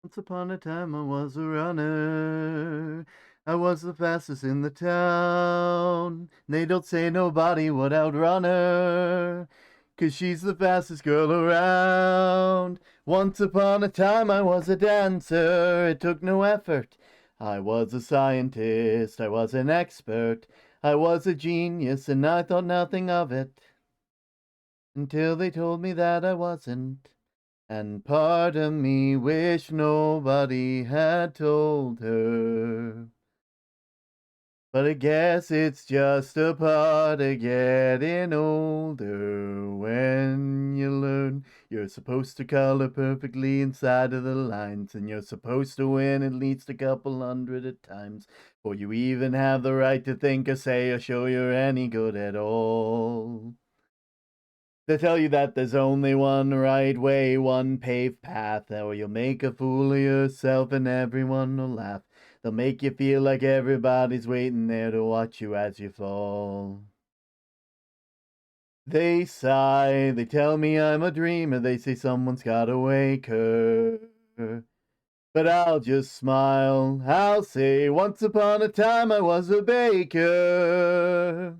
Once upon a time I was a runner. I was the fastest in the town. They don't say nobody would outrun her, 'cause she's the fastest girl around. Once upon a time I was a dancer. It took no effort. I was a scientist. I was an expert. I was a genius and I thought nothing of it, until they told me that I wasn't. And part of me wished nobody had told her. But I guess it's just a part of getting older when you learn you're supposed to color perfectly inside of the lines, and you're supposed to win at least a couple hundred at times, before you even have the right to think or say or show you're any good at all. They tell you that there's only one right way, one paved path, or you'll make a fool of yourself and everyone will laugh. They'll make you feel like everybody's waiting there to watch you as you fall. They sigh, they tell me I'm a dreamer, they say someone's gotta wake her. But I'll just smile, I'll say, once upon a time I was a baker.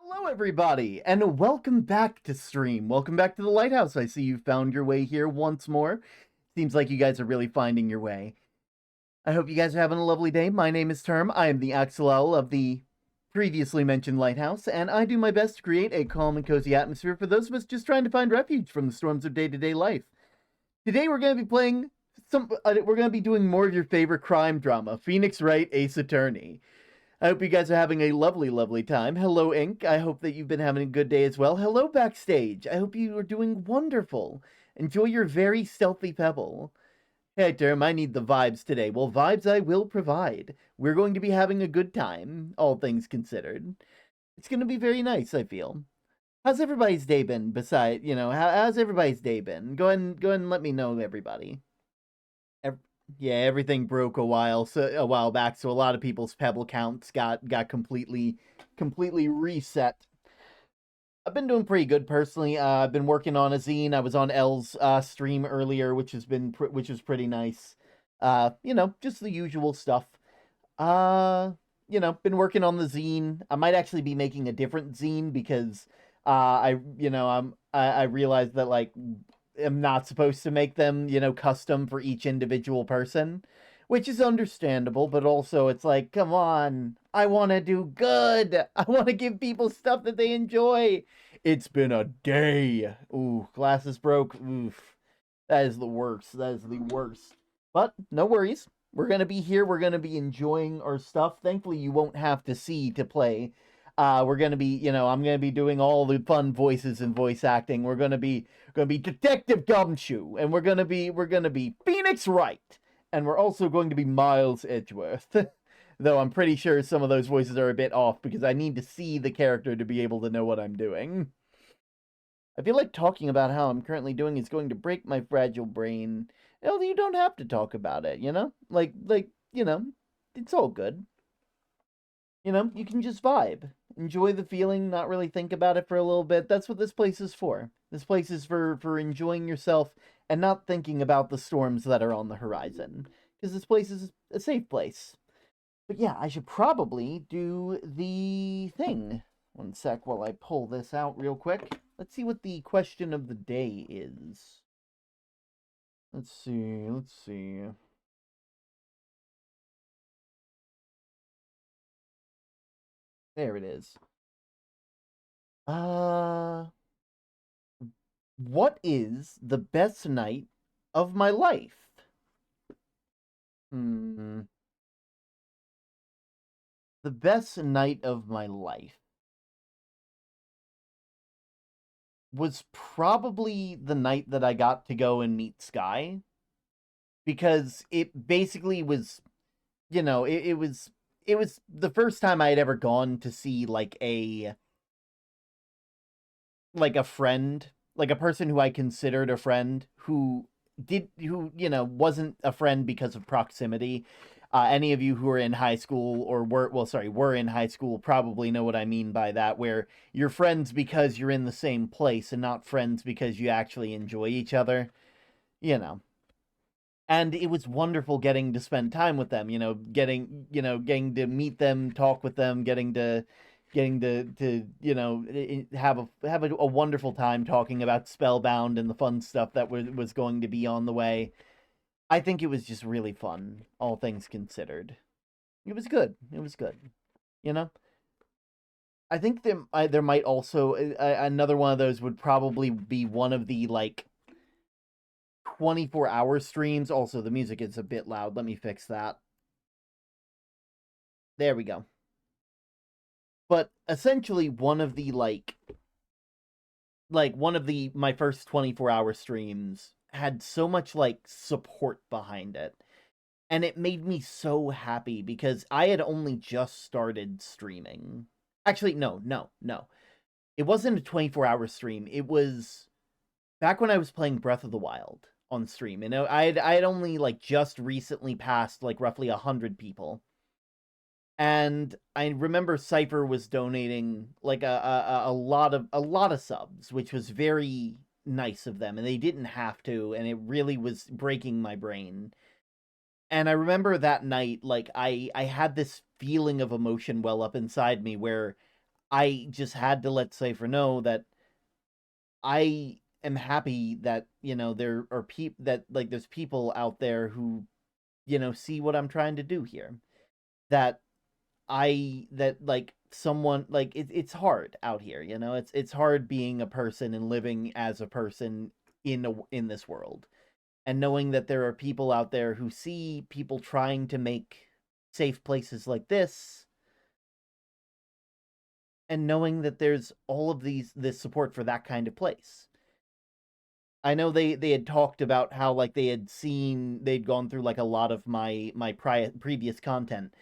Hello, everybody, and welcome back to stream. Welcome back to the Lighthouse. I see you found your way here once more. Seems like you guys are really finding your way. I hope you guys are having a lovely day. My name is Term. I am the Axel Owl of the previously mentioned Lighthouse, and I do my best to create a calm and cozy atmosphere for those of us just trying to find refuge from the storms of day-to-day life. Today we're going to be playing we're going to be doing more of your favorite crime drama, Phoenix Wright, Ace Attorney. I hope you guys are having a lovely, lovely time. Hello, Ink. I hope that you've been having a good day as well. Hello, Backstage. I hope you are doing wonderful. Enjoy your very stealthy pebble. Hey, Term, I need the vibes today. Well, vibes I will provide. We're going to be having a good time, all things considered. It's going to be very nice, I feel. How's everybody's day been? How's everybody's day been? Go ahead and let me know, everybody. Yeah, everything broke a while back, so a lot of people's pebble counts got completely reset. I've been doing pretty good personally. I've been working on a zine. I was on L's stream earlier, which was pretty nice. Just the usual stuff. Been working on the zine. I might actually be making a different zine because I realized that like am not supposed to make them, custom for each individual person, which is understandable, but also it's like, come on, I want to do good. I want to give people stuff that they enjoy. It's been a day. Ooh, glasses broke. Oof. That is the worst. That is the worst. But no worries. We're going to be here. We're going to be enjoying our stuff. Thankfully, you won't have to see to play. We're going to be, I'm going to be doing all the fun voices and voice acting. We're going to be Detective Gumshoe, and we're going to be Phoenix Wright, and we're also going to be Miles Edgeworth. Though I'm pretty sure some of those voices are a bit off because I need to see the character to be able to know what I'm doing. I feel like talking about how I'm currently doing is going to break my fragile brain. You don't have to talk about it, it's all good. You can just vibe. Enjoy the feeling, not really think about it for a little bit. That's what this place is for. This place is for enjoying yourself and not thinking about the storms that are on the horizon. Because this place is a safe place. But yeah, I should probably do the thing. One sec while I pull this out real quick. Let's see what the question of the day is. Let's see. There it is. What is the best night of my life? The best night of my life was probably the night that I got to go and meet Sky, because it basically was, it was the first time I had ever gone to see like a friend, like a person who I considered a friend who wasn't a friend because of proximity. Any of you who are in high school or were in high school probably know what I mean by that, where you're friends because you're in the same place and not friends because you actually enjoy each other, And it was wonderful getting to spend time with them, getting to meet them, talk with them, getting to, getting to have a wonderful time talking about Spellbound and the fun stuff that was going to be on the way. I think it was just really fun, all things considered. It was good. It was good. You know, I think there might also another one of those would probably be one of the like 24-hour streams. Also, the music is a bit loud. Let me fix that. There we go. But essentially, one of the one of the my first 24-hour streams had so much like support behind it, and it made me so happy because I had only just started streaming. Actually, no. It wasn't a 24-hour stream. It was back when I was playing Breath of the Wild on stream. You know, I had only like just recently passed like roughly 100 people. And I remember Cypher was donating like a lot of subs, which was very nice of them, and they didn't have to, and it really was breaking my brain. And I remember that night, like I had this feeling of emotion well up inside me where I just had to let Cypher know that I am happy that, there are there's people out there who, see what I'm trying to do here. That like someone like it's hard out here, it's hard being a person and living as a person in this world, and knowing that there are people out there who see people trying to make safe places like this, and knowing that there's all of this support for that kind of place. I know they had talked about how like they'd gone through like a lot of my previous content.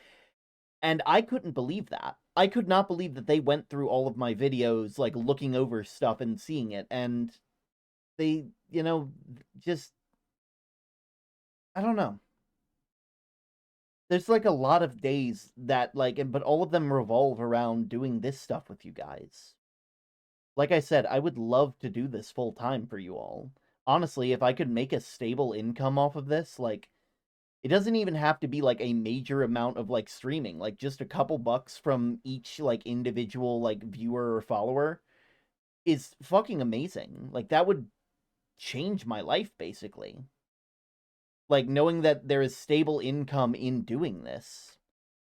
And I couldn't believe that. I could not believe that they went through all of my videos, like looking over stuff and seeing it. And they, just, I don't know. There's like a lot of days that but all of them revolve around doing this stuff with you guys. Like I said, I would love to do this full time for you all. Honestly, if I could make a stable income off of this, like, it doesn't even have to be like a major amount of like streaming, like just a couple bucks from each like individual like viewer or follower is fucking amazing. Like that would change my life basically. Like knowing that there is stable income in doing this.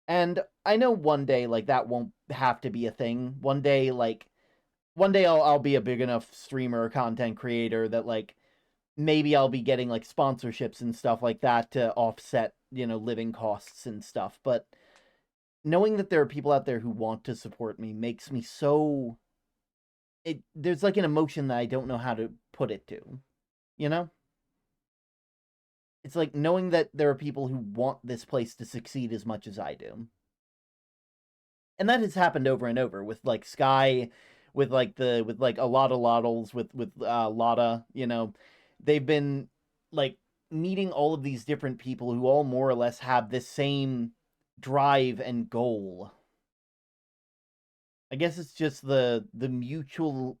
And I know one day like that won't have to be a thing. One day I'll be a big enough streamer or content creator that like maybe I'll be getting like sponsorships and stuff like that to offset, living costs and stuff. But knowing that there are people out there who want to support me makes me so there's like an emotion that I don't know how to put it to, you know? It's like knowing that there are people who want this place to succeed as much as I do. And that has happened over and over with like Sky, with like a lot of Lotls, with Lotta, they've been like meeting all of these different people who all more or less have this same drive and goal. I guess it's just the mutual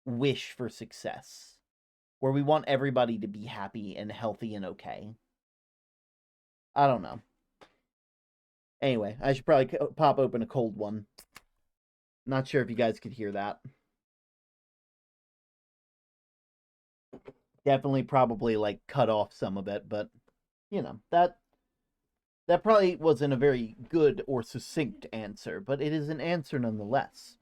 wish for success, where we want everybody to be happy and healthy and okay. I don't know. Anyway, I should probably pop open a cold one. Not sure if you guys could hear that. Definitely probably like cut off some of it, but that probably wasn't a very good or succinct answer, but it is an answer nonetheless.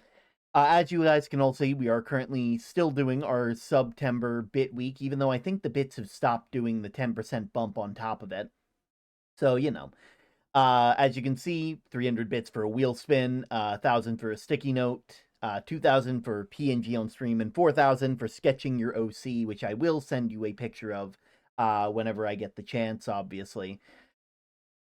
As you guys can all see, we are currently still doing our SUBTember bit week, even though I think the bits have stopped doing the 10% bump on top of it. So, as you can see, 300 bits for a wheel spin, 1,000 for a sticky note, 2,000 for PNG on stream, and 4,000 for sketching your OC, which I will send you a picture of whenever I get the chance, obviously.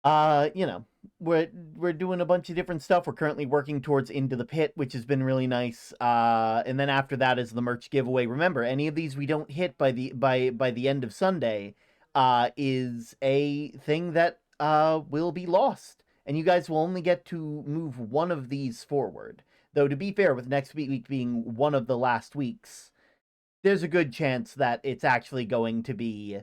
We're doing a bunch of different stuff. We're currently working towards Into the Pit, which has been really nice. And then after that is the merch giveaway. Remember, any of these we don't hit by the end of Sunday is a thing that will be lost. And you guys will only get to move one of these forward. Though, to be fair, with next week being one of the last weeks, there's a good chance that it's actually going to be...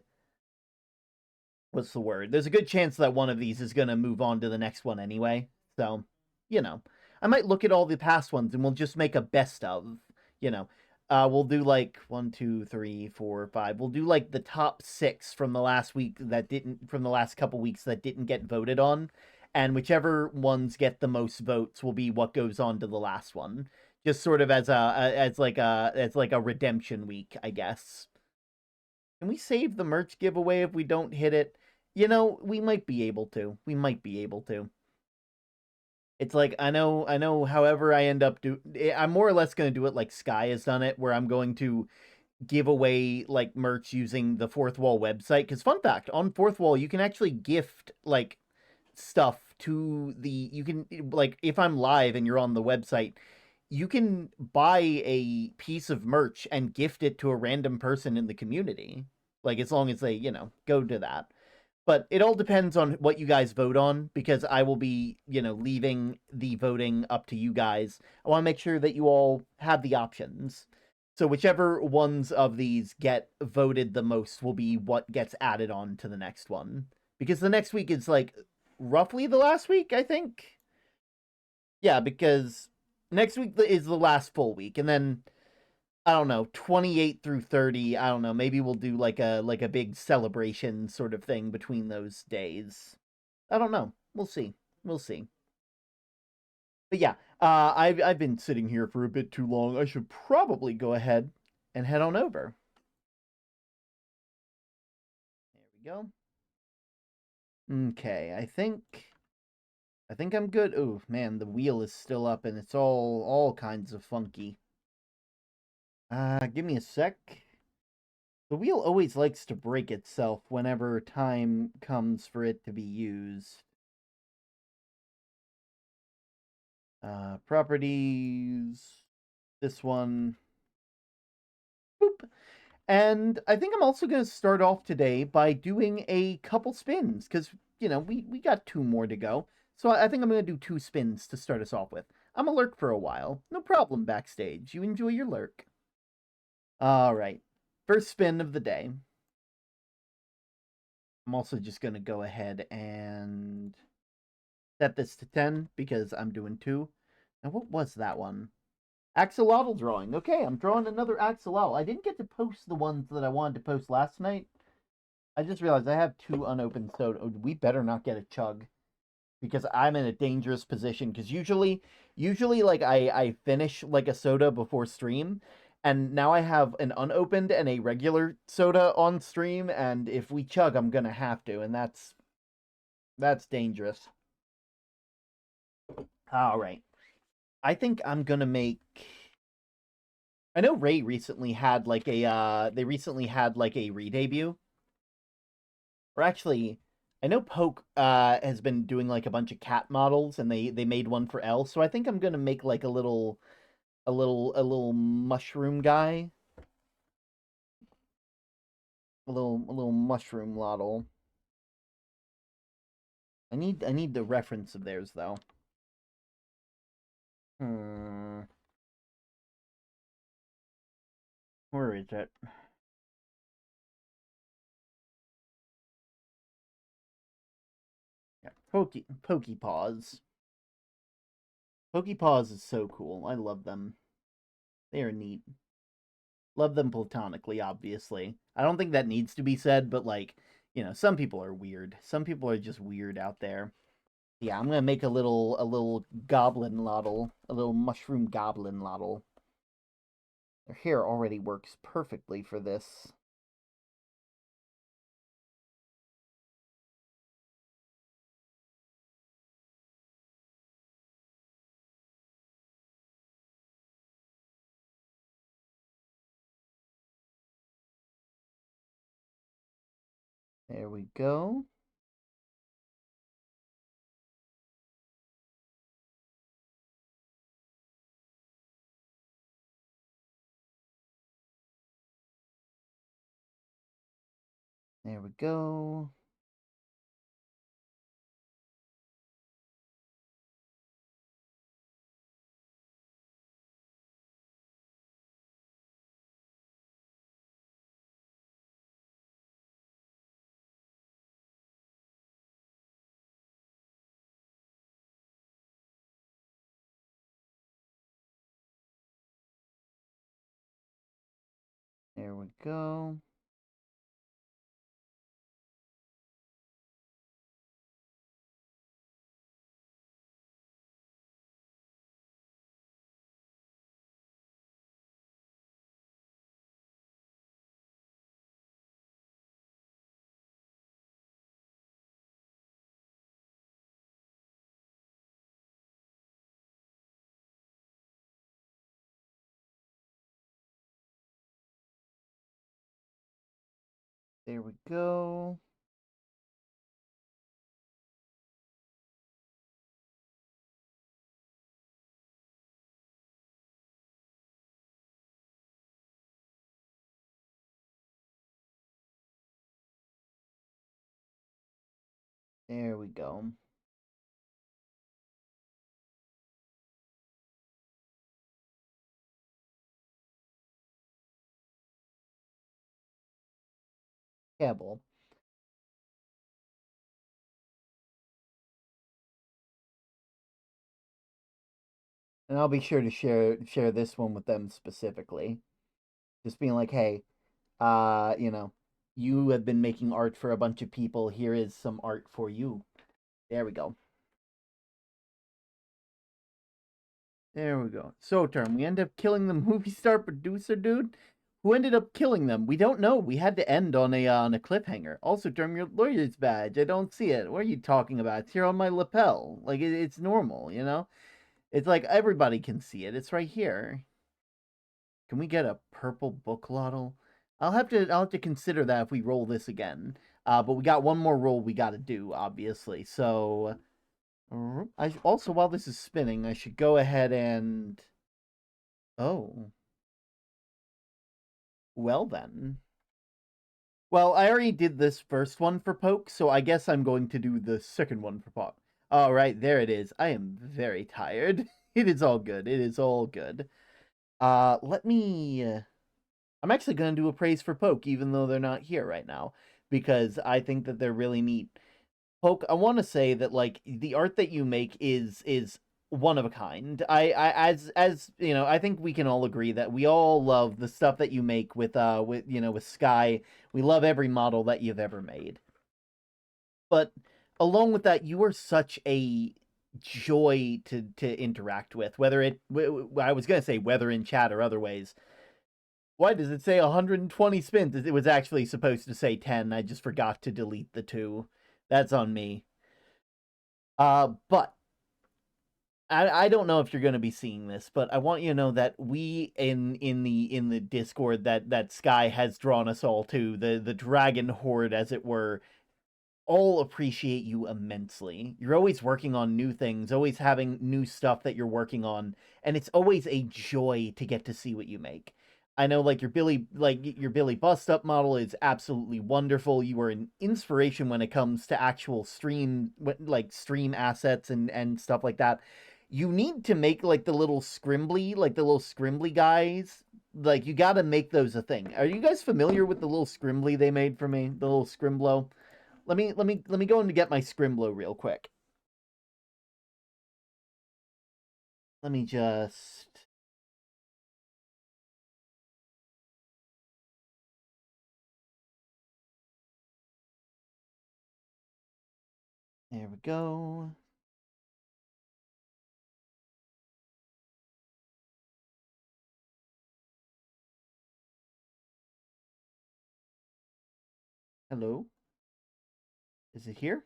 What's the word? There's a good chance that one of these is going to move on to the next one anyway. So, you know, I might look at all the past ones and we'll just make a best of, you know. We'll do like 1, 2, 3, 4, 5. We'll do like the top 6 from the last week from the last couple weeks that didn't get voted on, and whichever ones get the most votes will be what goes on to the last one. Just sort of as like a redemption week, I guess. Can we save the merch giveaway if we don't hit it? You know, we might be able to. We might be able to. It's like I know. However, I end up I'm more or less going to do it like Sky has done it, where I'm going to give away like merch using the Fourth Wall website. Because fun fact, on Fourth Wall, you can actually gift like stuff to the. You can like if I'm live and you're on the website, you can buy a piece of merch and gift it to a random person in the community. Like as long as they go to that. But it all depends on what you guys vote on, because I will be, leaving the voting up to you guys. I want to make sure that you all have the options. So whichever ones of these get voted the most will be what gets added on to the next one. Because the next week is like roughly the last week, I think. Yeah, because next week is the last full week, and then I don't know, 28 through 30, I don't know, maybe we'll do like a big celebration sort of thing between those days. I don't know. We'll see. We'll see. But yeah, I've been sitting here for a bit too long. I should probably go ahead and head on over. There we go. Okay, I think I'm good. Oh man, the wheel is still up and it's all kinds of funky. Give me a sec. The wheel always likes to break itself whenever time comes for it to be used. Properties. This one. Boop. And I think I'm also going to start off today by doing a couple spins, because, we got 2 more to go. So I think I'm going to do 2 spins to start us off with. I'm a lurk for a while. No problem, backstage. You enjoy your lurk. All right. First spin of the day. I'm also just going to go ahead and set this to 10 because I'm doing 2. Now, what was that one? Axolotl drawing. Okay, I'm drawing another axolotl. I didn't get to post the ones that I wanted to post last night. I just realized I have 2 unopened soda. We better not get a chug, because I'm in a dangerous position. Because usually, like I finish like a soda before stream, and now I have an unopened and a regular soda on stream. And if we chug, I'm gonna have to, and that's dangerous. All right, I think I'm gonna make. I know Ray recently had like a they recently had like a re-debut. Or actually, I know Poke has been doing like a bunch of cat models, and they made one for L. So I think I'm gonna make like a little mushroom guy. A little mushroom Lotl. I need the reference of theirs though. Hmm. Where is it? Yeah, Pokepaws. Pokepaws is so cool. I love them. They are neat. Love them platonically, obviously. I don't think that needs to be said, but like, some people are weird. Some people are just weird out there. Yeah, I'm gonna make a little goblin Lotl, a little mushroom goblin Lotl. Their hair already works perfectly for this. There we go. There we go. There we go. There we go. There we go. Cable. And I'll be sure to share this one with them specifically. Just being like, hey, you know, you have been making art for a bunch of people. Here is some art for you. There we go. There we go. So, term, we end up killing the movie star producer dude. Who ended up killing them? We don't know. We had to end on a cliffhanger. Also, term, your lawyer's badge. I don't see it. What are you talking about? It's here on my lapel. Like it's normal, you know. It's like everybody can see it. It's right here. Can we get a purple book, Lotl? I'll have to consider that if we roll this again. But we got one more roll we got to do, obviously. So, I also while this is spinning, I should go ahead and oh, well then. Well, I already did this first one for Poke, so I guess I'm going to do the second one for Pop. All right, there it is. I am very tired. It is all good. It is all good. Let me. I'm actually going to do a praise for Poke, even though they're not here right now, because I think that they're really neat. Poke, I want to say that like the art that you make is one of a kind. As you know, I think we can all agree that we all love the stuff that you make with with Sky. We love every model that you've ever made. But along with that, you are such a joy to interact with, whether I was going to say whether in chat or other ways. Why does it say 120 spins? It was actually supposed to say 10. I just forgot to delete the 2. That's on me. But I don't know if you're going to be seeing this, but I want you to know that we in the Discord that Sky has drawn us all to, the dragon horde as it were, all appreciate you immensely. You're always working on new things, always having new stuff that you're working on, and it's always a joy to get to see what you make. I know your Billy Bust Up model is absolutely wonderful. You are an inspiration when it comes to actual stream assets and stuff like that. You need to make like the little scrimbly guys. Like you got to make those a thing. Are you guys familiar with the little scrimbly they made for me? The little scrimblow? Let me go in to get my Scrimblow real quick. Let me just there we go. Hello? Is it here?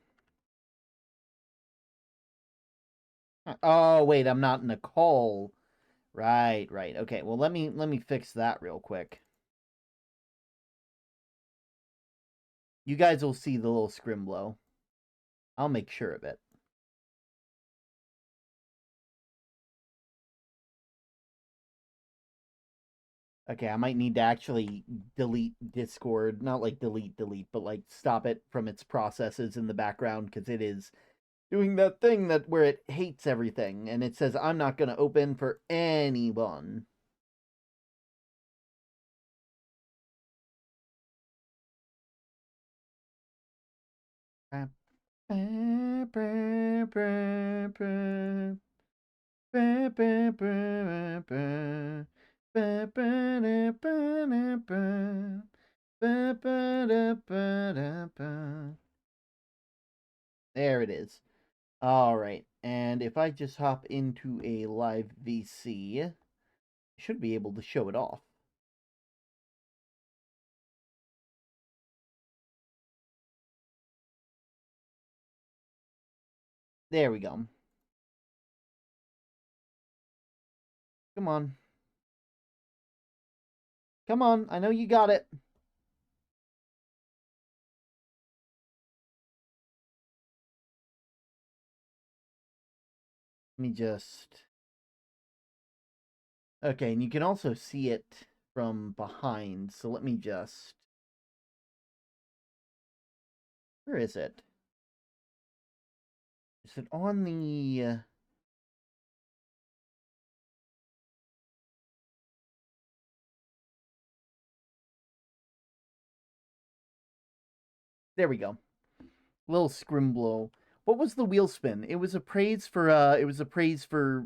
Oh wait, I'm not in a call. Right, right. Okay, well let me fix that real quick. You guys will see the little Scrimblow. I'll make sure of it. Okay, I might need to actually delete Discord. Not like delete, but like stop it from its processes in the background because it is doing that thing that where it hates everything and it says I'm not going to open for anyone. There it is. All right, and if I just hop into a live VC, I should be able to show it off. There we go. Come on. Come on, I know you got it. Let me just... Okay, and you can also see it from behind, so let me just... Where is it? Is it on the... There we go. Little scrimblow. What was the wheel spin? It was a praise for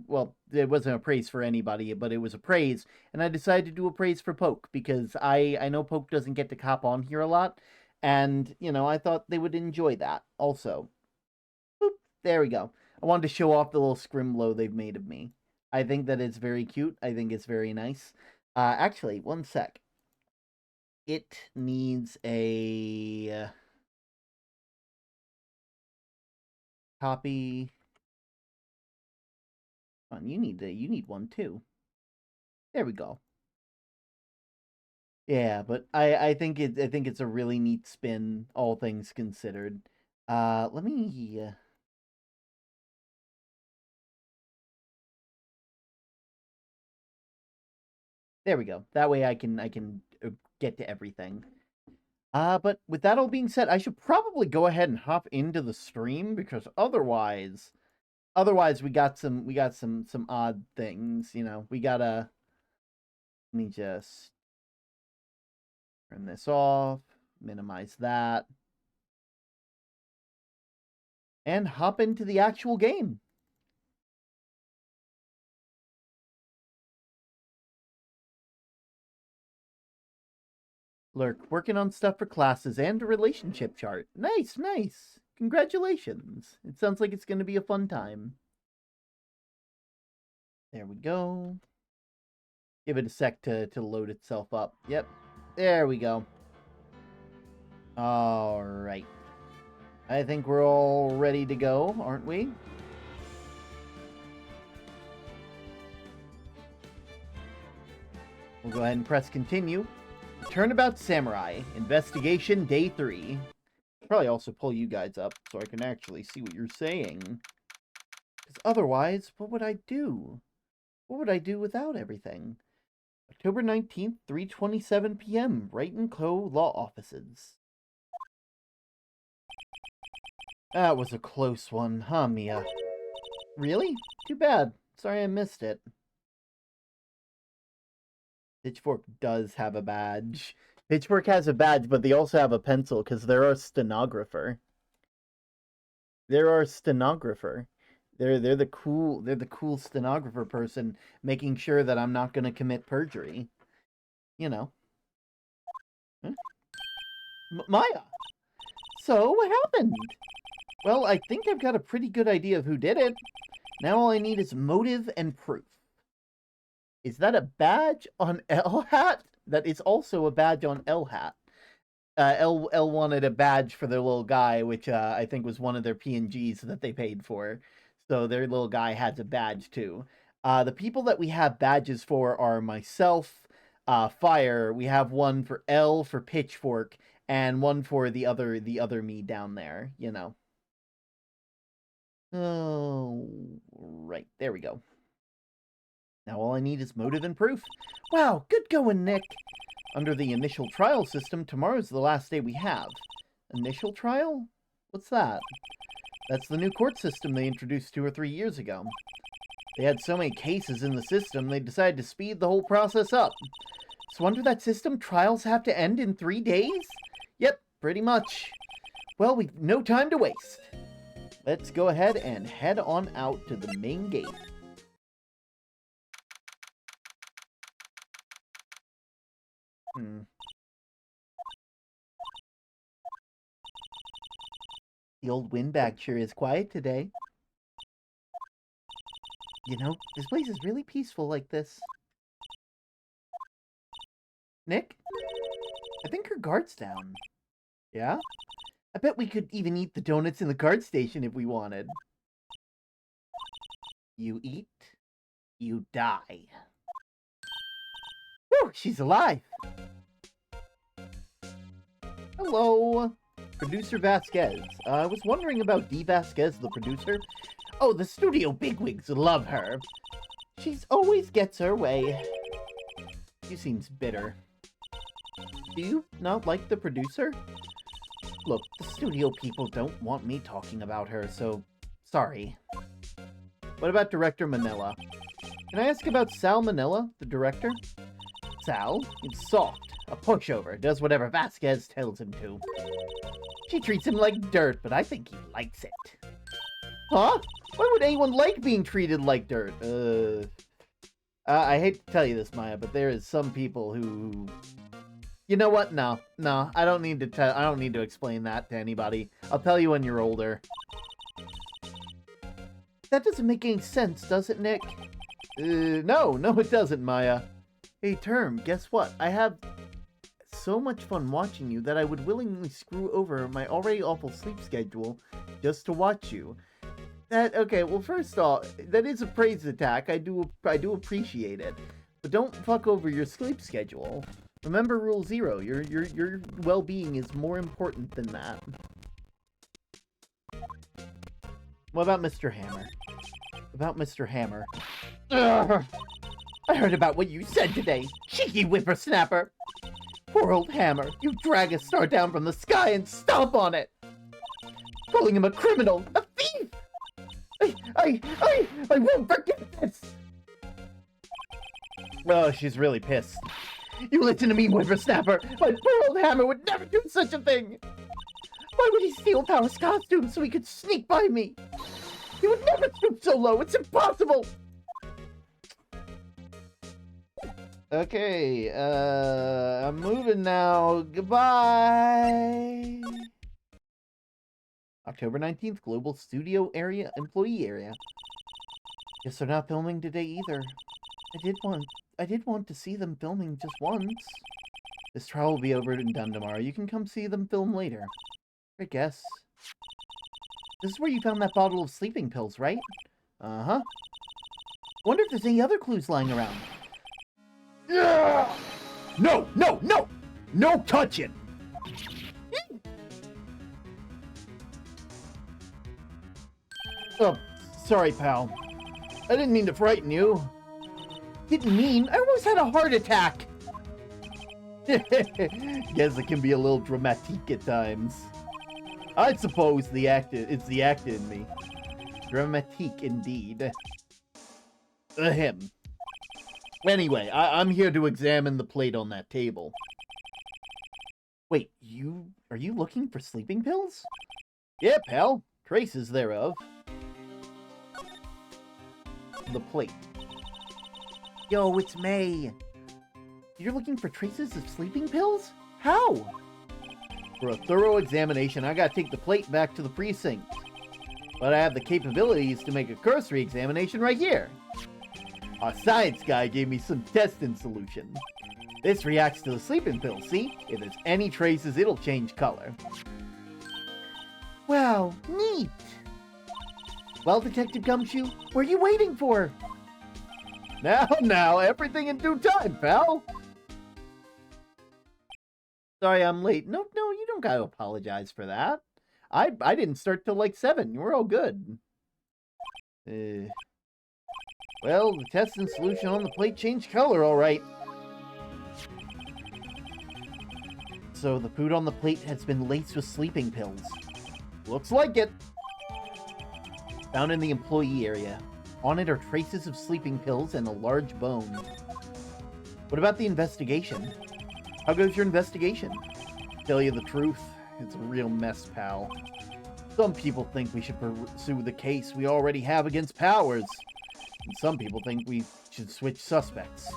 well, it wasn't a praise for anybody, but it was a praise, and I decided to do a praise for Poke because I know Poke doesn't get to cop on here a lot, and you know, I thought they would enjoy that also. Boop, there we go. I wanted to show off the little scrimblow they've made of me. I think that it's very cute. I think it's very nice. Actually, one sec. It needs a copy. Come on, you need one too. There we go. Yeah, but I think it's a really neat spin, all things considered. Let me. There we go. That way I can get to everything. But with that all being said, I should probably go ahead and hop into the stream because otherwise we got some odd things. You know, we gotta. Let me just turn this off, minimize that, and hop into the actual game. Lurk, working on stuff for classes and a relationship chart. Nice, nice. Congratulations. It sounds like it's going to be a fun time. There we go. Give it a sec to load itself up. Yep. There we go. All right. I think we're all ready to go, aren't we? We'll go ahead and press continue. Turnabout Samurai, Investigation Day 3. Probably also pull you guys up so I can actually see what you're saying. Because otherwise, what would I do? What would I do without everything? October 19th, 3:27 p.m. Wright & Co. Law Offices. That was a close one, huh, Mia? Really? Too bad. Sorry I missed it. Pitchfork does have a badge. Pitchfork has a badge, but they also have a pencil because they're a stenographer. They're the cool stenographer person making sure that I'm not gonna commit perjury. You know. Huh? Maya! So, what happened? Well, I think I've got a pretty good idea of who did it. Now all I need is motive and proof. Is that a badge on L Hat? That is also a badge on L Hat. L wanted a badge for their little guy, which I think was one of their PNGs that they paid for. So their little guy has a badge too. The people that we have badges for are myself, Fire. We have one for L for Pitchfork, and one for the other me down there. You know. Oh, right. There we go. Now all I need is motive and proof. Wow, good going, Nick. Under the initial trial system, tomorrow's the last day we have. Initial trial? What's that? That's the new court system they introduced 2 or 3 years ago. They had so many cases in the system, they decided to speed the whole process up. So under that system, trials have to end in 3 days? Yep, pretty much. Well, we've no time to waste. Let's go ahead and head on out to the main gate. The old windbag sure is quiet today. You know, this place is really peaceful like this. Nick? I think her guard's down. Yeah? I bet we could even eat the donuts in the guard station if we wanted. You eat, you die. Whew, she's alive! Hello! Producer Vasquez. I was wondering about Dee Vasquez, the producer. Oh, the studio bigwigs love her. She's always gets her way. She seems bitter. Do you not like the producer? Look, the studio people don't want me talking about her, so sorry. What about Director Manila? Can I ask about Sal Manila, the director? Sal? He's soft, a pushover, does whatever Vasquez tells him to. She treats him like dirt, but I think he likes it. Huh? Why would anyone like being treated like dirt? I hate to tell you this, Maya, but there is some people who... You know what? No, I don't need to explain that to anybody. I'll tell you when you're older. That doesn't make any sense, does it, Nick? No, it doesn't, Maya. Hey, Term, guess what? I have so much fun watching you that I would willingly screw over my already awful sleep schedule just to watch you. Okay, well, first off, that is a praise attack. I do appreciate it. But don't fuck over your sleep schedule. Remember Rule 0. Your well-being is more important than that. What about Mr. Hammer? Ugh! I heard about what you said today, cheeky whippersnapper! Poor old Hammer, you drag a star down from the sky and stomp on it! Calling him a criminal, a thief! I won't forget this! Oh, she's really pissed. You listen to me, whippersnapper! My poor old Hammer would never do such a thing! Why would he steal Power's costume so he could sneak by me? He would never stoop so low, it's impossible! Okay, I'm moving now. Goodbye! October 19th, Global Studio Area, Employee Area. Guess they're not filming today either. I did want to see them filming just once. This trial will be over and done tomorrow. You can come see them film later. I guess. This is where you found that bottle of sleeping pills, right? Uh-huh. Wonder if there's any other clues lying around. No! No touching! Oh, sorry, pal. I didn't mean to frighten you. Didn't mean? I almost had a heart attack. Guess it can be a little dramatique at times. I suppose it's the actor in me. Dramatique indeed. Ahem. Anyway, I'm here to examine the plate on that table. Wait, are you looking for sleeping pills? Yeah, pal. Traces thereof. The plate. Yo, it's May. You're looking for traces of sleeping pills? How? For a thorough examination, I gotta take the plate back to the precinct. But I have the capabilities to make a cursory examination right here. Our science guy gave me some testing solution. This reacts to the sleeping pill, see? If there's any traces, it'll change color. Wow, neat! Well, Detective Gumshoe, what are you waiting for? Now, everything in due time, pal! Sorry I'm late. No, you don't gotta apologize for that. I didn't start till like 7. We're all good. Well, the test and solution on the plate changed color, alright. So the food on the plate has been laced with sleeping pills. Looks like it. Found in the employee area. On it are traces of sleeping pills and a large bone. What about the investigation? How goes your investigation? Tell you the truth, it's a real mess, pal. Some people think we should pursue the case we already have against Powers. And some people think we should switch suspects.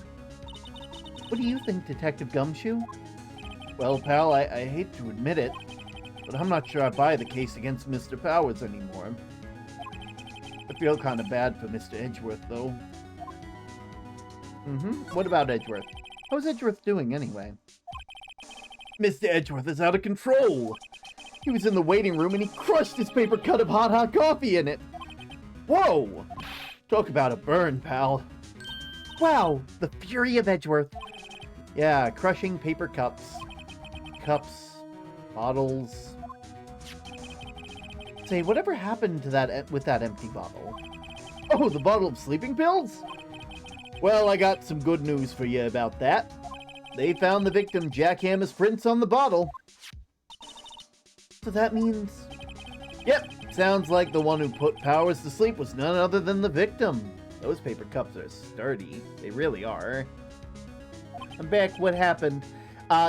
What do you think, Detective Gumshoe? Well, pal, I hate to admit it, but I'm not sure I buy the case against Mr. Powers anymore. I feel kind of bad for Mr. Edgeworth, though. What about Edgeworth? How's Edgeworth doing, anyway? Mr. Edgeworth is out of control! He was in the waiting room and he crushed his paper cut of hot coffee in it! Whoa! Talk about a burn, pal. Wow, the fury of Edgeworth. Yeah, crushing paper cups. Cups. Bottles. Say, whatever happened to that with that empty bottle? Oh, the bottle of sleeping pills? Well, I got some good news for you about that. They found the victim Jack Hammer's prints on the bottle. So that means... Yep, sounds like the one who put Powers to sleep was none other than the victim. Those paper cups are sturdy. They really are. I'm back. What happened?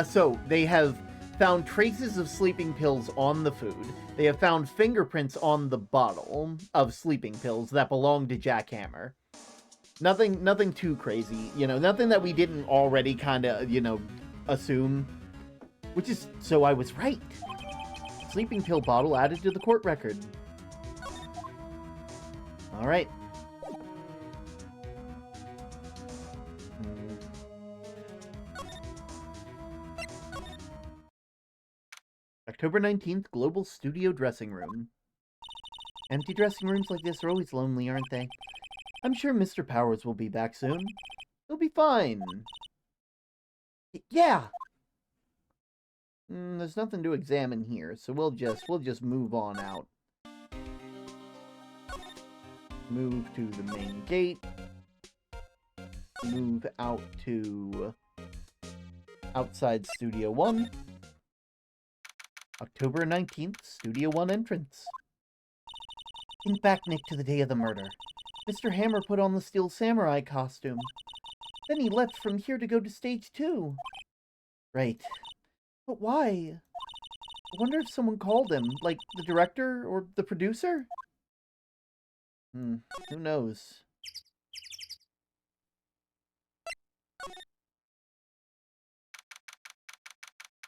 So, they have found traces of sleeping pills on the food. They have found fingerprints on the bottle of sleeping pills that belonged to Jack Hammer. Nothing too crazy. You know, nothing that we didn't already kind of, you know, assume. Which is, so I was right. Sleeping pill bottle added to the court record. Alright. October 19th, Global Studio Dressing Room. Empty dressing rooms like this are always lonely, aren't they? I'm sure Mr. Powers will be back soon. He'll be fine. Yeah! There's nothing to examine here, so we'll just move on out. Move to the main gate. Move out to outside Studio 1. October 19th, Studio 1 entrance. Think back, Nick, to the day of the murder. Mr. Hammer put on the Steel Samurai costume. Then he left from here to go to stage 2. Right. But why? I wonder if someone called him, like the director or the producer? Who knows?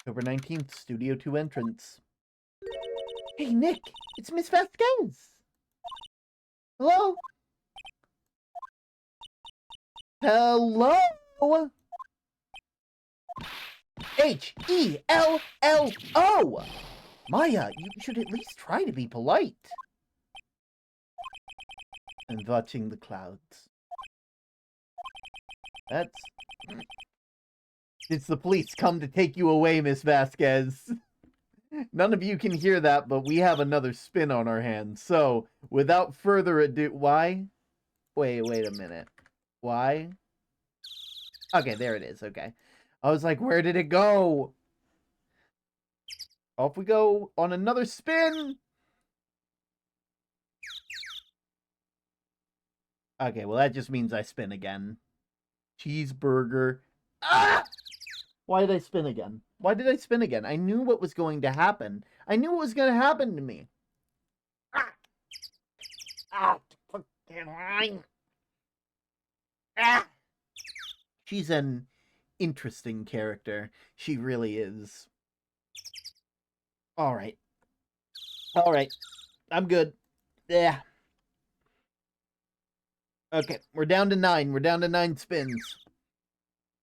October 19th, Studio 2 entrance. Hey, Nick! It's Miss Vasquez! Hello? Hello? H-E-L-L-O! Maya, you should at least try to be polite. And watching the clouds. That's... It's the police come to take you away, Miss Vasquez. None of you can hear that, but we have another spin on our hands. So, without further ado... Why? Wait a minute. Why? Okay, there it is. Okay. I was like, where did it go? Off we go on another spin. Okay, well, that just means I spin again. Cheeseburger. Ah! Why did I spin again? Why did I spin again? I knew what was going to happen. I knew what was going to happen to me. Ah! Ah! Ah! She's an interesting character. She really is. Alright. Alright. I'm good. Yeah. Okay, we're down to 9. We're down to 9 spins.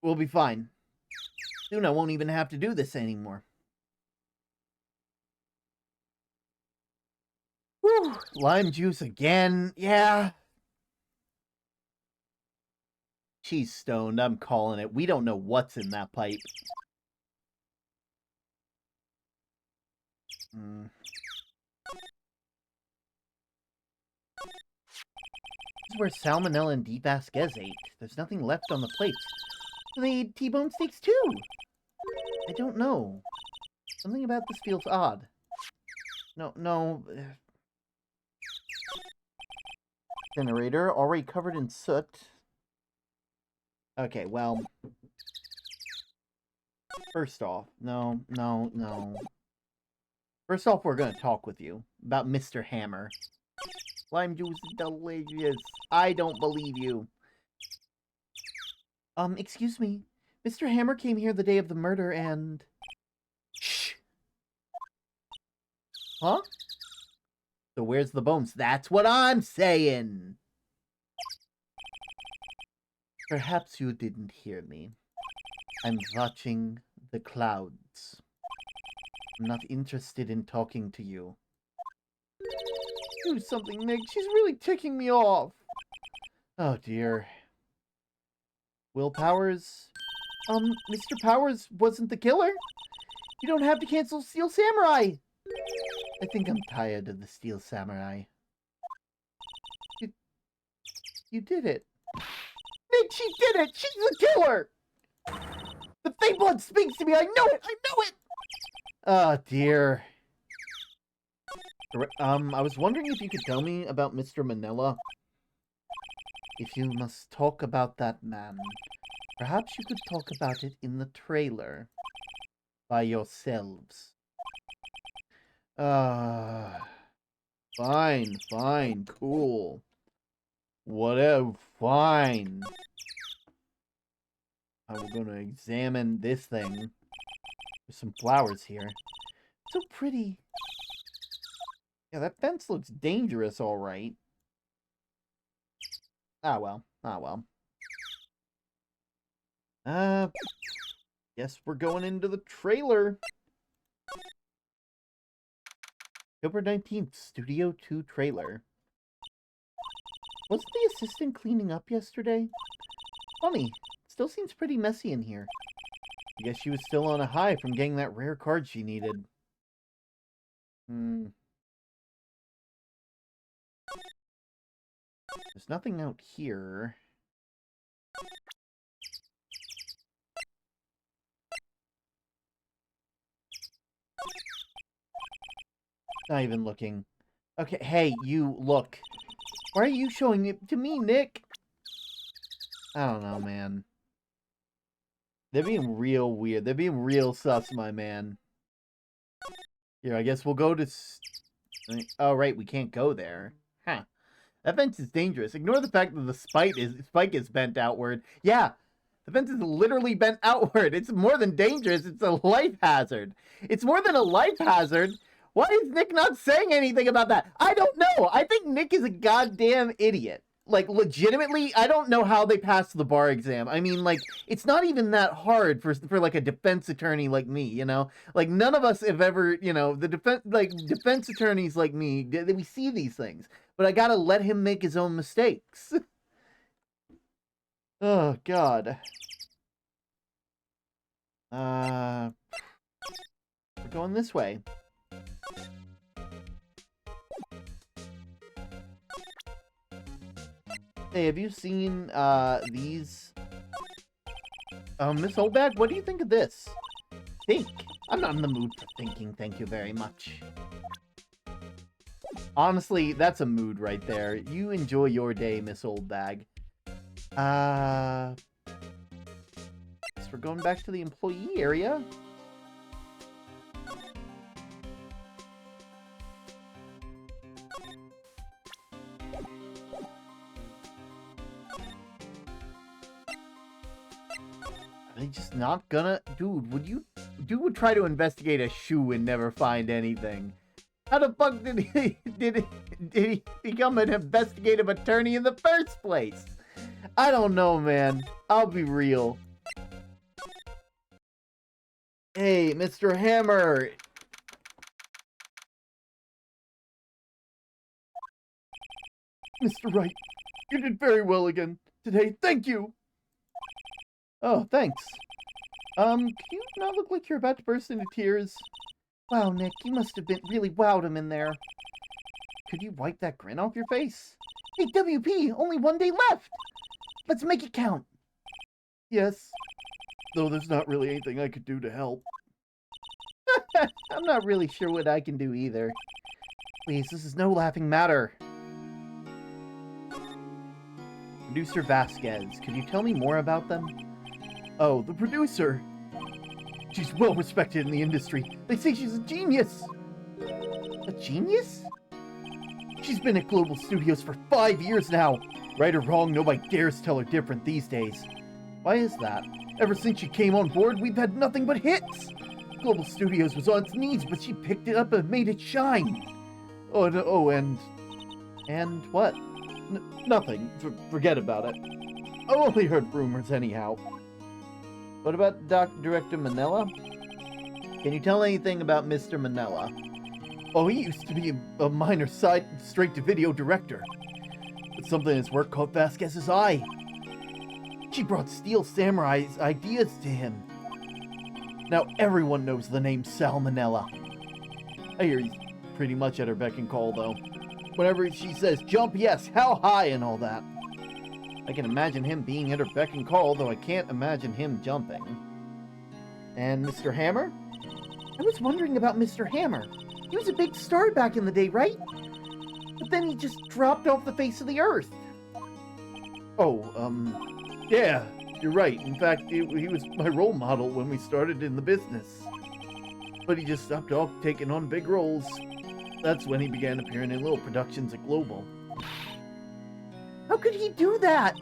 We'll be fine. Soon I won't even have to do this anymore. Whew. Lime juice again. Yeah. She's stoned. I'm calling it. We don't know what's in that pipe. This is where Salmonella and D. Vasquez ate. There's nothing left on the plates. They ate T-bone steaks too. I don't know. Something about this feels odd. No. Generator already covered in soot. Okay, well. First off, no. First off, we're gonna talk with you about Mr. Hammer. Lime juice is delicious. I don't believe you. Excuse me. Mr. Hammer came here the day of the murder and... Shh! Huh? So where's the bones? That's what I'm saying! Perhaps you didn't hear me. I'm watching the clouds. I'm not interested in talking to you. Do something, Nick. She's really ticking me off. Oh, dear. Will Powers? Mr. Powers wasn't the killer. You don't have to cancel Steel Samurai. I think I'm tired of the Steel Samurai. You did it. Nick, she did it! She's the killer! The Fey Blood speaks to me! I know it! I know it! Oh, dear. I was wondering if you could tell me about Mr. Manila. If you must talk about that man, perhaps you could talk about it in the trailer. By yourselves. Fine, cool. Whatever, fine. We're gonna examine this thing. There's some flowers here. So pretty. Yeah, that fence looks dangerous, alright. Ah well. Guess we're going into the trailer. October 19th, Studio 2 trailer. Wasn't the assistant cleaning up yesterday? Funny. Still seems pretty messy in here. I guess she was still on a high from getting that rare card she needed. There's nothing out here. Not even looking. Okay, hey, you, look. Why are you showing it to me, Nick? I don't know, man. They're being real weird. They're being real sus, my man. Here, I guess we'll go to... Oh, right, we can't go there. Huh. That fence is dangerous. Ignore the fact that the spike is bent outward. Yeah, the fence is literally bent outward. It's more than dangerous. It's a life hazard. It's more than a life hazard. Why is Nick not saying anything about that? I don't know. I think Nick is a goddamn idiot. Like, legitimately, I don't know how they passed the bar exam. I mean, like, it's not even that hard for like, a defense attorney like me, you know? Like, none of us have ever, you know, defense attorneys like me, we see these things. But I gotta let him make his own mistakes. Oh, God. We're going this way. Hey, have you seen, these? Miss Oldbag, what do you think of this? Think. I'm not in the mood for thinking, thank you very much. Honestly, that's a mood right there. You enjoy your day, Miss Oldbag. Guess we're going back to the employee area. Are they just not gonna... Dude, would try to investigate a shoe and never find anything. How the fuck did he become an investigative attorney in the first place? I don't know, man. I'll be real. Hey, Mr. Hammer. Mr. Wright, you did very well again today. Thank you. Oh, thanks. Can you not look like you're about to burst into tears? Wow, Nick, you must have been really wowed him in there. Could you wipe that grin off your face? Hey, WP, only one day left! Let's make it count. Yes, though there's not really anything I could do to help. I'm not really sure what I can do either. Please, this is no laughing matter. Producer Vasquez, could you tell me more about them? Oh, the producer. She's well respected in the industry. They say she's a genius. A genius? She's been at Global Studios for 5 years now. Right or wrong, nobody dares tell her different these days. Why is that? Ever since she came on board, we've had nothing but hits. Global Studios was on its knees, but she picked it up and made it shine. Oh, no, oh, and what? Nothing. Forget about it. I only heard rumors anyhow. What about Director Manila? Can you tell anything about Mr. Manila? Oh, he used to be a minor straight-to-video director. But something in his work caught Vasquez's eye. She brought Steel Samurai's ideas to him. Now everyone knows the name Salmonella. I hear he's pretty much at her beck and call, though. Whenever she says, jump, yes, how high, and all that. I can imagine him being at her beck and call, though I can't imagine him jumping. And Mr. Hammer? I was wondering about Mr. Hammer. He was a big star back in the day, right? But then he just dropped off the face of the earth. Oh, yeah, you're right. In fact, he was my role model when we started in the business. But he just stopped off taking on big roles. That's when he began appearing in little productions at Global. How could he do that?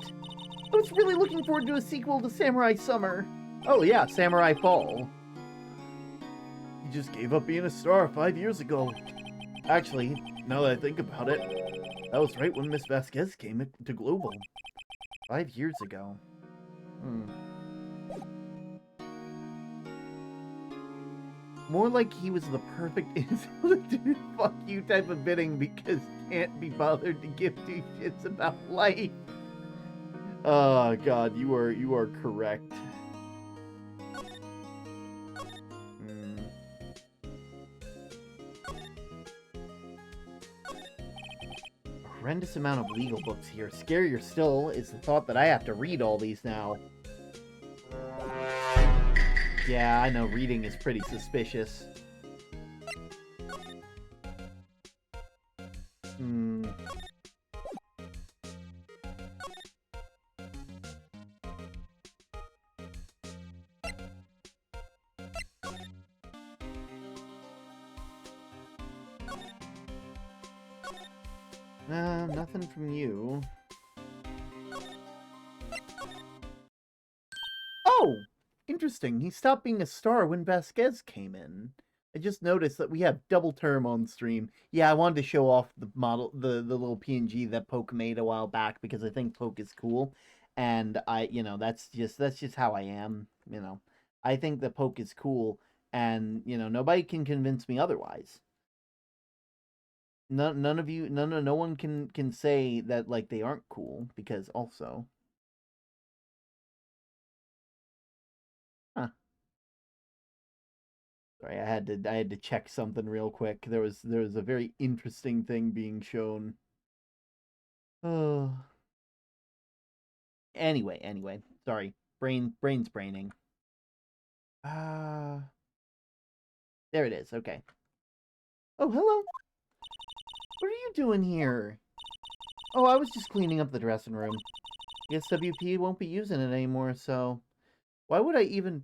I was really looking forward to a sequel to Samurai Summer. Oh yeah, Samurai Fall. He just gave up being a star 5 years ago. Actually, now that I think about it, that was right when Miss Vasquez came to Global. 5 years ago. More like he was the perfect fuck you type of bidding because can't be bothered to give two shits about life. Oh god, you are correct. Horrendous amount of legal books here. Scarier still is the thought that I have to read all these now. Yeah, I know reading is pretty suspicious. Nothing from you. Oh! Interesting. He stopped being a star when Vasquez came in. I just noticed that we have double term on stream. Yeah, I wanted to show off the model, the little PNG that Poke made a while back because I think Poke is cool, and that's just how I am. I think that Poke is cool, and nobody can convince me otherwise. No one can say that like they aren't cool because also. Sorry, I had to check something real quick. There was a very interesting thing being shown. Oh. Anyway. Sorry. Brain's braining. There it is. Okay. Oh, hello. What are you doing here? Oh, I was just cleaning up the dressing room. I guess WP won't be using it anymore, so why would I even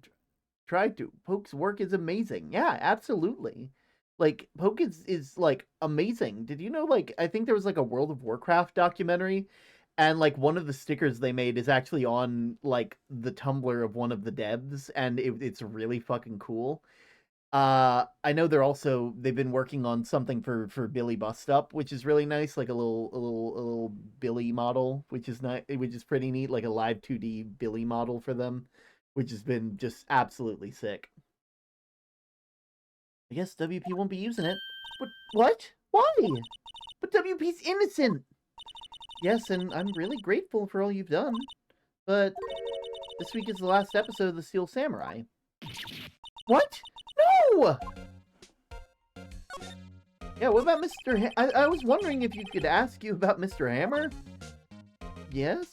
try to? Poke's work is amazing. Yeah, absolutely. Like, Poke is like amazing. Did you know, like, I think there was like a World of Warcraft documentary, and like one of the stickers they made is actually on like the Tumblr of one of the devs, and it's really fucking cool. I know they've been working on something for Billy Bust Up, which is really nice, like a little Billy model, which is pretty neat, like a live 2D Billy model for them, which has been just absolutely sick. I guess WP won't be using it. But what? Why? But WP's innocent. Yes, and I'm really grateful for all you've done. But this week is the last episode of the Steel Samurai. What? No! Yeah, what about Mr. I was wondering if you could ask you about Mr. Hammer? Yes?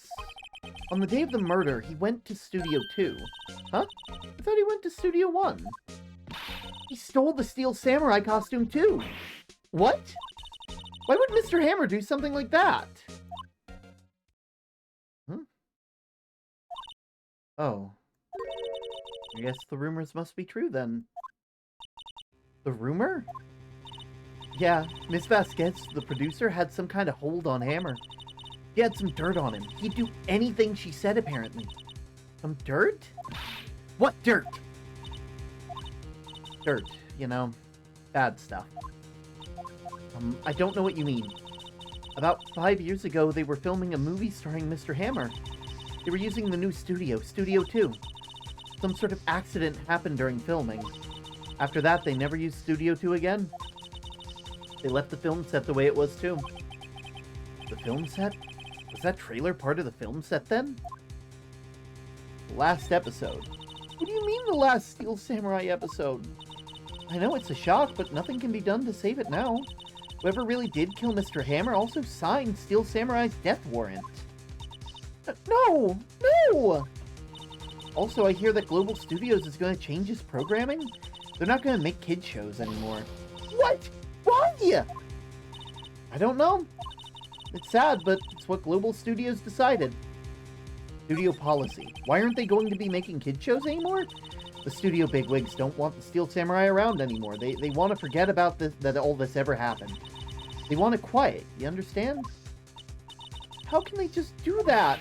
On the day of the murder, he went to Studio 2. Huh? I thought he went to Studio 1. He stole the Steel Samurai costume too. What? Why would Mr. Hammer do something like that? Oh. I guess the rumors must be true then. The rumor? Yeah, Miss Vasquez, the producer, had some kind of hold on Hammer. He had some dirt on him. He'd do anything she said, apparently. Some dirt? What dirt? Dirt, you know? Bad stuff. I don't know what you mean. About 5 years ago, they were filming a movie starring Mr. Hammer. They were using the new studio, Studio 2. Some sort of accident happened during filming. After that, they never used Studio 2 again. They left the film set the way it was, too. The film set? Was that trailer part of the film set, then? The last episode. What do you mean, the last Steel Samurai episode? I know it's a shock, but nothing can be done to save it now. Whoever really did kill Mr. Hammer also signed Steel Samurai's death warrant. No! No! Also, I hear that Global Studios is going to change its programming. They're not going to make kids shows anymore. What? Why? I don't know. It's sad, but it's what Global Studios decided. Studio policy. Why aren't they going to be making kid shows anymore? The studio bigwigs don't want the Steel Samurai around anymore. They want to forget about this, that all this ever happened. They want it quiet, you understand? How can they just do that?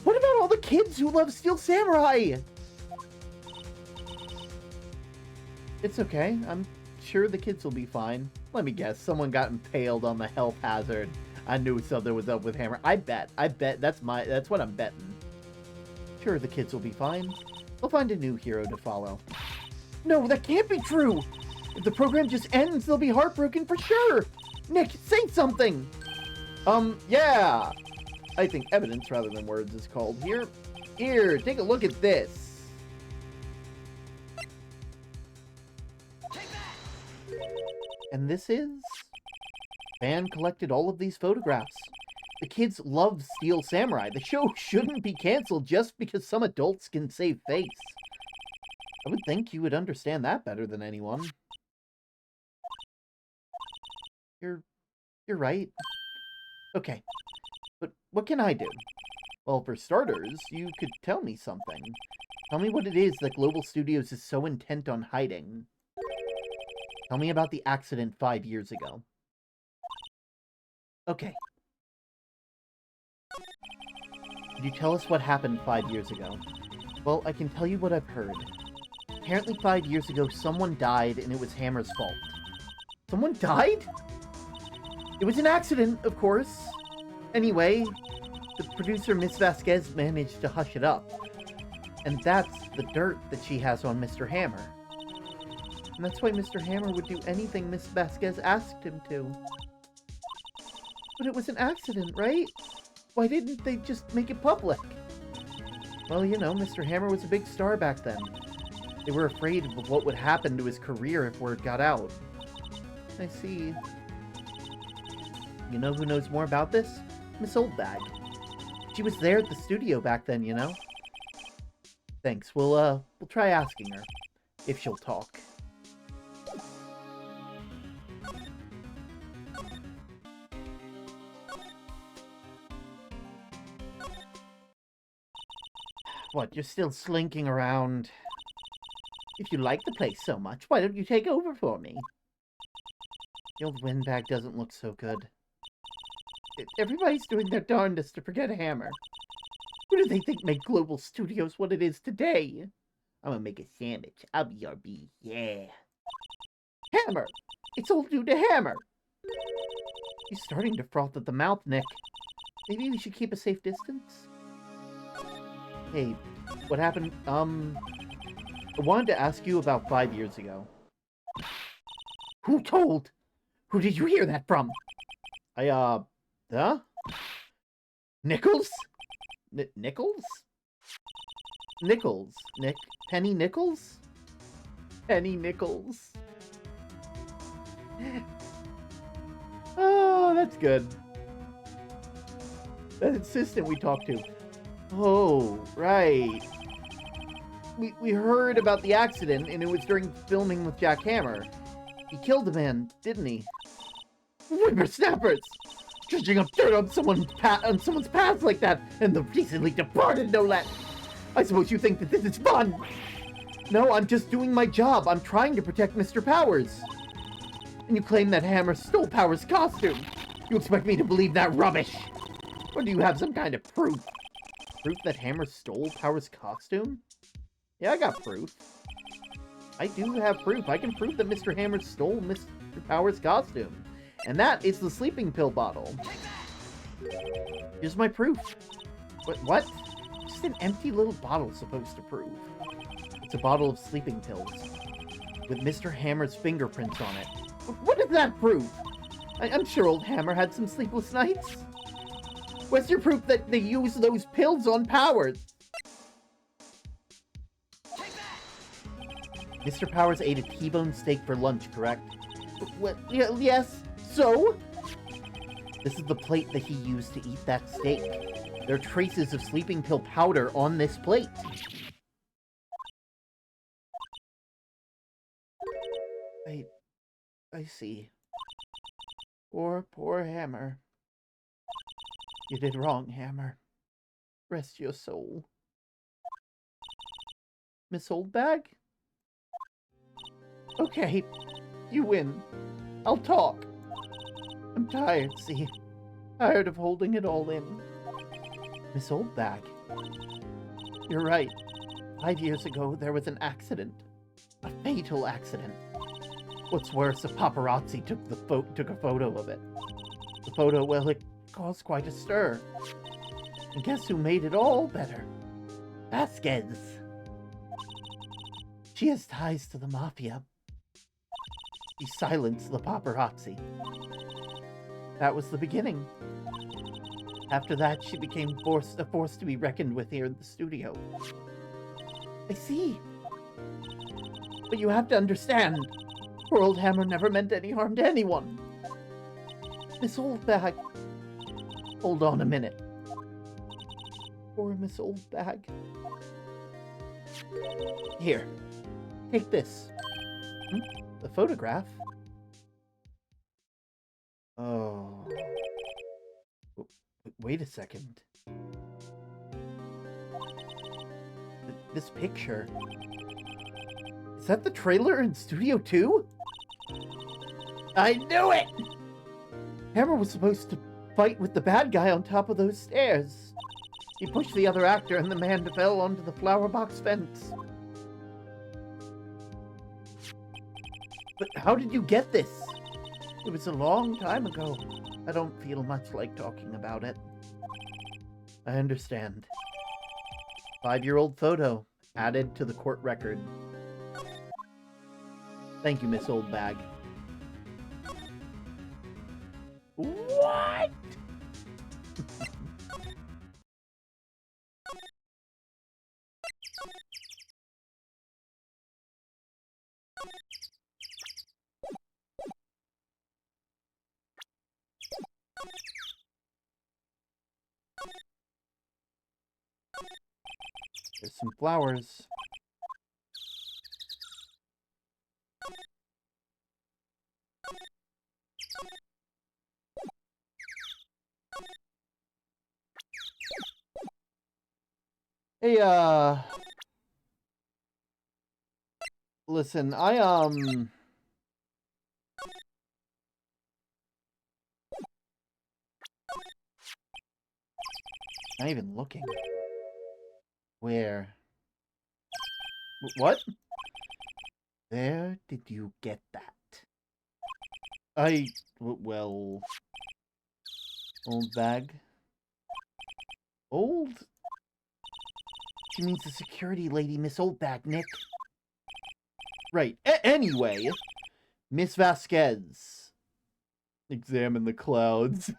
What about all the kids who love Steel Samurai? It's okay. I'm sure the kids will be fine. Let me guess. Someone got impaled on the health hazard. I knew something was up with Hammer. I bet. That's what I'm betting. Sure, the kids will be fine. They'll find a new hero to follow. No, that can't be true! If the program just ends, they'll be heartbroken for sure! Nick, say something! Yeah! I think evidence rather than words is called here. Here, take a look at this. And this is... Fan collected all of these photographs. The kids love Steel Samurai. The show shouldn't be canceled just because some adults can save face. I would think you would understand that better than anyone. You're right. Okay. But what can I do? Well, for starters, you could tell me something. Tell me what it is that Global Studios is so intent on hiding. Tell me about the accident 5 years ago. Okay. Could you tell us what happened 5 years ago? Well, I can tell you what I've heard. Apparently 5 years ago, someone died, and it was Hammer's fault. Someone died? It was an accident, of course. Anyway, the producer, Miss Vasquez, managed to hush it up. And that's the dirt that she has on Mr. Hammer. And that's why Mr. Hammer would do anything Miss Vasquez asked him to. But it was an accident, right? Why didn't they just make it public? Well, you know, Mr. Hammer was a big star back then. They were afraid of what would happen to his career if word got out. I see. You know who knows more about this? Miss Oldbag. She was there at the studio back then, you know? Thanks. We'll try asking her. If she'll talk. What, you're still slinking around? If you like the place so much, why don't you take over for me? The old windbag doesn't look so good. Everybody's doing their darndest to forget Hammer. Who do they think made Global Studios what it is today? I'm gonna make a sandwich. I'll be RB, yeah. Hammer! It's all due to Hammer! He's starting to froth at the mouth, Nick. Maybe we should keep a safe distance? Hey, what happened? I wanted to ask you about 5 years ago. Who told? Who did you hear that from? Huh? Nichols? Nichols? Nichols. Penny Nichols? Penny Nichols. Oh, that's good. That assistant we talked to. Oh, right. We heard about the accident, and it was during filming with Jack Hammer. He killed a man, didn't he? Whippersnappers! Dredging up dirt on someone's path like that, and the recently departed, no less. I suppose you think that this is fun. No, I'm just doing my job. I'm trying to protect Mr. Powers. And you claim that Hammer stole Powers' costume. You expect me to believe that rubbish? Or do you have some kind of proof? Proof that Hammer stole Powers' costume? Yeah, I got proof. I do have proof. I can prove that Mr. Hammer stole Mr. Power's costume. And that is the sleeping pill bottle. Here's my proof. What? Just an empty little bottle supposed to prove. It's a bottle of sleeping pills. With Mr. Hammer's fingerprints on it. What does that prove? I'm sure old Hammer had some sleepless nights. Where's your proof that they used those pills on Powers? Mr. Powers ate a T-bone steak for lunch, correct? What? Yes. So? This is the plate that he used to eat that steak. There are traces of sleeping pill powder on this plate. I see. Poor Hammer. You did wrong, Hammer. Rest your soul. Miss Oldbag? Okay, you win. I'll talk. I'm tired, see? Tired of holding it all in. Miss Oldbag. You're right. 5 years ago, there was an accident. A fatal accident. What's worse, a paparazzi took a photo of it. The photo, well, it caused quite a stir. And guess who made it all better? Vasquez. She has ties to the mafia. She silenced the paparazzi. That was the beginning. After that, she became a force to be reckoned with here in the studio. I see. But you have to understand, poor old Hammer never meant any harm to anyone. Miss Oldbag. Hold on a minute. Poor Miss Oldbag. Here. Take this. The photograph? Oh. Wait a second. This picture... Is that the trailer in Studio 2? I knew it! Hammer was supposed to fight with the bad guy on top of those stairs. He pushed the other actor and the man fell onto the flower box fence. But how did you get this? It was a long time ago. I don't feel much like talking about it. I understand. 5-year-old photo added to the court record. Thank you, Miss Oldbag. What? There's some flowers. Hey, listen, not even looking. Where? What? Where did you get that? Well... Old bag? Old? She means the security lady, Miss Oldbag, Nick. Right. Anyway, Miss Vasquez. Examine the clouds.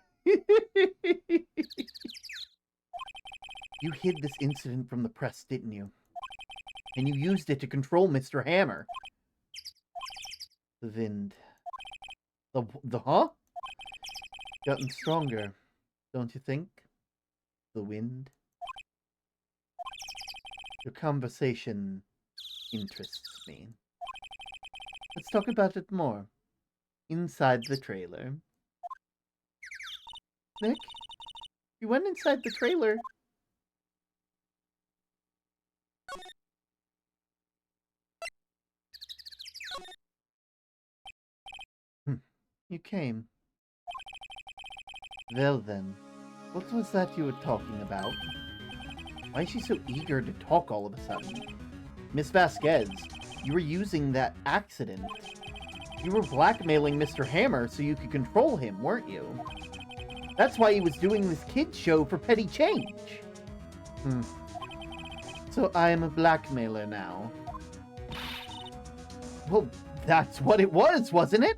You hid this incident from the press, didn't you? And you used it to control Mr. Hammer. The wind. The huh? Gotten stronger, don't you think? The wind. Your conversation interests me. Let's talk about it more. Inside the trailer. Nick? You went inside the trailer. You came. Well then, what was that you were talking about? Why is she so eager to talk all of a sudden? Miss Vasquez, You were using that accident. You were blackmailing Mr. Hammer so you could control him, weren't you? That's why he was doing this kid's show for petty change. So I am a blackmailer now. Well, that's what it was, wasn't it?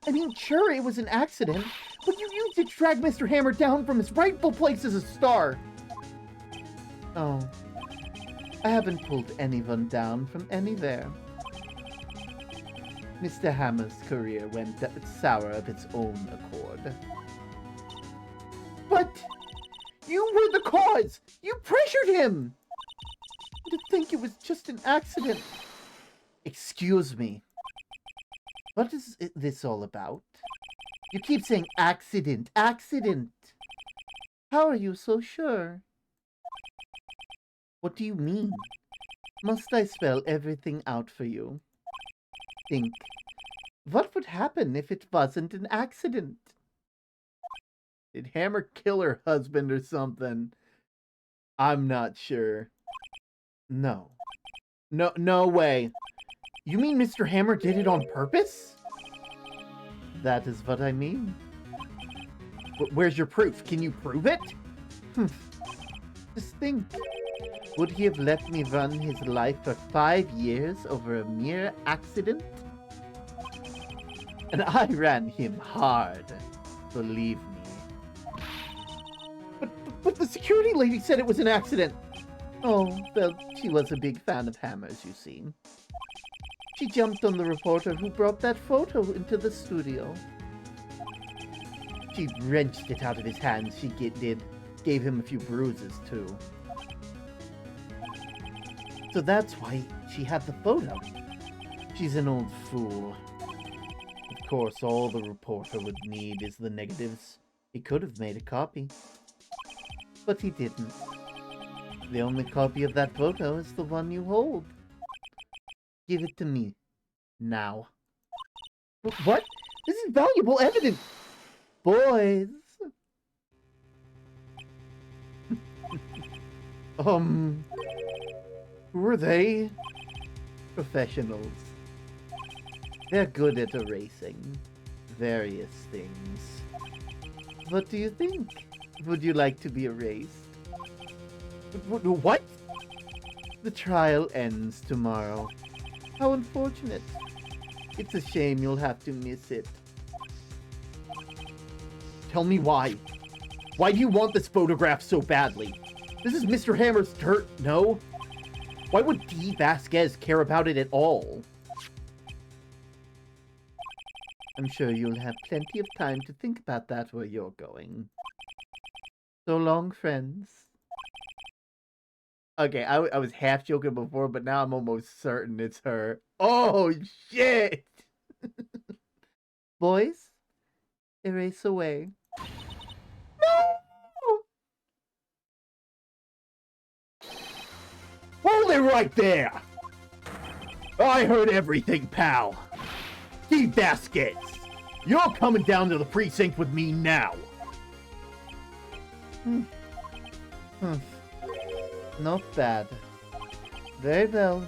I mean, sure, it was an accident, but you used it to drag Mr. Hammer down from his rightful place as a star. Oh, I haven't pulled anyone down from anywhere. Mr. Hammer's career went sour of its own accord. But you were the cause! You pressured him! To think it was just an accident. Excuse me. What is this all about? You keep saying accident, accident. How are you so sure? What do you mean? Must I spell everything out for you? Think. What would happen if it wasn't an accident? Did Hammer kill her husband or something? I'm not sure. No. No way. You mean Mr. Hammer did it on purpose? That is what I mean. Where's your proof? Can you prove it? Just think. Would he have let me run his life for 5 years over a mere accident? And I ran him hard. Believe me. But the security lady said it was an accident. Oh, well, she was a big fan of Hammer's, you see. She jumped on the reporter who brought that photo into the studio. She wrenched it out of his hands, she did. Gave him a few bruises, too. So that's why she had the photo. She's an old fool. Of course, all the reporter would need is the negatives. He could have made a copy. But he didn't. The only copy of that photo is the one you hold. Give it to me. Now. What? This is valuable evidence! Boys! Who are they? Professionals. They're good at erasing various things. What do you think? Would you like to be erased? What? The trial ends tomorrow. How unfortunate. It's a shame you'll have to miss it. Tell me why. Why do you want this photograph so badly? This is Mr. Hammer's dirt, no? Why would D. Vasquez care about it at all? I'm sure you'll have plenty of time to think about that where you're going. So long, friends. Okay, I was half joking before, but now I'm almost certain it's her. Oh, shit! Boys, erase away. No! Hold it right there! I heard everything, pal. D. Vasquez, you're coming down to the precinct with me now. Not bad. Very well.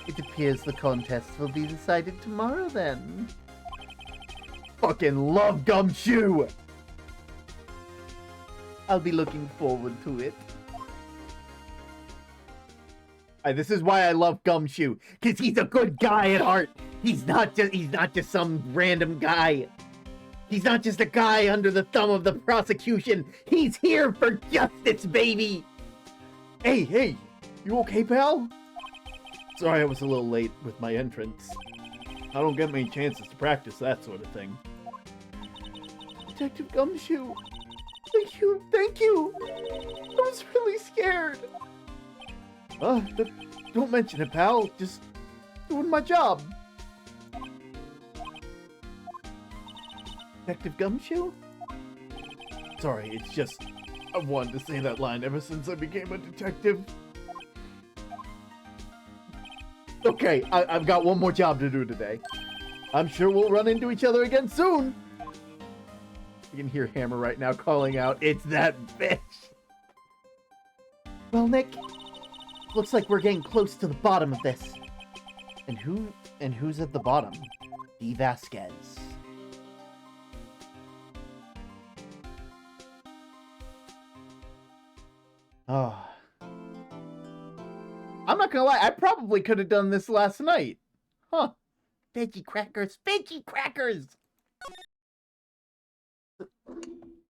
It appears the contest will be decided tomorrow, then. Fucking love Gumshoe! I'll be looking forward to it. This is why I love Gumshoe, because he's a good guy at heart. He's not just some random guy. He's not just a guy under the thumb of the prosecution. He's here for justice, baby! Hey, you okay, pal? Sorry I was a little late with my entrance. I don't get many chances to practice that sort of thing. Detective Gumshoe, thank you! I was really scared. Don't mention it, pal. Just doing my job. Detective Gumshoe? Sorry, it's just... I've wanted to say that line ever since I became a detective. Okay, I've got one more job to do today. I'm sure we'll run into each other again soon. You can hear Hammer right now calling out, "It's that bitch!" Well, Nick, looks like we're getting close to the bottom of this. And who's at the bottom? D. Vasquez. Oh. I'm not gonna lie, I probably could have done this last night. Huh. Veggie crackers, veggie crackers!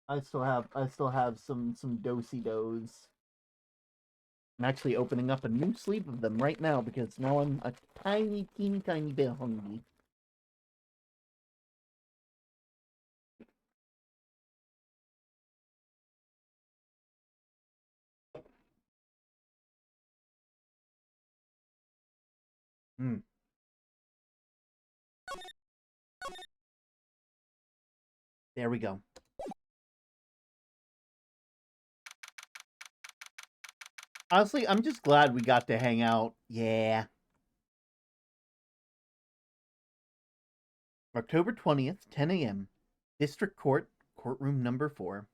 I still have some do-si-dos. I'm actually opening up a new sleeve of them right now because now I'm a tiny, teeny bit hungry. There we go. Honestly, I'm just glad we got to hang out. Yeah. October 20th, 10 a.m. District Court, courtroom number 4.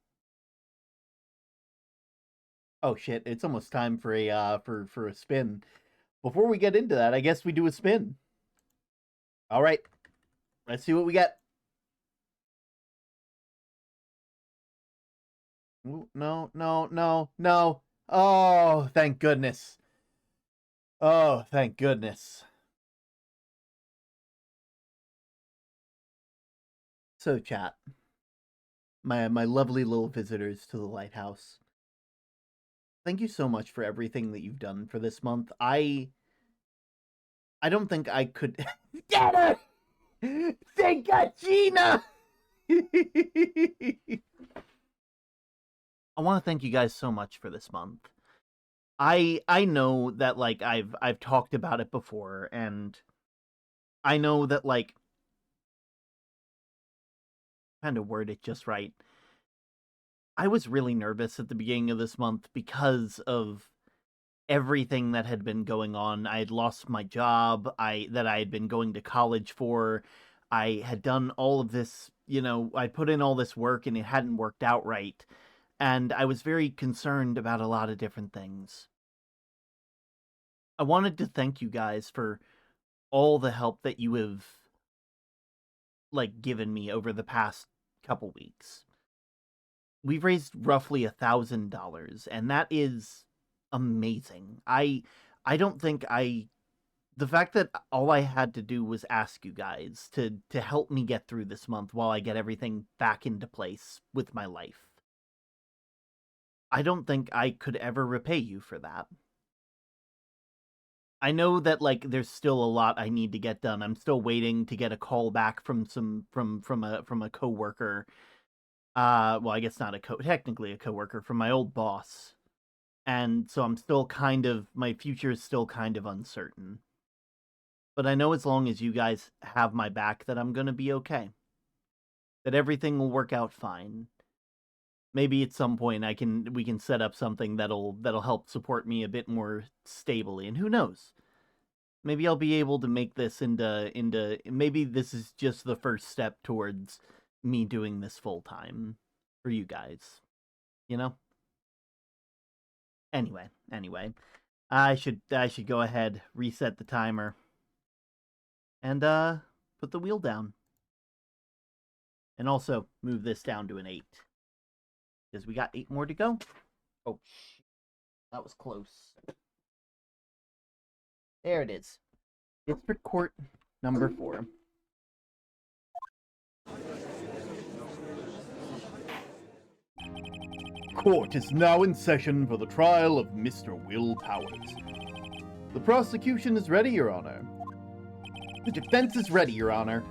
Oh shit, it's almost time for a for a spin. Before we get into that, I guess we do a spin. All right. Let's see what we get. Ooh, no. Oh, thank goodness. Oh, thank goodness. So, chat. My lovely little visitors to the lighthouse. Thank you so much for everything that you've done for this month. I don't think I could... Get her! They got Gina! I want to thank you guys so much for this month. I know that, like, I've talked about it before, and I know that, like, trying to word it just right. I was really nervous at the beginning of this month because of everything that had been going on. I had lost my job, that I had been going to college for. I had done all of this, I put in all this work and it hadn't worked out right. And I was very concerned about a lot of different things. I wanted to thank you guys for all the help that you have, like, given me over the past couple weeks. We've raised roughly $1,000, and that is amazing. I don't think the fact that all I had to do was ask you guys to help me get through this month while I get everything back into place with my life. I don't think I could ever repay you for that. I know that, like, there's still a lot I need to get done. I'm still waiting to get a call back from a coworker. Well, I guess not technically a coworker, from my old boss. And so I'm still my future is still kind of uncertain. But I know as long as you guys have my back that I'm gonna be okay. That everything will work out fine. Maybe at some point we can set up something that'll help support me a bit more stably, and who knows? Maybe I'll be able to make this into maybe this is just the first step towards me doing this full time for you guys. Anyway, I should go ahead, reset the timer, and put the wheel down. And also move this down to an 8. Because we got 8 more to go. Oh, shit. That was close. There it is. District Court number 4. Court is now in session for the trial of Mr. Will Powers. The prosecution is ready, Your Honor. The defense is ready, Your Honor.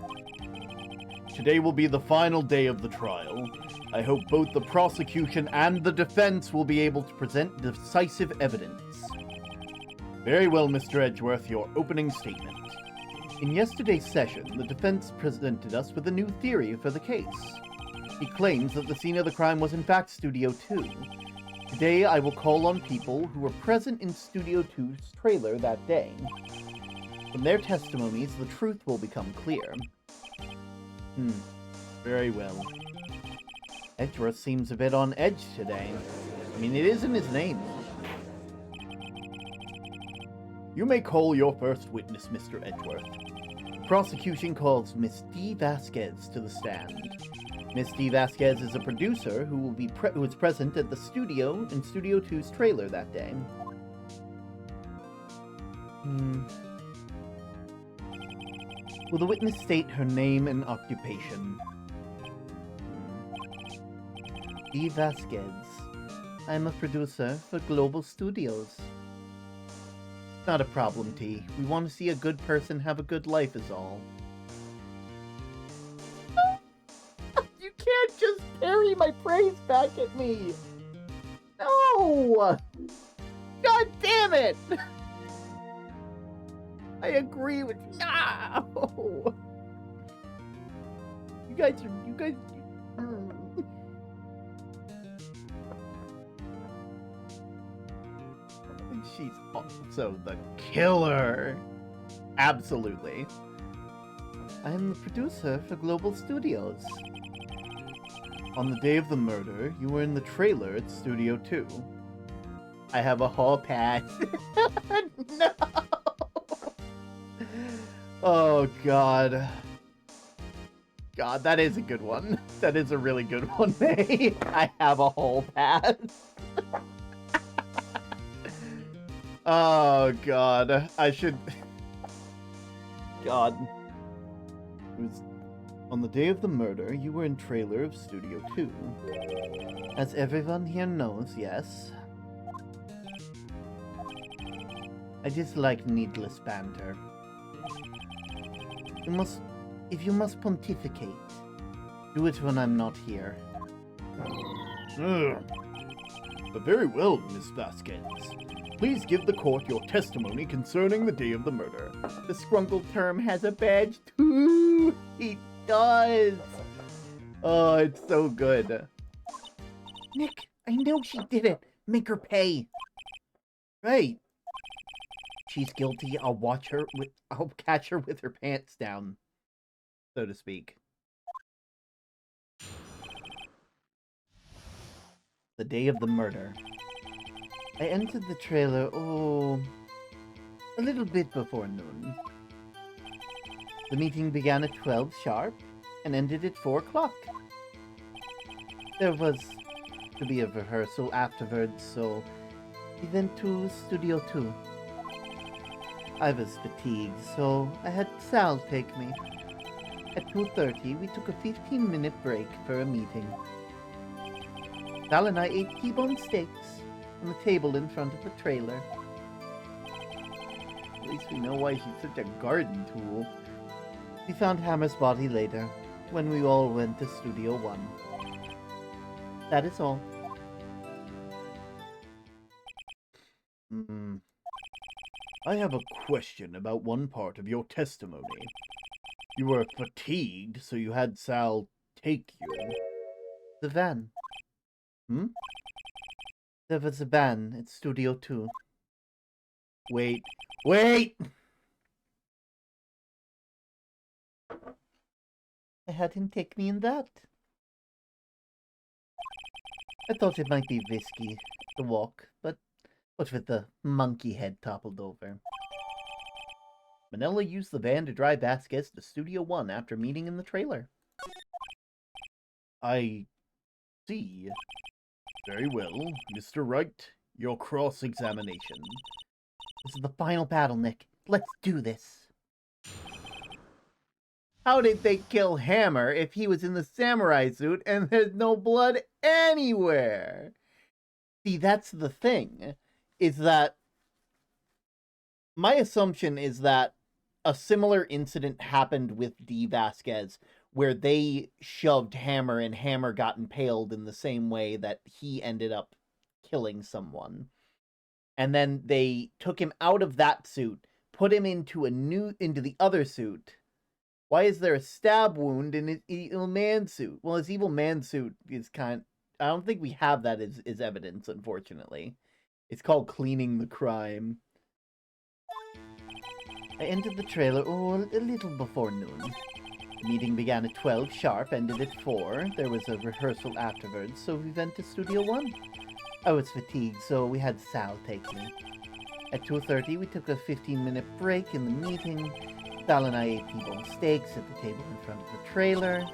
Today will be the final day of the trial. I hope both the prosecution and the defense will be able to present decisive evidence. Very well, Mr. Edgeworth, your opening statement. In yesterday's session, the defense presented us with a new theory for the case. He claims that the scene of the crime was in fact Studio 2. Today, I will call on people who were present in Studio 2's trailer that day. From their testimonies, the truth will become clear. Very well. Edgeworth seems a bit on edge today. I mean, it is in his name. You may call your first witness, Mr. Edgeworth. The prosecution calls Miss D. Vasquez to the stand. Miss D. Vasquez is a producer who was present at the studio in Studio 2's trailer that day. Will the witness state her name and occupation? D. Vasquez. I'm a producer for Global Studios. Not a problem, T. We want to see a good person have a good life is all. You can't just parry my praise back at me! No! God damn it! I agree with... No! You guys... She's also the killer. Absolutely. I am the producer for Global Studios. On the day of the murder, you were in the trailer at Studio 2. I have a hall pass. No! Oh, God. God, that is a good one. That is a really good one, May. I have a hall pass. Oh, God. I should... God. It was... On the day of the murder, you were in trailer of Studio 2. As everyone here knows, yes. I dislike needless banter. If you must pontificate, do it when I'm not here. But very well, Miss Vasquez. Please give the court your testimony concerning the day of the murder. The scrunkled term has a badge too. He does. Oh, it's so good. Nick, I know she did it. Make her pay. Right. She's guilty. I'll catch her with her pants down, so to speak. The day of the murder. I entered the trailer, a little bit before noon. The meeting began at 12 sharp and ended at 4 o'clock. There was to be a rehearsal afterwards, so we went to Studio 2. I was fatigued, so I had Sal take me. At 2:30, we took a 15-minute break for a meeting. Sal and I ate T-bone steaks on the table in front of the trailer. At least we know why she's such a garden tool. We found Hammer's body later, when we all went to Studio 1. That is all. I have a question about one part of your testimony. You were fatigued, so you had Sal take you. The van. There was a van at Studio 2. Wait! I had him take me in that. I thought it might be risky to walk, but with the monkey head toppled over. Manila used the van to drive Vasquez to Studio 1 after meeting in the trailer. I see. Very well, Mr. Wright, your cross-examination. This is the final battle, Nick. Let's do this. How did they kill Hammer if he was in the samurai suit and there's no blood anywhere? See, that's the thing, is that my assumption is that a similar incident happened with D. Vasquez, where they shoved Hammer and Hammer got impaled in the same way that he ended up killing someone. And then they took him out of that suit, put him into the other suit. Why is there a stab wound in his evil man suit? Well, his evil man suit is I don't think we have that as evidence, unfortunately. It's called cleaning the crime. I entered the trailer, a little before noon. The meeting began at 12 sharp, ended at 4. There was a rehearsal afterwards, so we went to Studio 1. I was fatigued, so we had Sal take me. At 2:30, we took a 15-minute break in the meeting. Sal and I ate T-bone steaks at the table in front of the trailer.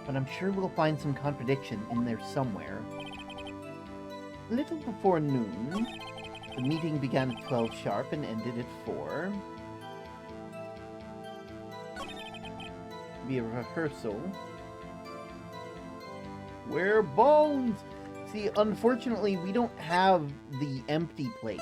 But I'm sure we'll find some contradiction in there somewhere. A little before noon, the meeting began at 12 sharp and ended at 4. Be a rehearsal. Where bones? See, unfortunately, we don't have the empty plate.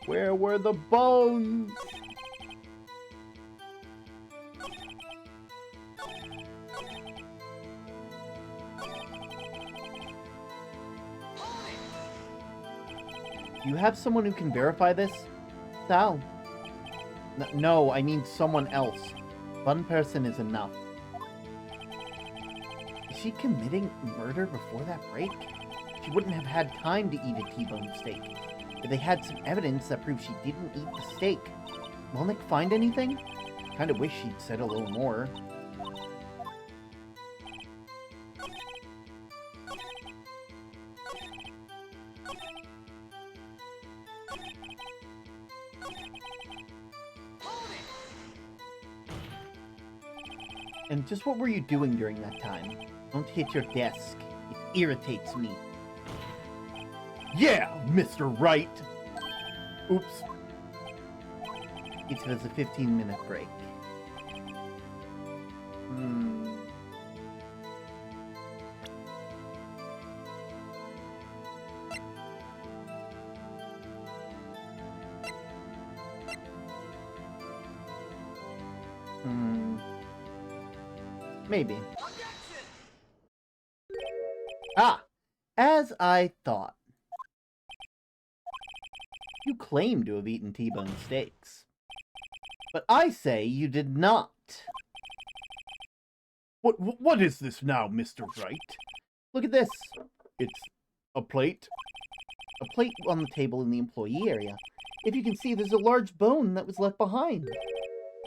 Where were the bones? Do you have someone who can verify this? Sal? No, I need someone else. One person is enough. Is she committing murder before that break? She wouldn't have had time to eat a T-bone steak. If they had some evidence that proves she didn't eat the steak. Will Nick find anything? Kinda wish she'd said a little more. And just what were you doing during that time? Don't hit your desk. It irritates me. Yeah, Mr. Wright! Oops. Each has a 15-minute break. Maybe. Ah! As I thought. You claim to have eaten T-bone steaks. But I say you did not. What is this now, Mr. Wright? Look at this. It's a plate. A plate on the table in the employee area. If you can see, there's a large bone that was left behind.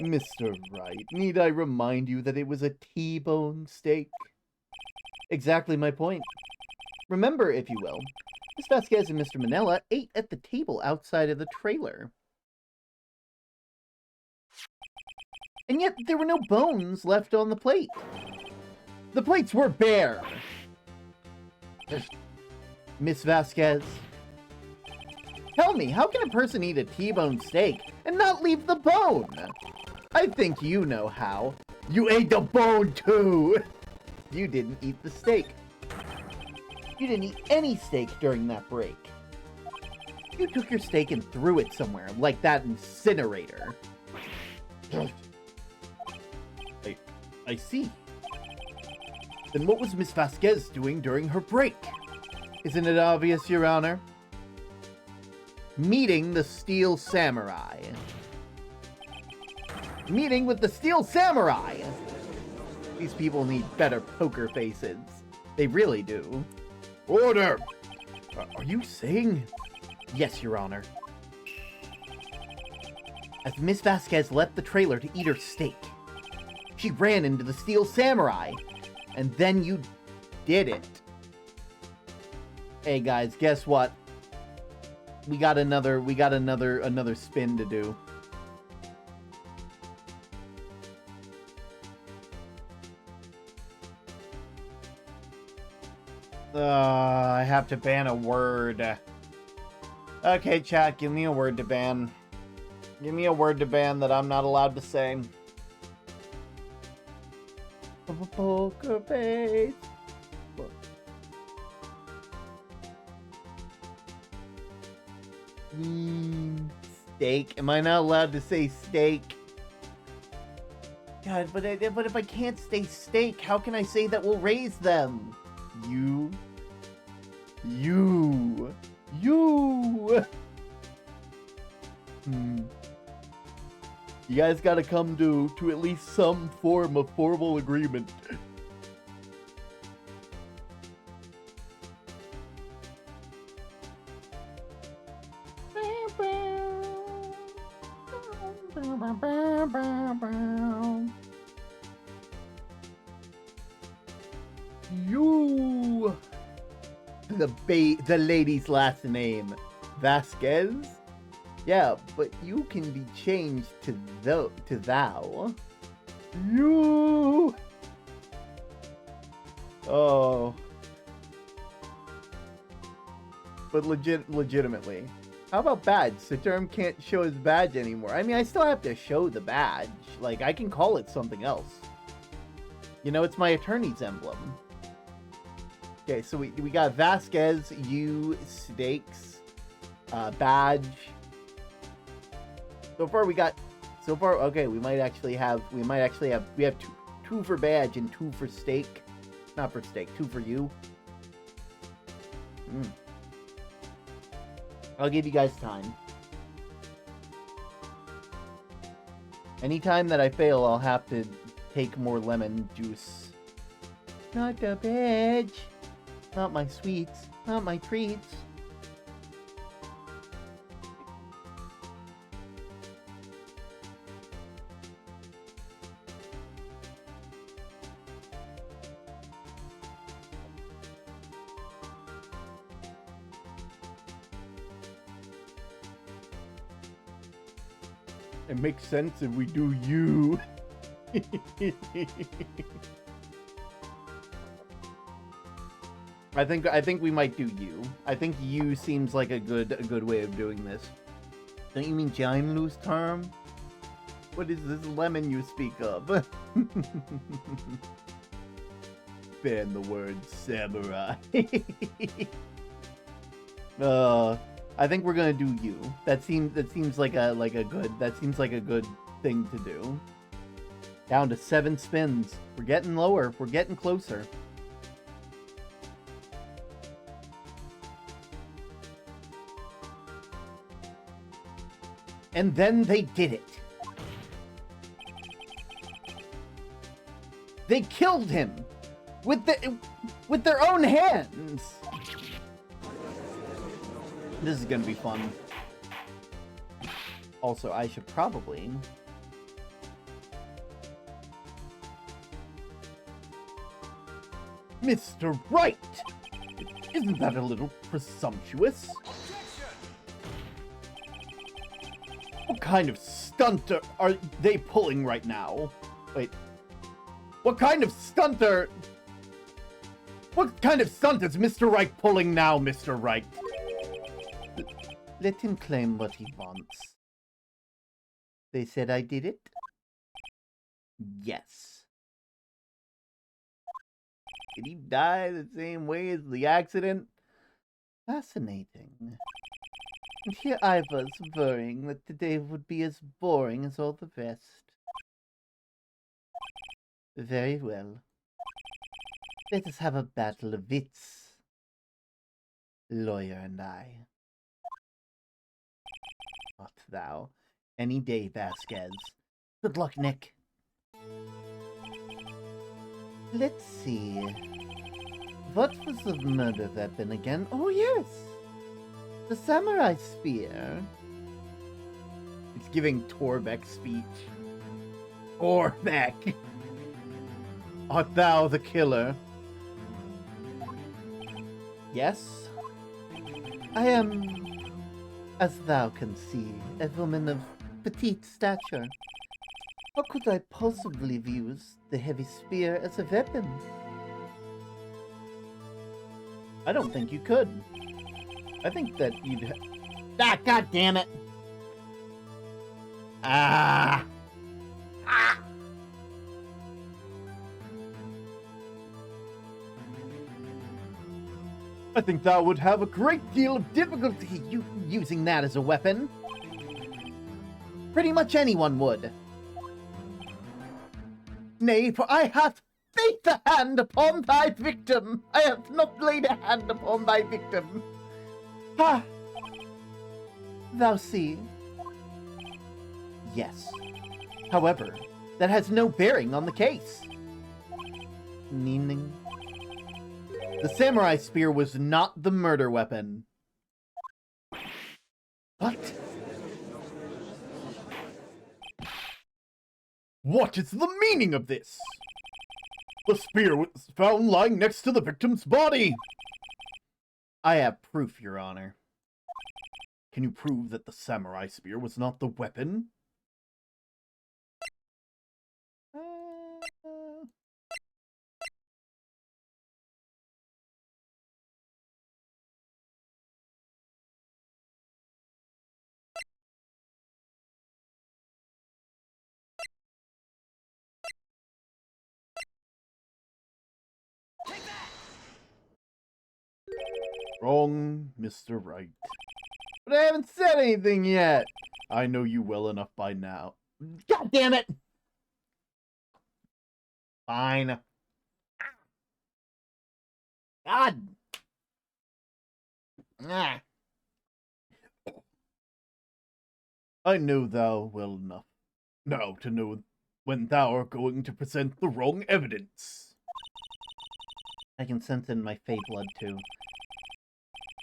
Mr. Wright, need I remind you that it was a T-bone steak? Exactly my point. Remember, if you will, Miss Vasquez and Mr. Manella ate at the table outside of the trailer. And yet, there were no bones left on the plate. The plates were bare. Miss Vasquez, tell me, how can a person eat a T-bone steak and not leave the bone? I think you know how. You ate the bone too! You didn't eat the steak. You didn't eat any steak during that break. You took your steak and threw it somewhere, like that incinerator. I see. Then what was Miss Vasquez doing during her break? Isn't it obvious, Your Honor? Meeting the Steel Samurai. Meeting with the Steel Samurai! These people need better poker faces. They really do. Order! Are you saying? Yes, Your Honor. As Miss Vasquez left the trailer to eat her steak, she ran into the Steel Samurai, and then you did it. Hey guys, guess what? We got another spin to do. I have to ban a word. Okay, chat, give me a word to ban. Give me a word to ban that I'm not allowed to say. Poker face. Steak. Am I not allowed to say steak? God, but if I can't say steak, how can I say that we'll raise them? You. You guys gotta come to at least some form of formal agreement. You. The lady's last name, Vasquez. Yeah, but you can be changed to thou. You. Oh. But legitimately. How about badge? SUBTember can't show his badge anymore. I mean, I still have to show the badge. Like, I can call it something else. You know, it's my Attourney's emblem. Okay, so we got Vasquez, you, Stakes, badge. So far, okay, we have two for badge and two for stake. Not for stake, two for you. I'll give you guys time. Anytime that I fail, I'll have to take more lemon juice. Not the badge. Not my sweets. Not my treats. It makes sense if we do you. I think we might do you. I think you seems like a good way of doing this. Don't you mean giant loose term? What is this lemon you speak of? Ban the word samurai. I think we're gonna do you. That seems like a good thing to do. Down to 7 spins. We're getting lower. We're getting closer. And then they did it. They killed him with their own hands. This is gonna be fun. Also, I should probably... Mr. Wright! Isn't that a little presumptuous? What kind of stunt are they pulling right now? Wait. What kind of stunt is Mr. Wright pulling now, Mr. Wright? Let him claim what he wants. They said I did it? Yes. Did he die the same way as the accident? Fascinating. And here I was worrying that today would be as boring as all the rest. Very well. Let us have a battle of wits. Lawyer and I. Not thou. Any day, Vasquez. Good luck, Nick. Let's see. What was the murder weapon again? Oh, yes! The samurai spear. It's giving Torbeck speech. Torbeck! Art thou the killer? Yes? I am, as thou can see, a woman of petite stature. How could I possibly use the heavy spear as a weapon? I don't think you could. I think that you'd... Ah, god damn it! Ah! Ah! I think thou would have a great deal of difficulty using that as a weapon. Pretty much anyone would. Nay, for I have laid a hand upon thy victim. I have not laid a hand upon thy victim. Ha! Thou see? Yes. However, that has no bearing on the case. Meaning? The samurai spear was not the murder weapon. What? What is the meaning of this? The spear was found lying next to the victim's body! I have proof, Your Honor. Can you prove that the samurai spear was not the weapon? Wrong, Mr. Wright. But I haven't said anything yet. I know you well enough by now. God damn it! Fine. God. Ah. I know thou well enough now to know when thou art going to present the wrong evidence. I can sense it in my fey blood, too.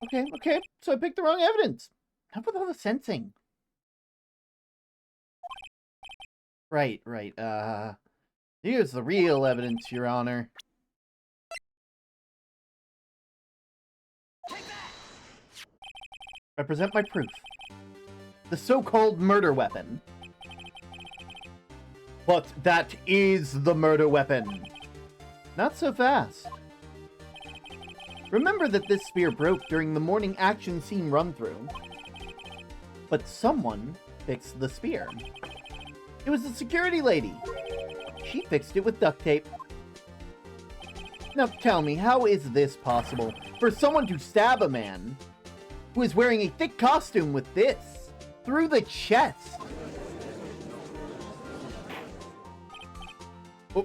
Okay, so I picked the wrong evidence. How about all the sensing? Right. Here's the real evidence, Your Honor. I present my proof. The so-called murder weapon. But that is the murder weapon. Not so fast. Remember that this spear broke during the morning action scene run-through. But someone fixed the spear. It was the security lady. She fixed it with duct tape. Now tell me, how is this possible? For someone to stab a man who is wearing a thick costume with this through the chest.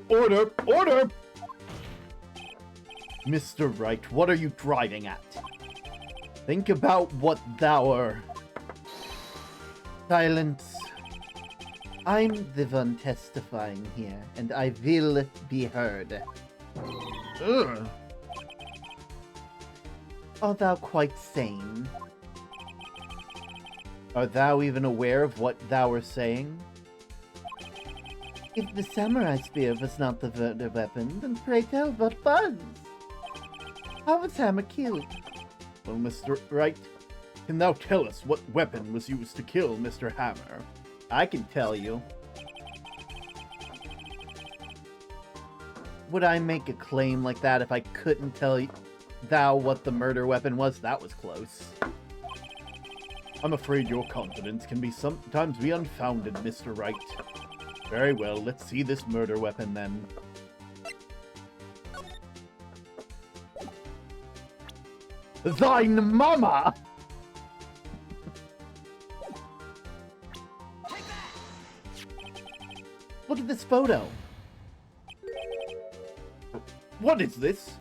Order! Order! Mr. Wright, what are you driving at? Think about what thou are. Silence. I'm the one testifying here, and I will be heard. Ugh. Art thou quite sane? Art thou even aware of what thou art saying? If the samurai spear was not the murder weapon, then pray tell what was? How was Hammer killed? Well, Mr. Wright, can thou tell us what weapon was used to kill Mr. Hammer? I can tell you. Would I make a claim like that if I couldn't tell thou what the murder weapon was? That was close. I'm afraid your confidence can sometimes be unfounded, Mr. Wright. Very well, let's see this murder weapon then. Thine mama! Look at this photo. What is this?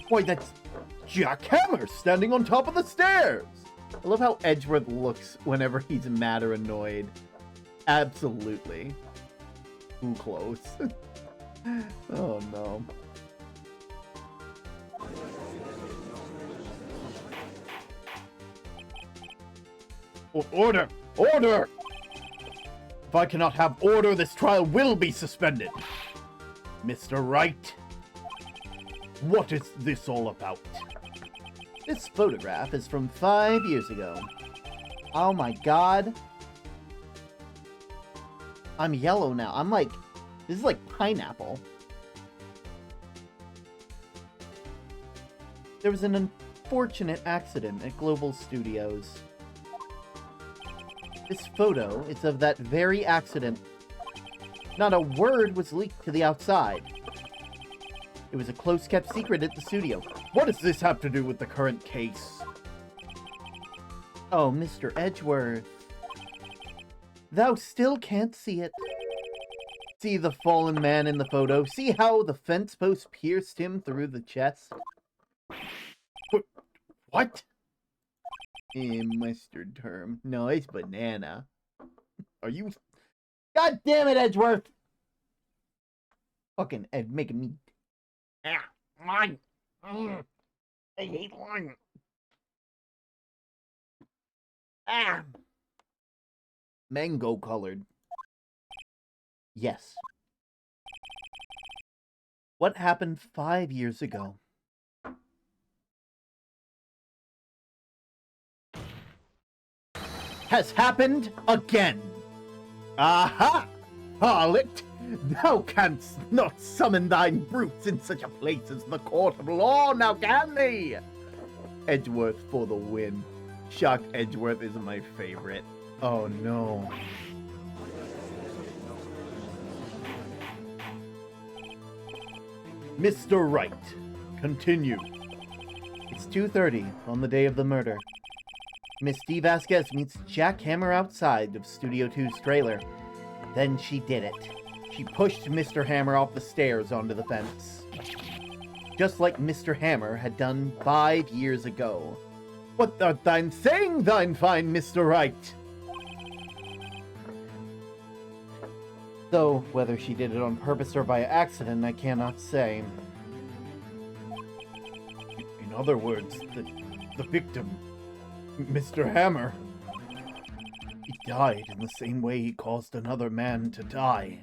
Why, that's Jack Hammer standing on top of the stairs! I love how Edgeworth looks whenever he's mad or annoyed. Absolutely. Too close. Oh no. Order! Order! If I cannot have order, this trial will be suspended. Mr. Wright, what is this all about? This photograph is from 5 years ago. Oh my god. I'm yellow now. I'm like, this is like pineapple. There was an unfortunate accident at Global Studios. This photo is of that very accident. Not a word was leaked to the outside. It was a close-kept secret at the studio. What does this have to do with the current case? Oh, Mr. Edgeworth. Thou still can't see it. See the fallen man in the photo? See how the fence post pierced him through the chest? What? Mustard term. No, it's banana. Are you... God damn it, Edgeworth! Fucking Ed making me... Ah, lime! I hate lime! Ah! Mango colored. Yes. What happened 5 years ago? Has happened again. Aha! Harlot! Thou canst not summon thine brutes in such a place as the court of law, now can they? Edgeworth for the win. Shocked Edgeworth isn't my favorite. Oh no. Mr. Wright, continue. It's 2:30 on the day of the murder. Miss D. Vasquez meets Jack Hammer outside of Studio 2's trailer. Then she did it. She pushed Mr. Hammer off the stairs onto the fence. Just like Mr. Hammer had done 5 years ago. What art thine saying, thine fine Mr. Wright? Though, whether she did it on purpose or by accident, I cannot say. In other words, the victim, Mr. Hammer, he died in the same way he caused another man to die.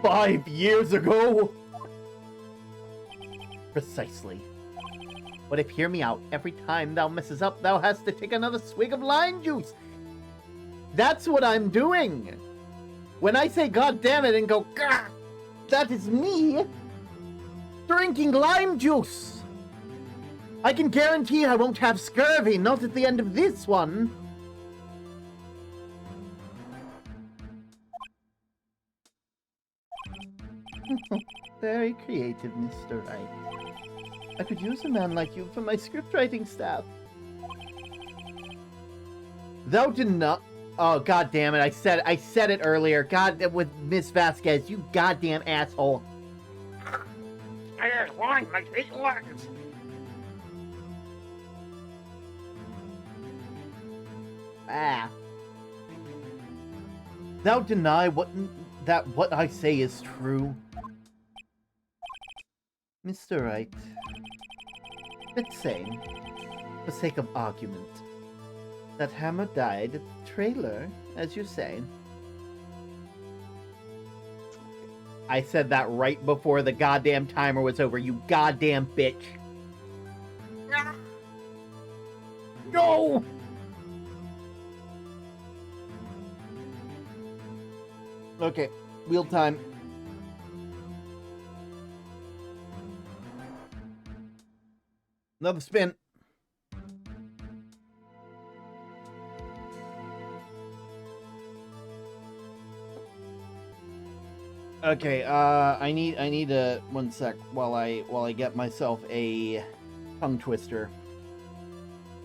5 years ago? Precisely. But if, hear me out, every time thou messes up, thou hast to take another swig of lime juice. That's what I'm doing. When I say God damn it and go, gah, that is me drinking lime juice. I can guarantee I won't have scurvy, not at the end of this one. Very creative, Mr. Wright. I could use a man like you for my script writing staff. Thou did not. Oh, god damn it. I said it earlier. God, with Miss Vasquez, you goddamn asshole. I want my 8 words. Ah. Thou deny what I say is true. Mr. Wright, let's say, for sake of argument, that Hammer died at the trailer, as you say. I said that right before the goddamn timer was over, you goddamn bitch. No! Okay, wheel time. Another spin. Okay, I need a 1 sec while I get myself a tongue twister.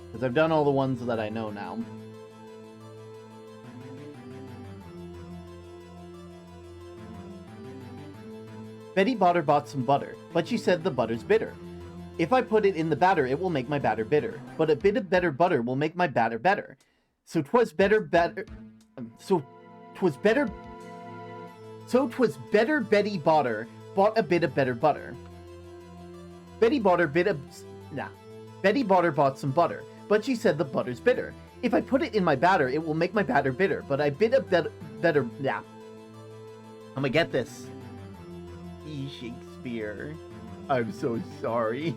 Because I've done all the ones that I know now. Betty Botter bought some butter, but she said the butter's bitter. If I put it in the batter, it will make my batter bitter. But a bit of better butter will make my batter better. So 'twas better Betty Botter bought a bit of better butter. Betty Botter bought some butter, but she said the butter's bitter. If I put it in my batter, it will make my batter bitter. But a bit of better. I'm gonna get this. B. Shakespeare. I'm so sorry.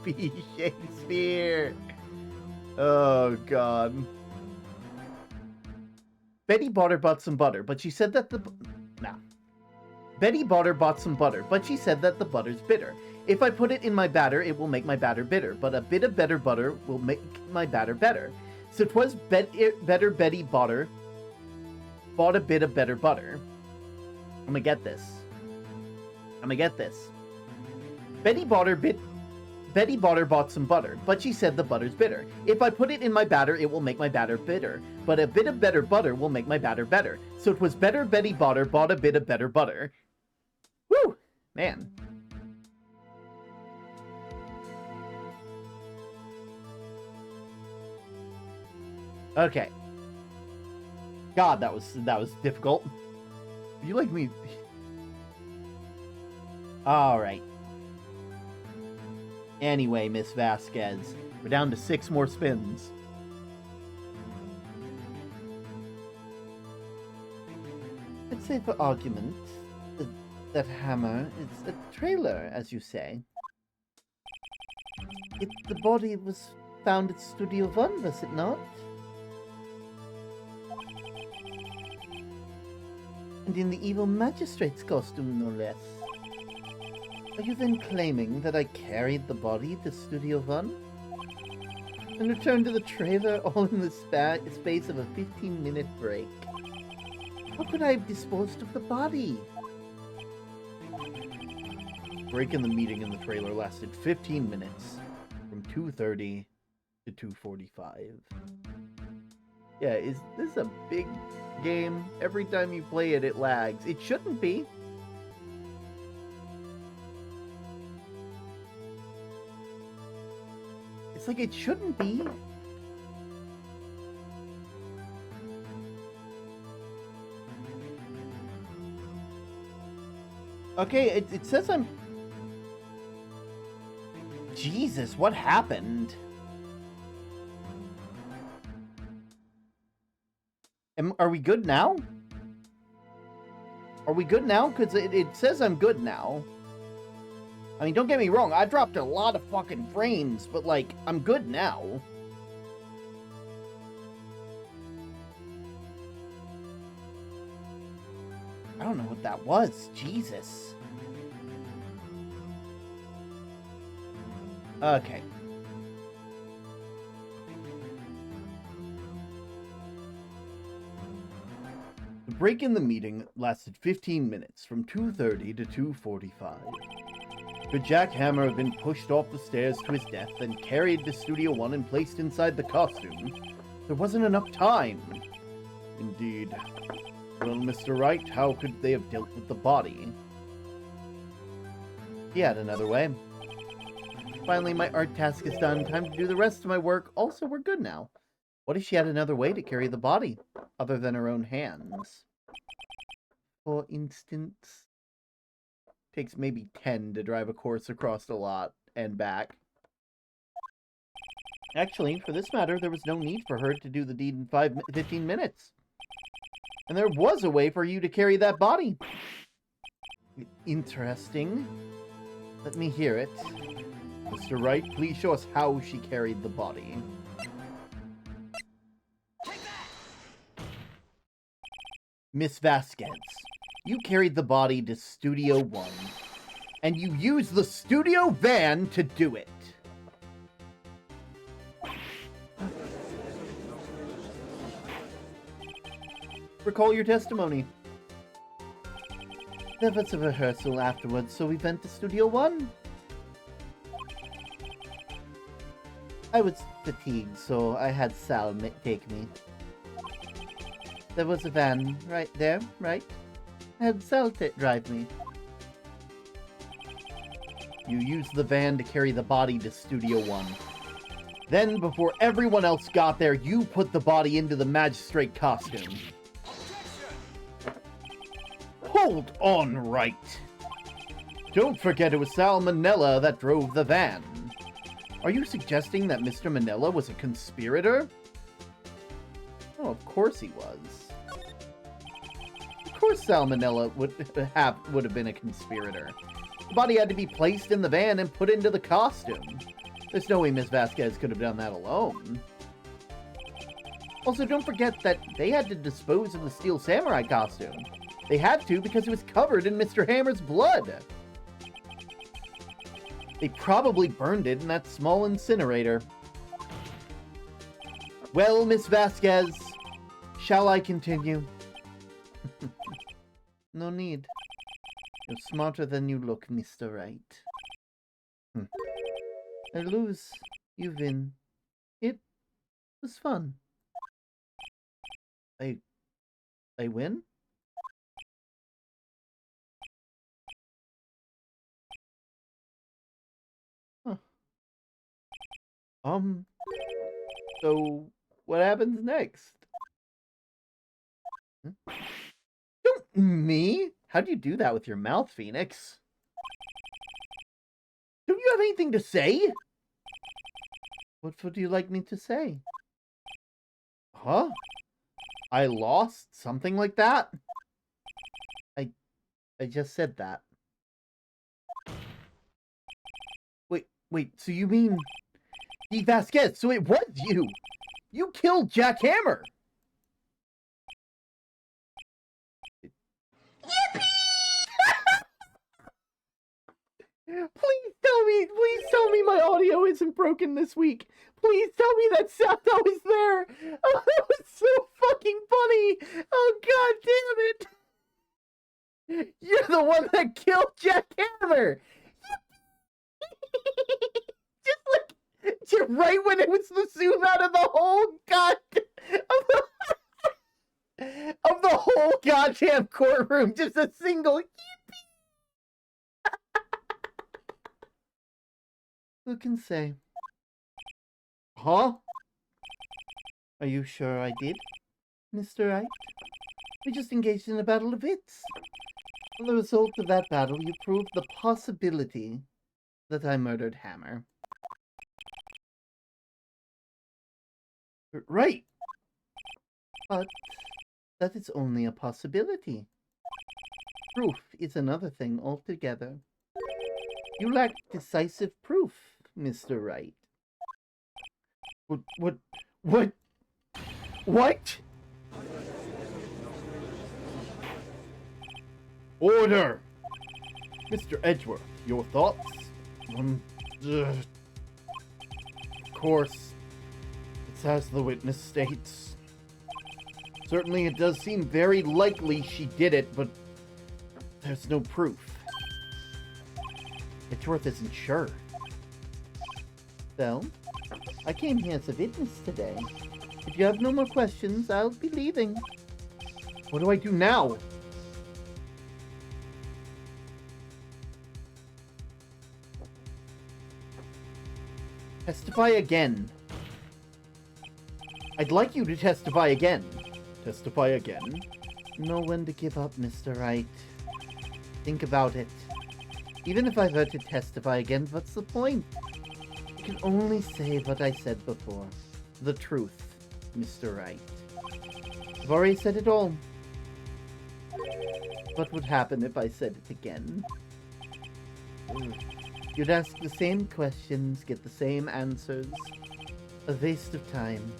B. Shakespeare. Oh, God. Betty Botter bought some butter, but she said that Betty Botter bought some butter, but she said that the butter's bitter. If I put it in my batter, it will make my batter bitter, but a bit of better butter will make my batter better. So 'twas better Betty Botter bought a bit of better butter. I'm gonna get this. Betty Botter bought some butter, but she said the butter's bitter. If I put it in my batter, it will make my batter bitter. But a bit of better butter will make my batter better. So it was better Betty Botter bought a bit of better butter. Woo! Man. Okay. God, that was difficult. You like me? All right. Anyway, Miss Vasquez, we're down to 6 more spins. Let's say for argument that hammer. It's a trailer, as you say. The body was found at Studio One, was it not? And in the evil magistrate's costume, no less. Are you then claiming that I carried the body to Studio One? And returned to the trailer all in the space of a 15-minute break? How could I have disposed of the body? Break in the meeting in the trailer lasted 15 minutes, from 2:30 to 2:45. Yeah, is this a big game? Every time you play it, it lags. It shouldn't be. It's like it shouldn't be. Okay, it says I'm... Jesus, what happened? Are we good now? Are we good now? Because it says I'm good now. I mean, don't get me wrong, I dropped a lot of fucking frames, but, like, I'm good now. I don't know what that was. Jesus. Okay. The break in the meeting lasted 15 minutes, from 2:30 to 2:45. Could Jack Hammer have been pushed off the stairs to his death, then carried to Studio One and placed inside the costume? There wasn't enough time. Indeed. Well, Mr. Wright, how could they have dealt with the body? He had another way. Finally, my art task is done. Time to do the rest of my work. Also, we're good now. What if she had another way to carry the body, other than her own hands? For instance... Takes maybe 10 to drive a course across the lot and back. Actually, for this matter, there was no need for her to do the deed in 15 minutes. And there was a way for you to carry that body. Interesting. Let me hear it. Mr. Wright, please show us how she carried the body. Miss Vasquez, you carried the body to Studio One, and you used the studio van to do it. Recall your testimony. There was a rehearsal afterwards, so we went to Studio One. I was fatigued, so I had Sal take me. There was a van right there, right? I had Sal drive me. You used the van to carry the body to Studio One. Then, before everyone else got there, you put the body into the magistrate costume. Hold on, Wright. Don't forget it was Sal Manella that drove the van. Are you suggesting that Mr. Manella was a conspirator? Oh, of course he was. Of course Sal Manella would have been a conspirator. The body had to be placed in the van and put into the costume. There's no way Miss Vasquez could have done that alone. Also, don't forget that they had to dispose of the Steel Samurai costume. They had to because it was covered in Mr. Hammer's blood. They probably burned it in that small incinerator. Well, Miss Vasquez, shall I continue? No need. You're smarter than you look, Mr. Wright. I lose. You win. It was fun. I win? Huh. So what happens next? Don't me? How do you do that with your mouth, Phoenix? Don't you have anything to say? What would you like me to say? Huh? I lost? Something like that? I just said that. Wait, so you mean... D. Vasquez, so it was you! You killed Jack Hammer! Please tell me my audio isn't broken this week. Please tell me that sound was there. Oh, that was so fucking funny. Oh, god damn it. You're the one that killed Jack Hammer. Just right when it was the zoom out of the whole of the whole goddamn courtroom. Just a single Who can say? Huh? Are you sure I did, Mr. Wright? We just engaged in a battle of wits. As a result of that battle, you proved the possibility that I murdered Hammer. Right. But that is only a possibility. Proof is another thing altogether. You lack decisive proof, Mr. Wright. What? Order! Mr. Edgeworth, your thoughts? Of course, it's as the witness states. Certainly it does seem very likely she did it, but there's no proof. Edgeworth isn't sure. Well, I came here as a witness today. If you have no more questions, I'll be leaving. What do I do now? Testify again. I'd like you to testify again. Testify again? Know when to give up, Mr. Wright. Think about it. Even if I were to testify again, what's the point? I can only say what I said before. The truth, Mr. Wright. I've already said it all. What would happen if I said it again? You'd ask the same questions, get the same answers. A waste of time.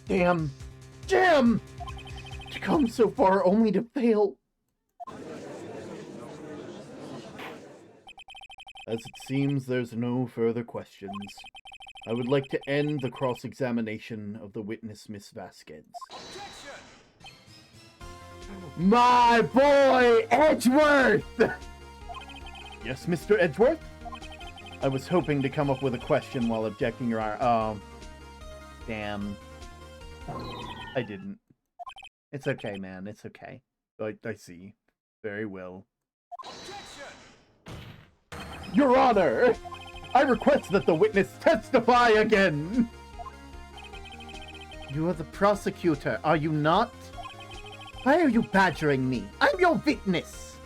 Damn! To come so far only to fail. As it seems there's no further questions, I would like to end the cross-examination of the witness, Miss Vasquez. My boy, Edgeworth! Yes, Mr. Edgeworth? I was hoping to come up with a question while objecting your honor. Damn. I didn't. It's okay, man. It's okay. I see. Very well. Your Honor! I request that the witness testify again! You are the prosecutor, are you not? Why are you badgering me? I'm your witness!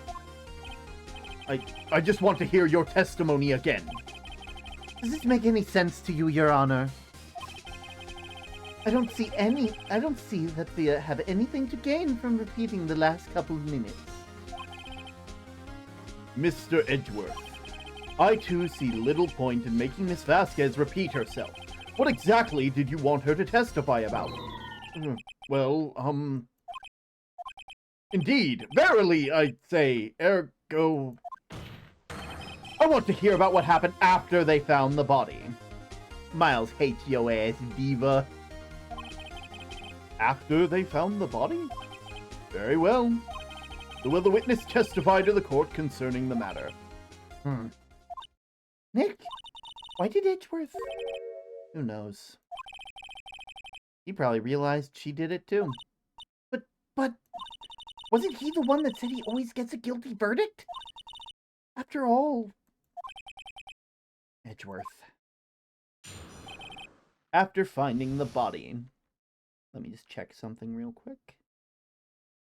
I just want to hear your testimony again. Does this make any sense to you, Your Honor? I don't see that we have anything to gain from repeating the last couple of minutes. Mr. Edgeworth, I too see little point in making Miss Vasquez repeat herself. What exactly did you want her to testify about? Well, indeed, verily, I say, ergo... I want to hear about what happened after they found the body. Miles hates your ass, diva. After they found the body? Very well. Will the witness testify to the court concerning the matter? Nick? Why did Edgeworth? Who knows? He probably realized she did it too. But... wasn't he the one that said he always gets a guilty verdict? After all... Edgeworth. After finding the body... Let me just check something real quick.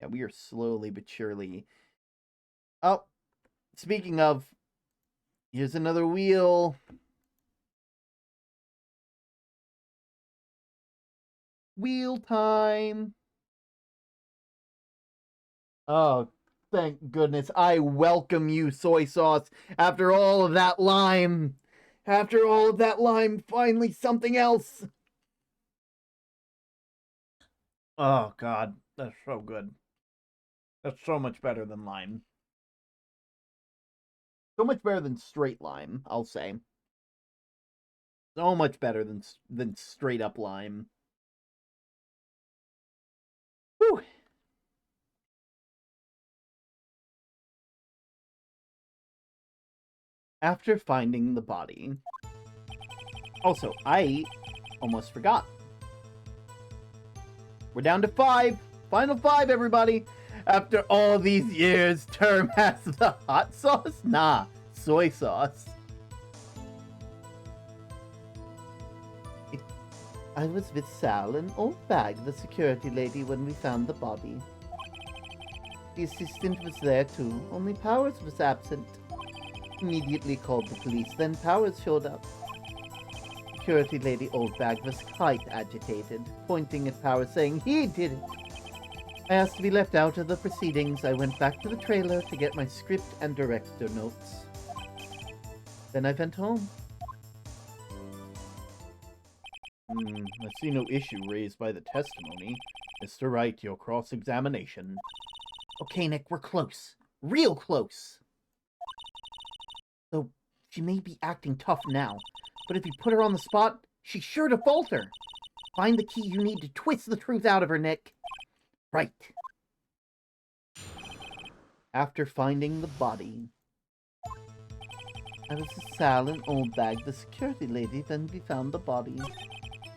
Yeah, we are slowly but surely... Oh, speaking of... Here's another wheel. Wheel time. Oh, Thank goodness. I welcome you, soy sauce. After all of that lime. After all of that lime, finally something else. Oh, God. That's so good. That's so much better than lime. So much better than straight lime, I'll say. So much better than straight up lime. Whew. After finding the body. Also, I almost forgot. We're down to 5. Final 5, everybody. After all these years, Term has the hot sauce? Nah, soy sauce. I was with Sal and Old Bag, the security lady, when we found the body. The assistant was there too, only Powers was absent. Immediately called the police, then Powers showed up. Security lady Old Bag was quite agitated, pointing at Powers saying he did it. I asked to be left out of the proceedings. I went back to the trailer to get my script and director notes. Then I went home. I see no issue raised by the testimony. Mr. Wright, your cross-examination. Okay, Nick, we're close. Real close. Though she may be acting tough now, but if you put her on the spot, she's sure to falter. Find the key you need to twist the truth out of her, Nick. Right. After finding the body, I was with Sal and Old Bag, the security lady, then we found the body.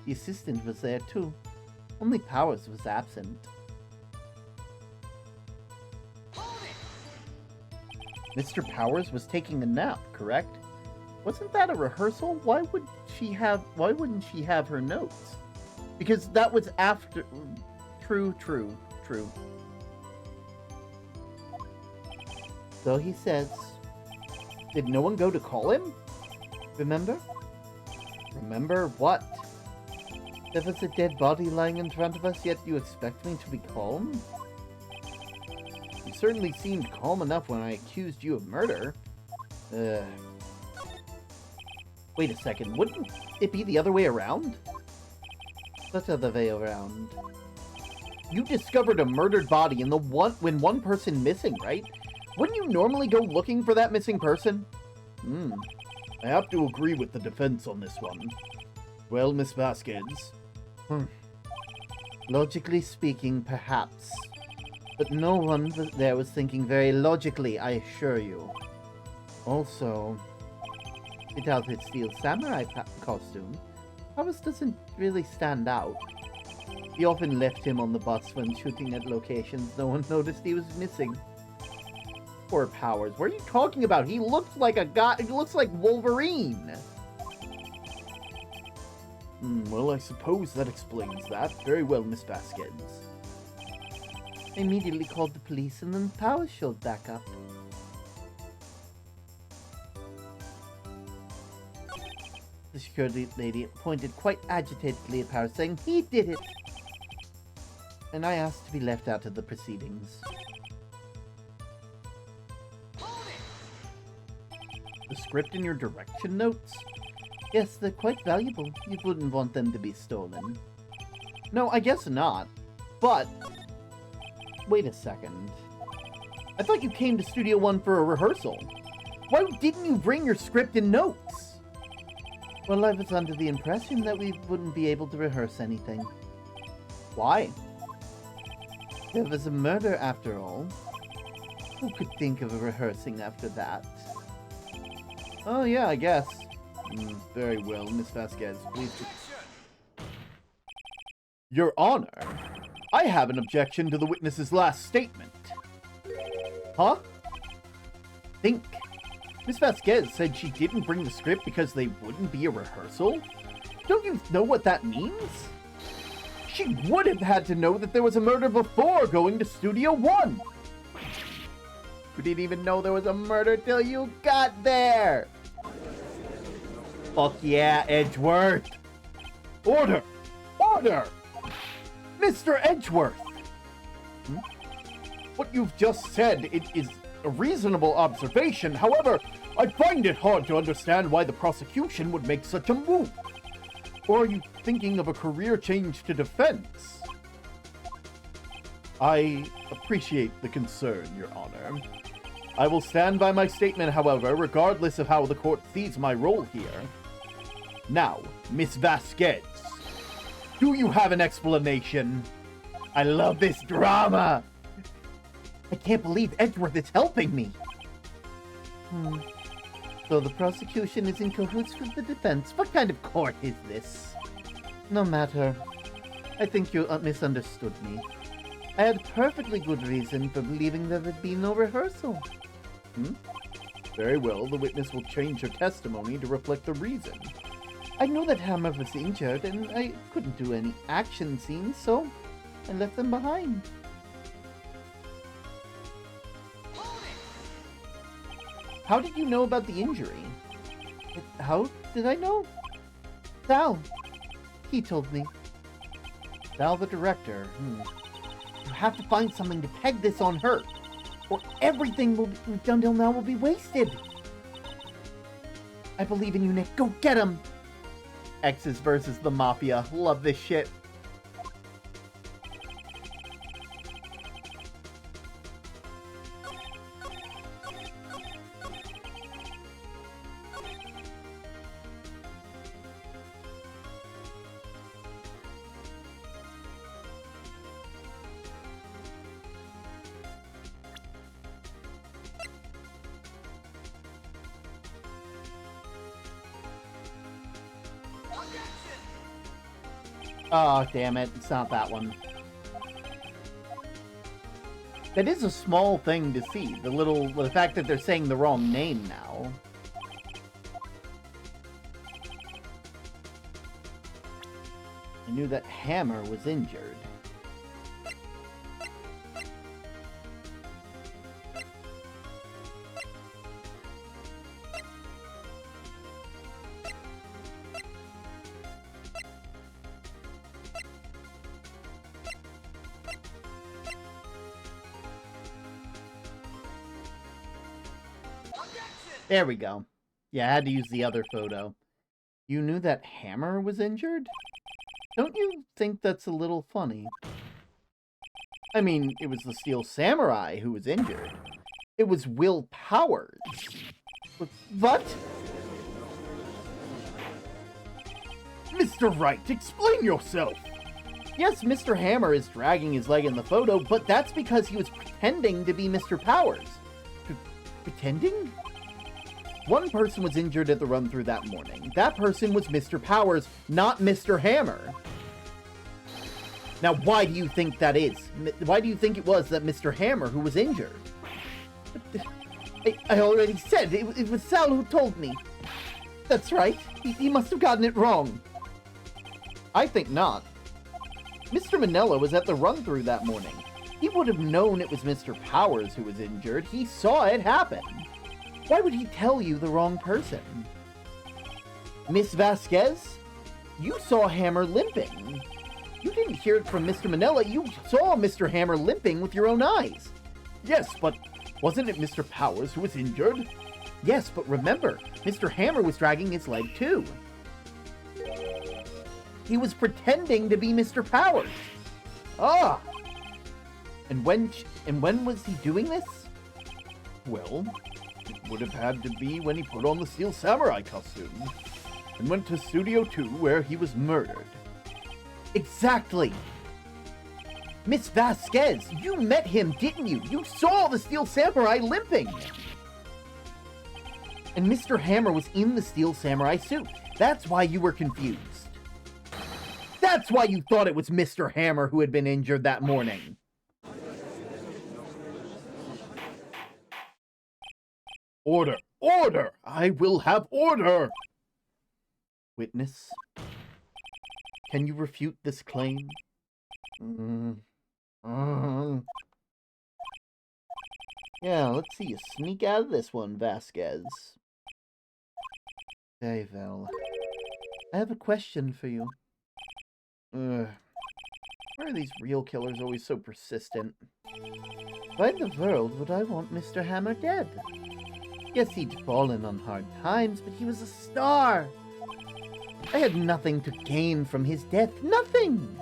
The assistant was there too. Only Powers was absent. Mr. Powers was taking a nap, correct? Wasn't that a rehearsal? Why wouldn't she have her notes? Because that was after. True. So he says, did no one go to call him? Remember? Remember what? There was a dead body lying in front of us, yet you expect me to be calm? You certainly seemed calm enough when I accused you of murder. Wait a second, wouldn't it be the other way around? What other way around? You discovered a murdered body in when one person missing, right? Wouldn't you normally go looking for that missing person? I have to agree with the defense on this one. Well, Miss Vasquez. Logically speaking, perhaps. But no one there was thinking very logically, I assure you. Also, without its steel samurai costume, Powers doesn't really stand out. We often left him on the bus when shooting at locations no one noticed he was missing. Poor Powers. What are you talking about? He looks like a guy. He looks like Wolverine. Well, I suppose that explains that. Very well, Miss Vasquez. I immediately called the police and then Powers showed back up. The security lady pointed quite agitatedly at Powers, saying he did it. And I asked to be left out of the proceedings. The script and your direction notes? Yes, they're quite valuable. You wouldn't want them to be stolen. No, I guess not. But, wait a second. I thought you came to Studio One for a rehearsal. Why didn't you bring your script and notes? Well, I was under the impression that we wouldn't be able to rehearse anything. Why? There was a murder after all. Who could think of rehearsing after that? Oh yeah, I guess. Very well, Miss Vasquez, please. Your Honor, I have an objection to the witness's last statement. Huh? Think. Miss Vasquez said she didn't bring the script because they wouldn't be a rehearsal? Don't you know what that means? She would have had to know that there was a murder before going to Studio One. You didn't even know there was a murder till you got there. Fuck yeah, Edgeworth. Order! Order! Mr. Edgeworth! What you've just said, it is a reasonable observation. However, I find it hard to understand why the prosecution would make such a move. Or are you thinking of a career change to defense? I appreciate the concern, Your Honor. I will stand by my statement, however, regardless of how the court sees my role here. Now, Miss Vasquez, do you have an explanation? I love this drama! I can't believe Edgeworth is helping me! So the prosecution is in cahoots with the defense. What kind of court is this? No matter. I think you misunderstood me. I had perfectly good reason for believing there would be no rehearsal. Very well, the witness will change her testimony to reflect the reason. I know that Hammer was injured, and I couldn't do any action scenes, so I left them behind. How did you know about the injury? How did I know? Sal. He told me. Sal, the director. You have to find something to peg this on her, or everything we've done till now will be wasted. I believe in you, Nick. Go get him! X's versus the Mafia. Love this shit. Oh, damn it. It's not that one. That is a small thing to see. The fact that they're saying the wrong name now. I knew that Hammer was injured. There we go. Yeah, I had to use the other photo. You knew that Hammer was injured? Don't you think that's a little funny? I mean, it was the Steel Samurai who was injured. It was Will Powers. What? Mr. Wright, explain yourself! Yes, Mr. Hammer is dragging his leg in the photo, but that's because he was pretending to be Mr. Powers. Pretending? One person was injured at the run-through that morning. That person was Mr. Powers, not Mr. Hammer. Now, why do you think that is? Why do you think it was that Mr. Hammer who was injured? I already said, it was Sal who told me. That's right. He must have gotten it wrong. I think not. Mr. Manella was at the run-through that morning. He would have known it was Mr. Powers who was injured. He saw it happen. Why would he tell you the wrong person? Miss Vasquez? You saw Hammer limping. You didn't hear it from Mr. Manella. You saw Mr. Hammer limping with your own eyes. Yes, but wasn't it Mr. Powers who was injured? Yes, but remember, Mr. Hammer was dragging his leg too. He was pretending to be Mr. Powers. Ah! And when was he doing this? Well, it would have had to be when he put on the Steel Samurai costume and went to Studio 2 where he was murdered. Exactly! Miss Vasquez, you met him, didn't you? You saw the Steel Samurai limping! And Mr. Hammer was in the Steel Samurai suit. That's why you were confused. That's why you thought it was Mr. Hammer who had been injured that morning. Order! Order! I will have order! Witness, can you refute this claim? Yeah, let's see you sneak out of this one, Vasquez. Very well. I have a question for you. Why are these real killers always so persistent? Why in the world would I want Mr. Hammer dead? Yes, he'd fallen on hard times, but he was a star. I had nothing to gain from his death. Nothing!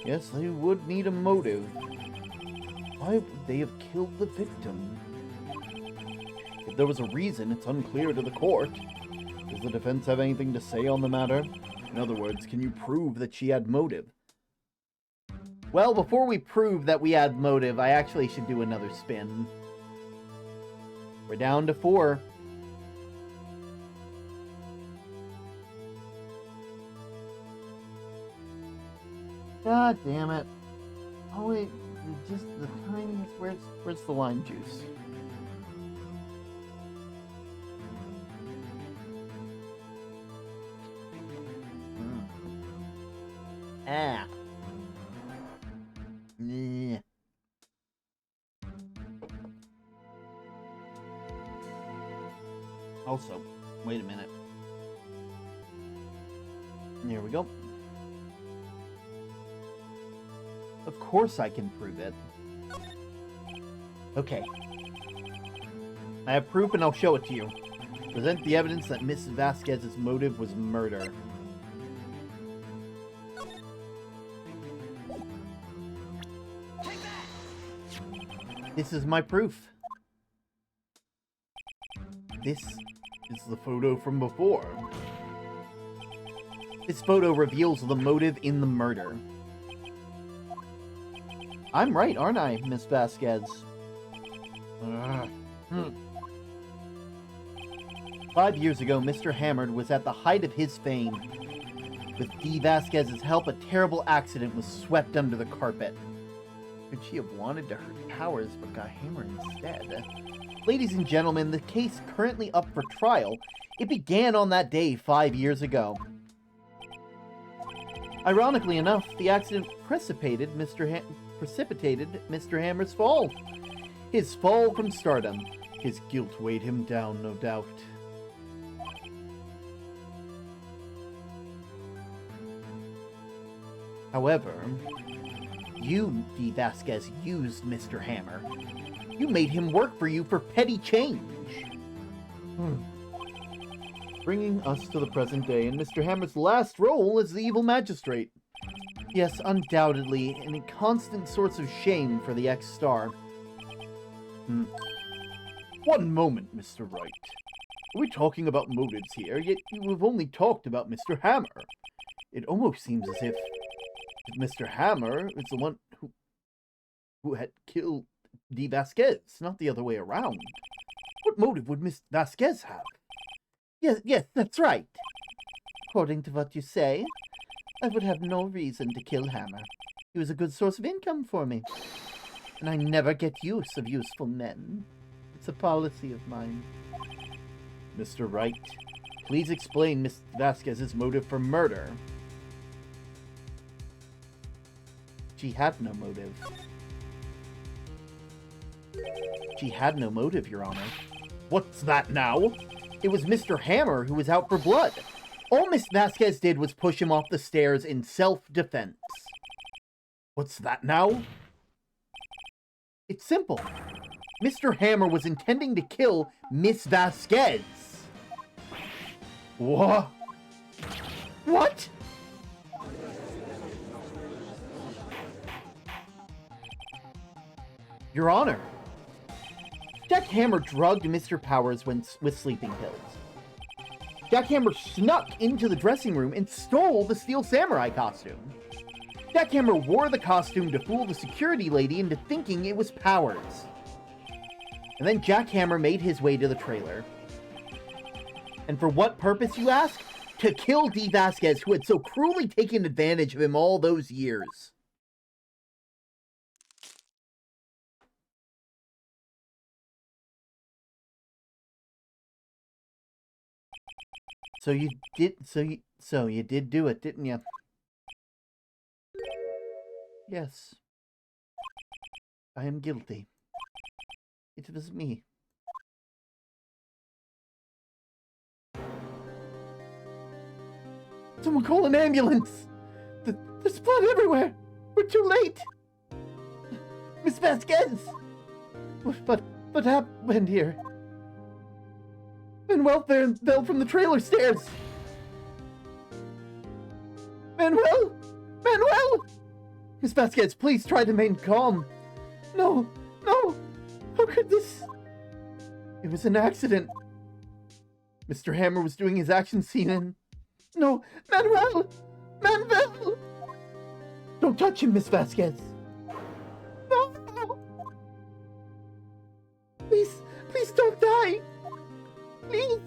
Yes, they would need a motive. Why would they have killed the victim? If there was a reason, it's unclear to the court. Does the defense have anything to say on the matter? In other words, can you prove that she had motive? Well, before we prove that we had motive, I actually should do another spin. We're down to 4. God damn it. Oh wait, just the tiniest, where's the lime juice? Ah. Yeah. Also, wait a minute. There we go. Of course I can prove it. Okay. I have proof and I'll show it to you. Present the evidence that Miss Vasquez's motive was murder. This is my proof. This is the photo from before. This photo reveals the motive in the murder. I'm right, aren't I, Miss Vasquez? 5 years ago, Mr. Hammer was at the height of his fame. With D. Vasquez's help, a terrible accident was swept under the carpet. Could she have wanted to hurt Powers, but got Hammer instead? Ladies and gentlemen, the case currently up for trial. It began on that day 5 years ago. Ironically enough, the accident precipitated Mr. Hammer's fall. His fall from stardom. His guilt weighed him down, no doubt. However, you, D. Vasquez, used Mr. Hammer. You made him work for you for petty change. Bringing us to the present day and Mr. Hammer's last role as the evil magistrate. Yes, undoubtedly, and a constant source of shame for the ex-star. One moment, Mr. Wright. Are we talking about motives here? Yet you have only talked about Mr. Hammer. It almost seems as if Mr. Hammer is the one who had killed D. Vasquez, not the other way around. What motive would Miss Vasquez have? Yes, that's right. According to what you say, I would have no reason to kill Hammer. He was a good source of income for me. And I never get use of useful men. It's a policy of mine. Mr. Wright, please explain Miss Vasquez's motive for murder. She had no motive. She had no motive, Your Honor. What's that now? It was Mr. Hammer who was out for blood. All Miss Vasquez did was push him off the stairs in self-defense. What's that now? It's simple. Mr. Hammer was intending to kill Miss Vasquez. What? What? Your Honor, Jack Hammer drugged Mr. Powers with sleeping pills. Jack Hammer snuck into the dressing room and stole the Steel Samurai costume. Jack Hammer wore the costume to fool the security lady into thinking it was Powers. And then Jack Hammer made his way to the trailer. And for what purpose, you ask? To kill D. Vasquez, who had so cruelly taken advantage of him all those years. So you did do it, didn't you? Yes. I am guilty. It was me. Someone call an ambulance! There's blood everywhere! We're too late! Miss Vasquez! What happened here? Manuel fell from the trailer stairs! Manuel! Manuel! Miss Vasquez, please try to remain calm. No! How could this... It was an accident. Mr. Hammer was doing his action scene and... No! Manuel! Manuel! Don't touch him, Miss Vasquez! No! Please don't die! Please!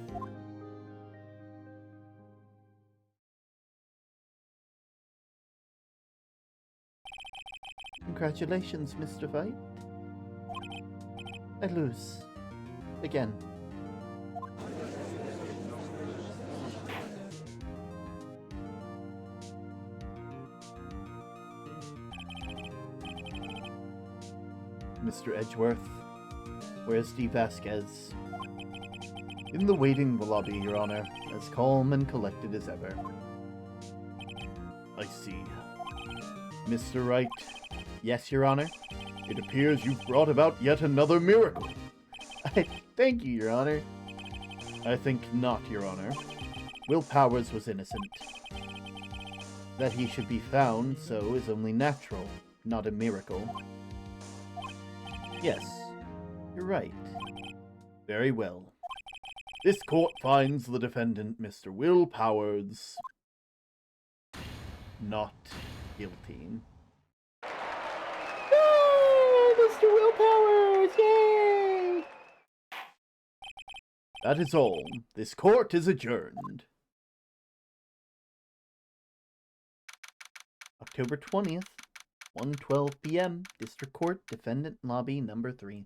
Congratulations, Mr. Wright. I lose. Again. Mr. Edgeworth, where's D. Vasquez? In the waiting lobby, Your Honor, as calm and collected as ever. I see. Mr. Wright. Yes, Your Honor? It appears you've brought about yet another miracle. Thank you, Your Honor. I think not, Your Honor. Will Powers was innocent. That he should be found so is only natural, not a miracle. Yes, you're right. Very well. This court finds the defendant, Mr. Will Powers, not guilty. Yay! Mr. Will Powers! Yay! That is all. This court is adjourned. October 20th, 1:12 p.m. District Court, Defendant Lobby Number 3.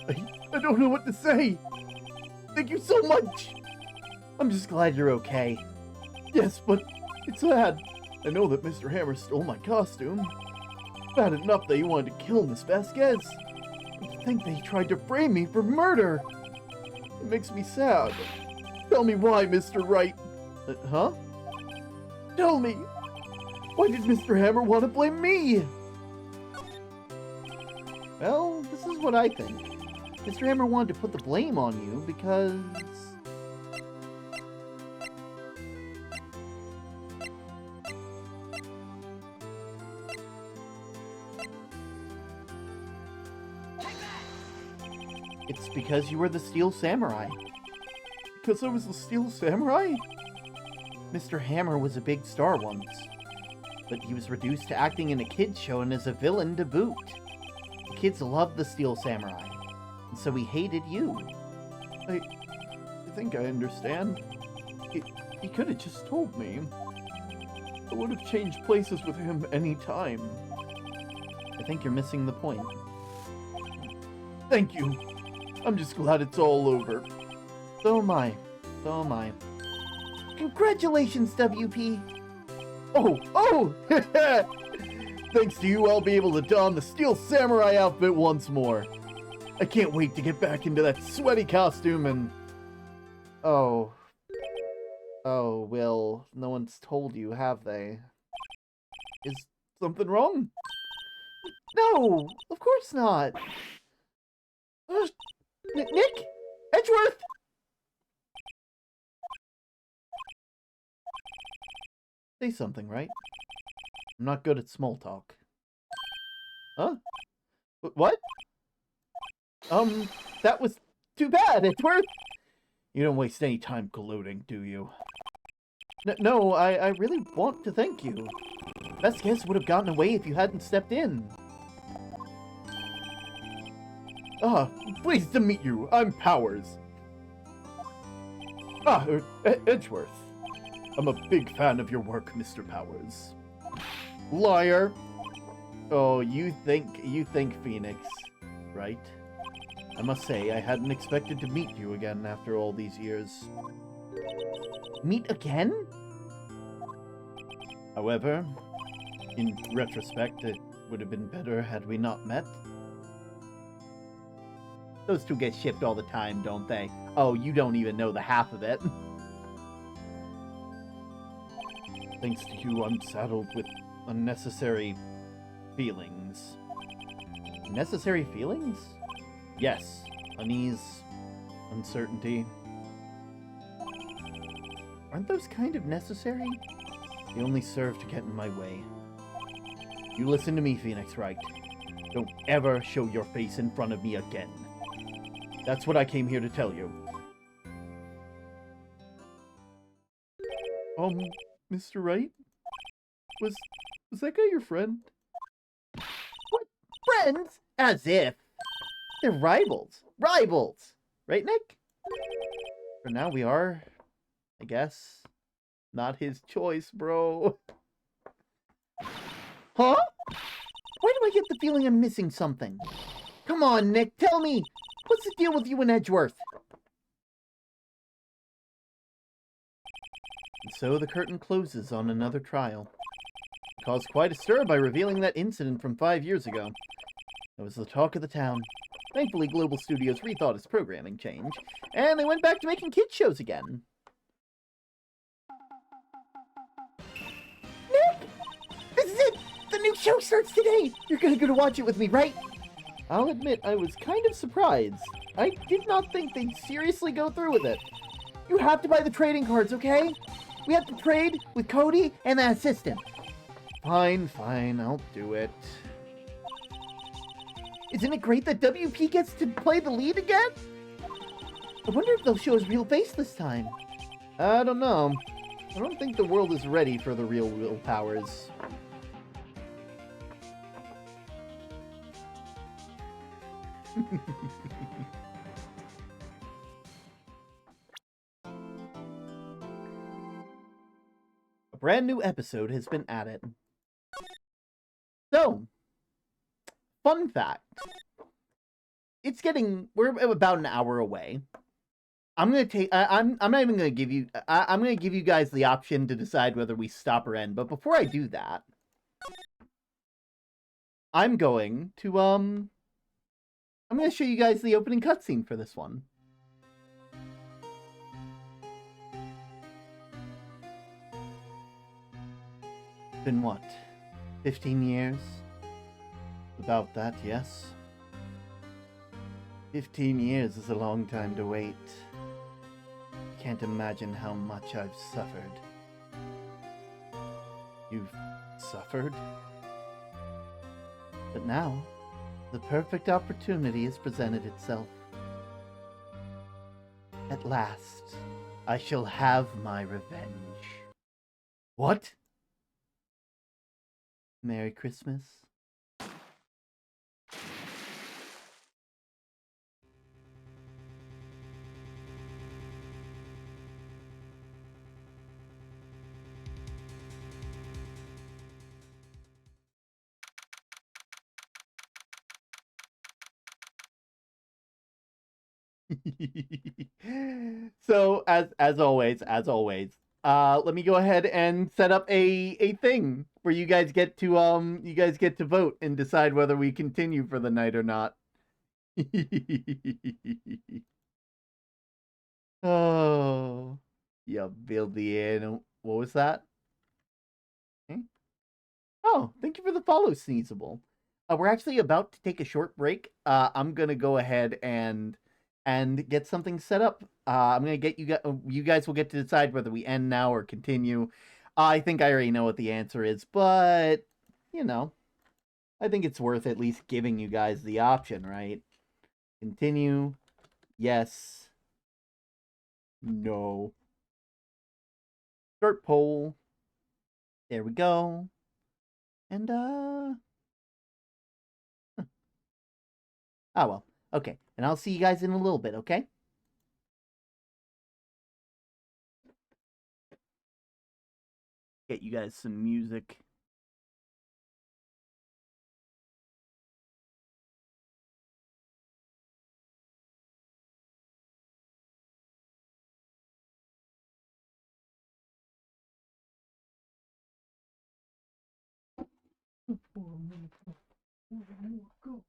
I don't know what to say. Thank you so much. I'm just glad you're okay. Yes, but it's sad. I know that Mr. Hammer stole my costume. Bad enough that he wanted to kill Miss Vasquez. But to think that he tried to frame me for murder. It makes me sad. Tell me why, Mr. Wright. Huh? Tell me. Why did Mr. Hammer want to blame me? Well, this is what I think. Mr. Hammer wanted to put the blame on you because... It's because you were the Steel Samurai. Because I was the Steel Samurai? Mr. Hammer was a big star once, but he was reduced to acting in a kids show and as a villain to boot. The kids loved the Steel Samurai, and so he hated you. I think I understand. He could have just told me. I would have changed places with him any time. I think you're missing the point. Thank you. I'm just glad it's all over. So am I. So am I. Congratulations, WP! Oh! Thanks to you, I'll be able to don the Steel Samurai outfit once more. I can't wait to get back into that sweaty costume and... Oh, well, no one's told you, have they? Is something wrong? No, of course not. Nick? Edgeworth? Say something, right? I'm not good at small talk. Huh? What? That was too bad, Edgeworth! You don't waste any time gloating, do you? No, I really want to thank you. Vasquez would have gotten away if you hadn't stepped in. Pleased to meet you. I'm Powers. Edgeworth. I'm a big fan of your work, Mr. Powers. Liar. Oh, you think Phoenix, right? I must say, I hadn't expected to meet you again after all these years. Meet again? However, in retrospect, it would have been better had we not met. Those two get shipped all the time, don't they? Oh, you don't even know the half of it. Thanks to you, I'm saddled with unnecessary feelings. Necessary feelings? Yes. Unease, uncertainty. Aren't those kind of necessary? They only serve to get in my way. You listen to me, Phoenix Wright. Don't ever show your face in front of me again. That's what I came here to tell you. Mr. Wright? Was that guy your friend? What? Friends? As if. They're rivals. Rivals! Right, Nick? For now we are, I guess. Not his choice, bro. Huh? Why do I get the feeling I'm missing something? Come on, Nick, tell me! What's the deal with you and Edgeworth? And so the curtain closes on another trial. It caused quite a stir by revealing that incident from 5 years ago. It was the talk of the town. Thankfully, Global Studios rethought its programming change, and they went back to making kids shows again. Nick! This is it! The new show starts today! You're gonna go to watch it with me, right? I'll admit, I was kind of surprised. I did not think they'd seriously go through with it. You have to buy the trading cards, okay? We have to trade with Cody and that assistant. Fine, I'll do it. Isn't it great that WP gets to play the lead again? I wonder if they'll show his real face this time. I don't know. I don't think the world is ready for the real Will Powers. A brand new episode has been added. So, fun fact. We're about an hour away. I'm not even gonna give you, I'm gonna give you guys the option to decide whether we stop or end, but before I do that, I'm going to, I'm gonna show you guys the opening cutscene for this one. Been what? 15 years? About that, yes. 15 years is a long time to wait. Can't imagine how much I've suffered. You've suffered? But now, the perfect opportunity has presented itself. At last, I shall have my revenge. What? Merry Christmas. So as always, let me go ahead and set up a thing where you guys get to vote and decide whether we continue for the night or not. Oh, yeah, build the animal. What was that? Hmm? Oh, thank you for the follow, Sneezable. We're actually about to take a short break. I'm gonna go ahead and get something set up. I'm gonna get you guys will get to decide whether we end now or continue. I think I already know what the answer is, but you know, I think it's worth at least giving you guys the option, right? Continue. Yes. No. Start poll. There we go. And oh well. Okay. And I'll see you guys in a little bit, okay? Get you guys some music. Go.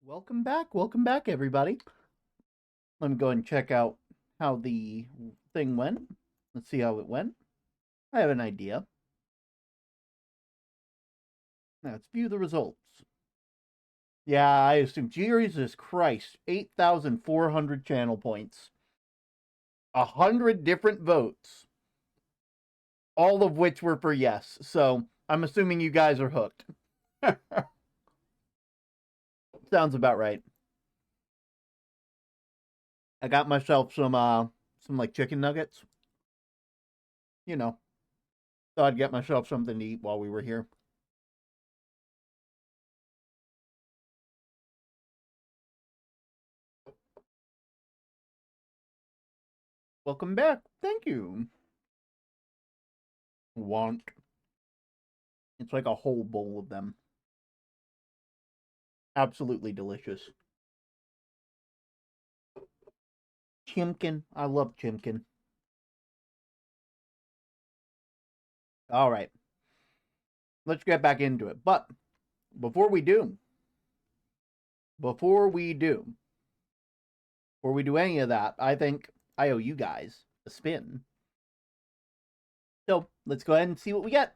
Welcome back, everybody. Let me go and check out how the thing went. Let's see how it went. I have an idea. Let's view the results. Yeah, I assume. Jesus Christ, 8,400 channel points. 100 different votes. All of which were for yes. So, I'm assuming you guys are hooked. Sounds about right. I got myself some like chicken nuggets. You know. Thought I'd get myself something to eat while we were here. Welcome back. Thank you. Want. It's like a whole bowl of them. Absolutely delicious. Chimkin. I love chimkin. All right. Let's get back into it. But before we do any of that, I think I owe you guys a spin. So let's go ahead and see what we get.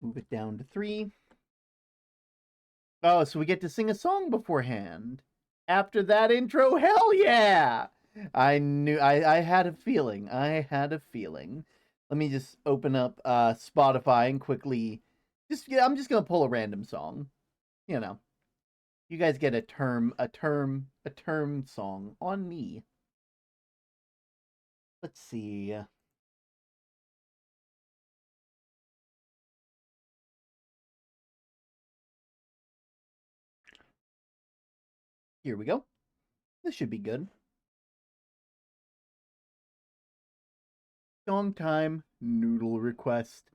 Move it down to 3. Oh, so we get to sing a song beforehand. After that intro, hell yeah! I knew, I had a feeling. Let me just open up Spotify and quickly, I'm just gonna pull a random song. You know, you guys get a term song on me. Let's see. Here we go. This should be good. Song time, noodle request.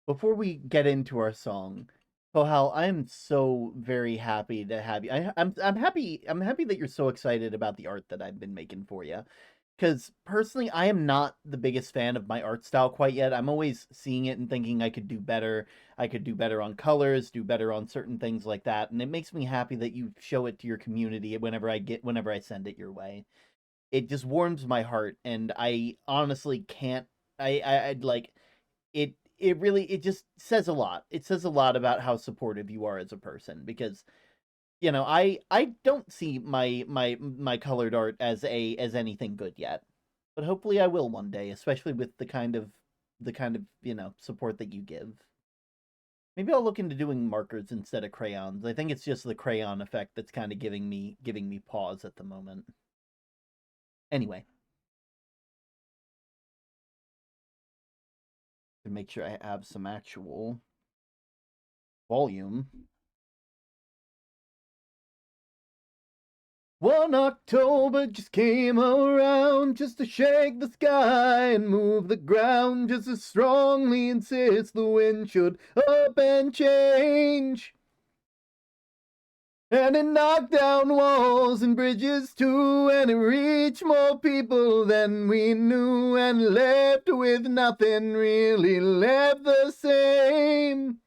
Before we get into our song, Kohal, I am so very happy to have you. I'm happy that you're so excited about the art that I've been making for you. Because personally, I am not the biggest fan of my art style quite yet. I'm always seeing it and thinking I could do better. I could do better on colors, do better on certain things like that. And it makes me happy that you show it to your community whenever I send it your way. It just warms my heart, and I honestly can't. I'd like it. It just says a lot. It says a lot about how supportive you are as a person, because I don't see my colored art as anything good yet, but hopefully I will one day, especially with the kind of support that you give. Maybe I'll look into doing markers instead of crayons. I think it's just the crayon effect that's kind of giving me pause at the moment. Anyway, to make sure I have some actual volume. 1 October just came around just to shake the sky and move the ground just as strongly insists the wind should up and change. And it knocked down walls and bridges too, and it reached more people than we knew, and left with nothing really left the same.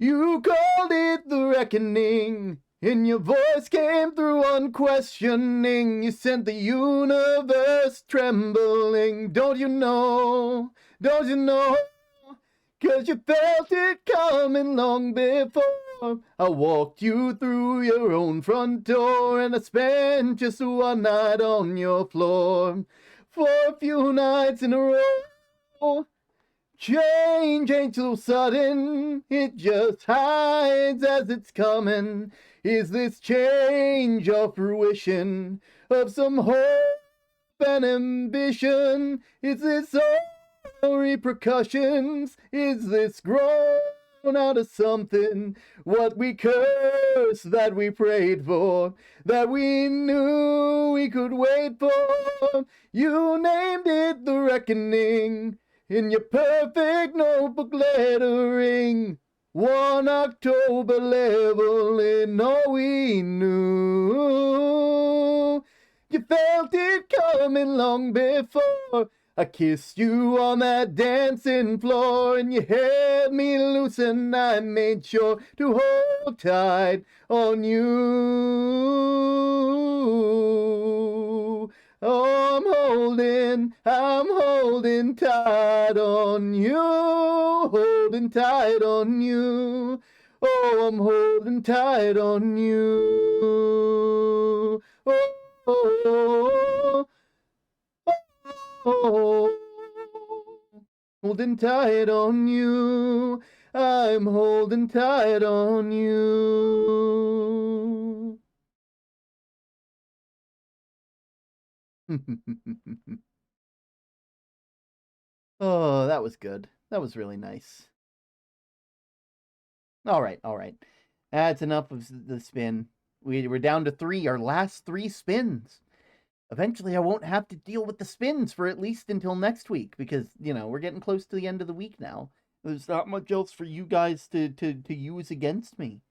You called it the reckoning, and your voice came through unquestioning. You sent the universe trembling. Don't you know? Don't you know? 'Cause you felt it coming long before I walked you through your own front door, and I spent just one night on your floor. For a few nights in a row. Change ain't so sudden, it just hides as it's coming. Is this change or fruition of some hope and ambition? Is this all repercussions? Is this grown out of something? What we cursed that we prayed for, that we knew we could wait for? You named it the reckoning in your perfect notebook lettering. 1 October leveling all we knew. You felt it coming long before I kissed you on that dancing floor, and you held me loose, and I made sure to hold tight on you. Oh, I'm holding tight on you, holding tight on you. Oh, I'm holding tight on you. Oh, oh, oh, holding tight on you. I'm holding tight on you. Oh, that was good. That was really nice. All right, all right. That's enough of the spin. We're down to 3, our last 3 spins. Eventually, I won't have to deal with the spins for at least until next week because, we're getting close to the end of the week now. There's not much else for you guys to use against me.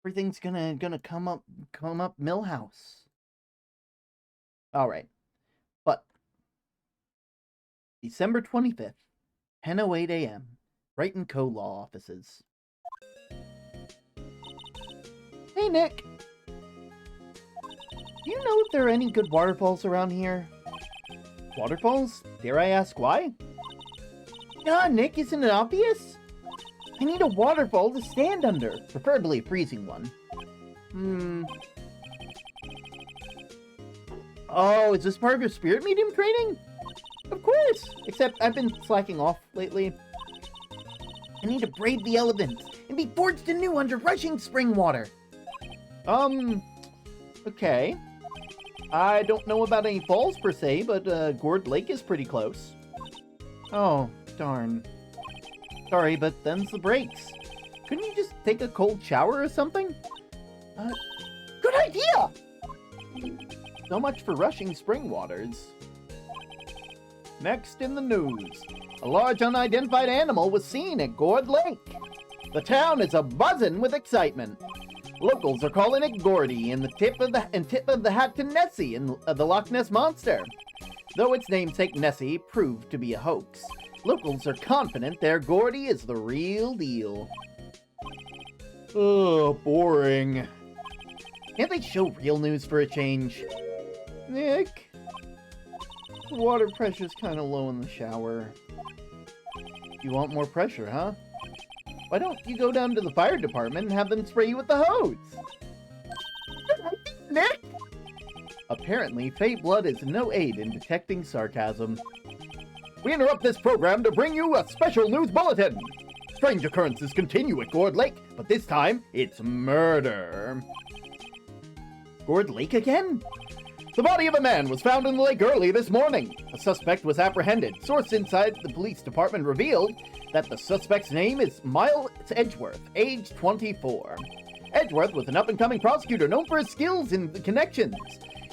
Everything's gonna come up Millhouse. All right. But December 25th, 10:08 a.m., Wright & Co. Law Offices. Hey, Nick. Do you know if there are any good waterfalls around here? Waterfalls? Dare I ask why? Ah, Nick, isn't it obvious? I need a waterfall to stand under, preferably a freezing one. Oh, is this part of your spirit medium training? Of course, except I've been slacking off lately. I need to brave the elements and be forged anew under rushing spring water. Okay. I don't know about any falls per se, but Gourd Lake is pretty close. Oh, darn. Sorry, but them's the breaks. Couldn't you just take a cold shower or something? Good idea! So much for rushing spring waters. Next in the news, a large unidentified animal was seen at Gourd Lake. The town is a-buzzing with excitement. Locals are calling it Gordy and tip of the hat to Nessie and the Loch Ness Monster. Though its namesake Nessie proved to be a hoax, locals are confident their Gordy is the real deal. Oh, boring. Can't they show real news for a change? Nick? The water pressure's kind of low in the shower. You want more pressure, huh? Why don't you go down to the fire department and have them spray you with the hose? Nick? Apparently, fake blood is no aid in detecting sarcasm. We interrupt this program to bring you a special news bulletin. Strange occurrences continue at Gourd Lake, but this time, it's murder. Gourd Lake again? The body of a man was found in the lake early this morning. A suspect was apprehended. Source inside the police department revealed that the suspect's name is Miles Edgeworth, age 24. Edgeworth was an up-and-coming prosecutor known for his skills and connections.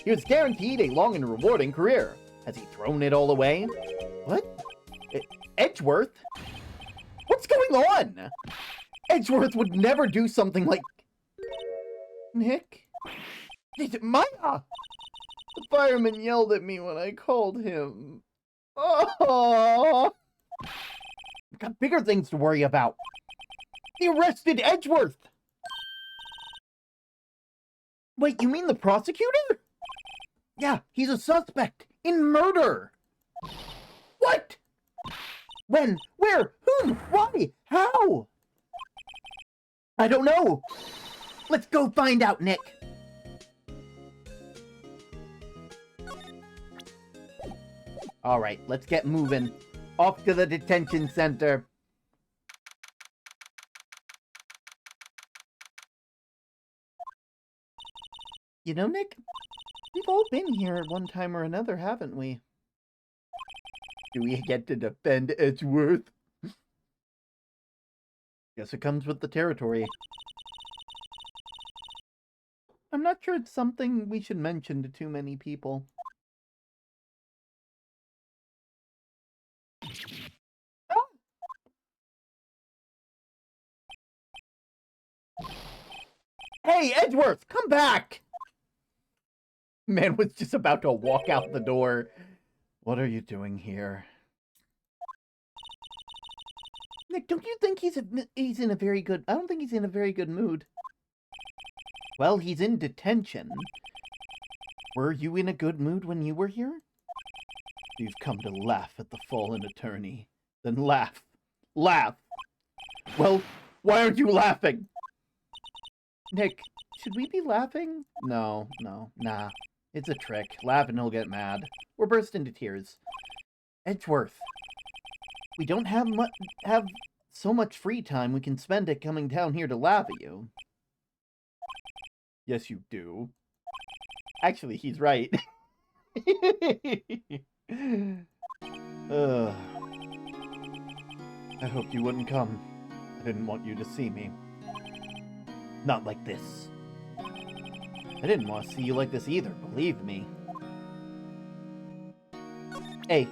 He was guaranteed a long and rewarding career. Has he thrown it all away? What? Edgeworth? What's going on? Edgeworth would never do something like... Nick? Maya! The fireman yelled at me when I called him. Oh! I've got bigger things to worry about. They arrested Edgeworth! Wait, you mean the prosecutor? Yeah, he's a suspect in murder. What? When? Where? Whom? Why? How? I don't know. Let's go find out, Nick. All right, let's get moving. Off to the detention center. You know, Nick, we've all been here at one time or another, haven't we? Do we get to defend Edgeworth? Guess it comes with the territory. I'm not sure it's something we should mention to too many people. Hey, Edgeworth, come back! Man was just about to walk out the door. What are you doing here? Nick, don't you think he's in a very good... I don't think he's in a very good mood. Well, he's in detention. Were you in a good mood when you were here? You've come to laugh at the fallen attorney. Then laugh. Laugh! Well, why aren't you laughing? Nick, should we be laughing? No, nah. It's a trick. Laugh and he'll get mad. Or burst into tears. Edgeworth, we don't have so much free time we can spend it coming down here to laugh at you. Yes, you do. Actually, he's right. I hoped you wouldn't come. I didn't want you to see me. Not like this. I didn't want to see you like this either, believe me. Hey,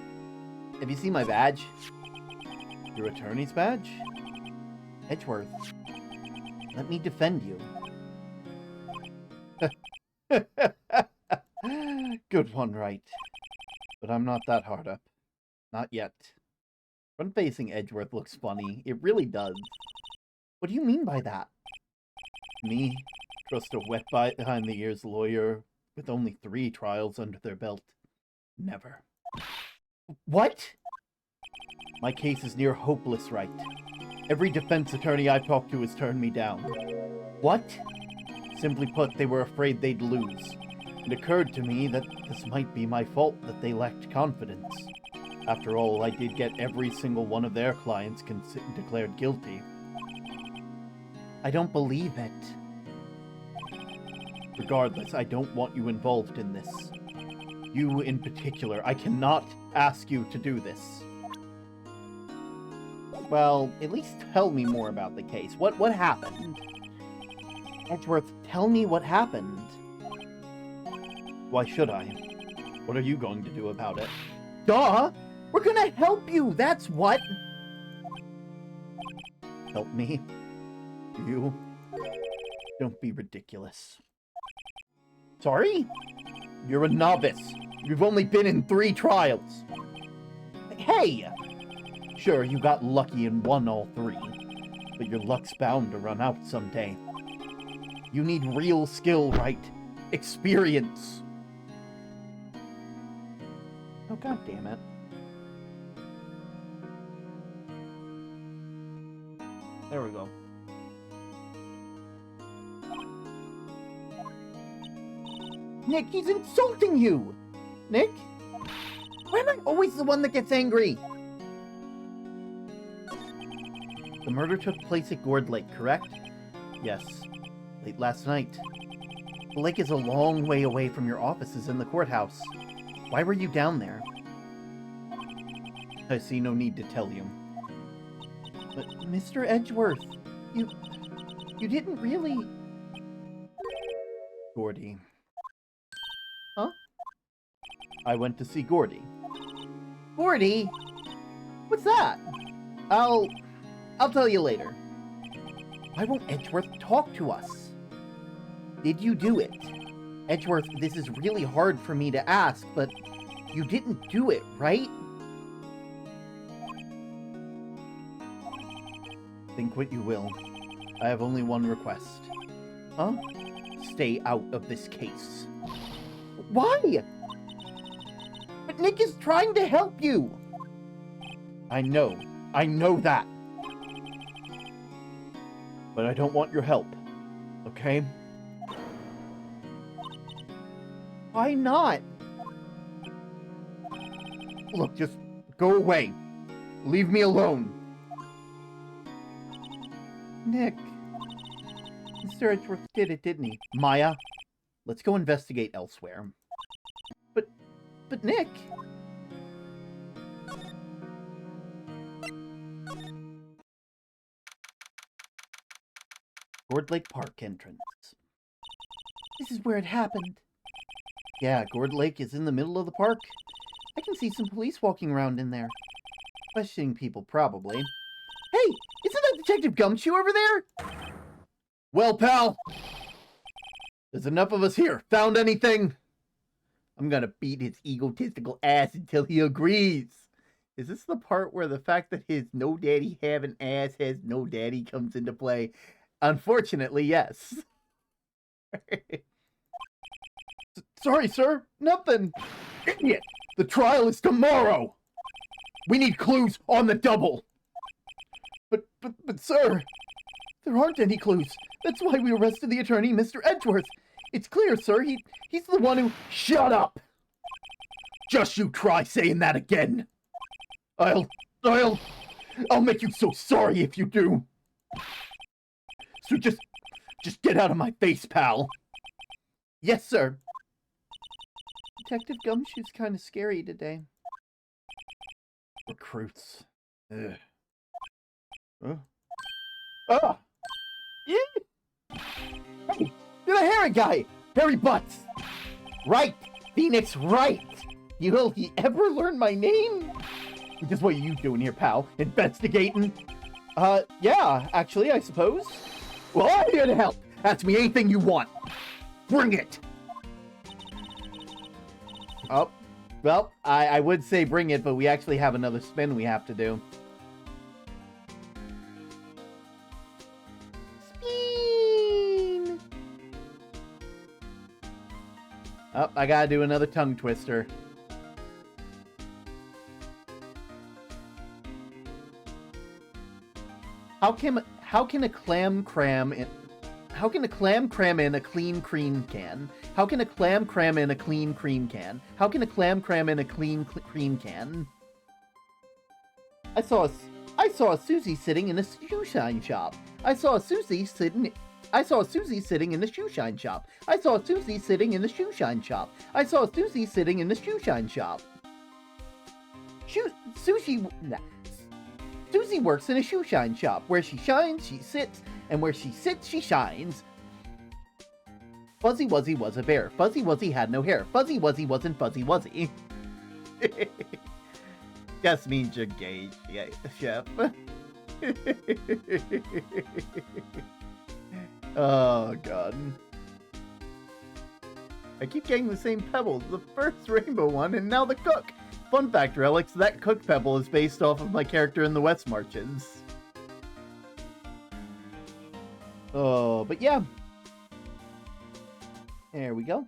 have you seen my badge? Your attorney's badge? Edgeworth, let me defend you. Good one, Wright. But I'm not that hard up. Not yet. Front-facing Edgeworth looks funny. It really does. What do you mean by that? Me? Trust a wet behind-the-ears lawyer with only 3 trials under their belt? Never. What? My case is near hopeless, Wright. Every defense attorney I've talked to has turned me down. What? Simply put, they were afraid they'd lose. It occurred to me that this might be my fault, that they lacked confidence. After all, I did get every single one of their clients declared guilty. I don't believe it. Regardless, I don't want you involved in this. You in particular, I cannot ask you to do this. Well, at least tell me more about the case. What happened? Edgeworth, tell me what happened. Why should I? What are you going to do about it? Duh! We're gonna help you, that's what! Help me? You? Don't be ridiculous. Sorry? You're a novice. You've only been in 3 trials. Hey! Sure, you got lucky and won all 3. But your luck's bound to run out someday. You need real skill, Wright. Experience. Oh, god damn it. There we go. Nick, he's insulting you! Nick? Why am I always the one that gets angry? The murder took place at Gourd Lake, correct? Yes. Late last night. The lake is a long way away from your offices in the courthouse. Why were you down there? I see no need to tell you. But, Mr. Edgeworth, you didn't really... Gordy. Huh? I went to see Gordy. Gordy? What's that? I'll tell you later. Why won't Edgeworth talk to us? Did you do it? Edgeworth, this is really hard for me to ask, but you didn't do it, right? Think what you will. I have only one request. Huh? Stay out of this case. Why? But Nick is trying to help you. I know that. But I don't want your help. Okay? Why not? Look, just go away. Leave me alone. Nick. Mr. Edgeworth did it, didn't he? Maya, let's go investigate elsewhere. But Nick... Gourd Lake Park entrance. This is where it happened. Yeah, Gourd Lake is in the middle of the park. I can see some police walking around in there. Questioning people, probably. Hey, isn't that Detective Gumshoe over there? Well, pal, there's enough of us here. Found anything? I'm gonna beat his egotistical ass until he agrees. Is this the part where the fact that his no daddy having ass has no daddy comes into play? Unfortunately, yes. Sorry, sir. Nothing. Idiot! The trial is tomorrow! We need clues on the double! But, sir, there aren't any clues. That's why we arrested the attorney, Mr. Edgeworth. It's clear, sir. He's the one who... Shut up! Just you try saying that again! I'll make you so sorry if you do! So just get out of my face, pal! Yes, sir. Detective Gumshoe's kind of scary today. Recruits. Ugh. Huh? Ah! Yeah! Hey, you're the hairy guy! Hairy Butts! Wright! Phoenix Wright! Will he ever learn my name? Just what are you doing here, pal? Investigating? Yeah, actually, I suppose. Well, I'm here to help. Ask me anything you want. Bring it! Oh, well, I would say bring it, but we actually have another spin we have to do. Spin! Oh, I gotta do another tongue twister. How can a clam cram in... How can a clam cram in a clean cream can? How can a clam cram in a clean cream can? How can a clam cram in a clean cream can? I saw a Susie sitting in a shoe shine shop. I saw a Susie sitting in a shoe shine shop. I saw a Susie sitting in the shoe shine shop. I saw a Susie sitting in the shoe shine shop. Susie works in a shoe shine shop. Where she shines, she sits, and where she sits, she shines. Fuzzy Wuzzy was a bear. Fuzzy Wuzzy had no hair. Fuzzy Wuzzy wasn't Fuzzy Wuzzy. Just means you're gay, chef. Oh, God. I keep getting the same pebbles. The first rainbow one, and now the cook. Fun fact, Relics, that cook pebble is based off of my character in the West Marches. Oh, but yeah. There we go.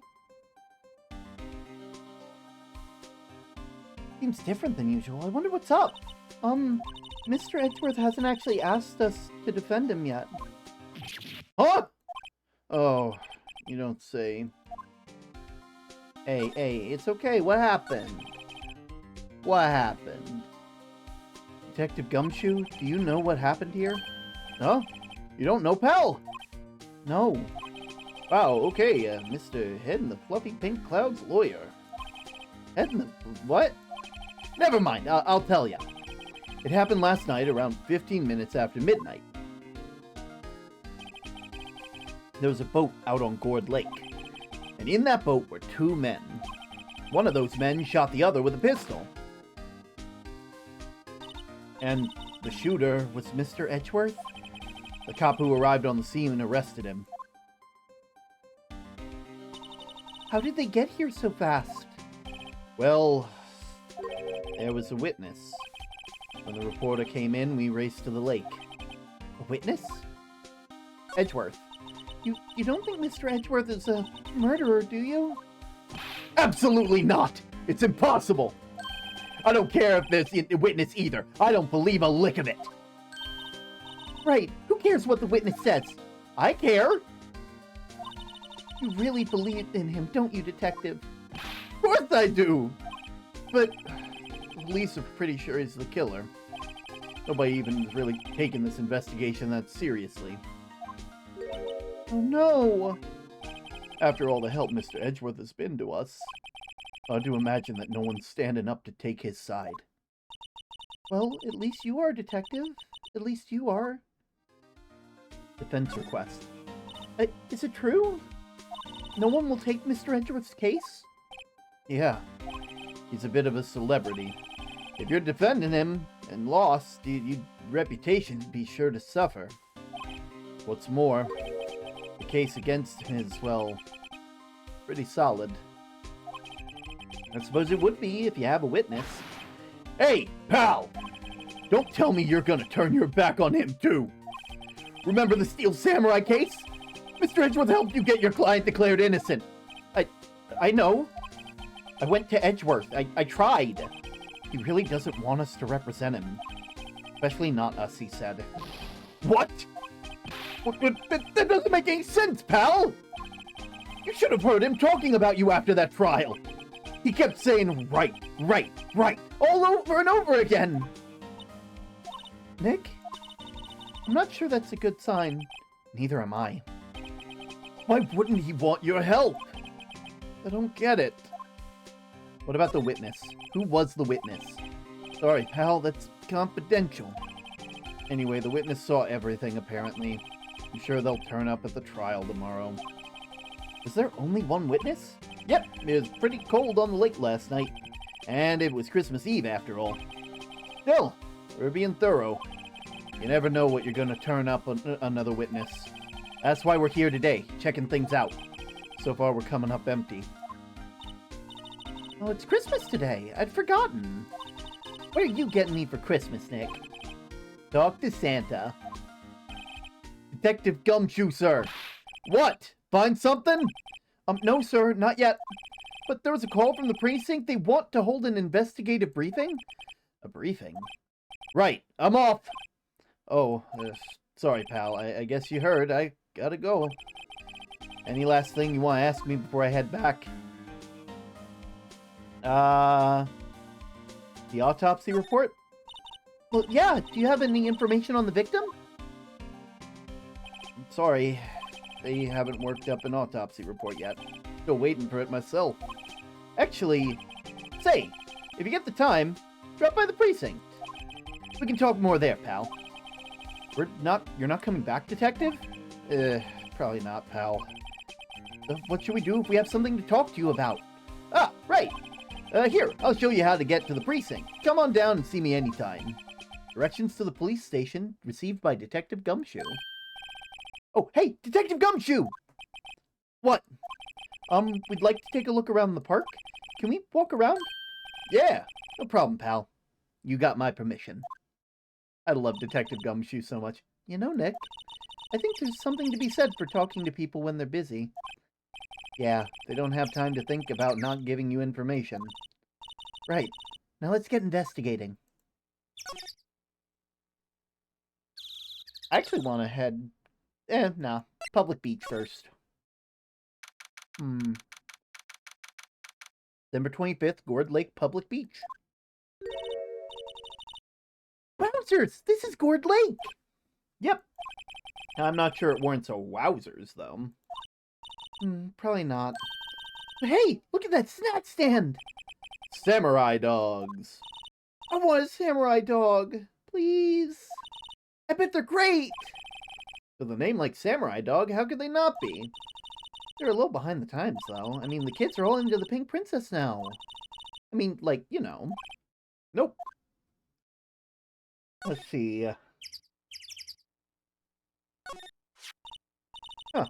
Seems different than usual. I wonder what's up. Mr. Edgeworth hasn't actually asked us to defend him yet. Huh? Oh, you don't say. Hey, it's okay. What happened? What happened? Detective Gumshoe, do you know what happened here? Huh? You don't know, pal? No. Wow, okay, Mr. Head in the Fluffy Pink Cloud's lawyer. Head in the... what? Never mind, I'll tell ya. It happened last night around 15 minutes after midnight. There was a boat out on Gourd Lake. And in that boat were two men. One of those men shot the other with a pistol. And the shooter was Mr. Edgeworth? The cop who arrived on the scene and arrested him. How did they get here so fast? Well, there was a witness. When the reporter came in, we raced to the lake. A witness? Edgeworth. You don't think Mr. Edgeworth is a murderer, do you? Absolutely not! It's impossible! I don't care if there's a witness either. I don't believe a lick of it. Right. Who cares what the witness says? I care. You really believe in him, don't you, Detective? Of course I do. But the police are pretty sure he's the killer. Nobody even is really taking this investigation that seriously. Oh no! After all the help Mr. Edgeworth has been to us, hard to imagine that no one's standing up to take his side. Well, at least you are, Detective. At least you are. Defense request. Is it true? No one will take Mr. Edgeworth's case? Yeah. He's a bit of a celebrity. If you're defending him and lost, your reputation would be sure to suffer. What's more, the case against him is, well, pretty solid. I suppose it would be if you have a witness. Hey, pal! Don't tell me you're gonna turn your back on him, too! Remember the Steel Samurai case? Mr. Edgeworth helped you get your client declared innocent. I know. I went to Edgeworth. I tried. He really doesn't want us to represent him. Especially not us, he said. What? That doesn't make any sense, pal! You should have heard him talking about you after that trial. He kept saying, right, all over and over again. Nick? I'm not sure that's a good sign. Neither am I. Why wouldn't he want your help? I don't get it. What about the witness? Who was the witness? Sorry, pal, that's confidential. Anyway, the witness saw everything, apparently. I'm sure they'll turn up at the trial tomorrow. Is there only one witness? Yep, it was pretty cold on the lake last night. And it was Christmas Eve, after all. Still, we're being thorough. You never know what you're gonna turn up on another witness. That's why we're here today, checking things out. So far, we're coming up empty. Oh, it's Christmas today. I'd forgotten. What are you getting me for Christmas, Nick? Talk to Santa. Detective Gumshoe, sir. What? Find something? No, sir, not yet. But there was a call from the precinct. They want to hold an investigative briefing? A briefing? Right, I'm off. Oh, sorry, pal. I guess you heard. I gotta go. Any last thing you want to ask me before I head back? The autopsy report? Well, yeah. Do you have any information on the victim? I'm sorry. They haven't worked up an autopsy report yet. Still waiting for it myself. Actually, say, if you get the time, drop by the precinct. We can talk more there, pal. You're not coming back, detective? Probably not, pal. What should we do if we have something to talk to you about? Ah, right. Here, I'll show you how to get to the precinct. Come on down and see me anytime. Directions to the police station received by Detective Gumshoe. Oh, hey, Detective Gumshoe! What? We'd like to take a look around the park. Can we walk around? Yeah, no problem, pal. You got my permission. I love Detective Gumshoe so much. You know, Nick, I think there's something to be said for talking to people when they're busy. Yeah, they don't have time to think about not giving you information. Right. Now let's get investigating. I actually want to head... no. Public beach first. December 25th, Gourd Lake Public Beach. Wowzers! This is Gourd Lake! Yep. I'm not sure it warrants a wowzers, though. Probably not. But hey, look at that snack stand! Samurai dogs. I want a samurai dog. Please. I bet they're great! With a name like Samurai Dog, how could they not be? They're a little behind the times, though. I mean, the kids are all into the Pink Princess now. I mean, like, you know. Nope. Let's see. Huh.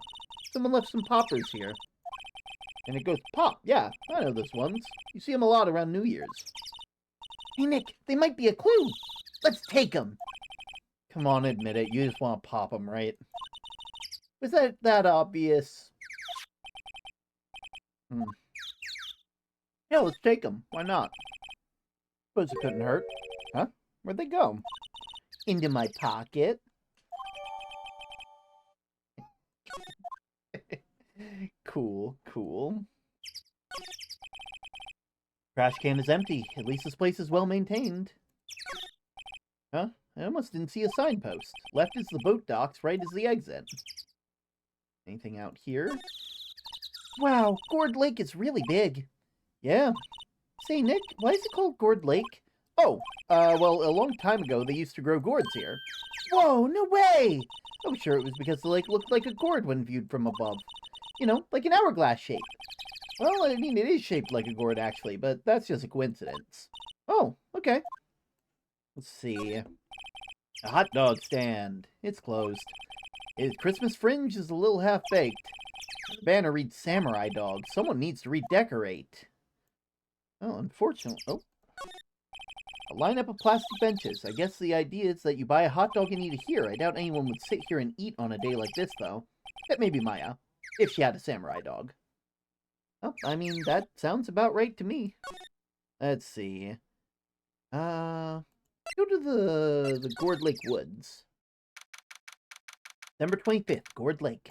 Someone left some poppers here. And it goes pop. Yeah, I know those ones. You see them a lot around New Year's. Hey, Nick, they might be a clue. Let's take them. Come on, admit it. You just want to pop them, right? Was that obvious? Yeah, let's take them. Why not? Suppose it couldn't hurt. Huh? Where'd they go? Into my pocket. Cool, cool. Trash can is empty. At least this place is well maintained. Huh? I almost didn't see a signpost. Left is the boat docks, right is the exit. Anything out here? Wow, Gourd Lake is really big. Yeah. Say, Nick, why is it called Gourd Lake? Oh, well, a long time ago they used to grow gourds here. Whoa, no way! I was sure it was because the lake looked like a gourd when viewed from above. You know, like an hourglass shape. Well, I mean, it is shaped like a gourd, actually, but that's just a coincidence. Oh, okay. Let's see. A hot dog stand. It's closed. Its Christmas fringe is a little half-baked. The banner reads Samurai Dog. Someone needs to redecorate. Well, unfortunately... Oh. A lineup of plastic benches. I guess the idea is that you buy a hot dog and eat it here. I doubt anyone would sit here and eat on a day like this, though. That may be Maya, if she had a samurai dog. Oh, I mean, that sounds about right to me. Let's see. Go to the Gourd Lake Woods. December 25th, Gourd Lake.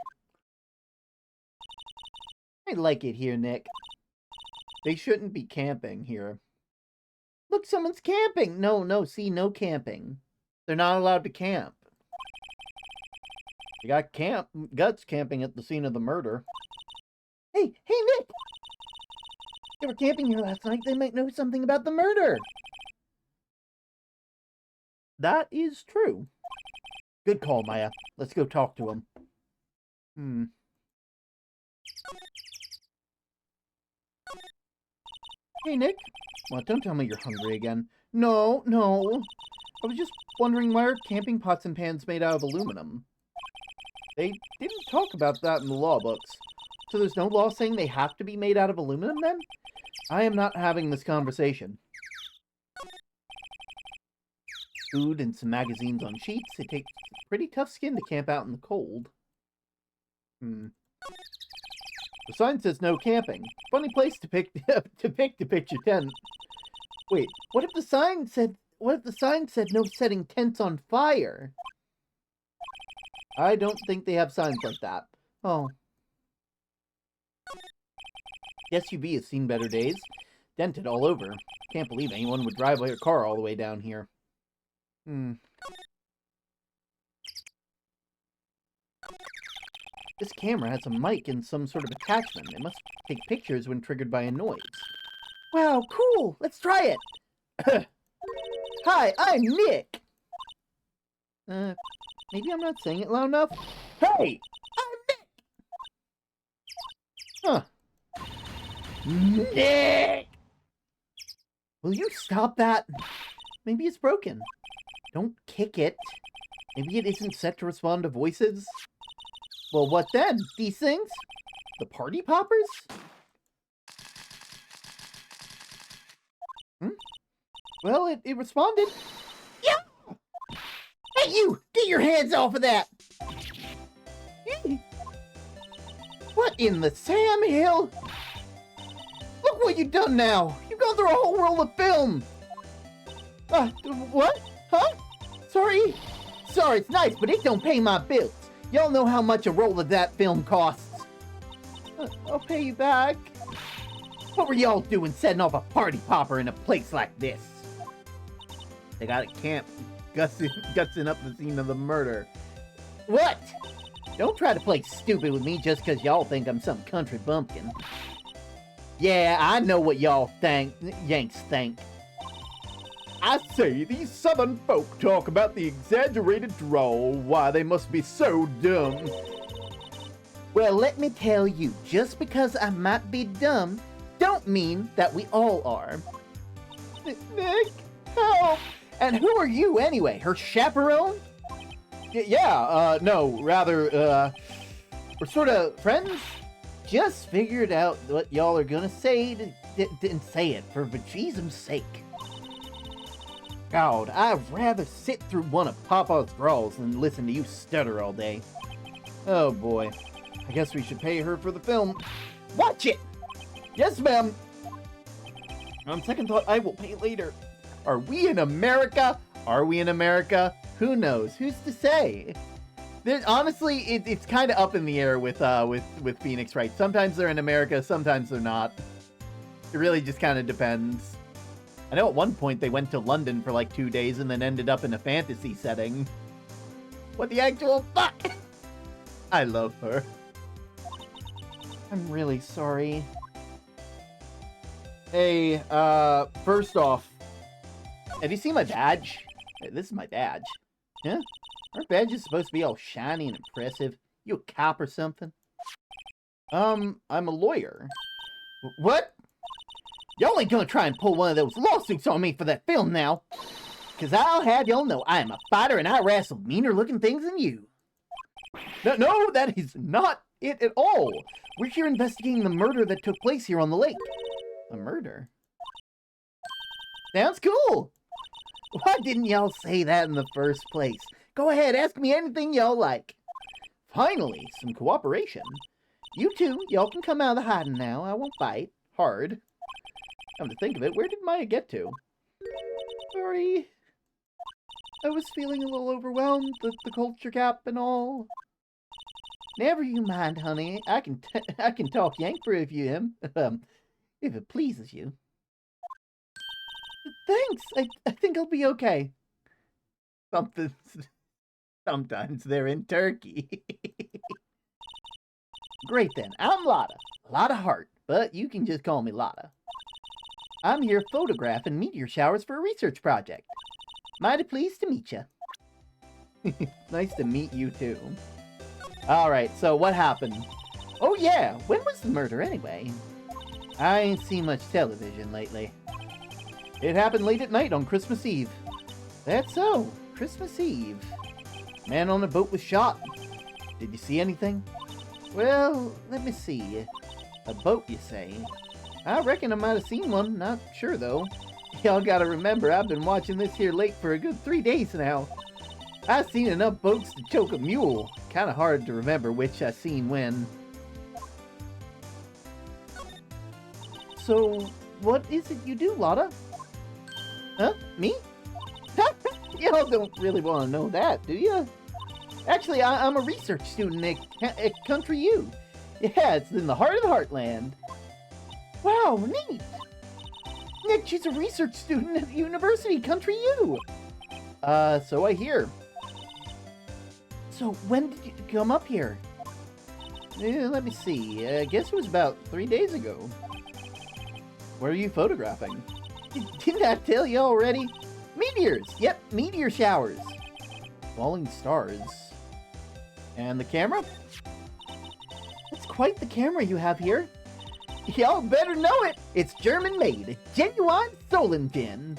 I like it here, Nick. They shouldn't be camping here. Look, someone's camping! No, see, no camping. They're not allowed to camp. You got Guts camping at the scene of the murder. Hey, Nick! They were camping here last night. They might know something about the murder. That is true. Good call, Maya. Let's go talk to him. Hey, Nick. Well, don't tell me you're hungry again. No. I was just wondering why are camping pots and pans made out of aluminum? They didn't talk about that in the law books. So there's no law saying they have to be made out of aluminum, then? I am not having this conversation. Food and some magazines on sheets. It takes pretty tough skin to camp out in the cold. The sign says no camping. Funny place to pitch your tent. Wait, what if the sign said no setting tents on fire? I don't think they have signs like that. Oh. The SUV has seen better days. Dented all over. Can't believe anyone would drive their car all the way down here. This camera has a mic and some sort of attachment. It must take pictures when triggered by a noise. Wow, cool! Let's try it! Hi, I'm Nick! Maybe I'm not saying it loud enough? Hey! I'm Nick! Huh. Nick! Will you stop that? Maybe it's broken. Don't kick it. Maybe it isn't set to respond to voices? Well, what then? These things? The party poppers? Well, it responded. Yeah! Hey, you! Get your hands off of that! What in the Sam Hill? Look what you've done now! You've gone through a whole roll of film! What? Huh? Sorry, it's nice, but it don't pay my bills. Y'all know how much a roll of that film costs. I'll pay you back. What were y'all doing setting off a party popper in a place like this? They got at camp, gutsing up the scene of the murder. What? Don't try to play stupid with me just because y'all think I'm some country bumpkin. Yeah, I know what y'all Yanks think. I say, these southern folk talk about the exaggerated drawl, why they must be so dumb. Well, let me tell you, just because I might be dumb, don't mean that we all are. Nick, help! And who are you anyway, her chaperone? No, rather, we're sort of friends? Just figured out what y'all are gonna say, didn't say it, for Jesus' sake. God, I'd rather sit through one of Papa's drawls than listen to you stutter all day. Oh boy. I guess we should pay her for the film. Watch it! Yes, ma'am! On second thought, I will pay later. Are we in America? Are we in America? Who knows? Who's to say? Honestly, it's kind of up in the air with Phoenix Wright. Sometimes they're in America, sometimes they're not. It really just kind of depends. I know at one point they went to London for like 2 days and then ended up in a fantasy setting. What the actual fuck? I love her. I'm really sorry. Hey, first off, have you seen my badge? This is my badge. Yeah? Our badge is supposed to be all shiny and impressive. You a cop or something? I'm a lawyer. What? Y'all ain't gonna try and pull one of those lawsuits on me for that film now. Cause I'll have y'all know I am a fighter and I wrestle meaner looking things than you. No, that is not it at all. We're here investigating the murder that took place here on the lake. A murder? Sounds cool! Why didn't y'all say that in the first place? Go ahead, ask me anything y'all like. Finally, some cooperation. You two, y'all can come out of the hiding now. I won't bite. Hard. Come to think of it, where did Maya get to? Sorry. I was feeling a little overwhelmed, the culture gap and all. Never you mind, honey. I can talk Yank for if if it pleases you. Thanks. I think I'll be okay. Sometimes they're in Turkey. Great then. I'm Lotta. Lotta Hart, but you can just call me Lotta. I'm here photographing meteor showers for a research project. Mighty pleased to meet you. Nice to meet you too. Alright, so what happened? Oh yeah, when was the murder anyway? I ain't seen much television lately. It happened late at night on Christmas Eve. That's so, Christmas Eve. Man on a boat was shot. Did you see anything? Well, let me see. A boat, you say? I reckon I might have seen one, not sure though. Y'all gotta remember, I've been watching this here lake for a good 3 days now. I've seen enough boats to choke a mule. Kinda hard to remember which I seen when. So, what is it you do, Lotta? Huh? Me? Y'all don't really want to know that, do you? Actually, I'm a research student at Country U. Yeah, it's in the heart of the heartland. Wow, neat! Nick, she's a research student at the University Country U. So I hear. So when did you come up here? Let me see. I guess it was about 3 days ago. What are you photographing? Didn't I tell you already? Meteors! Yep, meteor showers. Falling stars. And the camera? That's quite the camera you have here. Y'all better know it! It's German-made. Genuine Solingen.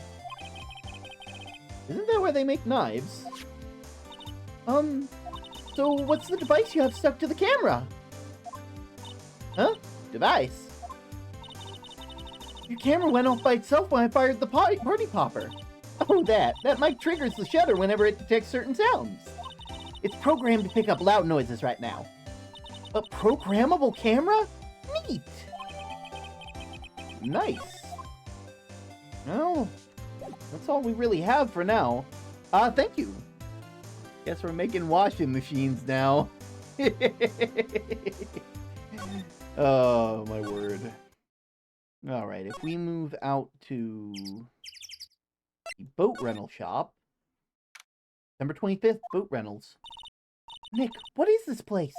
Isn't that where they make knives? So what's the device you have stuck to the camera? Huh? Device? Your camera went off by itself when I fired the party popper. Oh, that mic triggers the shutter whenever it detects certain sounds. It's programmed to pick up loud noises right now. A programmable camera? Neat! Nice. Well, that's all we really have for now. Thank you. Guess we're making washing machines now. Oh, my word. Alright, if we move out to the boat rental shop. December 25th, boat rentals. Nick, what is this place?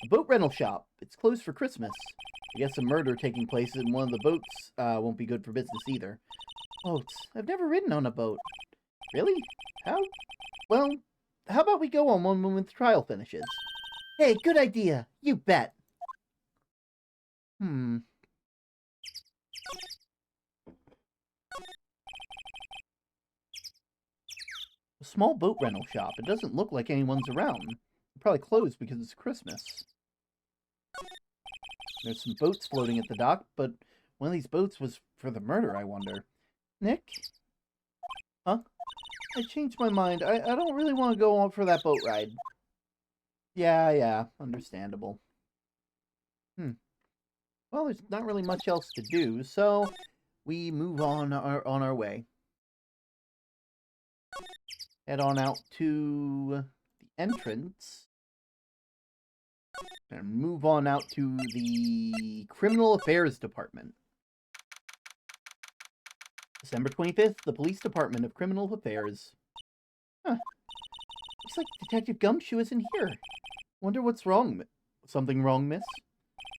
A boat rental shop. It's closed for Christmas. I guess a murder taking place in one of the boats won't be good for business either. Boats. I've never ridden on a boat. Really? How? Well, how about we go on one when the trial finishes? Hey, good idea. You bet. A small boat rental shop. It doesn't look like anyone's around. They're probably closed because it's Christmas. There's some boats floating at the dock, but one of these boats was for the murder, I wonder. Nick? Huh? I changed my mind. I don't really want to go on for that boat ride. Yeah, understandable. Well, there's not really much else to do, so we move on our way. Head on out to the entrance. And move on out to the Criminal Affairs Department. December 25th, the Police Department of Criminal Affairs. Huh. Looks like Detective Gumshoe isn't here. Wonder what's wrong. Something wrong, miss?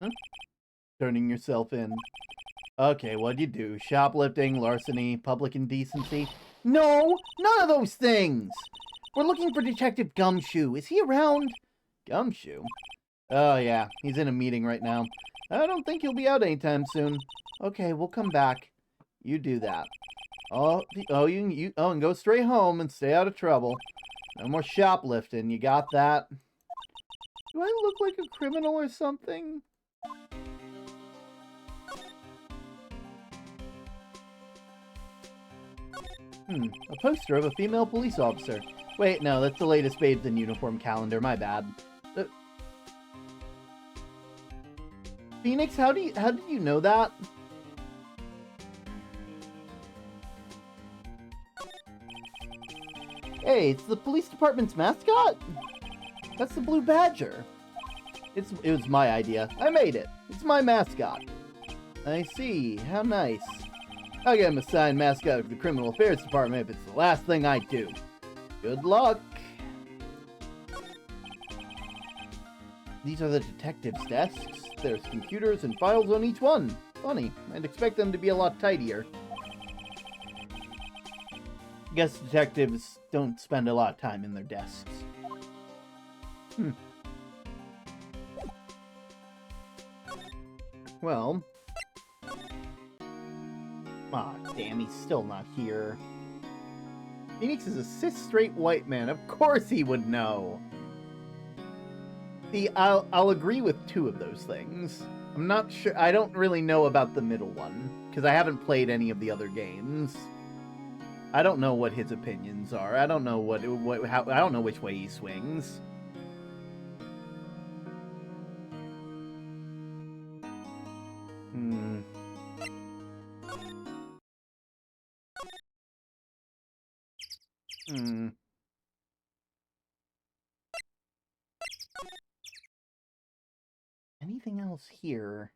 Huh? Turning yourself in. Okay, what'd you do? Shoplifting, larceny, public indecency? No! None of those things! We're looking for Detective Gumshoe. Is he around? Gumshoe? Oh, yeah. He's in a meeting right now. I don't think he'll be out anytime soon. Okay, we'll come back. You do that. And go straight home and stay out of trouble. No more shoplifting. You got that? Do I look like a criminal or something? A poster of a female police officer. Wait, no, that's the latest Babes in Uniform calendar, my bad. Phoenix, how did you know that? Hey, it's the police department's mascot? That's the Blue Badger. It was my idea. I made it. It's my mascot. I see. How nice. I'll get him assigned mascot of the Criminal Affairs Department if it's the last thing I do. Good luck. These are the detectives' desks. There's computers and files on each one. Funny. I'd expect them to be a lot tidier. Guess detectives don't spend a lot of time in their desks. Well. Ah, damn, he's still not here. Phoenix is a cis-straight white man. Of course he would know. See, I'll agree with two of those things. I'm not sure. I don't really know about the middle one because I haven't played any of the other games. I don't know what his opinions are. I don't know I don't know which way he swings. Anything else here?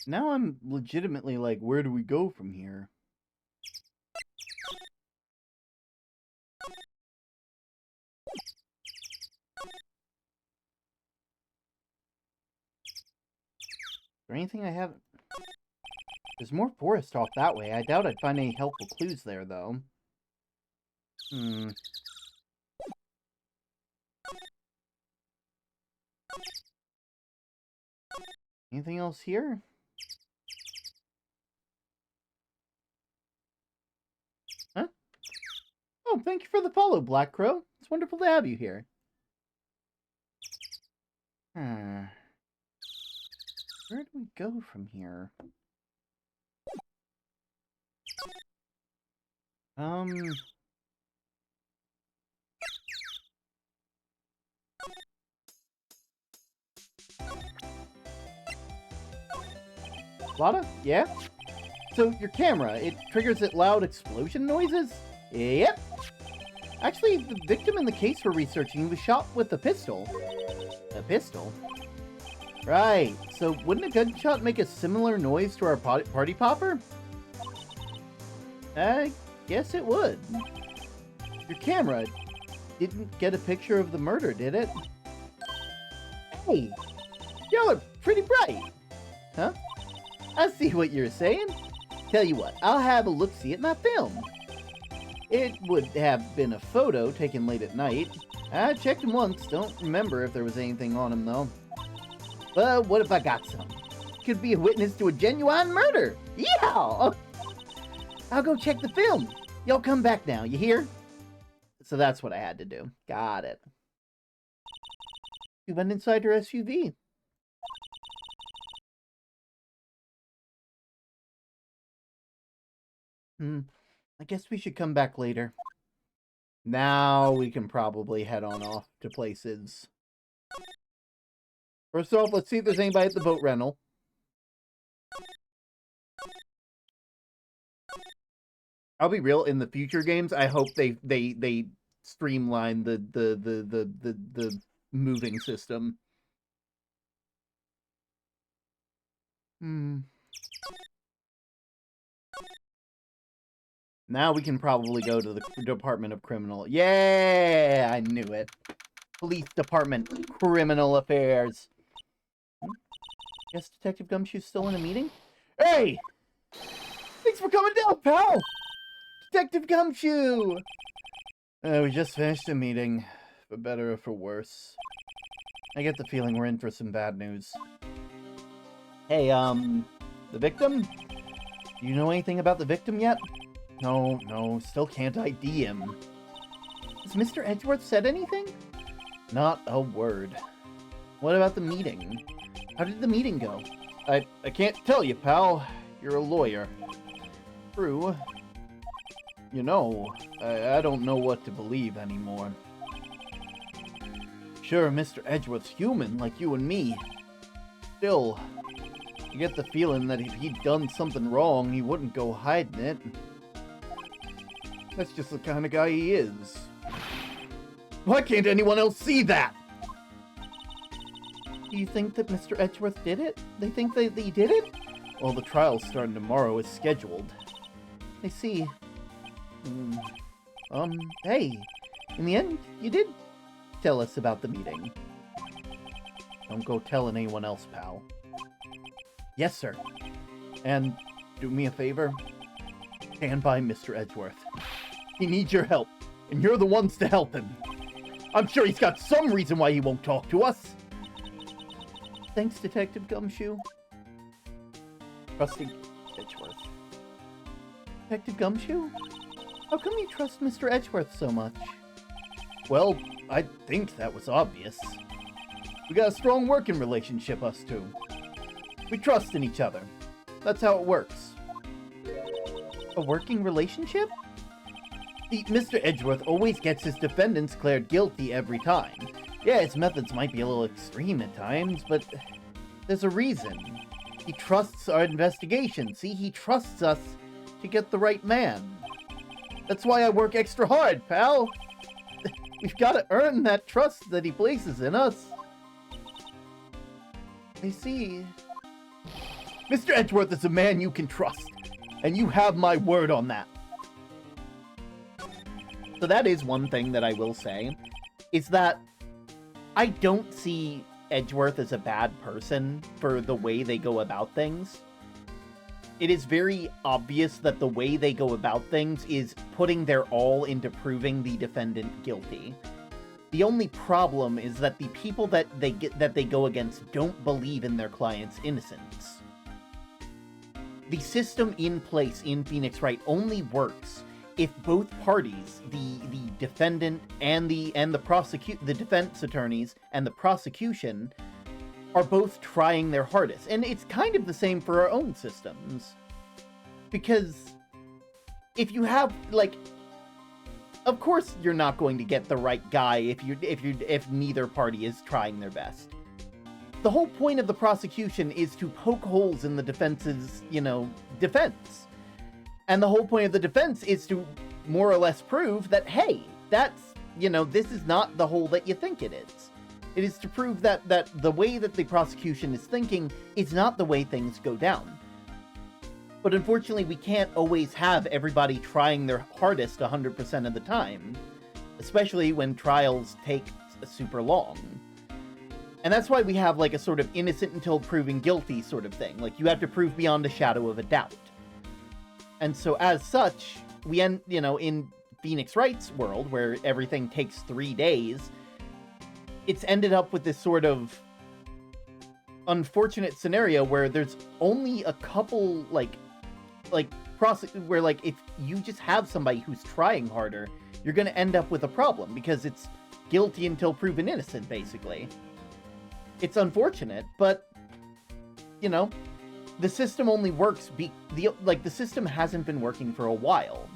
Now I'm legitimately like, where do we go from here? Is there anything I haven't... There's more forest off that way. I doubt I'd find any helpful clues there, though. Anything else here? Huh? Oh, thank you for the follow, Black Crow. It's wonderful to have you here. Where do we go from here? Lotta? Yeah? So, your camera, it triggers at loud explosion noises? Yep. Actually, the victim in the case we're researching was shot with a pistol. A pistol? Right. So, wouldn't a gunshot make a similar noise to our party popper? I guess it would. Your camera didn't get a picture of the murder, did it? Hey, y'all are pretty bright. Huh? I see what you're saying. Tell you what, I'll have a look-see at my film. It would have been a photo taken late at night. I checked him once, don't remember if there was anything on him, though. But what if I got some? Could be a witness to a genuine murder. Yeehaw! I'll go check the film. Y'all come back now, you hear? So that's what I had to do. Got it. We went inside her SUV. I guess we should come back later. Now we can probably head on off to places. First off, let's see if there's anybody at the boat rental. I'll be real, in the future games, I hope they streamline the moving system. Now we can probably go to the Department of Criminal. Yeah, I knew it. Police Department, Criminal Affairs. Guess Detective Gumshoe's still in a meeting? Hey! Thanks for coming down, pal! Detective Gumshoe! We just finished a meeting. For better or for worse. I get the feeling we're in for some bad news. Hey, the victim? Do you know anything about the victim yet? No, still can't ID him. Has Mr. Edgeworth said anything? Not a word. What about the meeting? How did the meeting go? I can't tell you, pal. You're a lawyer. True. You know, I don't know what to believe anymore. Sure, Mr. Edgeworth's human, like you and me. Still, you get the feeling that if he'd done something wrong, he wouldn't go hiding it. That's just the kind of guy he is. Why can't anyone else see that? Do you think that Mr. Edgeworth did it? They think that he did it? Well, the trial's starting tomorrow as scheduled. I see. Hey, in the end, you did tell us about the meeting. Don't go telling anyone else, pal. Yes, sir. And do me a favor. Stand by Mr. Edgeworth. He needs your help, and you're the ones to help him. I'm sure he's got some reason why he won't talk to us. Thanks, Detective Gumshoe. Trusting Edgeworth. Detective Gumshoe? How come you trust Mr. Edgeworth so much? Well, I think that was obvious. We got a strong working relationship, us two. We trust in each other. That's how it works. A working relationship? See, Mr. Edgeworth always gets his defendants declared guilty every time. Yeah, his methods might be a little extreme at times, but there's a reason. He trusts our investigation. See, he trusts us to get the right man. That's why I work extra hard, pal. We've got to earn that trust that he places in us. I see. Mr. Edgeworth is a man you can trust, and you have my word on that. So that is one thing that I will say, is that I don't see Edgeworth as a bad person for the way they go about things. It is very obvious that the way they go about things is putting their all into proving the defendant guilty. The only problem is that the people that they go against don't believe in their client's innocence. The system in place in Phoenix Wright only works if both parties, the defendant and the defense attorneys and the prosecution, are both trying their hardest. And it's kind of the same for our own systems. Because if you have, like, of course you're not going to get the right guy if neither party is trying their best. The whole point of the prosecution is to poke holes in the defense's, defense. And the whole point of the defense is to more or less prove that, hey, that's, this is not the hole that you think it is. It is to prove that the way that the prosecution is thinking is not the way things go down. But unfortunately, we can't always have everybody trying their hardest 100% of the time, especially when trials take super long. And that's why we have, like, a sort of innocent until proven guilty sort of thing. Like, you have to prove beyond a shadow of a doubt. And so, as such, we end, in Phoenix Wright's world, where everything takes 3 days, it's ended up with this sort of unfortunate scenario where there's only a couple, where, if you just have somebody who's trying harder, you're gonna end up with a problem, because it's guilty until proven innocent, basically. It's unfortunate, but, the system only works the system hasn't been working for a while.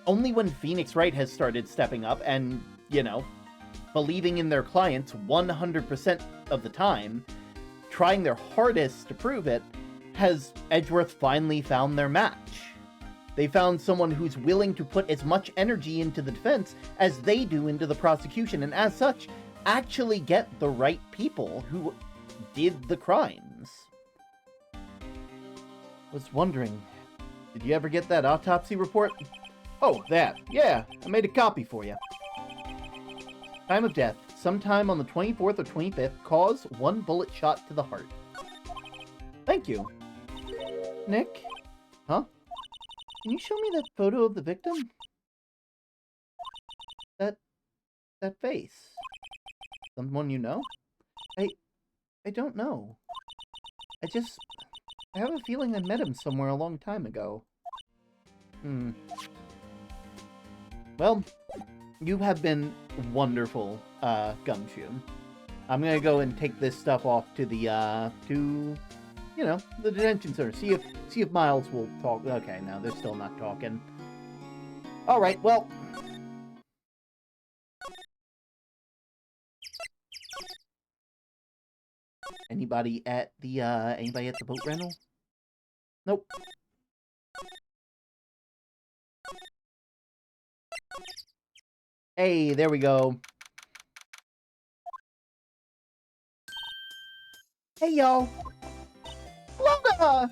Only when Phoenix Wright has started stepping up and, believing in their clients 100% of the time, trying their hardest to prove it, has Edgeworth finally found their match. They found someone who's willing to put as much energy into the defense as they do into the prosecution, and as such, actually get the right people who did the crimes. Was wondering, did you ever get that autopsy report? Oh, that. Yeah, I made a copy for you. Time of death, sometime on the 24th or 25th. Cause, 1 bullet shot to the heart. Thank you. Nick? Huh? Can you show me that photo of the victim? that face? Someone you know? I don't know. I have a feeling I met him somewhere a long time ago. Well, you have been wonderful, Gumshoe. I'm gonna go and take this stuff off to the, the detention center. See if Miles will talk. Okay, no, they're still not talking. Alright, well... Anybody at the boat rental? Nope. Hey, there we go. Hey, y'all. Lotl!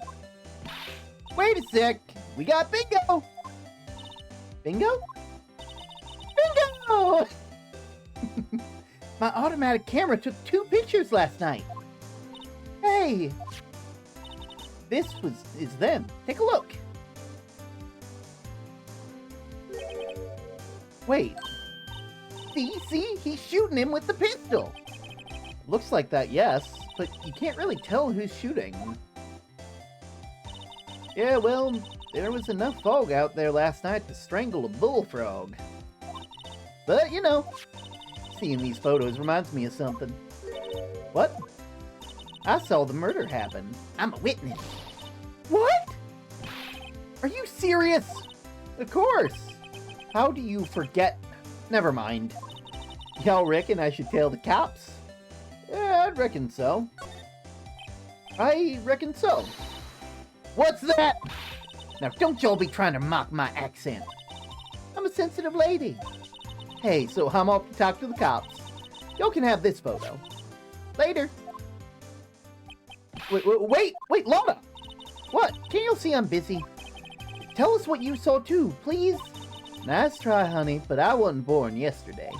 Wait a sec. We got bingo. Bingo? Bingo! My automatic camera took 2 pictures last night. Hey! This is them. Take a look. Wait. See? He's shooting him with the pistol. Looks like that, yes, but you can't really tell who's shooting. Yeah, well, there was enough fog out there last night to strangle a bullfrog. But, seeing these photos reminds me of something. What? I saw the murder happen. I'm a witness. What? Are you serious? Of course. How do you forget? Never mind. Y'all reckon I should tell the cops? Yeah, I'd reckon so. I reckon so. What's that? Now don't y'all be trying to mock my accent. I'm a sensitive lady. Hey, so I'm off to talk to the cops. Y'all can have this photo. Later. Wait, Lotl! What? Can't you see I'm busy? Tell us what you saw too, please. Nice try, honey, but I wasn't born yesterday.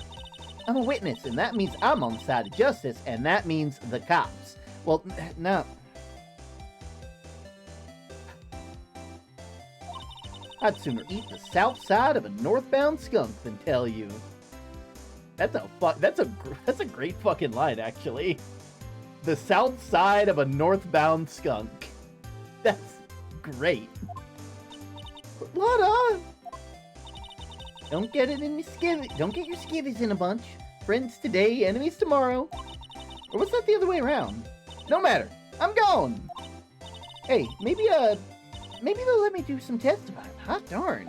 I'm a witness, and that means I'm on the side of justice, and that means the cops. Well, no. I'd sooner eat the south side of a northbound skunk than tell you. That's a great fucking line, actually. The south side of a northbound skunk. That's great. Lotl! Don't get it in your skivvies. Don't get your skivvies in a bunch. Friends today, enemies tomorrow. Or was that the other way around? No matter. I'm gone. Hey, maybe they'll let me do some testifying. Hot darn.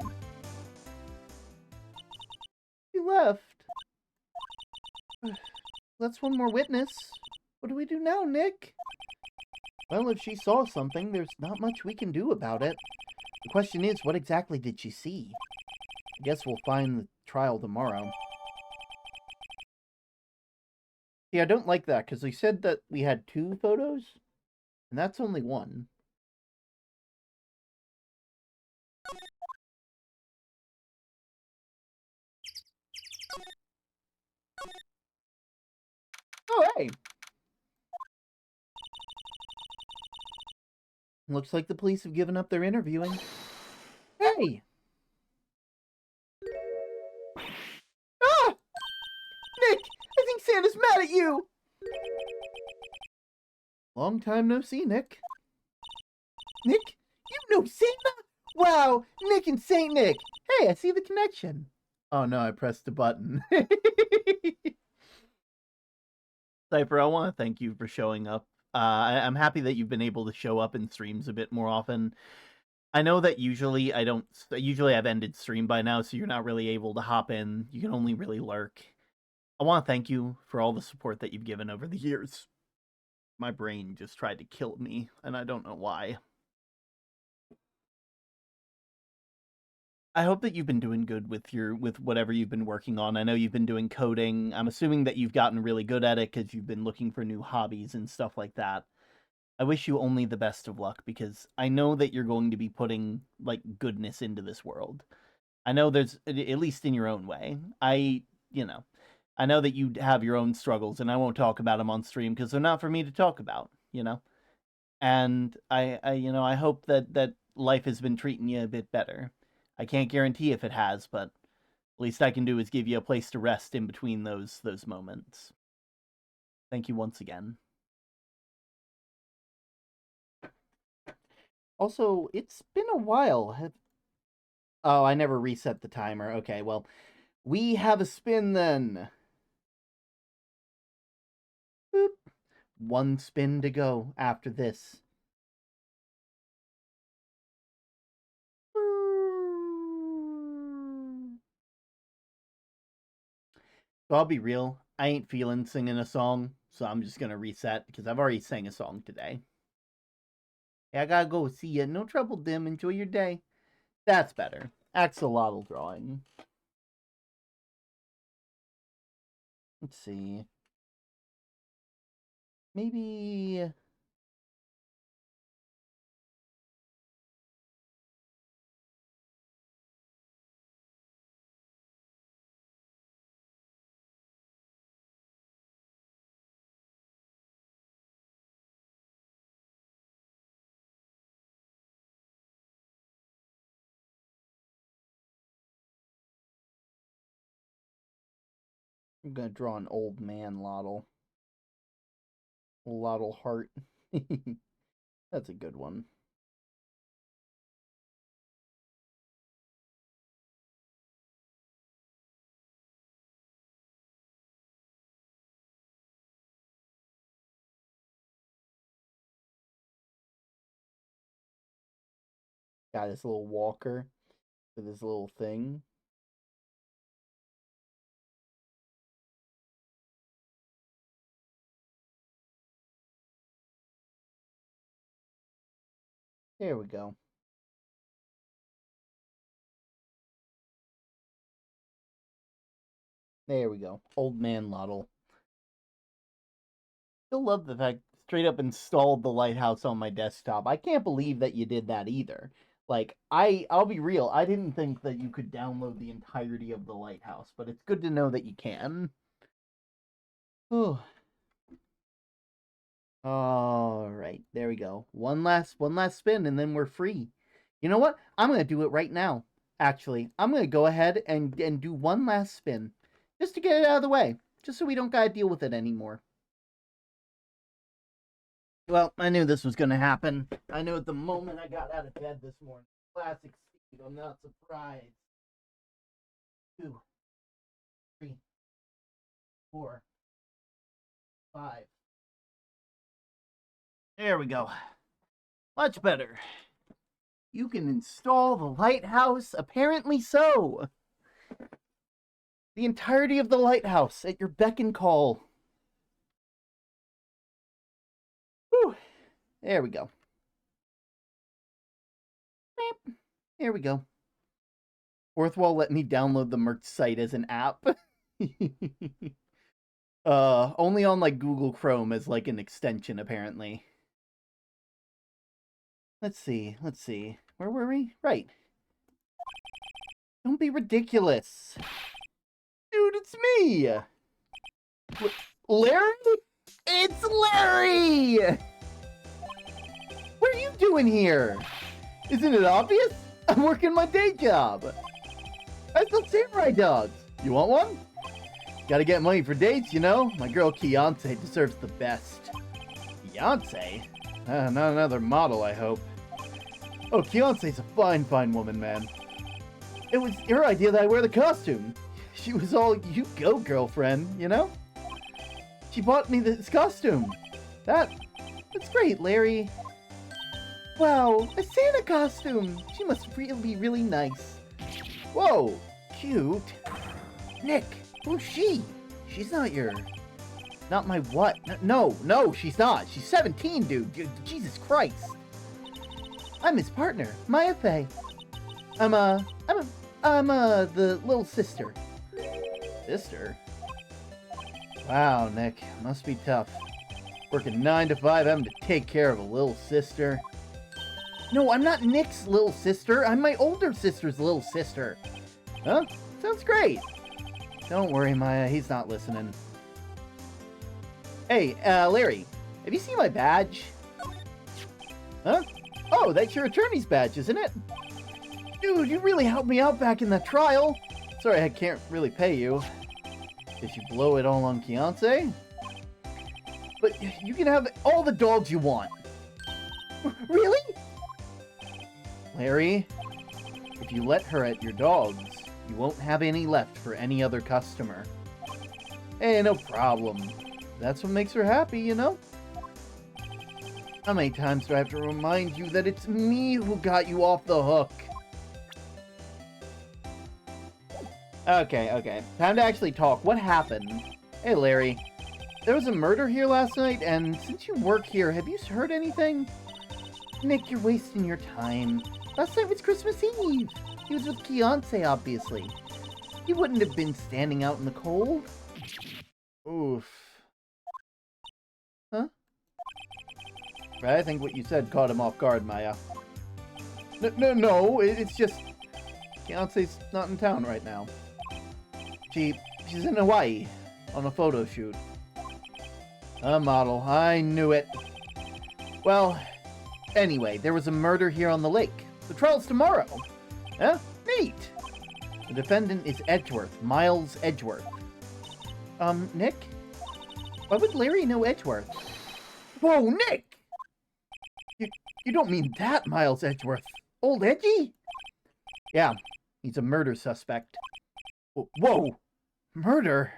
You left. That's one more witness. What do we do now, Nick? Well, if she saw something, there's not much we can do about it. The question is, what exactly did she see? I guess we'll find the trial tomorrow. Yeah, I don't like that, because we said that we had 2 photos, and that's only 1. Oh, hey! Looks like the police have given up their interviewing. Hey! Ah! Nick! I think Santa's mad at you! Long time no see, Nick. Nick? You know Santa? Wow! Nick and Saint Nick! Hey, I see the connection. Oh no, I pressed the button. Cypher, I want to thank you for showing up. I'm happy that you've been able to show up in streams a bit more often. I know that usually I've ended stream by now, so you're not really able to hop in. You can only really lurk. I want to thank you for all the support that you've given over the years. My brain just tried to kill me, and I don't know why. I hope that you've been doing good with whatever you've been working on. I know you've been doing coding. I'm assuming that you've gotten really good at it because you've been looking for new hobbies and stuff like that. I wish you only the best of luck because I know that you're going to be putting like goodness into this world. I know there's, at least in your own way. I know that you have your own struggles, and I won't talk about them on stream because they're not for me to talk about, And I hope that life has been treating you a bit better. I can't guarantee if it has, but Least I can do is give you a place to rest in between those moments. Thank you once again. Also, it's been a while. Oh, I never reset the timer. Okay, well, we have a spin then. Boop. 1 spin to go after this. So I'll be real, I ain't feeling singing a song, so I'm just gonna reset because I've already sang a song today. Hey, I gotta go. See ya. No trouble, Dim. Enjoy your day. That's better. Axolotl drawing. Let's see. Maybe... I'm gonna draw an old man Lotl. Lotl heart. That's a good one. Got this little walker with this little thing. There we go. There we go. Old man Lotl. Still love the fact straight up installed the lighthouse on my desktop. I can't believe that you did that either. Like, I'll be real, I didn't think that you could download the entirety of the lighthouse, but it's good to know that you can. Oh. Alright, there we go. One last spin and then we're free. You know what? I'm gonna do it right now. Actually, I'm gonna go ahead and do one last spin. Just to get it out of the way. Just so we don't gotta deal with it anymore. Well, I knew this was gonna happen. I knew at the moment I got out of bed this morning. Classic Steve, I'm not surprised. 2, 3, 4, 5. There we go. Much better. You can install the lighthouse, apparently so. The entirety of the lighthouse at your beck and call. Whew. There we go. There we go. Fourth wall let me download the merch site as an app. Only on like Google Chrome as like an extension apparently. Let's see. Where were we? Right. Don't be ridiculous. Dude, it's me! Larry? It's Larry! What are you doing here? Isn't it obvious? I'm working my day job. I sell samurai dogs. You want one? Gotta get money for dates, you know? My girl Kiance deserves the best. Kiance? Not another model, I hope. Oh, Kiance's a fine woman, man. It was her idea that I wear the costume. She was all, you go, girlfriend, you know? She bought me this costume. That's great, Larry. Wow, a Santa costume. She must be really nice. Whoa, cute. Nick, who's she? She's not your... Not my what? No, she's not. She's 17, dude. Jesus Christ. I'm his partner, Maya Faye. I'm the little sister. Sister? Wow, Nick. Must be tough. Working 9 to 5, having to take care of a little sister. No, I'm not Nick's little sister. I'm my older sister's little sister. Huh? Sounds great. Don't worry, Maya. He's not listening. Hey, Larry. Have you seen my badge? Huh? Oh, that's your attorney's badge, isn't it? Dude, you really helped me out back in the trial. Sorry, I can't really pay you. Did you blow it all on Fiancé? But you can have all the dogs you want. Really? Larry, if you let her at your dogs, you won't have any left for any other customer. Hey, no problem. That's what makes her happy, you know? How many times do I have to remind you that it's me who got you off the hook? Okay. Time to actually talk. What happened? Hey, Larry. There was a murder here last night, and since you work here, have you heard anything? Nick, you're wasting your time. Last night was Christmas Eve. He was with Fiancé, obviously. He wouldn't have been standing out in the cold. Oof. Huh? I think what you said caught him off guard, Maya. No, it's just... Fiancé's not in town right now. She's in Hawaii, on a photo shoot. A model, I knew it. Well, anyway, there was a murder here on the lake. The trial's tomorrow. Huh? Neat! The defendant is Edgeworth, Miles Edgeworth. Nick? Why would Larry know Edgeworth? Whoa, Nick! You don't mean that, Miles Edgeworth. Old Edgy? Yeah, he's a murder suspect. Whoa! Murder?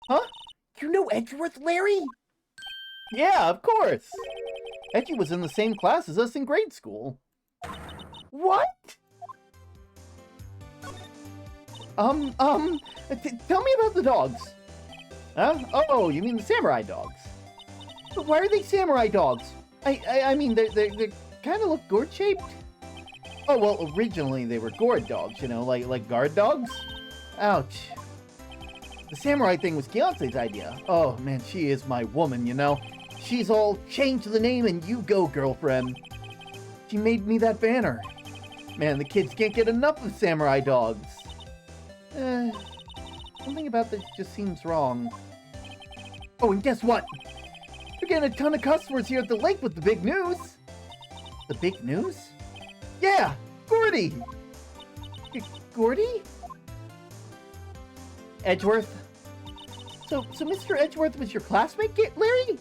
Huh? You know Edgeworth, Larry? Yeah, of course! Edgy was in the same class as us in grade school. What? Tell me about the dogs. Huh? Oh, you mean the samurai dogs. But why are they samurai dogs? I mean, they kind of look gourd-shaped. Oh, well, originally they were gourd dogs, you know, like guard dogs. Ouch. The samurai thing was Fiancé's idea. Oh, man, she is my woman, you know. She's all, change the name and you go, girlfriend. She made me that banner. Man, the kids can't get enough of samurai dogs. Something about this just seems wrong. Oh, and guess what? We're getting a ton of customers here at the lake with the big news. The big news? Yeah, Gordy! Gordy? Edgeworth? So Mr. Edgeworth was your classmate, Larry?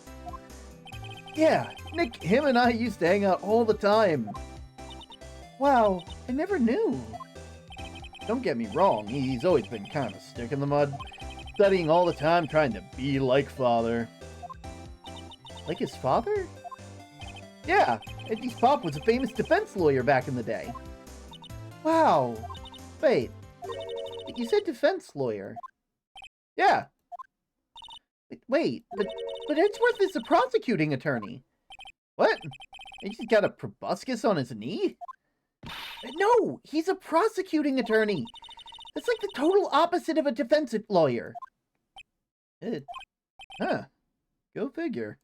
Yeah, Nick, him and I used to hang out all the time. Wow, I never knew. Don't get me wrong, he's always been kind of a stick in the mud. Studying all the time, trying to be like father. Like his father? Yeah, Edgy's pop was a famous defense lawyer back in the day. Wow. Wait, you said defense lawyer. Yeah. Wait, but Edgeworth is a prosecuting attorney. What? He's got a proboscis on his knee? No, he's a prosecuting attorney. That's like the total opposite of a defense lawyer. Huh. Go figure.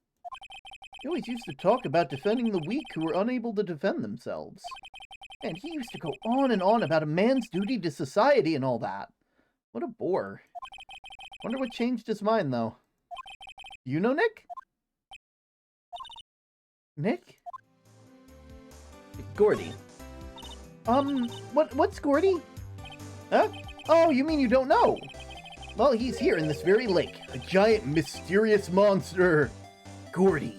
He always used to talk about defending the weak who were unable to defend themselves. And he used to go on and on about a man's duty to society and all that. What a bore. Wonder what changed his mind, though. You know Nick? Nick? Gordy. What's Gordy? Huh? Oh, you mean you don't know? Well, he's here in this very lake. A giant, mysterious monster. Gordy.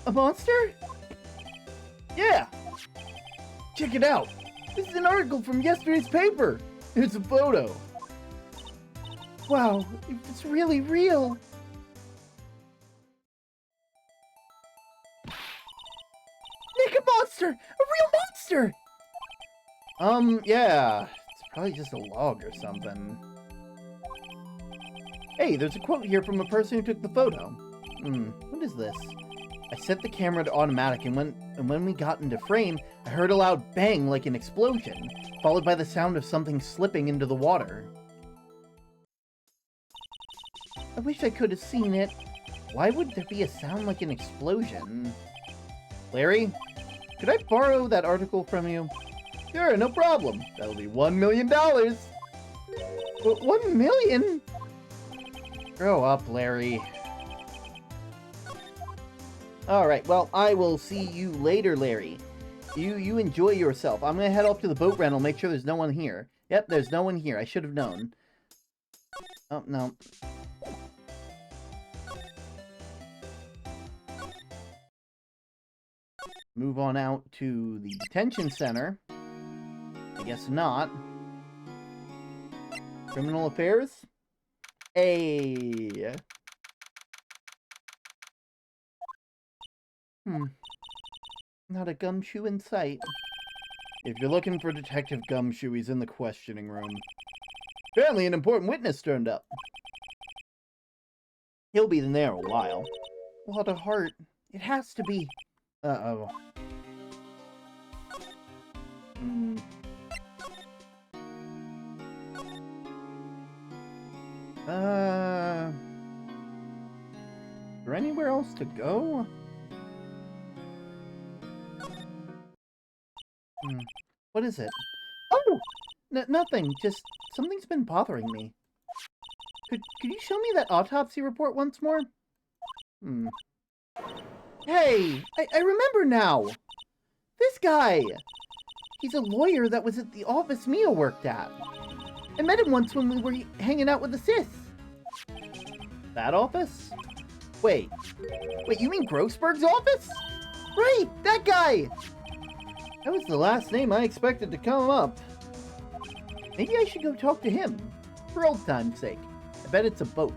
A monster? Yeah. Check it out. This is an article from yesterday's paper. Here's a photo. Wow, it's really real. Nick, a monster! A real monster! Yeah. It's probably just a log or something. Hey, there's a quote here from a person who took the photo. What is this? I set the camera to automatic, and when we got into frame, I heard a loud bang like an explosion, followed by the sound of something slipping into the water. I wish I could have seen it. Why would there be a sound like an explosion? Larry, could I borrow that article from you? Sure, no problem. That'll be $1 million. But $1 million? Grow up, Larry. Alright, well, I will see you later, Larry. You enjoy yourself. I'm gonna head off to the boat rental, make sure there's no one here. Yep, there's no one here. I should have known. Oh, no. Move on out to the detention center. I guess not. Criminal affairs? Hey. Not a gumshoe in sight. If you're looking for Detective Gumshoe, he's in the questioning room. Apparently an important witness turned up. He'll be in there a while. What a heart. It has to be. Uh-oh. Is there anywhere else to go? What is it? Oh! Nothing. Just something's been bothering me. Could you show me that autopsy report once more? Hey! I remember now! This guy! He's a lawyer that was at the office Mia worked at. I met him once when we were hanging out with the sis. That office? Wait, you mean Grossberg's office? Right, that guy! That was the last name I expected to come up. Maybe I should go talk to him, for old time's sake. I bet it's a boat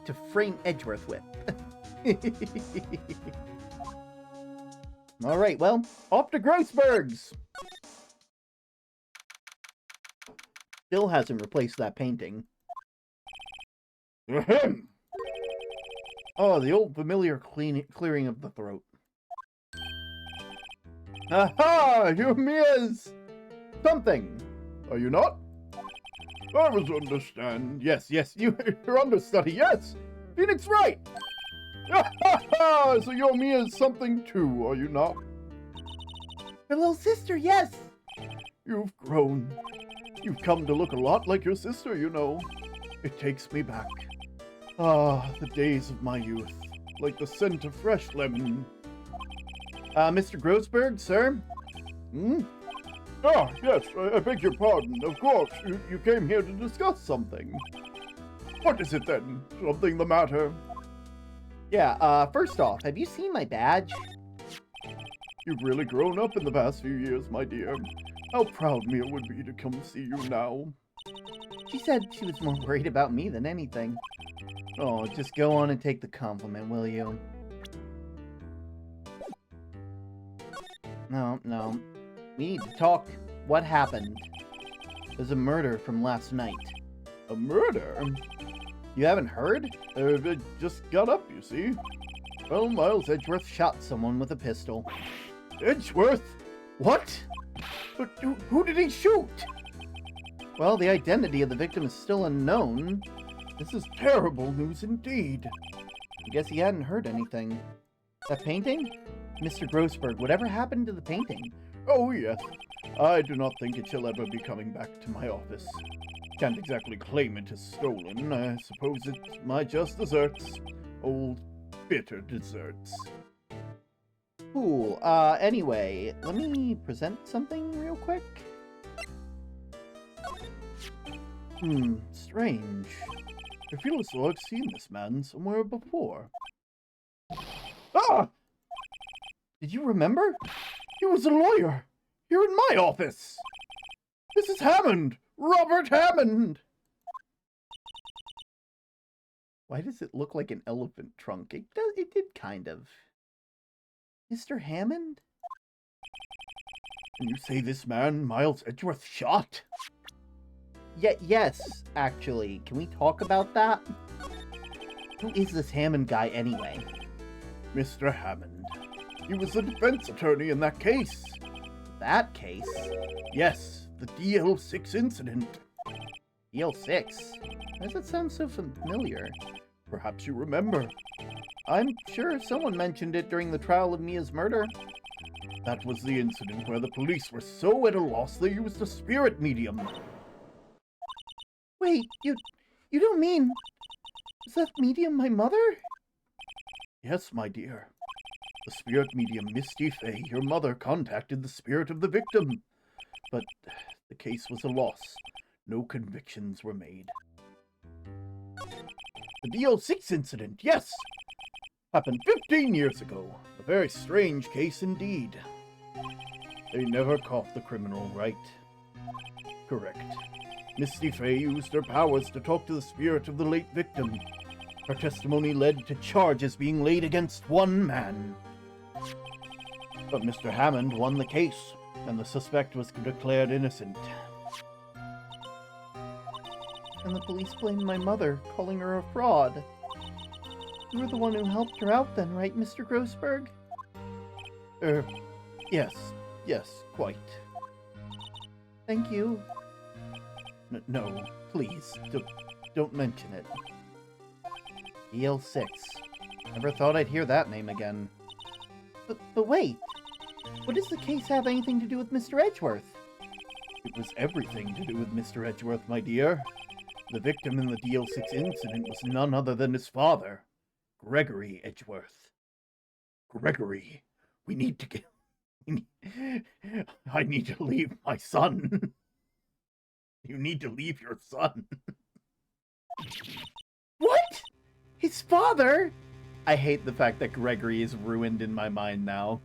to frame Edgeworth with. Alright, well, off to Grossberg's! Still hasn't replaced that painting. Ahem! Oh, the old familiar clearing of the throat. Aha! You're Mia's something, are you not? I was understand. Yes, you're understudy, yes! Phoenix Wright! So you're Mia's something too, are you not? Her little sister, yes! You've grown. You've come to look a lot like your sister, you know. It takes me back. Ah, the days of my youth. Like the scent of fresh lemon. Mr. Grossberg, sir? Ah, yes, I beg your pardon. Of course, you came here to discuss something. What is it then? Something the matter? Yeah, first off, have you seen my badge? You've really grown up in the past few years, my dear. How proud Mia would be to come see you now. She said she was more worried about me than anything. Oh, just go on and take the compliment, will you? No. We need to talk. What happened? There's a murder from last night. A murder? You haven't heard? It just got up, you see. Well, Miles Edgeworth shot someone with a pistol. Edgeworth? What? But who did he shoot? Well, the identity of the victim is still unknown. This is terrible news indeed. I guess he hadn't heard anything. That painting? Mr. Grossberg, whatever happened to the painting? Oh, yes. I do not think it shall ever be coming back to my office. Can't exactly claim it as stolen. I suppose it's my just desserts. Old, bitter desserts. Cool. Anyway, let me present something real quick. Strange. I feel as though I've seen this man somewhere before. Ah! Did you remember? He was a lawyer. Here in my office. This is Hammond. Robert Hammond. Why does it look like an elephant trunk? It did kind of. Mr. Hammond? Can you say this man, Miles Edgeworth, shot? Yes, actually. Can we talk about that? Who is this Hammond guy anyway? Mr. Hammond. He was the defense attorney in that case. That case? Yes, the DL6 incident. DL6? Why does that sound so familiar? Perhaps you remember. I'm sure someone mentioned it during the trial of Mia's murder. That was the incident where the police were so at a loss they used a spirit medium. Wait, you don't mean... Is that medium my mother? Yes, my dear. The spirit medium Misty Fey, your mother, contacted the spirit of the victim, but the case was a loss. No convictions were made. The DL6 incident, yes! Happened 15 years ago. A very strange case indeed. They never caught the criminal, right? Correct. Misty Fey used her powers to talk to the spirit of the late victim. Her testimony led to charges being laid against one man. But Mr. Hammond won the case, and the suspect was declared innocent. And the police blamed my mother, calling her a fraud. You were the one who helped her out then, right, Mr. Grossberg? Yes, quite. Thank you. No, please, don't mention it. DL6. Never thought I'd hear that name again. But wait! What does the case have anything to do with Mr. Edgeworth? It was everything to do with Mr. Edgeworth, my dear. The victim in the DL6 incident was none other than his father, Gregory Edgeworth. Gregory, we need to get... I need to leave my son. You need to leave your son. What? His father? I hate the fact that Gregory is ruined in my mind now.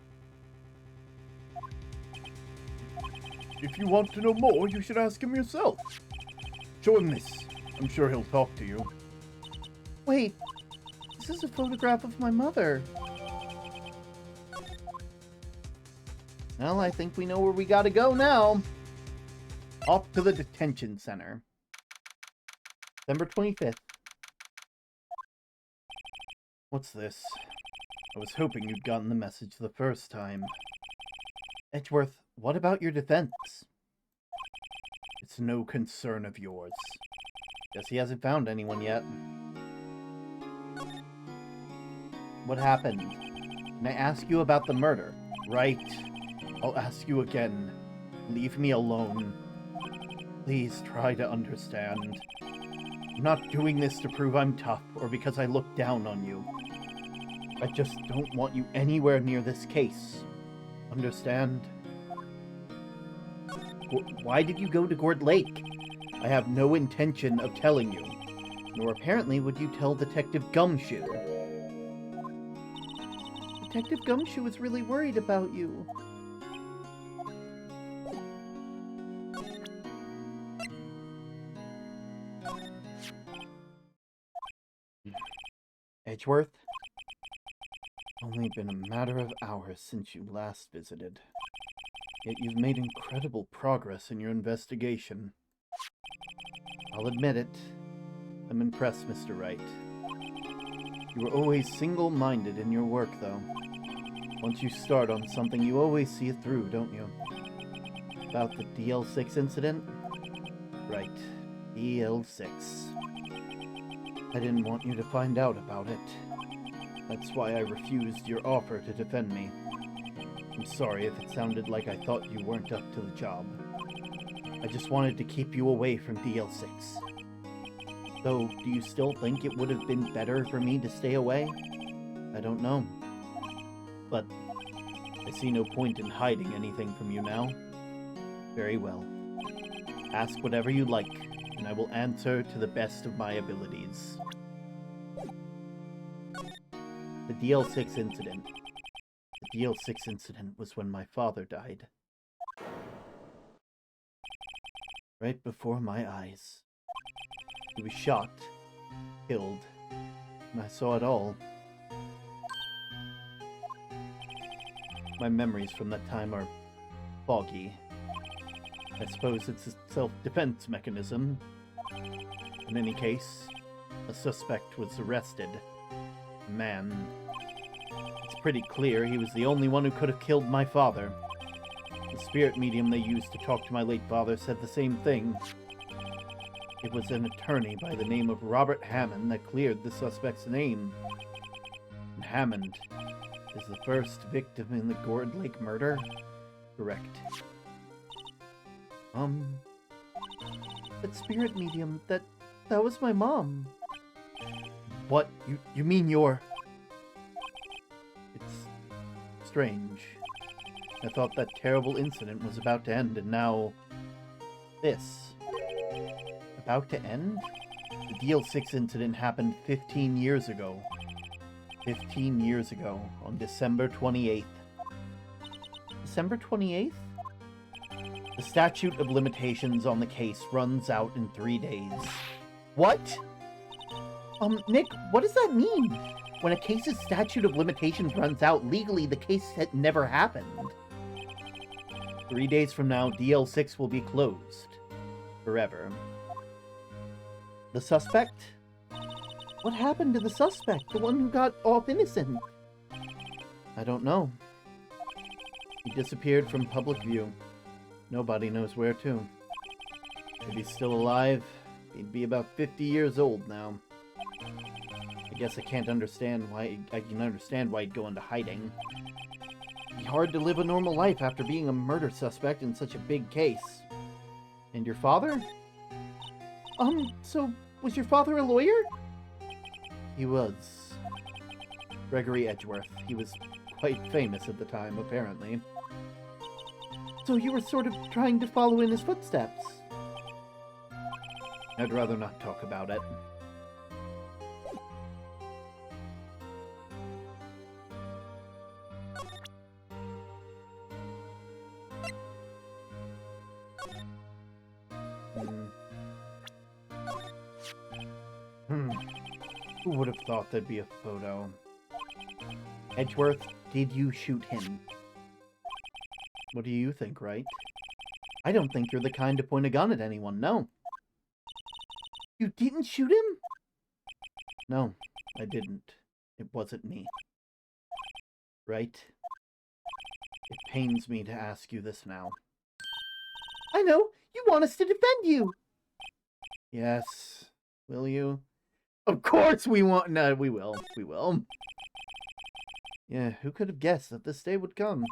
If you want to know more, you should ask him yourself. Show him this. I'm sure he'll talk to you. Wait, this is a photograph of my mother. Well, I think we know where we gotta go now. Off to the detention center. December 25th. What's this? I was hoping you'd gotten the message the first time. Edgeworth, what about your defense? It's no concern of yours. Guess he hasn't found anyone yet. What happened? Can I ask you about the murder? Right. I'll ask you again. Leave me alone. Please try to understand. I'm not doing this to prove I'm tough or because I look down on you. I just don't want you anywhere near this case. Understand? Why did you go to Gourd Lake? I have no intention of telling you. Nor apparently would you tell Detective Gumshoe. Detective Gumshoe was really worried about you. Edgeworth? Only been a matter of hours since you last visited. Yet you've made incredible progress in your investigation. I'll admit it. I'm impressed, Mr. Wright. You were always single-minded in your work, though. Once you start on something, you always see it through, don't you? About the DL6 incident? Right. DL6. I didn't want you to find out about it. That's why I refused your offer to defend me. I'm sorry if it sounded like I thought you weren't up to the job. I just wanted to keep you away from DL6. Though, do you still think it would have been better for me to stay away? I don't know. But I see no point in hiding anything from you now. Very well. Ask whatever you like, and I will answer to the best of my abilities. The DL6 incident. The DL6 incident was when my father died. Right before my eyes. He was shot, killed, and I saw it all. My memories from that time are foggy. I suppose it's a self-defense mechanism. In any case, a suspect was arrested. A man. It's pretty clear he was the only one who could have killed my father. The spirit medium they used to talk to my late father said the same thing. It was an attorney by the name of Robert Hammond that cleared the suspect's name. And Hammond is the first victim in the Gourd Lake murder? Correct. That spirit medium, that was my mom. What? You mean you're... strange. I thought that terrible incident was about to end, and now... this. About to end? The DL6 incident happened 15 years ago. 15 years ago, on December 28th. December 28th? The statute of limitations on the case runs out in 3 days. What? Nick, what does that mean? When a case's statute of limitations runs out, legally the case had never happened. 3 days from now, DL6 will be closed. Forever. The suspect? What happened to the suspect? The one who got off innocent? I don't know. He disappeared from public view. Nobody knows where to. If he's still alive, he'd be about 50 years old now. I guess I can understand why he'd go into hiding. It'd be hard to live a normal life after being a murder suspect in such a big case. And your father? So was your father a lawyer? He was. Gregory Edgeworth. He was quite famous at the time, apparently. So you were sort of trying to follow in his footsteps? I'd rather not talk about it. Who would have thought there'd be a photo? Edgeworth, did you shoot him? What do you think, Wright? I don't think you're the kind to point a gun at anyone, no. You didn't shoot him? No, I didn't. It wasn't me. Right? It pains me to ask you this now. I know! You want us to defend you! Yes. Will you? Of course we want... No, we will. We will. Yeah, who could have guessed that this day would come?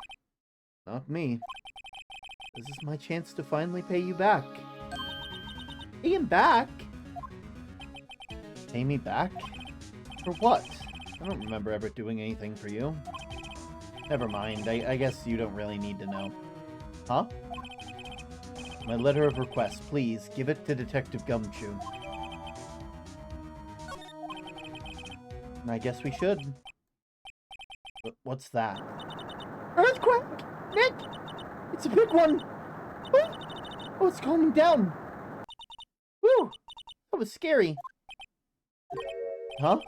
Not me. This is my chance to finally pay you back. Pay him back? Pay me back? For what? I don't remember ever doing anything for you. Never mind, I guess you don't really need to know. Huh? My letter of request, please, give it to Detective Gumshoe. I guess we should. What's that? Earthquake! Nick! It's a big one! Oh, it's calming down! Whew! That was scary. Huh?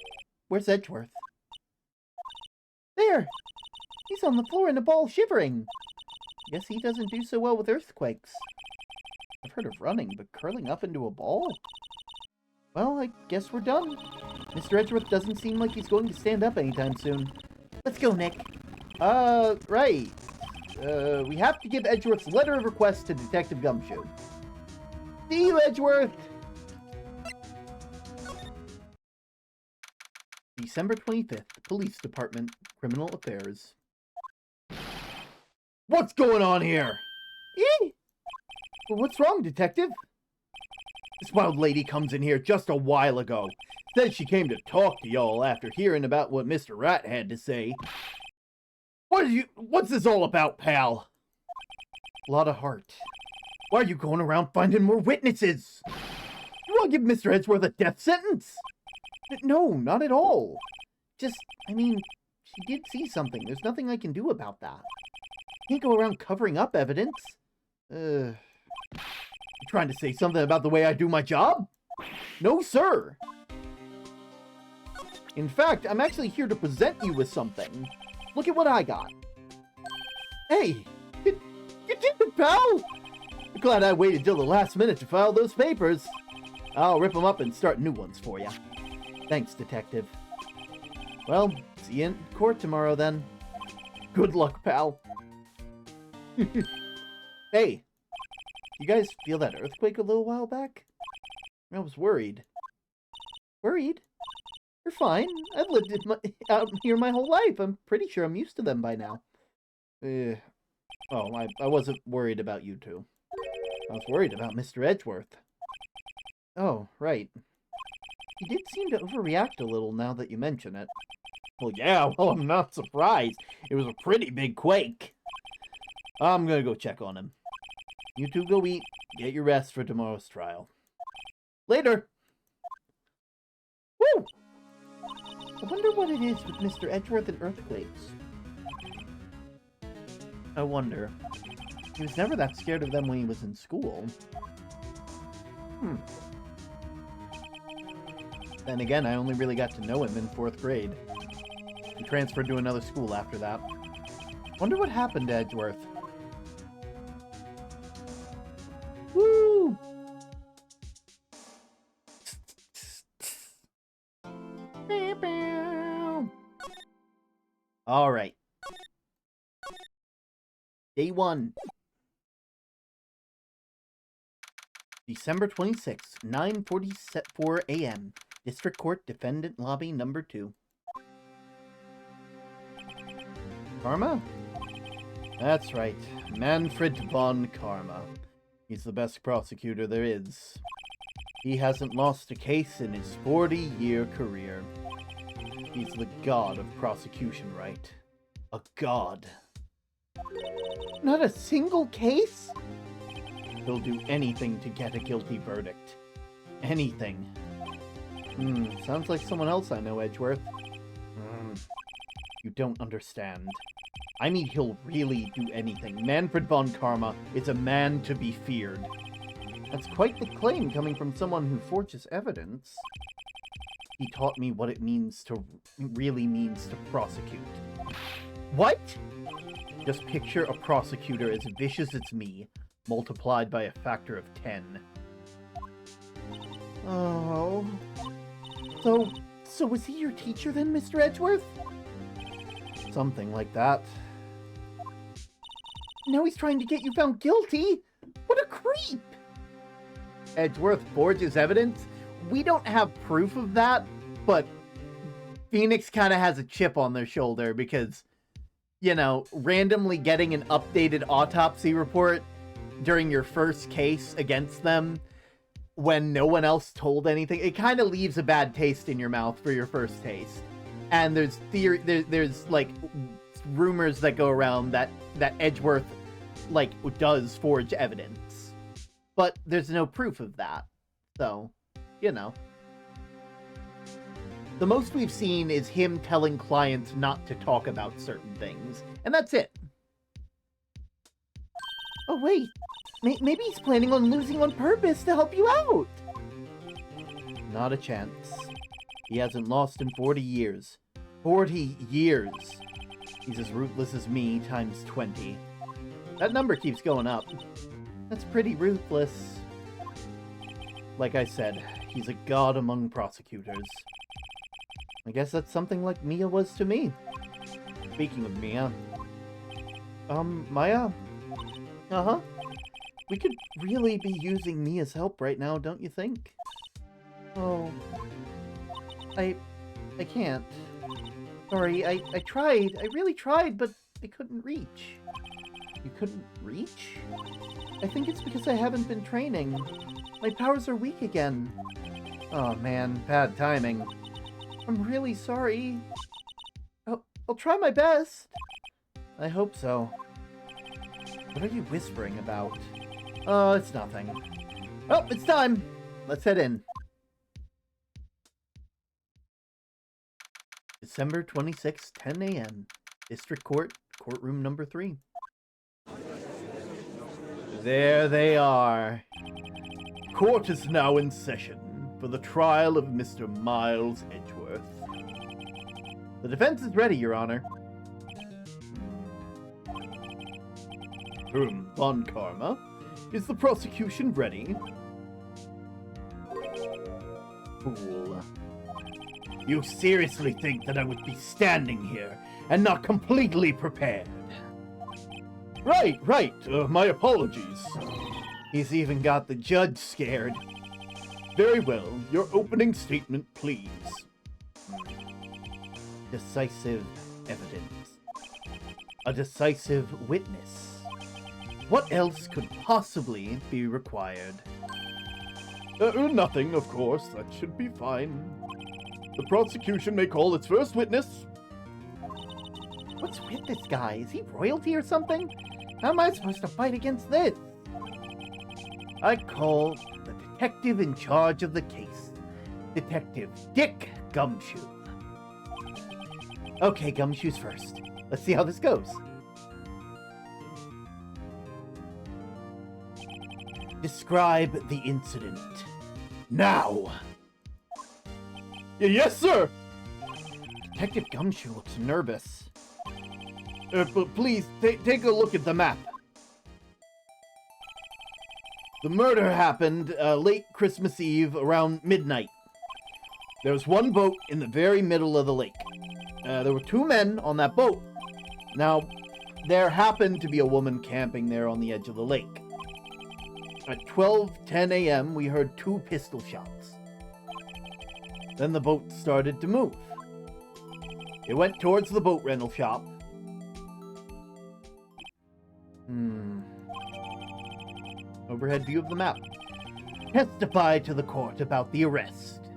Where's Edgeworth? There! He's on the floor in a ball shivering. Guess he doesn't do so well with earthquakes. I've heard of running, but curling up into a ball? Well, I guess we're done. Mr. Edgeworth doesn't seem like he's going to stand up anytime soon. Let's go, Nick. Right. We have to give Edgeworth's letter of request to Detective Gumshoe. See you, Edgeworth! December 25th, Police Department, Criminal Affairs. What's going on here? Well, what's wrong, Detective? This wild lady comes in here just a while ago. Said she came to talk to y'all after hearing about what Mr. Wright had to say. What's this all about, pal? A lot of heart. Why are you going around finding more witnesses? You want to give Mr. Edgeworth a death sentence? No, not at all. Just, I mean, she did see something. There's nothing I can do about that. Can't go around covering up evidence. You trying to say something about the way I do my job? No, sir. In fact, I'm actually here to present you with something. Look at what I got. Hey, you did it, pal! I'm glad I waited till the last minute to file those papers. I'll rip them up and start new ones for you. Thanks, Detective. Well, see you in court tomorrow, then. Good luck, pal. Hey, you guys feel that earthquake a little while back? I was worried. Worried? You're fine. I've lived out here my whole life. I'm pretty sure I'm used to them by now. Oh, I wasn't worried about you two. I was worried about Mr. Edgeworth. Oh, right. He did seem to overreact a little now that you mention it. Well, yeah, well, I'm not surprised. It was a pretty big quake. I'm gonna go check on him. You two go eat. Get your rest for tomorrow's trial. Later! Woo! I wonder what it is with Mr. Edgeworth and earthquakes. I wonder. He was never that scared of them when he was in school. Then again, I only really got to know him in 4th grade. He transferred to another school after that. Wonder what happened to Edgeworth. Woo! Alright. Day 1. December 26th, 9:44 a.m. District Court Defendant Lobby Number 2. Karma? That's right. Manfred von Karma. He's the best prosecutor there is. He hasn't lost a case in his 40-year career. He's the god of prosecution, Wright. A god. Not a single case? He'll do anything to get a guilty verdict. Anything. Sounds like someone else I know, Edgeworth. You don't understand. I mean, he'll really do anything. Manfred von Karma is a man to be feared. That's quite the claim coming from someone who forges evidence. He taught me what it really means to prosecute. What? Just picture a prosecutor as vicious as me, multiplied by a factor of 10. Oh. So was he your teacher then, Mr. Edgeworth? Something like that. Now he's trying to get you found guilty? What a creep! Edgeworth forges evidence? We don't have proof of that, but Phoenix kind of has a chip on their shoulder because, you know, randomly getting an updated autopsy report during your first case against them when no one else told anything, it kind of leaves a bad taste in your mouth for your first taste. And there's there's like rumors that go around that Edgeworth like does forge evidence, but there's no proof of that. So, you know, the most we've seen is him telling clients not to talk about certain things, and that's it. Oh wait, maybe he's planning on losing on purpose to help you out. Not a chance. He hasn't lost in 40 years. 40 years! He's as ruthless as me times 20. That number keeps going up. That's pretty ruthless. Like I said, he's a god among prosecutors. I guess that's something like Mia was to me. Speaking of Mia... Maya? Uh-huh. We could really be using Mia's help right now, don't you think? Oh... I can't. Sorry, I tried. I really tried, but I couldn't reach. You couldn't reach? I think it's because I haven't been training. My powers are weak again. Oh man, bad timing. I'm really sorry. I'll try my best. I hope so. What are you whispering about? Oh, it's nothing. Oh, it's time! Let's head in. December 26th, 10 a.m. District Court, Courtroom Number 3. There they are. Court is now in session for the trial of Mr. Miles Edgeworth. The defense is ready, Your Honor. Von Karma, is the prosecution ready? Fool. You seriously think that I would be standing here and not completely prepared? Right, my apologies. He's even got the judge scared. Very well, your opening statement, please. Decisive evidence. A decisive witness. What else could possibly be required? Nothing, of course. That should be fine. The prosecution may call its first witness, What's with this guy? Is he royalty or something? How am I supposed to fight against this? I call the detective in charge of the case. Detective Dick Gumshoe. Okay, Gumshoe's first. Let's see how this goes. Describe the incident. Now! Yes, sir! Detective Gumshoe looks nervous. But please, take a look at the map. The murder happened late Christmas Eve around midnight. There was one boat in the very middle of the lake. There were 2 men on that boat. Now, there happened to be a woman camping there on the edge of the lake. At 12:10 a.m., we heard 2 pistol shots. Then the boat started to move. It went towards the boat rental shop. Overhead view of the map. Testify to the court about the arrest.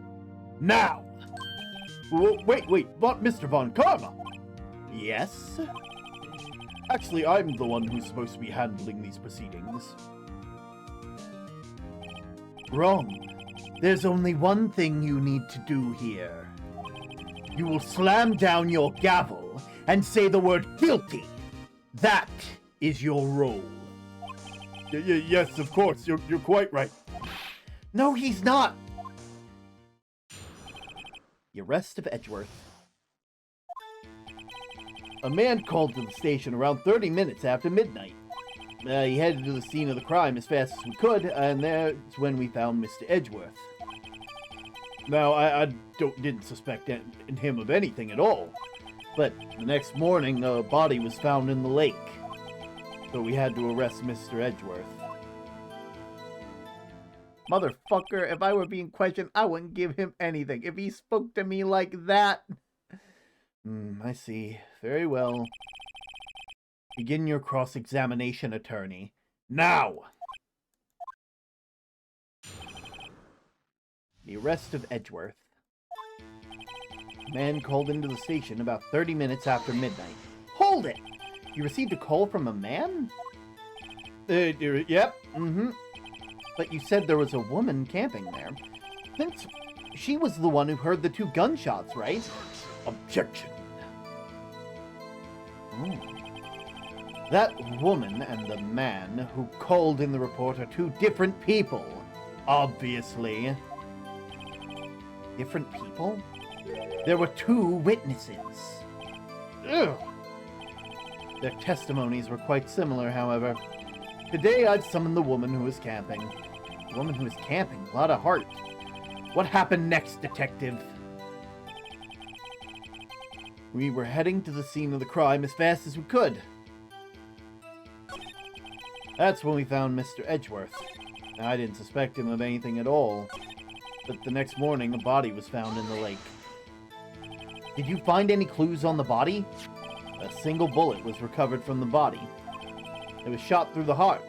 Now! Wait, not Mr. Von Karma! Yes? Actually, I'm the one who's supposed to be handling these proceedings. Wrong. There's only one thing you need to do here. You will slam down your gavel and say the word guilty. That is your role. Yes, of course. You're quite right. No, he's not. The arrest of Edgeworth. A man called to the station around 30 minutes after midnight. He headed to the scene of the crime as fast as we could, and that's when we found Mr. Edgeworth. Now, I didn't suspect him of anything at all, but the next morning, a body was found in the lake. So we had to arrest Mr. Edgeworth. Motherfucker, if I were being questioned, I wouldn't give him anything. If he spoke to me like that. I see. Very well. Begin your cross-examination, attorney. Now! The arrest of Edgeworth. Man called into the station about 30 minutes after midnight. Hold it! You received a call from a man? Yep. But you said there was a woman camping there. Since she was the one who heard the 2 gunshots, right? Objection. That woman and the man who called in the report are 2 different people. Obviously. Different people? There were 2 witnesses. Ugh. Their testimonies were quite similar, however. Today I'd summoned the woman who was camping. The woman who was camping? A lot of heart. What happened next, detective? We were heading to the scene of the crime as fast as we could. That's when we found Mr. Edgeworth. I didn't suspect him of anything at all. But the next morning, a body was found in the lake. Did you find any clues on the body? A single bullet was recovered from the body. It was shot through the heart,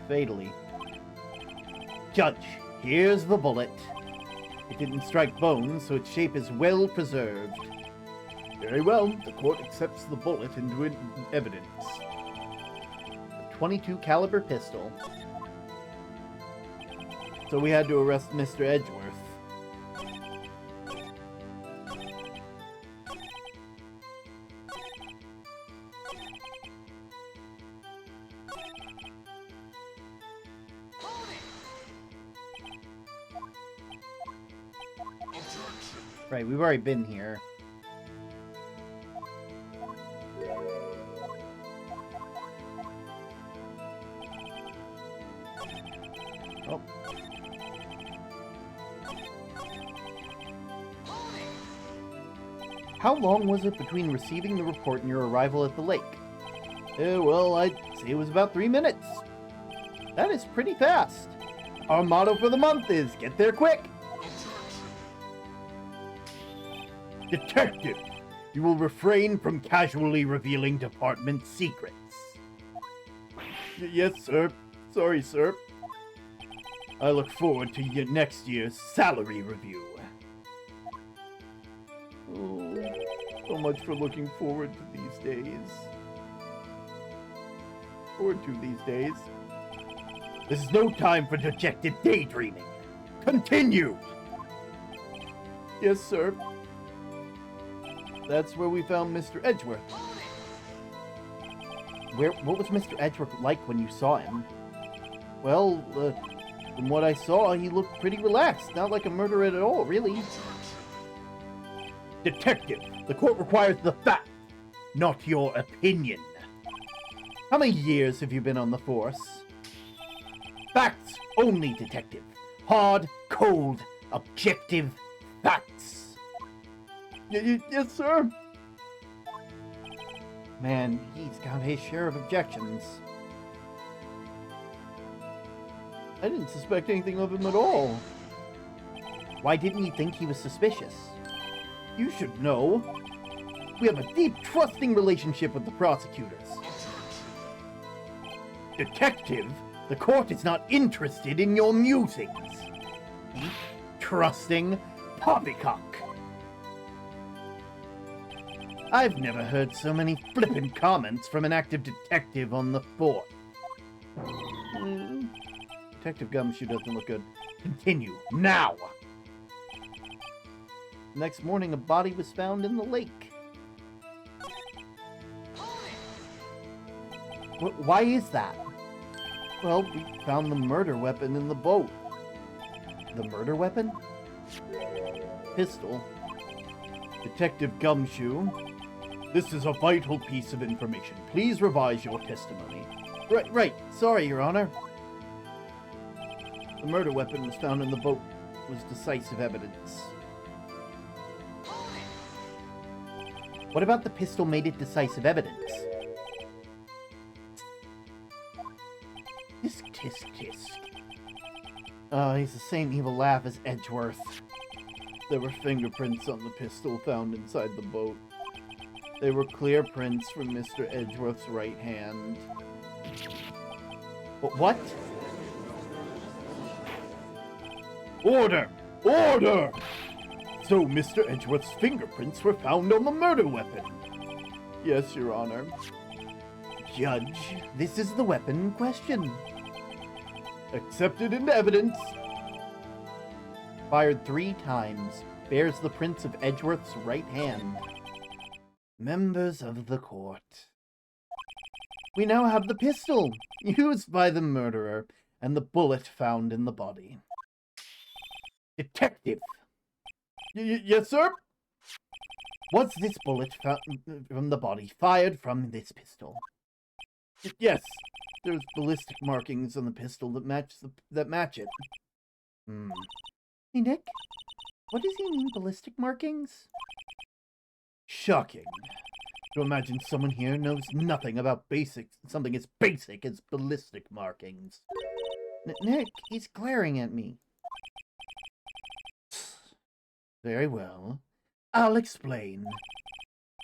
fatally. Judge, here's the bullet. It didn't strike bones, so its shape is well preserved. Very well, the court accepts the bullet into evidence. A .22 caliber pistol. So we had to arrest Mr. Edgeworth. Right, we've already been here. Oh. How long was it between receiving the report and your arrival at the lake? Well, I'd say it was about 3 minutes. That is pretty fast. Our motto for the month is, get there quick. Detective, you will refrain from casually revealing department secrets. Yes, sir. Sorry, sir. I look forward to your next year's salary review. So much for looking forward to these days. This is no time for dejected daydreaming. Continue! Yes, sir. That's where we found Mr. Edgeworth. What was Mr. Edgeworth like when you saw him? Well, from what I saw, he looked pretty relaxed. Not like a murderer at all, really. Detective, the court requires the fact, not your opinion. How many years have you been on the force? Facts only, detective. Hard, cold, objective facts. Yes, sir. Man, he's got his share of objections. I didn't suspect anything of him at all. Why didn't you think he was suspicious? You should know. We have a deep, trusting relationship with the prosecutors. Detective, the court is not interested in your musings. Deep, trusting poppycock. I've never heard so many flippant comments from an active detective on the force. Detective Gumshoe doesn't look good. Continue, now! Next morning, a body was found in the lake. Why is that? Well, we found the murder weapon in the boat. The murder weapon? Pistol. Detective Gumshoe, this is a vital piece of information. Please revise your testimony. Right. Sorry, Your Honor. The murder weapon was found in the boat. It was decisive evidence. What about the pistol made it decisive evidence? Tisk, tisk, tisk. He's the same evil laugh as Edgeworth. There were fingerprints on the pistol found inside the boat. They were clear prints from Mr. Edgeworth's right hand. What? Order! Order! So Mr. Edgeworth's fingerprints were found on the murder weapon. Yes, Your Honor. Judge, this is the weapon in question. Accepted into evidence. Fired 3 times. Bears the prints of Edgeworth's right hand. Members of the court. We now have the pistol, used by the murderer, and the bullet found in the body. Detective! Yes, sir? Was this bullet from the body fired from this pistol? Yes. There's ballistic markings on the pistol that match it. Hey, Nick? What does he mean, ballistic markings? Shocking. To imagine someone here knows nothing about something as basic as ballistic markings. Nick, he's glaring at me. Very well. I'll explain.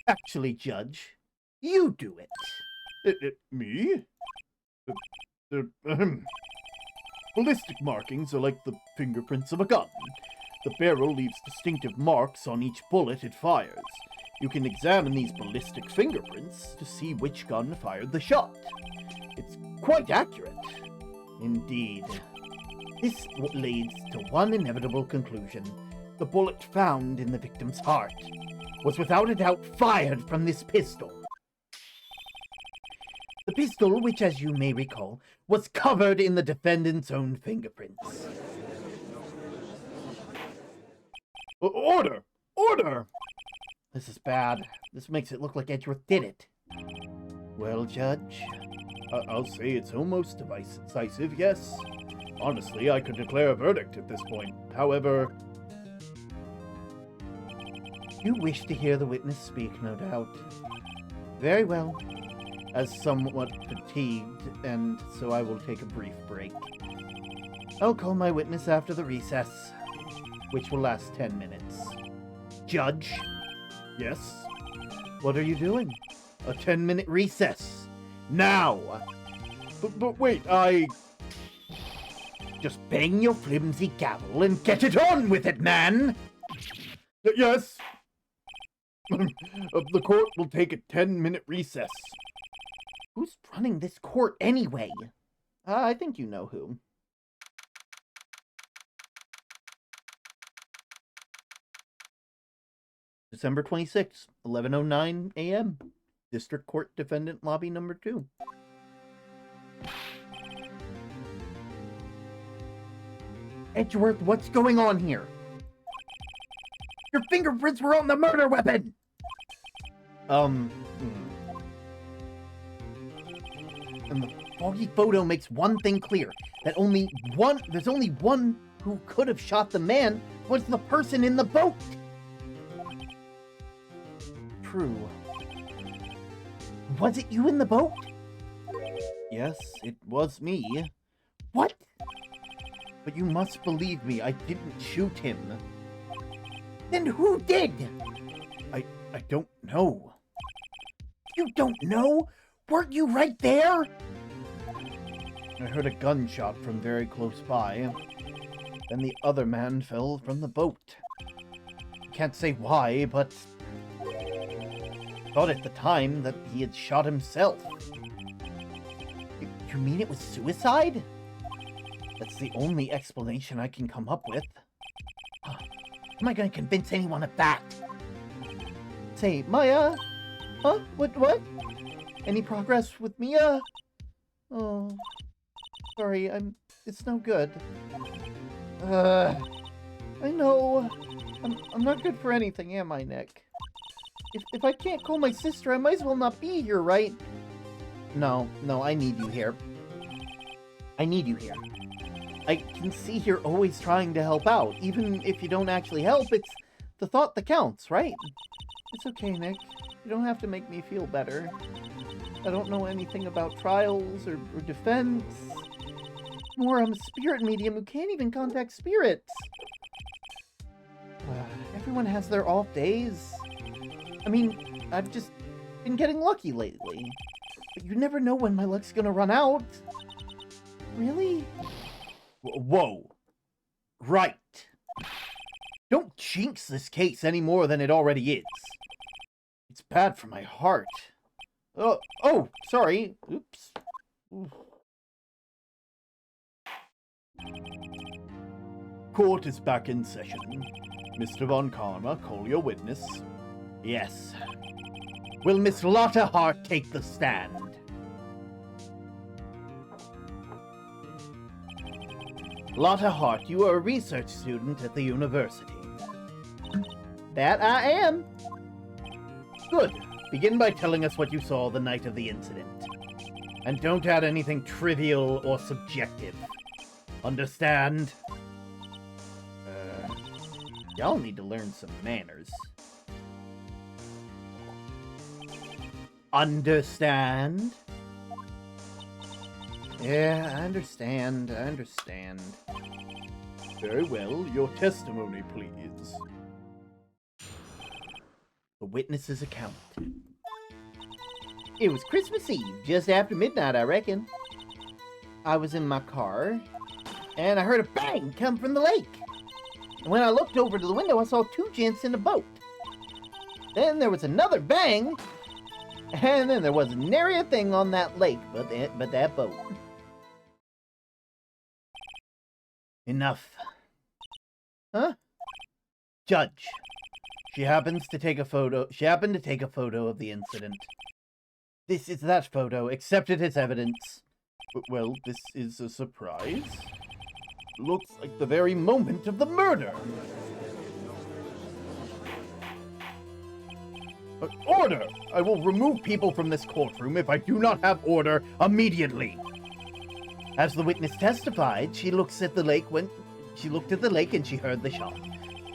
Actually, Judge, you do it. Me? Ballistic markings are like the fingerprints of a gun. The barrel leaves distinctive marks on each bullet it fires. You can examine these ballistic fingerprints to see which gun fired the shot. It's quite accurate. Indeed. This leads to one inevitable conclusion. The bullet found in the victim's heart was without a doubt fired from this pistol. The pistol, which, as you may recall, was covered in the defendant's own fingerprints. Order! Order! This is bad. This makes it look like Edgeworth did it. Well, Judge, I'll say it's almost decisive, yes. Honestly, I could declare a verdict at this point. However... You wish to hear the witness speak, no doubt. Very well. As somewhat fatigued, and so I will take a brief break. I'll call my witness after the recess, which will last 10 minutes. Judge? Yes? What are you doing? A 10-minute recess. Now! But wait, Just bang your flimsy gavel and get it on with it, man! Yes? The court will take a 10-minute recess. Who's running this court anyway? I think you know who. December 26th, 11:09 a.m. District Court Defendant Lobby number 2. Edgeworth, what's going on here? Your fingerprints were on the murder weapon! And the foggy photo makes one thing clear, that there's only one who could have shot the man was the person in the boat! True. Was it you in the boat? Yes, it was me. What? But you must believe me, I didn't shoot him. Then who did? I don't know. You don't know? Weren't you right there? I heard a gunshot from very close by. Then the other man fell from the boat. Can't say why, but thought at the time that he had shot himself. You mean it was suicide? That's the only explanation I can come up with. How am I going to convince anyone of that? Say, Maya? Huh? What? Any progress with Mia? Oh, sorry, it's no good. I know. I'm not good for anything, am I, Nick? If I can't call my sister, I might as well not be here, right? No, I need you here. I need you here. I can see you're always trying to help out. Even if you don't actually help, it's the thought that counts, right? It's okay, Nick. You don't have to make me feel better. I don't know anything about trials or defense. More, I'm a spirit medium who can't even contact spirits. Everyone has their off days. I mean, I've just been getting lucky lately. But you never know when my luck's gonna run out. Really? Whoa. Right. Don't jinx this case any more than it already is. It's bad for my heart. Oh, sorry. Oops. Oof. Court is back in session. Mr. Von Karma, call your witness. Yes. Will Miss Lotta Hart take the stand? Lotta Hart, you are a research student at the university. That I am. Good. Begin by telling us what you saw the night of the incident. And don't add anything trivial or subjective. Understand? Y'all need to learn some manners. Understand? Yeah, I understand. Very well, your testimony, please. The witness's account. It was Christmas Eve, just after midnight, I reckon. I was in my car, and I heard a bang come from the lake. And when I looked over to the window, I saw two gents in a boat. Then there was another bang, and then there was nary a thing on that lake but that boat. Enough. Huh? Judge. She happened to take a photo of the incident. This is that photo, accepted as evidence. Well, this is a surprise. Looks like the very moment of the murder. Order! I will remove people from this courtroom if I do not have order immediately. As the witness testified, she looked at the lake and she heard the shot.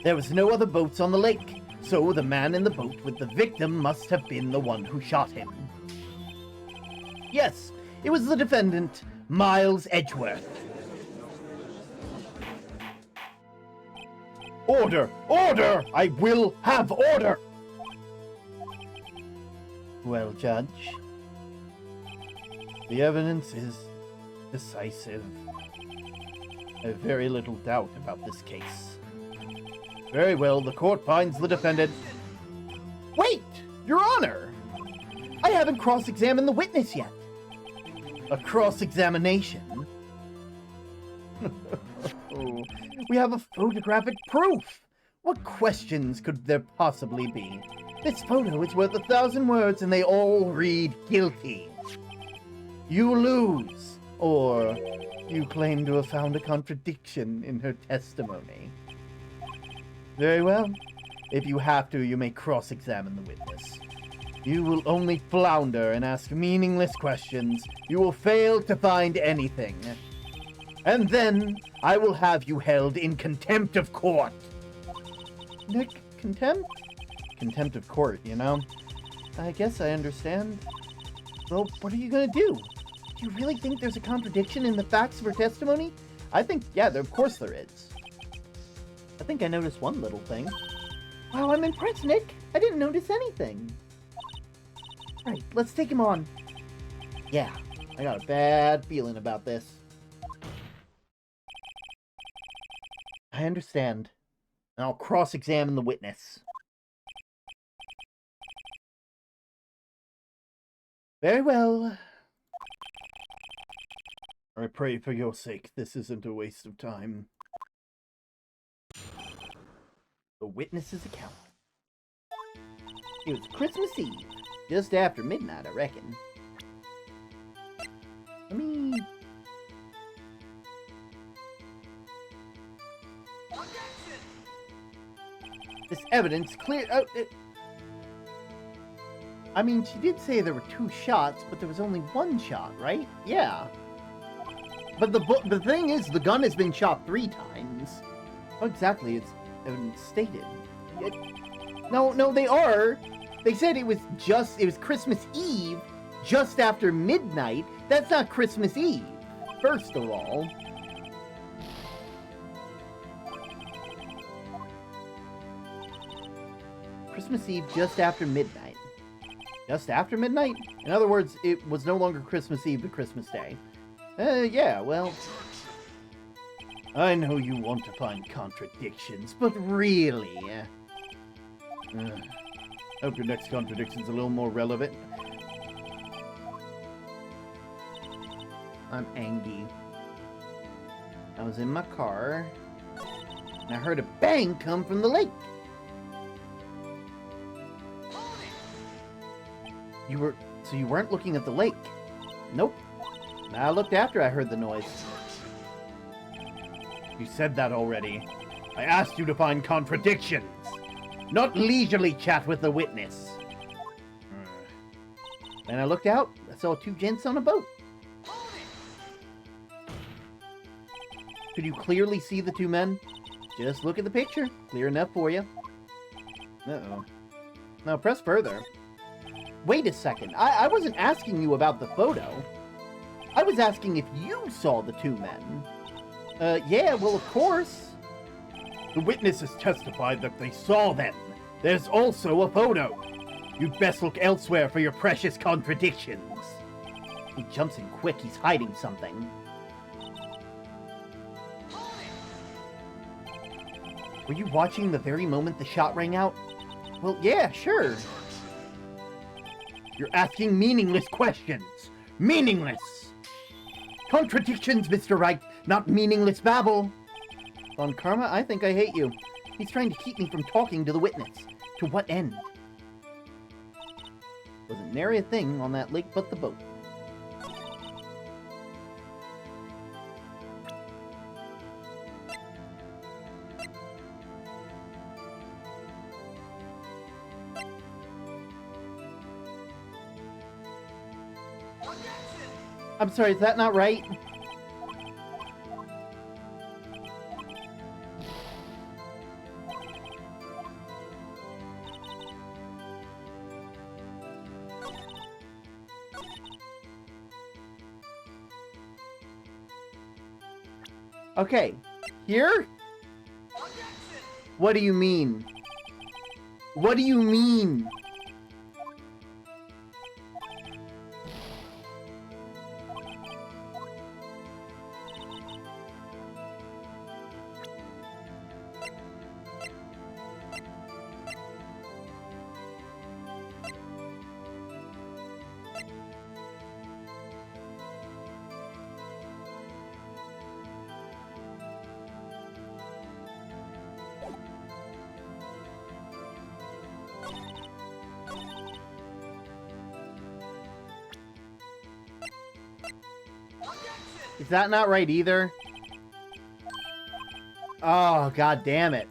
There was no other boats on the lake, so the man in the boat with the victim must have been the one who shot him. Yes, it was the defendant, Miles Edgeworth. Order! Order! I will have order! Well, Judge, the evidence is decisive. I have very little doubt about this case. Very well, the court finds the defendant... Wait! Honor! I haven't cross-examined the witness yet. A cross-examination? We have a photographic proof! What questions could there possibly be? This photo is worth 1,000 words and they all read guilty. You lose, or you claim to have found a contradiction in her testimony. Very well. If you have to, you may cross-examine the witness. You will only flounder and ask meaningless questions. You will fail to find anything. And then I will have you held in contempt of court. Nick, contempt? Contempt of court, you know? I guess I understand. Well, what are you gonna do? Do you really think there's a contradiction in the facts of her testimony? I think, yeah, of course there is. I think I noticed one little thing. Wow, I'm impressed, Nick. I didn't notice anything. Right, let's take him on. Yeah, I got a bad feeling about this. I understand. And I'll cross-examine the witness. Very well. I pray for your sake this isn't a waste of time. The witness's account. It was Christmas Eve. Just after midnight, I reckon. Let me... This evidence clear... I mean, she did say there were 2 shots, but there was only 1 shot, right? Yeah. But the thing is, the gun has been shot 3 times. Oh, exactly, it's stated. No, they are. They said it was Christmas Eve, just after midnight. That's not Christmas Eve, first of all. Christmas Eve just after midnight. Just after midnight? In other words, it was no longer Christmas Eve to Christmas Day. Yeah, well... I know you want to find contradictions, but really... hope your next contradiction's a little more relevant. I'm angry. I was in my car, and I heard a bang come from the lake. So you weren't looking at the lake? Nope. I looked after I heard the noise. You said that already. I asked you to find contradictions, not leisurely chat with the witness. And I looked out, I saw 2 gents on a boat. Could you clearly see the 2 men? Just look at the picture. Clear enough for you. Uh-oh. Now press further. Wait a second. I wasn't asking you about the photo. I was asking if you saw the 2 men. Yeah, well, of course. The witnesses testified that they saw them. There's also a photo. You'd best look elsewhere for your precious contradictions. He jumps in quick. He's hiding something. Were you watching the very moment the shot rang out? Well, yeah, sure. You're asking meaningless questions. Meaningless! Contradictions, Mr. Wright, not meaningless babble. Von Karma, I think I hate you. He's trying to keep me from talking to the witness. To what end? Wasn't nary a thing on that lake but the boat. I'm sorry, is that not right? Okay, here? What do you mean? What do you mean? Is that not right either? Oh, god damn it.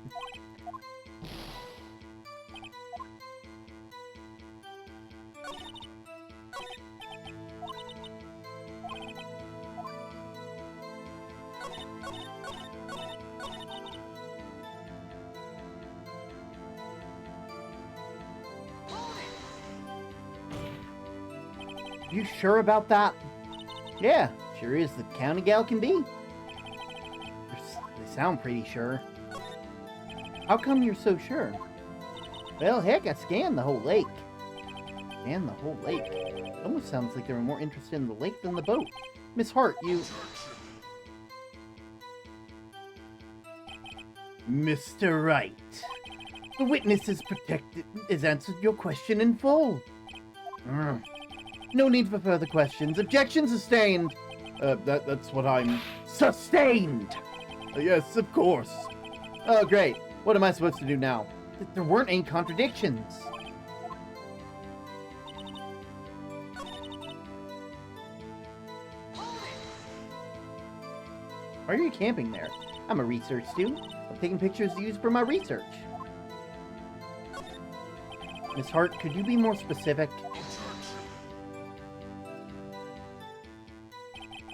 You sure about that? Yeah, sure as the county gal can be. They sound pretty sure. How come you're so sure? Well, heck, I scanned the whole lake. Scanned the whole lake? It almost sounds like they were more interested in the lake than the boat. Miss Hart, you... Mr. Wright, the witness has answered your question in full. No need for further questions. Objection sustained. That's what I'm... Sustained! Yes, of course. Oh, great. What am I supposed to do now? There weren't any contradictions. Why are you camping there? I'm a research student. I'm taking pictures to use for my research. Miss Hart, could you be more specific?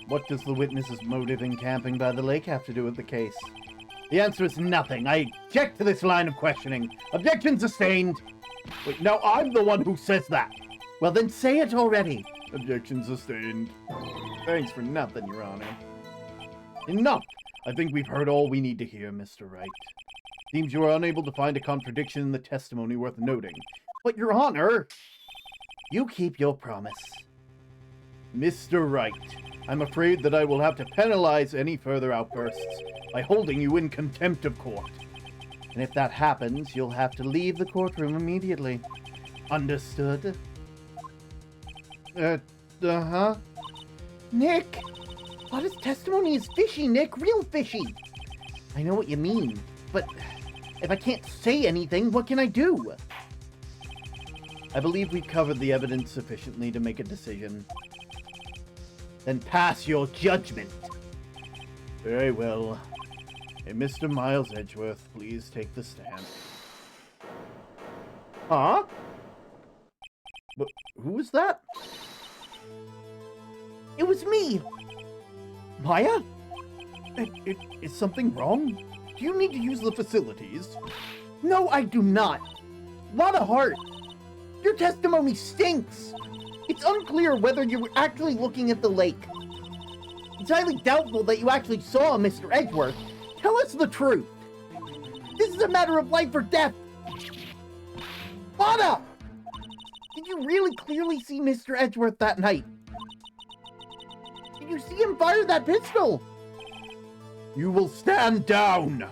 What does the witness's motive in camping by the lake have to do with the case? The answer is nothing. I object to this line of questioning. Objection sustained. Wait, no, I'm the one who says that. Well, then say it already. Objection sustained. Thanks for nothing, Your Honor. Enough! I think we've heard all we need to hear, Mr. Wright. Seems you are unable to find a contradiction in the testimony worth noting. But, Your Honor, you keep your promise. Mr. Wright, I'm afraid that I will have to penalize any further outbursts by holding you in contempt of court. And if that happens, you'll have to leave the courtroom immediately. Understood? Uh-huh. Nick! Lotta's testimony is fishy, Nick. Real fishy. I know what you mean, but if I can't say anything, what can I do? I believe we've covered the evidence sufficiently to make a decision. Then pass your judgment. Very well. Hey, Mr. Miles Edgeworth, please take the stand. Huh? But who was that? It was me! Maya? Is something wrong? Do you need to use the facilities? No, I do not. Lotta Hart, your testimony stinks. It's unclear whether you were actually looking at the lake. It's highly doubtful that you actually saw Mr. Edgeworth. Tell us the truth. This is a matter of life or death. Lotta! Did you really clearly see Mr. Edgeworth that night? Did you see him fire that pistol? You will stand down.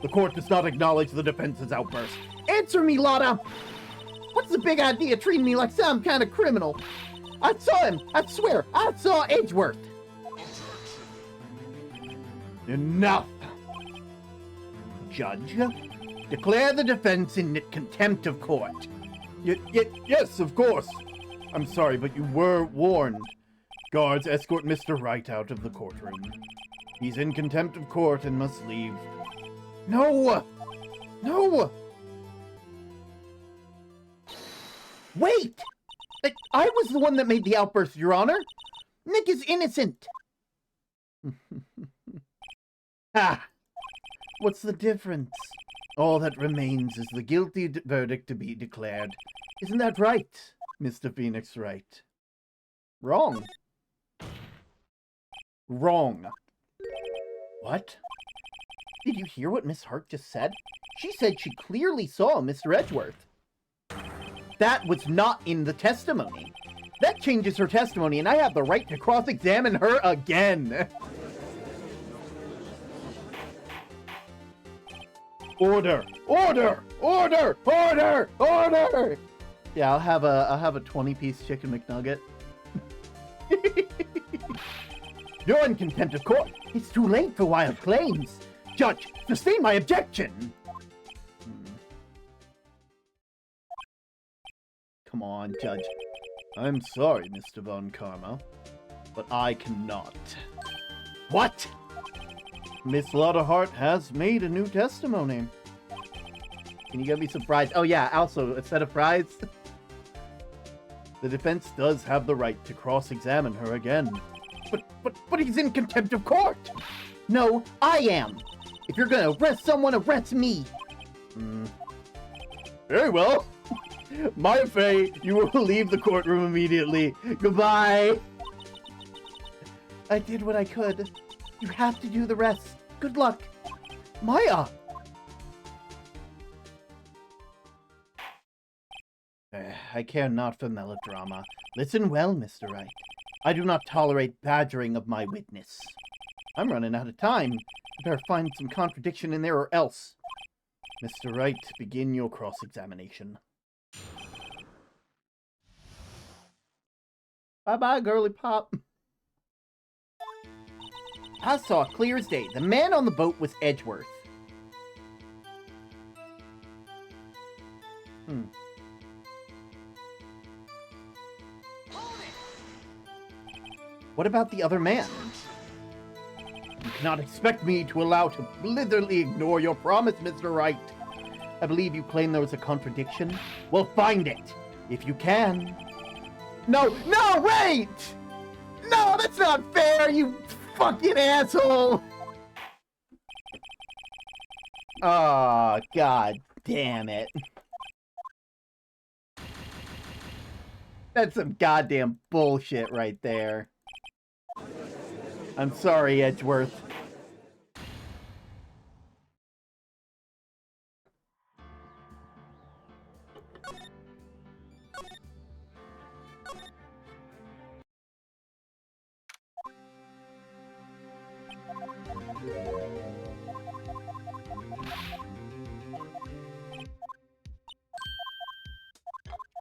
The court does not acknowledge the defense's outburst. Answer me, Lotta! What's the big idea treating me like some kind of criminal? I saw him! I swear, I saw Edgeworth! Enough! Judge, declare the defense in contempt of court. Yes, of course. I'm sorry, but you were warned. Guards, escort Mr. Wright out of the courtroom. He's in contempt of court and must leave. No! No! Wait! I was the one that made the outburst, Your Honor. Nick is innocent. Ha! What's the difference? All that remains is the guilty verdict to be declared. Isn't that right, Mr. Phoenix Wright? Wrong. Wrong. What? Did you hear what Miss Hart just said? She said she clearly saw Mr. Edgeworth. That was not in the testimony. That changes her testimony, and I have the right to cross-examine her again. Order! Order! Order! Order! Order! Yeah, I'll have a 20-piece chicken McNugget. You're in contempt of court. It's too late for wild claims. Judge, sustain my objection. Come on, Judge. I'm sorry, Mr. Von Karma. but I cannot. What? Miss Lottlehart has made a new testimony. Can you get me some fries? Oh yeah, also, a set of fries? The defense does have the right to cross-examine her again. But he's in contempt of court! No, I am! If you're gonna arrest someone, arrest me! Very well. My fate, you will leave the courtroom immediately. Goodbye. I did what I could. You have to do the rest. Good luck. Maya! I care not for melodrama. Listen well, Mr. Wright. I do not tolerate badgering of my witness. I'm running out of time. You better find some contradiction in there or else. Mr. Wright, begin your cross-examination. Bye-bye, girly pop. I saw it clear as day. The man on the boat was Edgeworth. What about the other man? You cannot expect me to allow to blithely ignore your promise, Mr. Wright. I believe you claim there was a contradiction. Well, find it, if you can. No, wait! No, that's not fair, you fucking asshole! Oh, god damn it. That's some goddamn bullshit right there. I'm sorry, Edgeworth.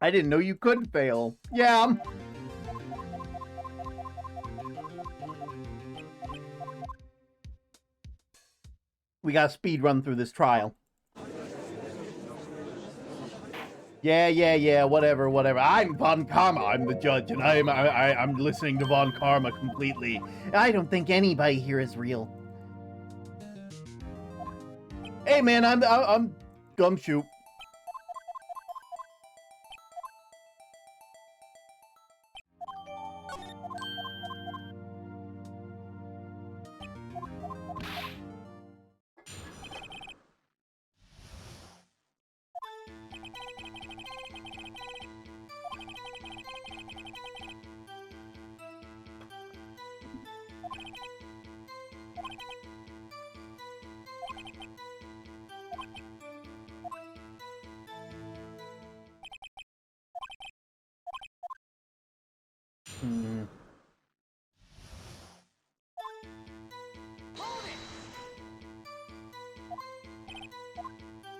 I didn't know you could fail. Yeah. We got to speed run through this trial. Yeah, whatever. I'm Von Karma, I'm the judge, and I'm listening to Von Karma completely. I don't think anybody here is real. Hey man, I'm Gumshoe.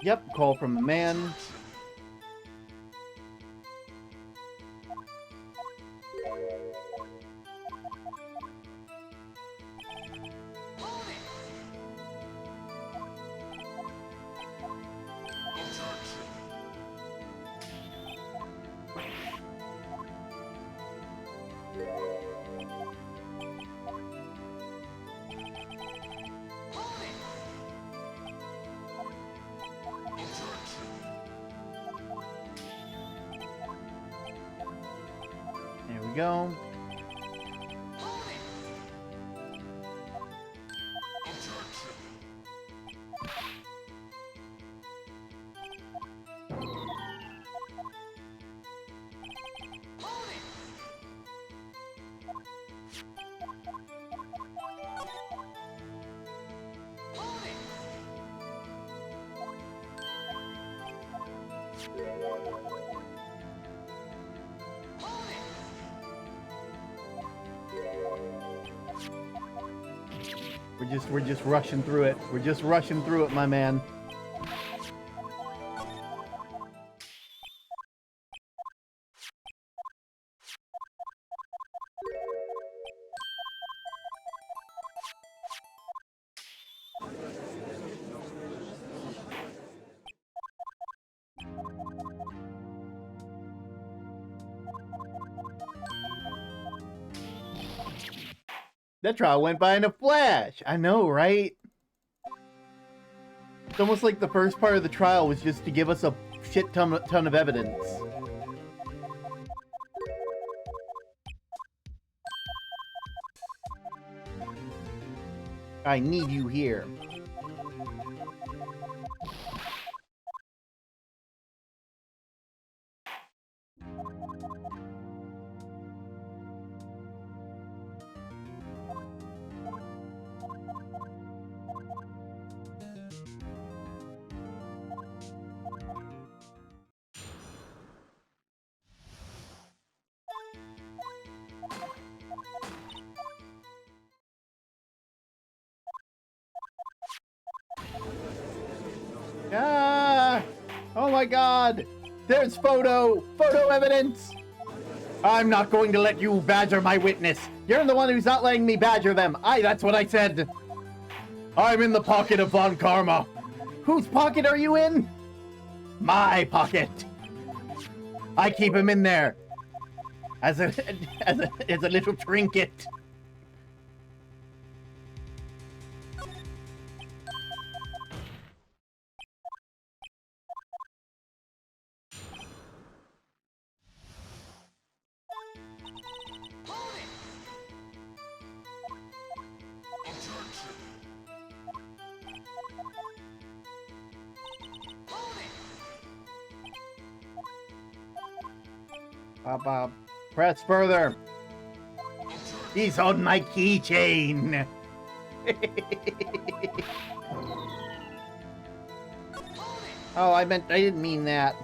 Yep, call from a man. There we go. We're just rushing through it. We're just rushing through it, my man. That trial went by in a flash. I know, right? It's almost like the first part of the trial was just to give us a shit ton of evidence. I need you here. Ah! Oh my god! There's photo evidence! I'm not going to let you badger my witness. You're the one who's not letting me badger them. That's what I said. I'm in the pocket of Von Karma. Whose pocket are you in? My pocket. I keep him in there. As a little trinket. Press further. He's on my keychain. Oh, I didn't mean that.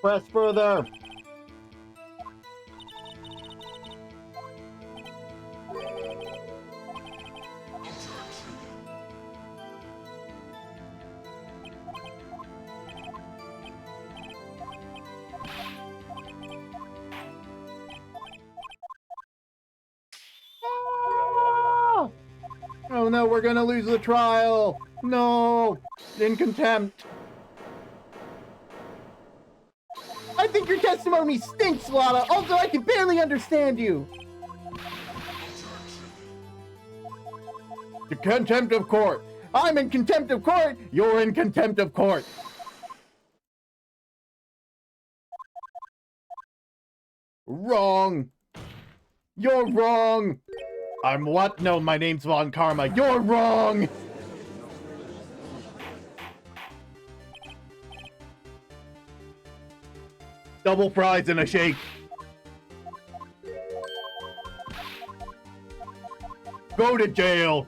Press further. Oh no, we're gonna lose the trial. No, in contempt. I think your testimony stinks, Lotl. Also, I can barely understand you. The contempt of court. I'm in contempt of court. You're in contempt of court. Wrong. You're wrong. I'm what? No, my name's Von Karma. You're wrong. Double fries and a shake. Go to jail.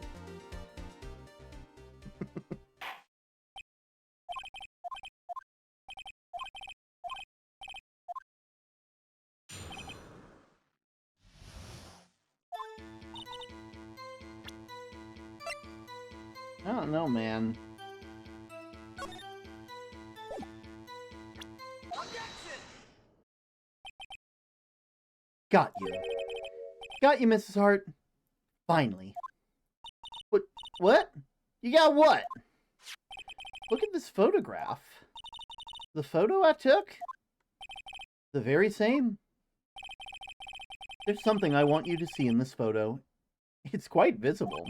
I don't know, man. Got you. Got you, Mrs. Hart. Finally. What? You got what? Look at this photograph. The photo I took? The very same? There's something I want you to see in this photo. It's quite visible.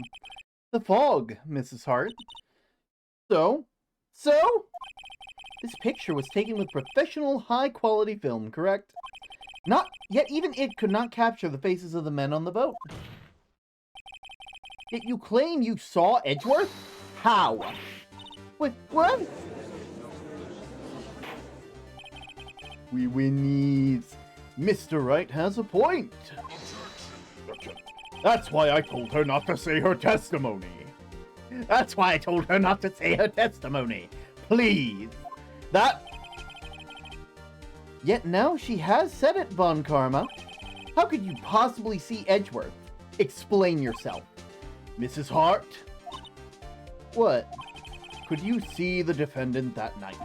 The fog, Mrs. Hart. So? This picture was taken with professional, high-quality film, correct? Not yet even it could not capture the faces of the men on the boat. Yet you claim you saw Edgeworth? How? Wait, what? We winnies. Mr. Wright has a point. That's why I told her not to say her testimony. That's why I told her not to say her testimony. Please. Yet now she has said it, Von Karma. How could you possibly see Edgeworth? Explain yourself. Mrs. Hart, What? could you see the defendant that night?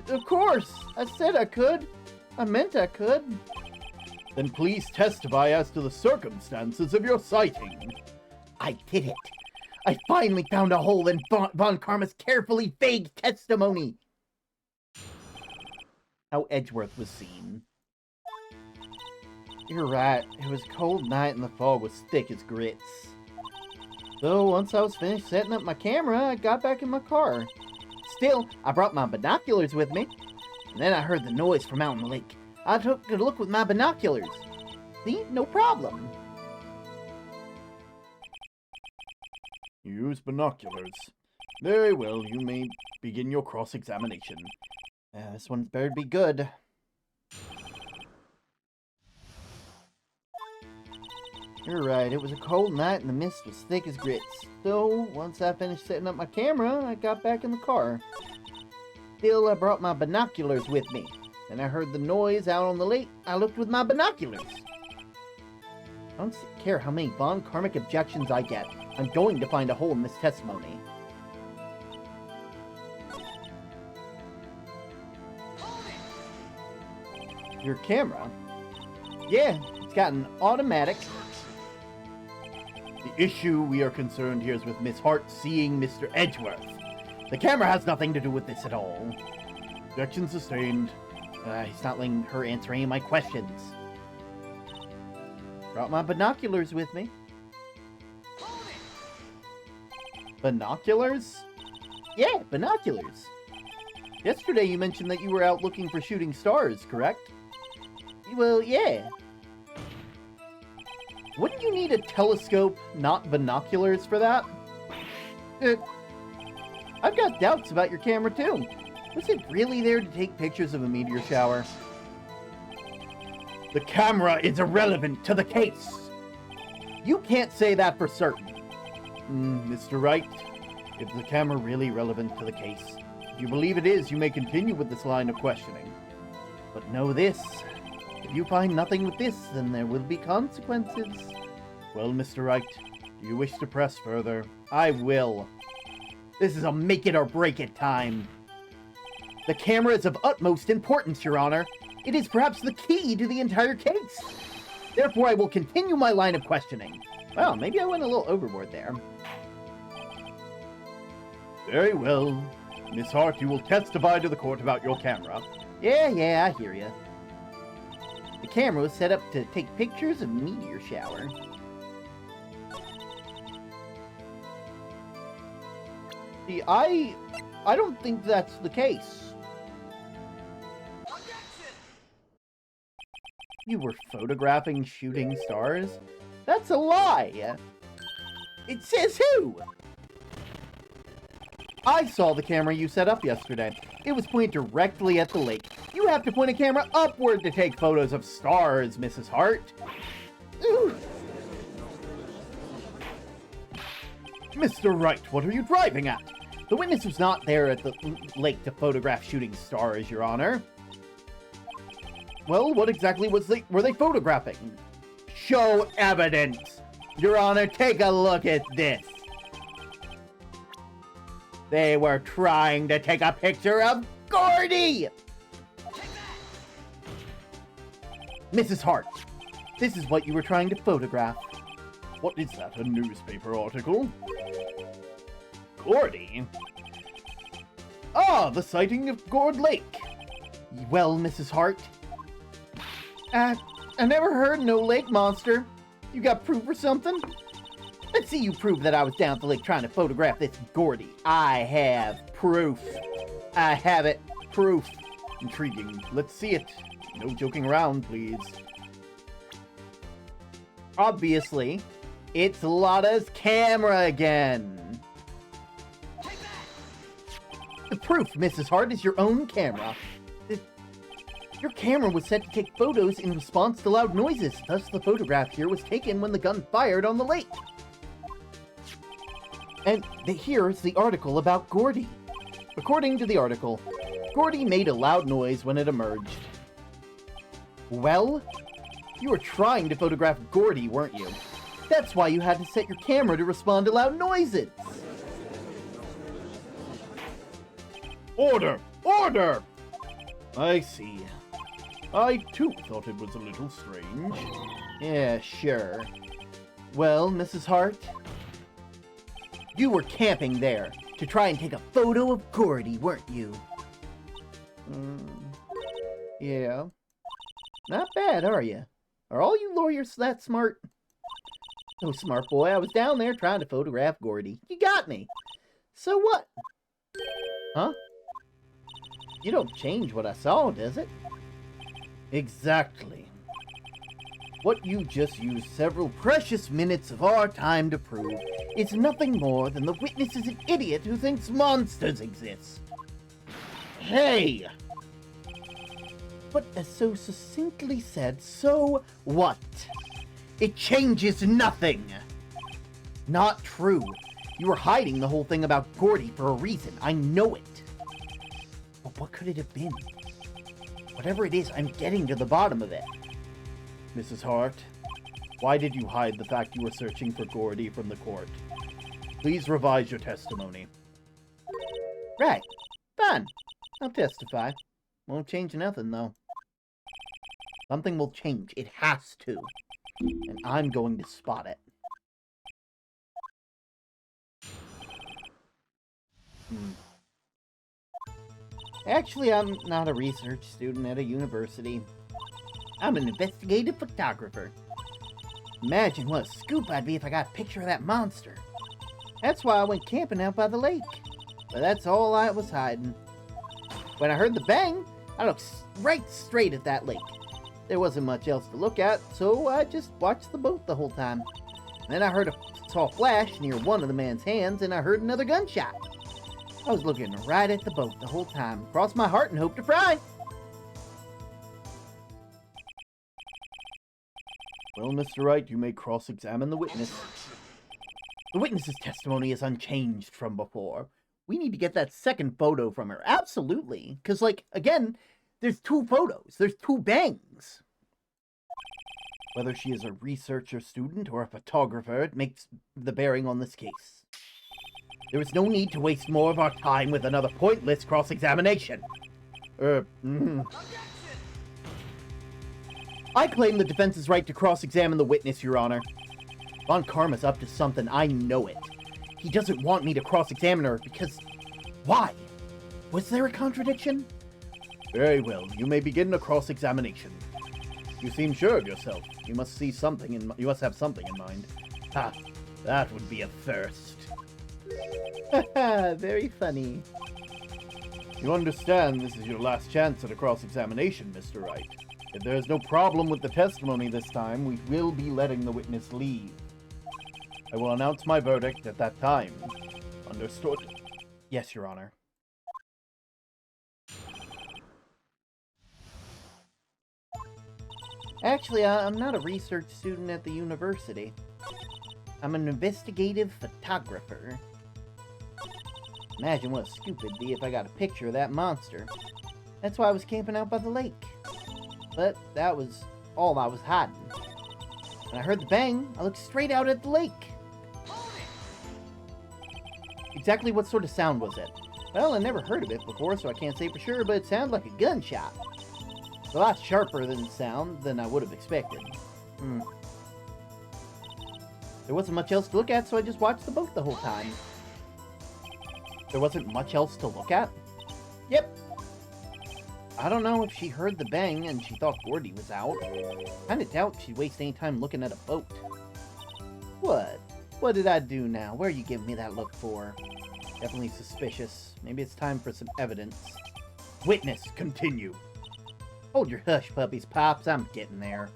Of course. I said I could. I meant I could. Then please testify as to the circumstances of your sighting. I did it. I finally found a hole in Von Karma's carefully vague testimony. How Edgeworth was seen. You're right. It was a cold night and the fog was thick as grits. So once I was finished setting up my camera, I got back in my car. Still, I brought my binoculars with me. And then I heard the noise from out in the lake. I took a look with my binoculars. See? No problem. Use binoculars. Very well, you may begin your cross-examination. This one's better be good. You're right, it was a cold night and the mist was thick as grits. So, once I finished setting up my camera, I got back in the car. Still, I brought my binoculars with me. Then I heard the noise out on the lake. I looked with my binoculars. I don't care how many Von Karmic objections I get. I'm going to find a hole in this testimony. Your camera? Yeah, it's got an automatic. The issue we are concerned here is with Miss Hart seeing Mr. Edgeworth. The camera has nothing to do with this at all. Objection sustained. He's not letting her answer any of my questions. Brought my binoculars with me. Binoculars? Yeah, binoculars. Yesterday you mentioned that you were out looking for shooting stars, correct? Well, yeah. Wouldn't you need a telescope, not binoculars, for that? I've got doubts about your camera, too. Was it really there to take pictures of a meteor shower? The camera is irrelevant to the case. You can't say that for certain. Mr. Wright, is the camera really relevant to the case? If you believe it is, you may continue with this line of questioning. But know this. If you find nothing with this, then there will be consequences. Well, Mr. Wright, do you wish to press further? I will. This is a make it or break it time. The camera is of utmost importance, Your Honor. It is perhaps the key to the entire case. Therefore, I will continue my line of questioning. Well, maybe I went a little overboard there. Very well. Miss Hart, you will testify to the court about your camera. Yeah, I hear ya. The camera was set up to take pictures of a meteor shower. See, I don't think that's the case. You were photographing shooting stars? That's a lie! It says who? I saw the camera you set up yesterday. It was pointed directly at the lake. You have to point a camera upward to take photos of stars, Mrs. Hart. Ooh. Mr. Wright, what are you driving at? The witness was not there at the lake to photograph shooting stars, Your Honor. Well, what exactly were they photographing? Show evidence! Your Honor, take a look at this. They were trying to take a picture of Gordy! Mrs. Hart, this is what you were trying to photograph. What is that, a newspaper article? Gordy? Ah, the sighting of Gord Lake. Well, Mrs. Hart? I never heard no lake monster. You got proof or something? Let's see you prove that I was down at the lake trying to photograph this Gordy. I have proof. I have it. Proof. Intriguing. Let's see it. No joking around, please. Obviously, it's Lotta's camera again. The proof, Mrs. Hart, is your own camera. Your camera was set to take photos in response to loud noises. Thus, the photograph here was taken when the gun fired on the lake. And here's the article about Gordy. According to the article, Gordy made a loud noise when it emerged. Well, you were trying to photograph Gordy, weren't you? That's why you had to set your camera to respond to loud noises. Order! Order! I see. I, too, thought it was a little strange. Yeah, sure. Well, Mrs. Hart, you were camping there to try and take a photo of Gordy, weren't you? Yeah. Not bad, are you? Are all you lawyers that smart? Oh, smart boy, I was down there trying to photograph Gordy. You got me. So what? Huh? You don't change what I saw, does it? Exactly. What you just used several precious minutes of our time to prove is nothing more than the witness is an idiot who thinks monsters exist. Hey! But as so succinctly said, so what? It changes nothing! Not true. You were hiding the whole thing about Gordy for a reason. I know it. But what could it have been? Whatever it is, I'm getting to the bottom of it. Mrs. Hart, why did you hide the fact you were searching for Gordy from the court? Please revise your testimony. Right. Fine. I'll testify. Won't change nothing, though. Something will change. It has to. And I'm going to spot it. Actually, I'm not a research student at a university. I'm an investigative photographer. Imagine what a scoop I'd be if I got a picture of that monster. That's why I went camping out by the lake. But that's all I was hiding. When I heard the bang, I looked right straight at that lake. There wasn't much else to look at, so I just watched the boat the whole time. Then I saw a flash near one of the man's hands, and I heard another gunshot. I was looking right at the boat the whole time. Crossed my heart and hoped to fry. Well, Mr. Wright, you may cross-examine the witness. The witness's testimony is unchanged from before. We need to get that second photo from her. Absolutely. Because, again, there's two photos. There's two bangs. Whether she is a researcher student or a photographer, it makes the bearing on this case. There is no need to waste more of our time with another pointless cross-examination. I claim the defense's right to cross-examine the witness, Your Honor. Von Karma's up to something, I know it. He doesn't want me to cross-examine her because... Why? Was there a contradiction? Very well, you may begin a cross-examination. You seem sure of yourself. You must have something in mind. Ha, that would be a first. Haha, very funny. You understand this is your last chance at a cross-examination, Mr. Wright. If there is no problem with the testimony this time, we will be letting the witness leave. I will announce my verdict at that time. Understood? Yes, Your Honor. Actually, I'm not a research student at the university. I'm an investigative photographer. Imagine what a scoop it'd be if I got a picture of that monster. That's why I was camping out by the lake. But that was all I was hiding. When I heard the bang, I looked straight out at the lake. Exactly what sort of sound was it? Well, I never heard of it before, so I can't say for sure, but it sounded like a gunshot. It's a lot sharper than I would have expected. There wasn't much else to look at, so I just watched the boat the whole time. There wasn't much else to look at? Yep. I don't know if she heard the bang and she thought Gordy was out. Kinda doubt she'd waste any time looking at a boat. What? What did I do now? What are you giving me that look for? Definitely suspicious. Maybe it's time for some evidence. Witness, continue. Hold your hush, puppies, Pops. I'm getting there.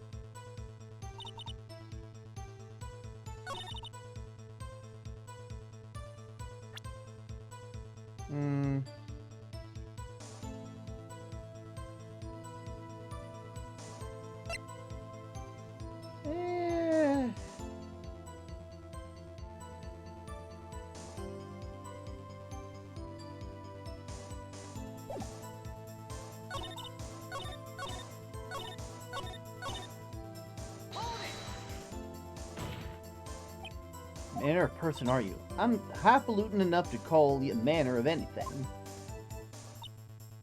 Manner of person are you? I'm highfalutin enough to call you a manner of anything.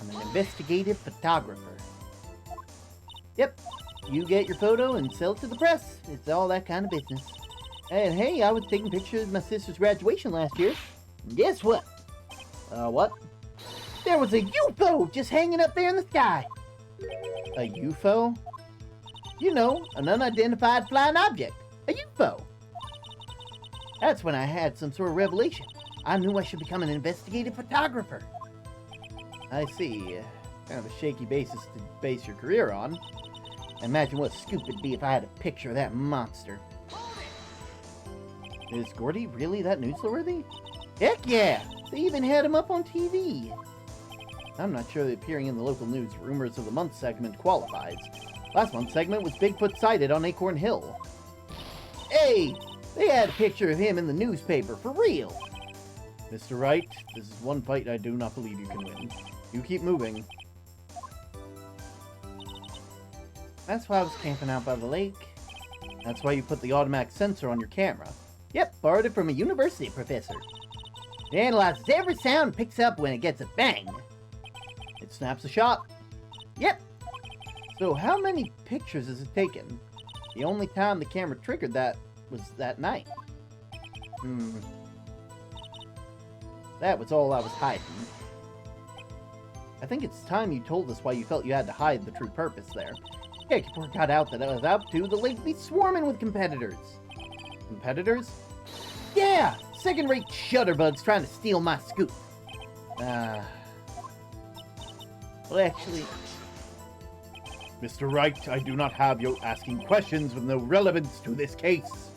I'm an investigative photographer. Yep, you get your photo and sell it to the press. It's all that kind of business. And hey, I was taking pictures of my sister's graduation last year. And guess what? What? There was a UFO just hanging up there in the sky. A UFO? You know, an unidentified flying object. A UFO. That's when I had some sort of revelation. I knew I should become an investigative photographer. I see. Kind of a shaky basis to base your career on. Imagine what a scoop it'd be if I had a picture of that monster. Is Gordy really that newsworthy? Heck yeah! They even had him up on TV. I'm not sure that appearing in the local news Rumors of the Month segment qualifies. Last month's segment was Bigfoot sighted on Acorn Hill. Hey! They had a picture of him in the newspaper, for real. Mr. Wright, this is one fight I do not believe you can win. You keep moving. That's why I was camping out by the lake. That's why you put the automatic sensor on your camera. Yep, borrowed it from a university professor. It analyzes every sound and picks up when it gets a bang. It snaps a shot. Yep. So how many pictures has it taken? The only time the camera triggered that was that night. That was all I was hiding. I think it's time you told us why you felt you had to hide the true purpose there. Heck, if word got out that I was out to, the lake would be swarming with competitors. Competitors? Yeah! Second-rate shutterbugs trying to steal my scoop. Well, actually... Mr. Wright, I do not have you asking questions with no relevance to this case.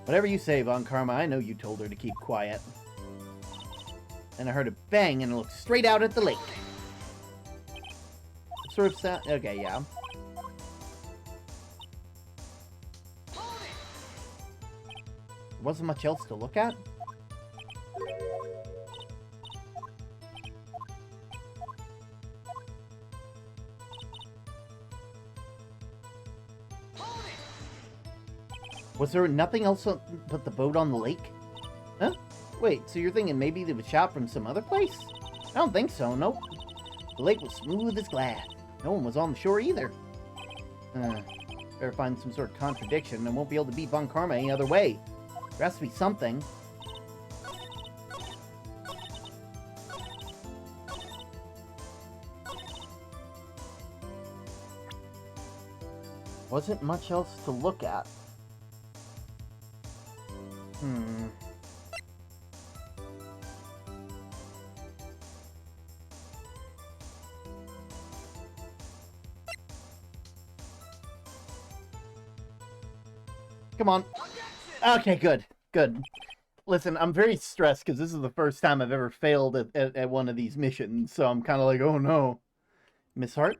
Whatever you say, Von Karma, I know you told her to keep quiet. And I heard a bang and I looked straight out at the lake. What sort of sound? Okay, yeah. There wasn't much else to look at? Was there nothing else but the boat on the lake? Huh? Wait, so you're thinking maybe they was shot from some other place? I don't think so, nope. The lake was smooth as glass. No one was on the shore either. Better find some sort of contradiction and won't be able to beat Von Karma any other way. There has to be something. Wasn't much else to look at. Come on. Okay, good. Good. Listen, I'm very stressed because this is the first time I've ever failed at one of these missions, so I'm kind of like, oh no. Miss Hart?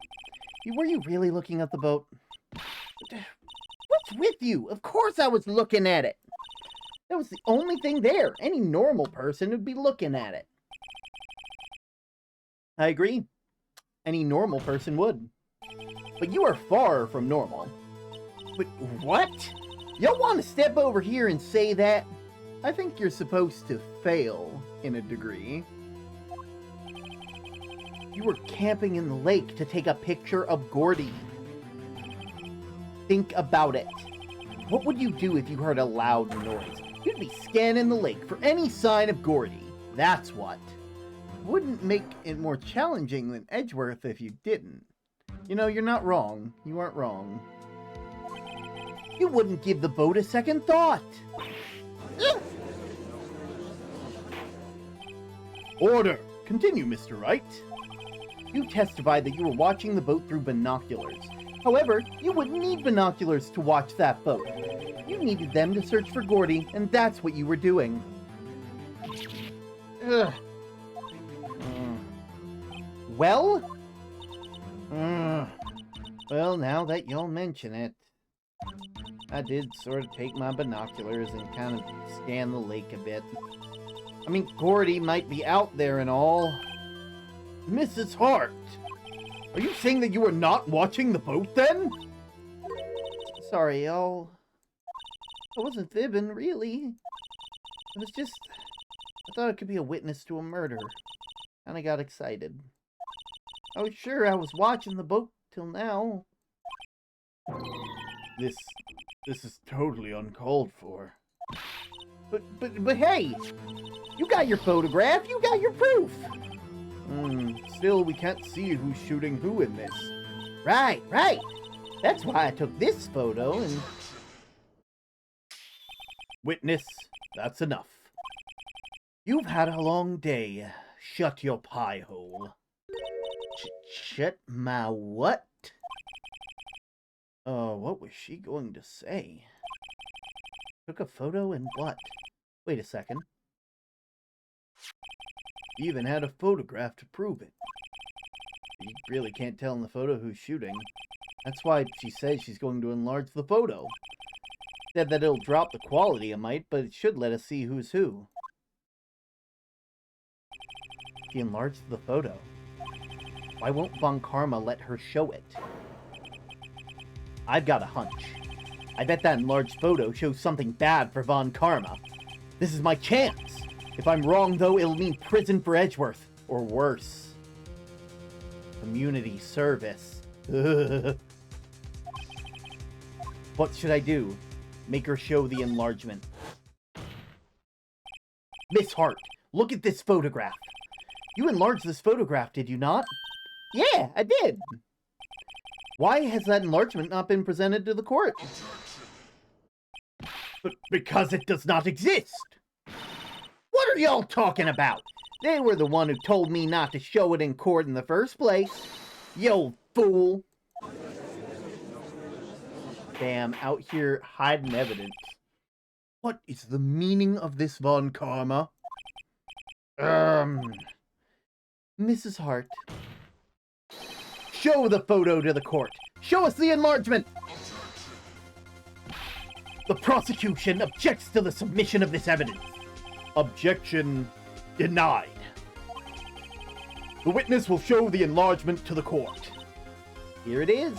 Were you really looking at the boat? What's with you? Of course I was looking at it. That was the only thing there. Any normal person would be looking at it. I agree. Any normal person would. But you are far from normal. But what? Y'all want to step over here and say that? I think you're supposed to fail in a degree. You were camping in the lake to take a picture of Gordy. Think about it. What would you do if you heard a loud noise? You'd be scanning the lake for any sign of Gordy. That's what. wouldn't make it more challenging than Edgeworth if you didn't. You know, you're not wrong. You aren't wrong. You wouldn't give the boat a second thought. Order! Continue, Mr. Wright. You testified that you were watching the boat through binoculars. However, you wouldn't need binoculars to watch that boat. You needed them to search for Gordy, and that's what you were doing. Ugh. Well? Well, now that y'all mention it, I did sort of take my binoculars and kind of scan the lake a bit. I mean, Gordy might be out there and all. Mrs. Hart, are you saying that you were not watching the boat then? Sorry, y'all. I wasn't fibbing, really. It was just... I thought it could be a witness to a murder. And I got excited. I was sure I was watching the boat till now. This is totally uncalled for. But hey! You got your photograph, you got your proof! Still, we can't see who's shooting who in this. Right. That's why I took this photo and... Witness, that's enough. You've had a long day. Shut your pie hole. Shut my what? Oh, what was she going to say? Took a photo and what? Wait a second. Even had a photograph to prove it. You really can't tell in the photo who's shooting. That's why she says she's going to enlarge the photo. Said that it'll drop the quality a mite, but it should let us see who's who. She enlarged the photo. Why won't Von Karma let her show it? I've got a hunch. I bet that enlarged photo shows something bad for Von Karma. This is my chance! If I'm wrong, though, it'll mean prison for Edgeworth. Or worse. Community service. What should I do? Make her show the enlargement. Miss Hart, look at this photograph. You enlarged this photograph, did you not? Yeah, I did. Why has that enlargement not been presented to the court? But because it does not exist. What are y'all talking about? They were the one who told me not to show it in court in the first place. You old fool. Damn, out here hiding evidence. What is the meaning of this, Von Karma? Mrs. Hart. Show the photo to the court. Show us the enlargement. The prosecution objects to the submission of this evidence. Objection denied. The witness will show the enlargement to the court. Here it is.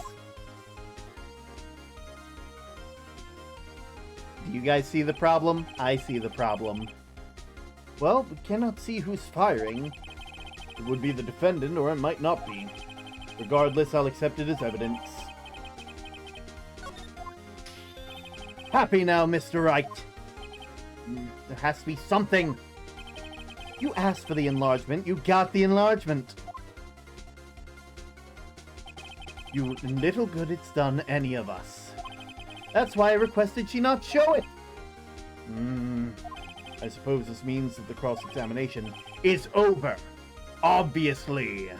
Do you guys see the problem? I see the problem. Well, we cannot see who's firing. It would be the defendant, or it might not be. Regardless, I'll accept it as evidence. Happy now, Mr. Wright. There has to be something. You asked for the enlargement. You got the enlargement. You little good it's done any of us. That's why I requested she not show it. I suppose this means that the cross-examination is over. Obviously.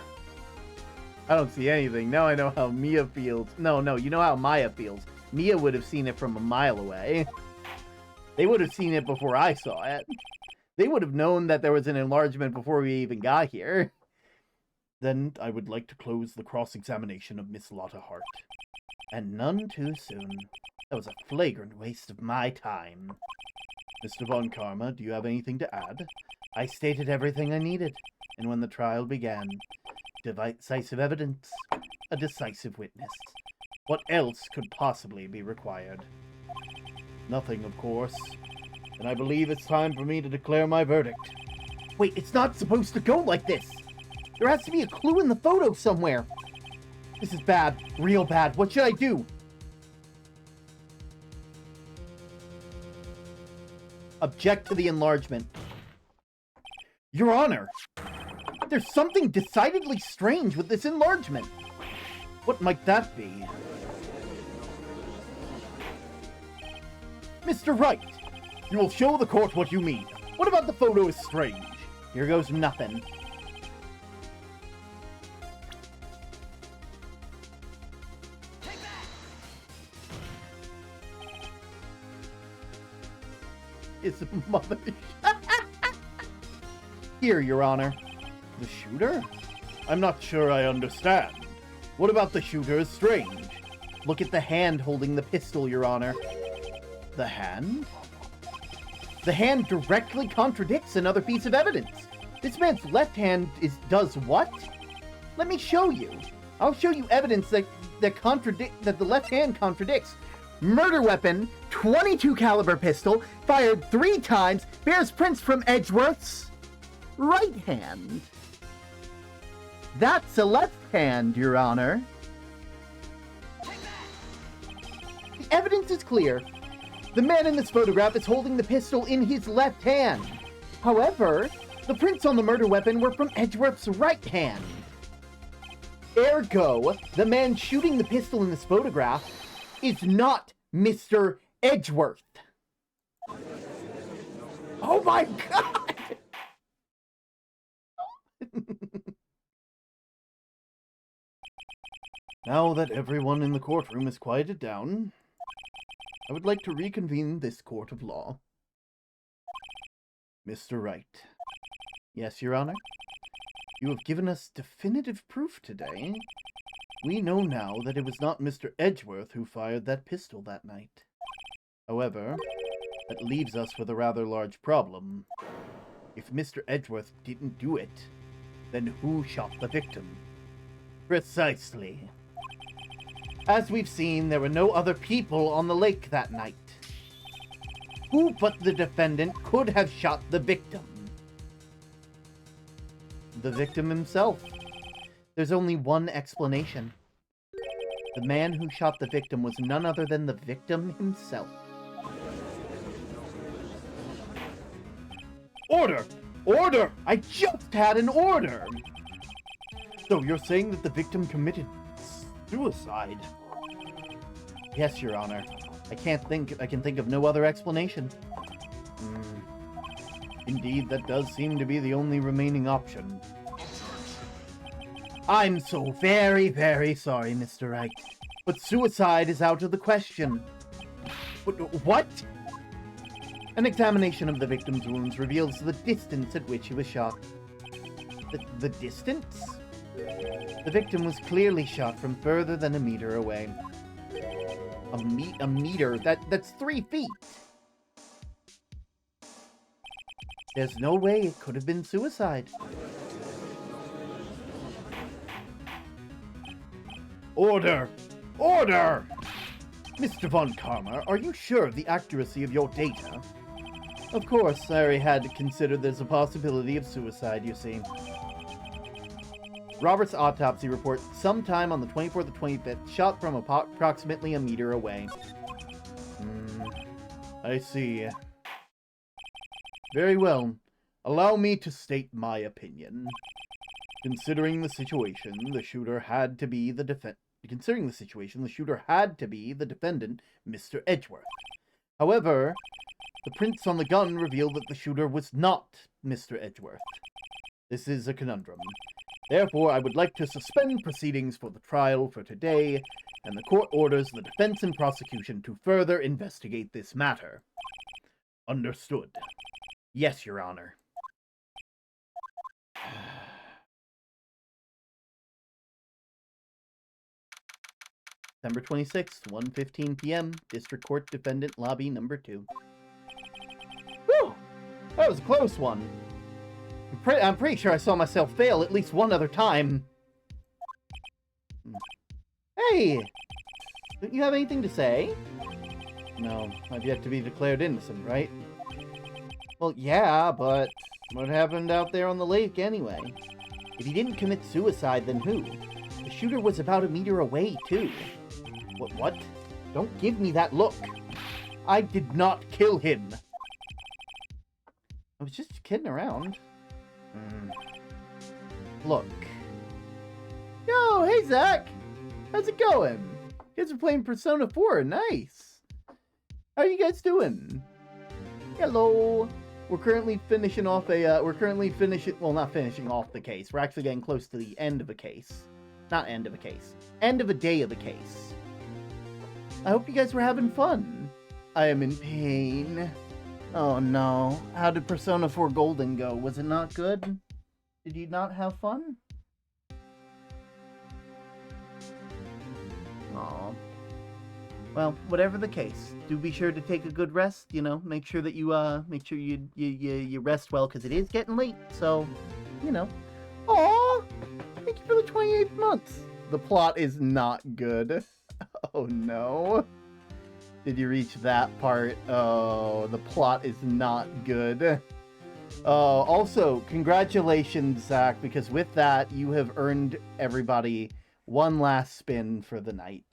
I don't see anything. Now I know how Mia feels. No, you know how Maya feels. Mia would have seen it from a mile away. They would have seen it before I saw it. They would have known that there was an enlargement before we even got here. Then I would like to close the cross-examination of Miss Lotta Hart. And none too soon. That was a flagrant waste of my time. Mr. Von Karma, do you have anything to add? I stated everything I needed. And when the trial began, decisive evidence, a decisive witness. What else could possibly be required? Nothing, of course. And I believe it's time for me to declare my verdict. Wait, it's not supposed to go like this! There has to be a clue in the photo somewhere! This is bad. Real bad. What should I do? Object to the enlargement. Your Honor! There's something decidedly strange with this enlargement. What might that be? Mr. Wright, you will show the court what you mean. What about the photo is strange? Here goes nothing. It's a mother. Here, Your Honor. The shooter? I'm not sure I understand. What about the shooter is strange? Look at the hand holding the pistol, Your Honor. The hand? The hand directly contradicts another piece of evidence. This man's left hand does what? Let me show you. I'll show you evidence that the left hand contradicts. Murder weapon, .22 caliber pistol, fired 3 times, bears prints from Edgeworth's right hand. That's a left hand, Your Honor. The evidence is clear. The man in this photograph is holding the pistol in his left hand. However, the prints on the murder weapon were from Edgeworth's right hand. Ergo, the man shooting the pistol in this photograph is not Mr. Edgeworth. Oh my god! Now that everyone in the courtroom is quieted down, I would like to reconvene this court of law. Mr. Wright. Yes, Your Honor? You have given us definitive proof today. We know now that it was not Mr. Edgeworth who fired that pistol that night. However, that leaves us with a rather large problem. If Mr. Edgeworth didn't do it, then who shot the victim? Precisely. As we've seen, there were no other people on the lake that night. Who but the defendant could have shot the victim? The victim himself. There's only one explanation. The man who shot the victim was none other than the victim himself. Order! Order! I just had an order! So you're saying that the victim committed suicide? Yes, Your Honor. I can think of no other explanation. Indeed, that does seem to be the only remaining option. I'm so very, very sorry, Mr. Wright, but suicide is out of the question. What? An examination of the victim's wounds reveals the distance at which he was shot. The distance? The victim was clearly shot from further than a meter away. A meter? That's 3 feet! There's no way it could have been suicide. Order! Order! Mr. Von Karma, are you sure of the accuracy of your data? Of course, I already had considered there's a possibility of suicide, you see. Robert's autopsy report, sometime on the 24th or 25th, shot from approximately a meter away. I see. Very well. Allow me to state my opinion. Considering the situation, the shooter had to be the defendant, Mr. Edgeworth. However, the prints on the gun reveal that the shooter was not Mr. Edgeworth. This is a conundrum. Therefore, I would like to suspend proceedings for the trial for today, and the court orders the defense and prosecution to further investigate this matter. Understood. Yes, Your Honor. December 26th, 1:15 p.m., District Court Defendant Lobby Number 2. Whew! That was a close one. I'm pretty sure I saw myself fail at least one other time. Hey! Don't you have anything to say? No, I've yet to be declared innocent, right? Well, yeah, but what happened out there on the lake anyway? If he didn't commit suicide, then who? The shooter was about a meter away, too. What? Don't give me that look. I did not kill him. I was just kidding around. Look. Yo, hey Zach! How's it going? You guys are playing Persona 4, nice! How are you guys doing? Hello! We're currently finishing off well, not finishing off the case. We're actually getting close to the end of a case. Not end of a case. End of a day of a case. I hope you guys were having fun. I am in pain. Oh no. How did Persona 4 Golden go? Was it not good? Did you not have fun? Aw. Well, whatever the case, do be sure to take a good rest, you know, make sure that you rest well, because it is getting late, so, you know. Aw! Thank you for the 28th month! The plot is not good. Oh no. Did you reach that part? Oh, the plot is not good. Also, congratulations, Zach, because with that, you have earned everybody one last spin for the night.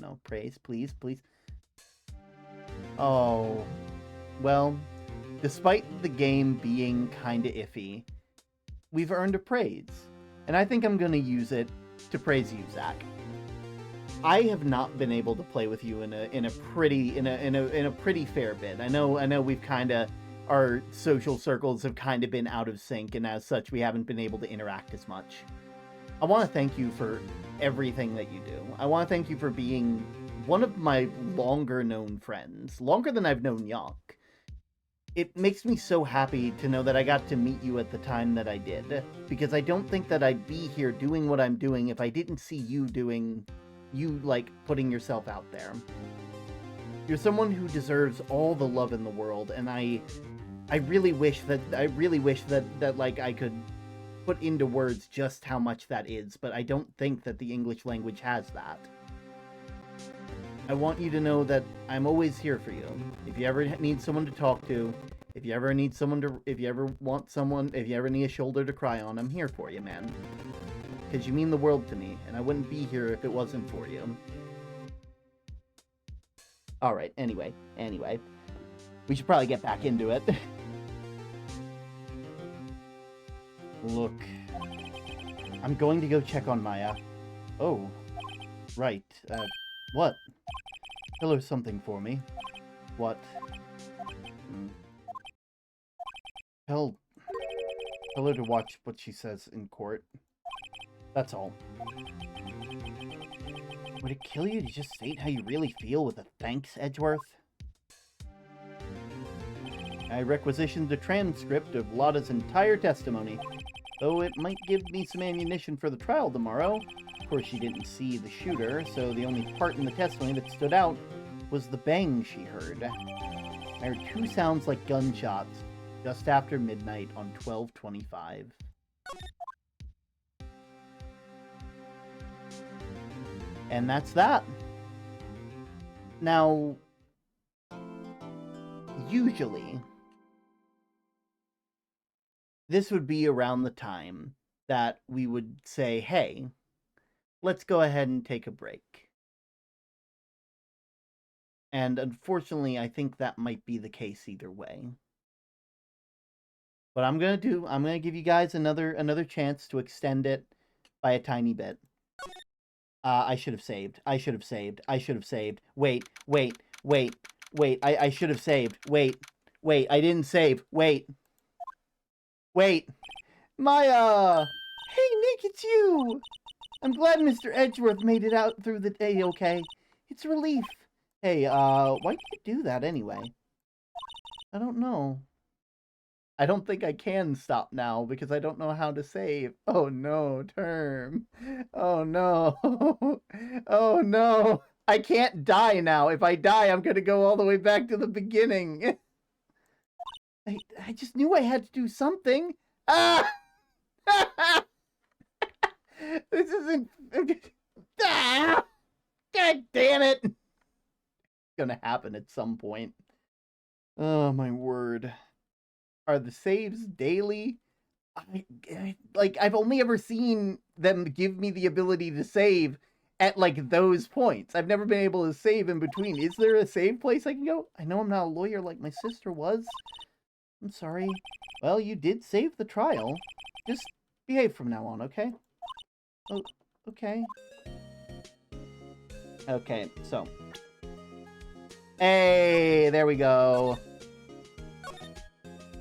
No. Praise, please, please. Oh, well, despite the game being kinda iffy, we've earned a praise. And I think I'm gonna use it to praise you, Zach. I have not been able to play with you in a pretty fair bit. I know we've kinda, our social circles have kinda been out of sync, and as such we haven't been able to interact as much. I want to thank you for everything that you do. I want to thank you for being one of my longer known friends, longer than I've known Yonk. It makes me so happy to know that I got to meet you at the time that I did, because I don't think that I'd be here doing what I'm doing if I didn't see you like, putting yourself out there. You're someone who deserves all the love in the world, and I really wish that like I could put into words just how much that is, but I don't think that the English language has that. I want you to know that I'm always here for you. If you ever need someone to talk to, if you ever need a shoulder to cry on, I'm here for you, man. Because you mean the world to me, and I wouldn't be here if it wasn't for you. Alright, anyway. We should probably get back into it. Look. I'm going to go check on Maya. Oh. Right. What? Tell her something for me. What? Tell her to watch what she says in court. That's all. Would it kill you to just state how you really feel with a thanks, Edgeworth? I requisitioned a transcript of Lotta's entire testimony, though it might give me some ammunition for the trial tomorrow. Of course, she didn't see the shooter, so the only part in the testimony that stood out was the bang she heard. I heard 2 sounds like gunshots just after midnight on 12/25. And that's that. Now, usually, this would be around the time that we would say, hey, let's go ahead and take a break. And unfortunately, I think that might be the case either way. But I'm going to give you guys another chance to extend it by a tiny bit. I should have saved. Wait. I should have saved. I didn't save. Wait. Maya! Hey, Nick, it's you! I'm glad Mr. Edgeworth made it out through the day okay. It's a relief. Hey, why did you do that anyway? I don't know. I don't think I can stop now because I don't know how to save. Oh no, term. Oh no. Oh no. I can't die now. If I die, I'm gonna go all the way back to the beginning. I just knew I had to do something. Ah! This isn't... Ah! God damn it! It's gonna happen at some point. Oh my word. Are the saves daily? I've only ever seen them give me the ability to save, at like those points. I've never been able to save in between. Is there a save place I can go? I know I'm not a lawyer like my sister was. I'm sorry. Well, you did save the trial. Just behave from now on, okay? Oh, okay. Okay, so. Hey, there we go.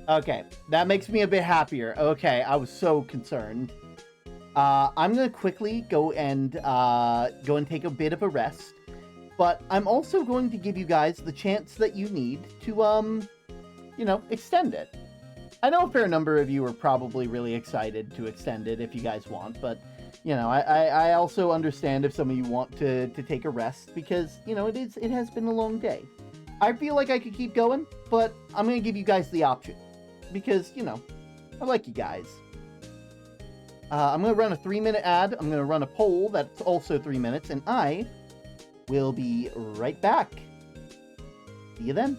Okay, that makes me a bit happier. Okay, I was so concerned. I'm gonna quickly go and take a bit of a rest, but I'm also going to give you guys the chance that you need to you know, extend it. I know a fair number of you are probably really excited to extend it if you guys want, but you know, I also understand if some of you want to take a rest because you know it has been a long day. I feel like I could keep going, but I'm gonna give you guys the option because you know I like you guys. I'm going to run a 3-minute ad. I'm going to run a poll that's also 3 minutes, and I will be right back. See you then.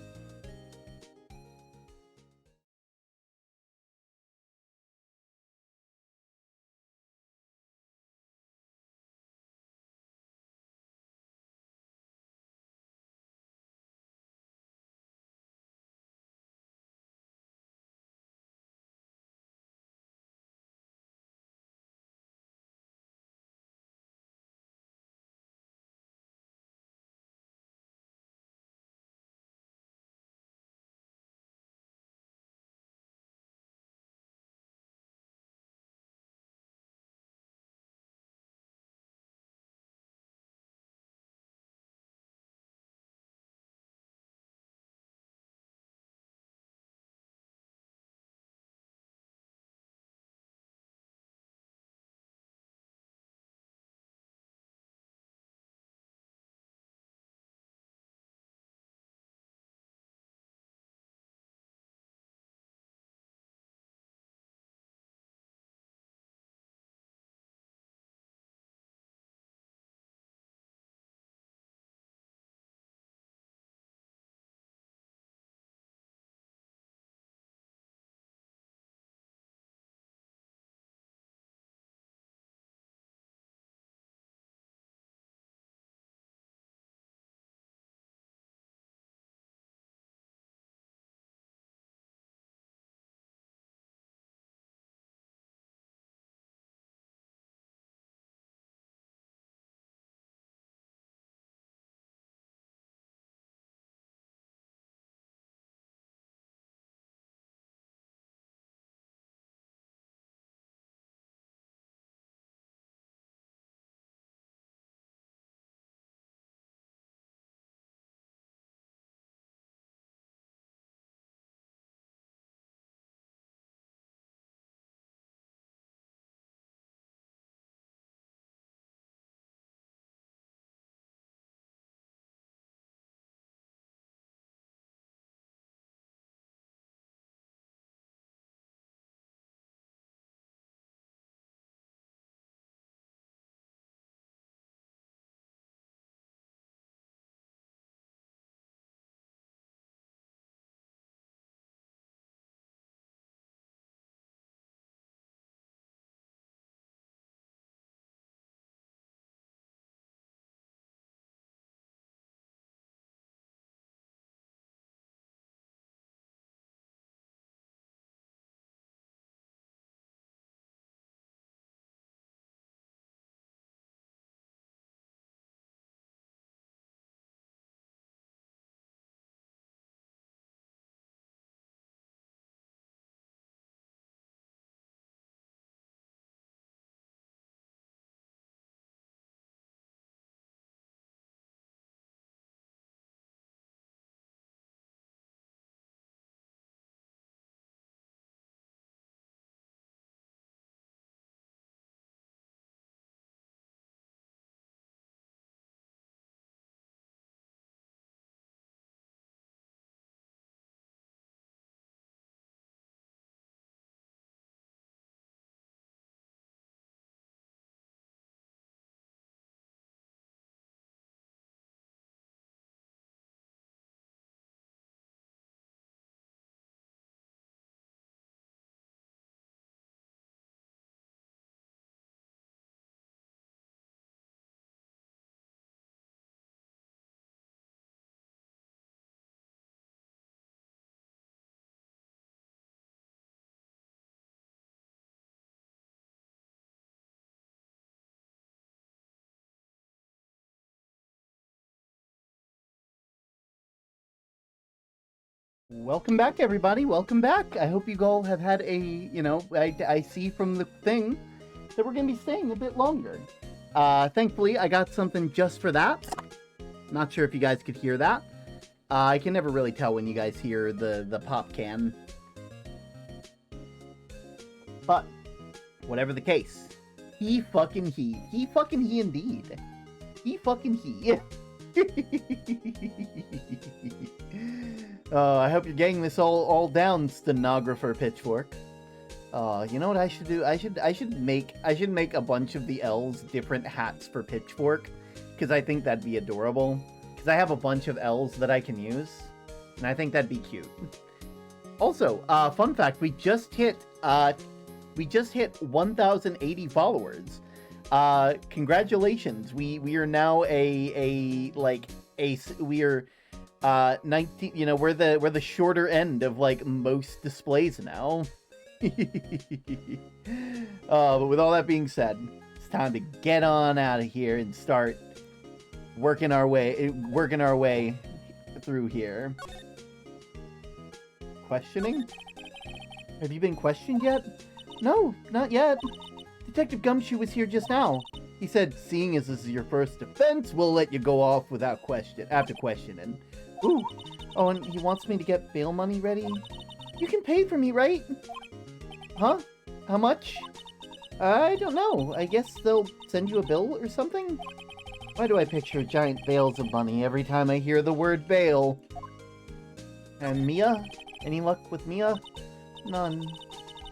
Welcome back, everybody. Welcome back. I hope you all have had a, I see from the thing that we're going to be staying a bit longer. Thankfully, I got something just for that. Not sure if you guys could hear that. I can never really tell when you guys hear the pop can. But, whatever the case, he fucking he indeed. He fucking he. I hope you're getting this all down, stenographer Pitchfork. You know what I should do? I should make a bunch of the L's different hats for Pitchfork, because I think that'd be adorable. Because I have a bunch of L's that I can use, and I think that'd be cute. Also, fun fact: we just hit 1,080 followers. Congratulations! We are now we are 19. You know, we're the shorter end of like most displays now. But with all that being said, it's time to get on out of here and start working our way through here. Questioning? Have you been questioned yet? No, not yet. Detective Gumshoe was here just now. He said, seeing as this is your first offense, we'll let you go off without after questioning. Ooh. Oh, and he wants me to get bail money ready? You can pay for me, right? Huh? How much? I don't know. I guess they'll send you a bill or something? Why do I picture giant bales of money every time I hear the word bail? And Mia? Any luck with Mia? None.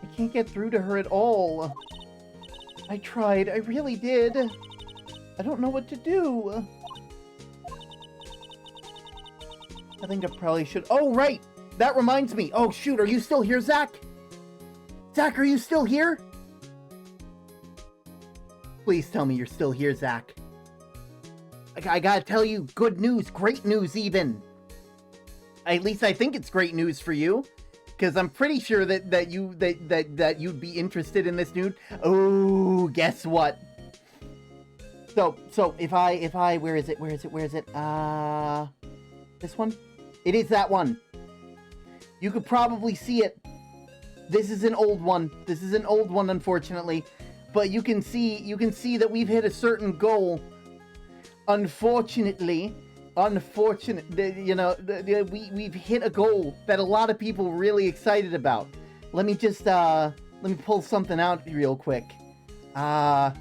I can't get through to her at all. I tried. I really did. I don't know what to do. I think I probably should... Oh, right! That reminds me. Oh, shoot. Are you still here, Zach? Zach, are you still here? Please tell me you're still here, Zach. I gotta tell you, good news, great news even. At least I think it's great news for you, because I'm pretty sure that you'd be interested in this dude. Oh, guess what? So if I where is it? This one? It is that one. You could probably see it. This is an old one. Unfortunately. But you can see that we've hit a certain goal. Unfortunately, you know, we've hit a goal that a lot of people are really excited about. Let me pull something out real quick. I'm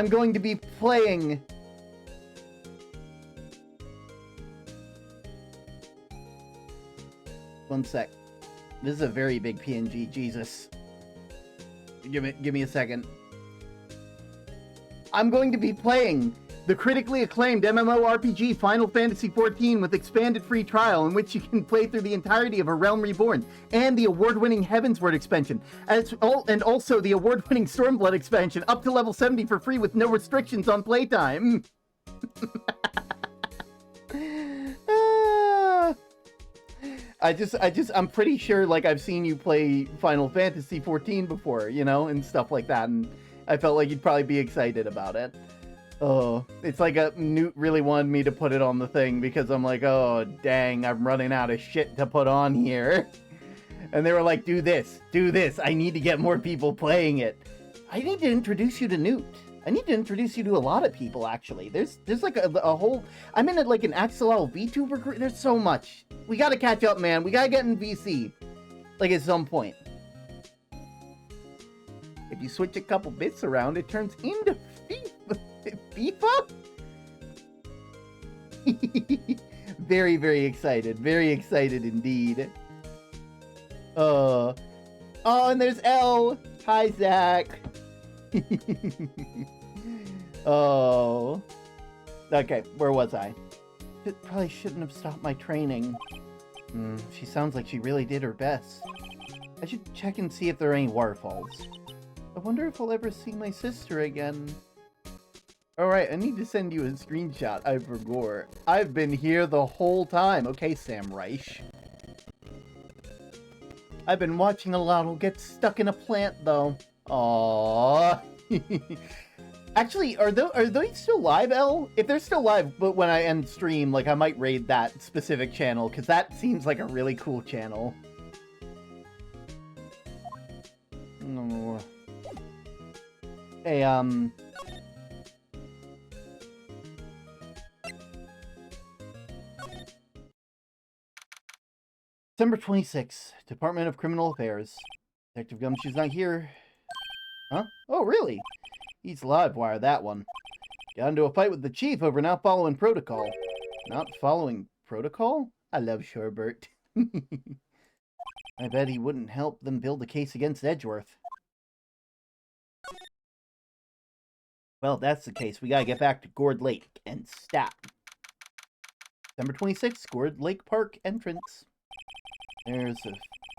going to be playing... One sec. This is a very big PNG, Jesus. Give me a second. I'm going to be playing the critically acclaimed MMORPG Final Fantasy XIV with expanded free trial, in which you can play through the entirety of A Realm Reborn, and the award-winning Heavensward expansion, and also the award-winning Stormblood expansion, up to level 70 for free with no restrictions on playtime. I'm pretty sure, like, I've seen you play Final Fantasy XIV before, you know, and stuff like that, and I felt like you'd probably be excited about it. Oh, it's like Newt really wanted me to put it on the thing, because I'm like, oh, dang, I'm running out of shit to put on here. And they were like, do this, I need to get more people playing it. I need to introduce you to Newt. I need to introduce you to a lot of people, actually. There's like a whole... I'm in like an Axolotl VTuber group. There's so much. We gotta catch up, man. We gotta get in VC. Like, at some point. If you switch a couple bits around, it turns into FIFA? Very, very excited. Very excited indeed. Oh, and there's L. Hi, Zach. Oh. Okay, where was I? Probably shouldn't have stopped my training. She sounds like she really did her best. I should check and see if there are any waterfalls. I wonder if I'll ever see my sister again. Alright, I need to send you a screenshot. I forgot. I've been here the whole time. Okay, Sam Reich. I've been watching a Lotl get stuck in a plant, though. Aww. Actually, are they still live, El? If they're still live, but when I end stream, like, I might raid that specific channel, because that seems like a really cool channel. No. Hey, December 26th, Department of Criminal Affairs. Detective Gumshoe's not here. Huh? Oh, really? He's live wire that one. Got into a fight with the chief over not following protocol. Not following protocol? I love Sherbert. I bet he wouldn't help them build a case against Edgeworth. Well, if that's the case, we gotta get back to Gourd Lake and stat. December 26th, Gourd Lake Park entrance. There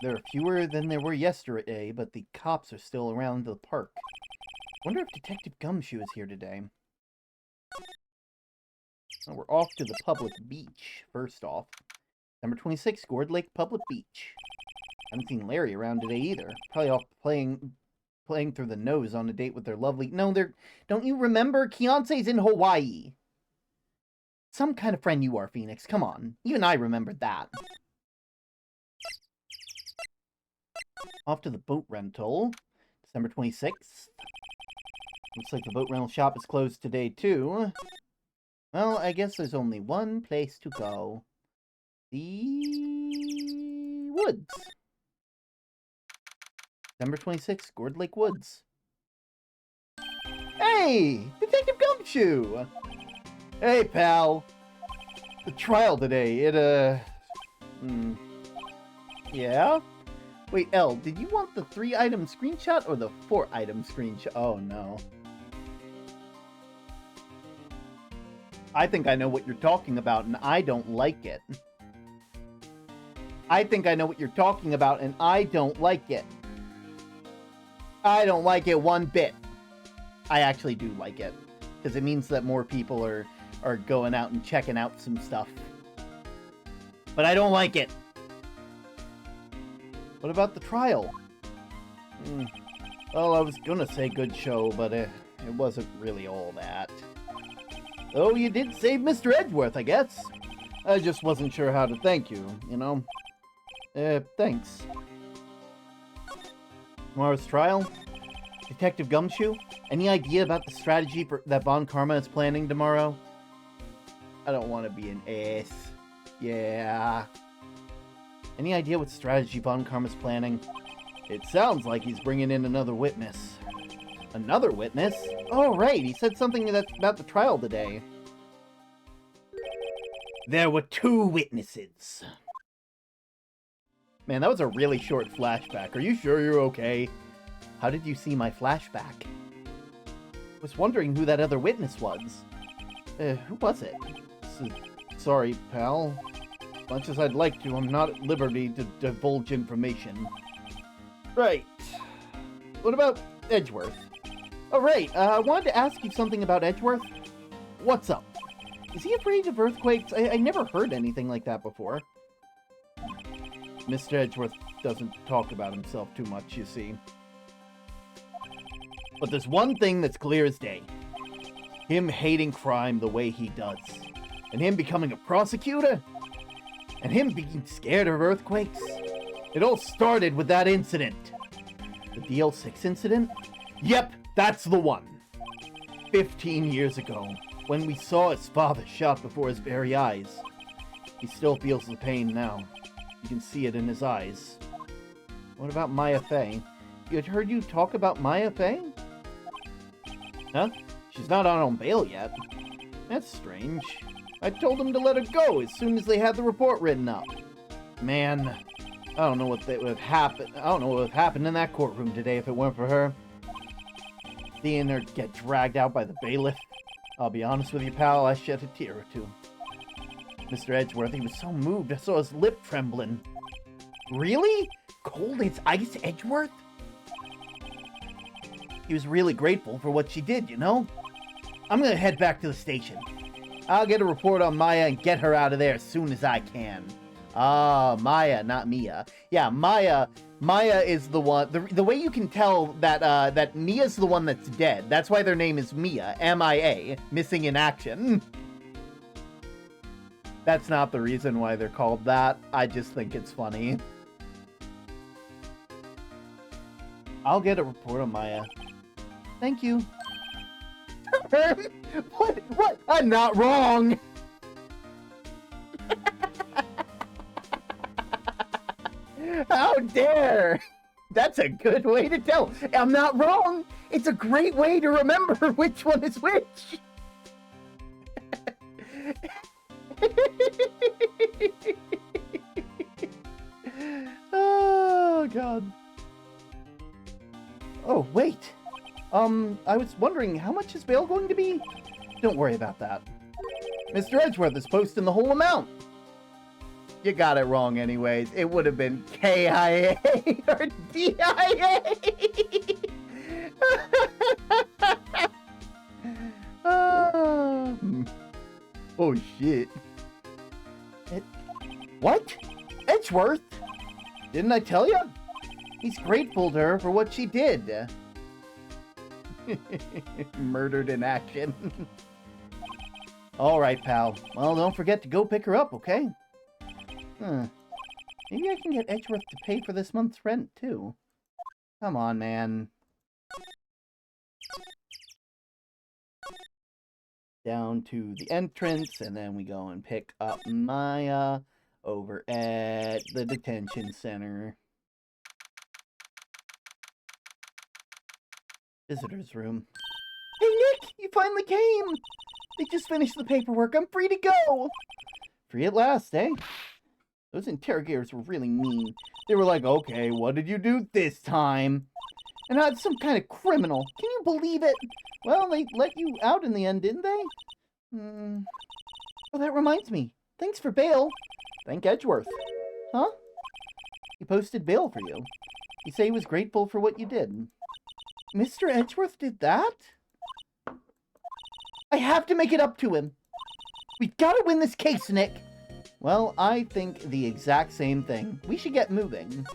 are fewer than there were yesterday, but the cops are still around the park. Wonder if Detective Gumshoe is here today. Oh, we're off to the public beach, first off. December 26th, Gourd Lake Public Beach. Haven't seen Larry around today either. Probably off playing through the nose on a date with their lovely... No, don't you remember? Keonce's in Hawaii. Some kind of friend you are, Phoenix. Come on. Even I remembered that. Off to the boat rental. December 26th. Looks like the boat rental shop is closed today, too. Well, I guess there's only one place to go. The woods. December 26th, Gourd Lake Woods. Hey! Detective Gumshoe! Hey, pal. The trial today, yeah? Wait, Elle, did you want the 3-item screenshot or the 4-item screenshot? Oh, no. I think I know what you're talking about, and I don't like it. I think I know what you're talking about, and I don't like it. I don't like it one bit. I actually do like it, because it means that more people are going out and checking out some stuff. But I don't like it. What about the trial? Well, I was gonna say good show, but it wasn't really all that. Oh, you did save Mr. Edgeworth, I guess. I just wasn't sure how to thank you, you know? Thanks. Tomorrow's trial? Detective Gumshoe? Any idea about the strategy that Von Karma is planning tomorrow? I don't want to be an ass. Yeah. Any idea what strategy Von Karma's planning? It sounds like he's bringing in another witness. Another witness? Oh, right. He said something about the trial today. There were 2 witnesses. Man, that was a really short flashback. Are you sure you're okay? How did you see my flashback? I was wondering who that other witness was. Who was it? Sorry, pal. As much as I'd like to, I'm not at liberty to divulge information. Right. What about Edgeworth? Oh, right. I wanted to ask you something about Edgeworth. What's up? Is he afraid of earthquakes? I never heard anything like that before. Mr. Edgeworth doesn't talk about himself too much, you see. But there's one thing that's clear as day. Him hating crime the way he does. And him becoming a prosecutor. And him being scared of earthquakes. It all started with that incident. The DL6 incident? Yep, that's the one. 15 years ago, when we saw his father shot before his very eyes. He still feels the pain now. You can see it in his eyes. What about Maya Fey? You had heard you talk about Maya Fey? Huh? She's not out on bail yet. That's strange. I told them to let her go as soon as they had the report written up. Man, I don't know what would have happened. I don't know what would have happened in that courtroom today if it weren't for her. Seeing her get dragged out by the bailiff. I'll be honest with you, pal, I shed a tear or two. Mr. Edgeworth, he was so moved, I saw his lip trembling. Really? Cold as ice, Edgeworth? He was really grateful for what she did, you know? I'm gonna head back to the station. I'll get a report on Maya and get her out of there as soon as I can. Ah, Maya, not Mia. Yeah, Maya Maya is the one. The way you can tell that that Mia's the one that's dead. That's why their name is Mia, M-I-A, missing in action. That's not the reason why they're called that. I just think it's funny. I'll get a report on Maya. Thank you. What? I'm not wrong. How dare! That's a good way to tell. I'm not wrong. It's a great way to remember which one is which. Oh, God. Oh, wait. I was wondering, how much is bail going to be? Don't worry about that. Mr. Edgeworth is posting the whole amount. You got it wrong anyways. It would have been KIA or DIA. Oh, shit. What? Edgeworth? Didn't I tell you? He's grateful to her for what she did. Murdered in action. All right, pal. Well, don't forget to go pick her up, okay? Maybe I can get Edgeworth to pay for this month's rent, too. Come on, man. Down to the entrance, and then we go and pick up Maya over at the detention center. Visitor's room. Hey, Nick! You finally came! They just finished the paperwork. I'm free to go! Free at last, eh? Those interrogators were really mean. They were like, okay, what did you do this time? And I'm some kind of criminal. Can you believe it? Well, they let you out in the end, didn't they? Oh, that reminds me. Thanks for bail. Thank Edgeworth. Huh? He posted bail for you. He said he was grateful for what you did. Mr. Edgeworth did that? I have to make it up to him. We've got to win this case, Nick. Well, I think the exact same thing. We should get moving.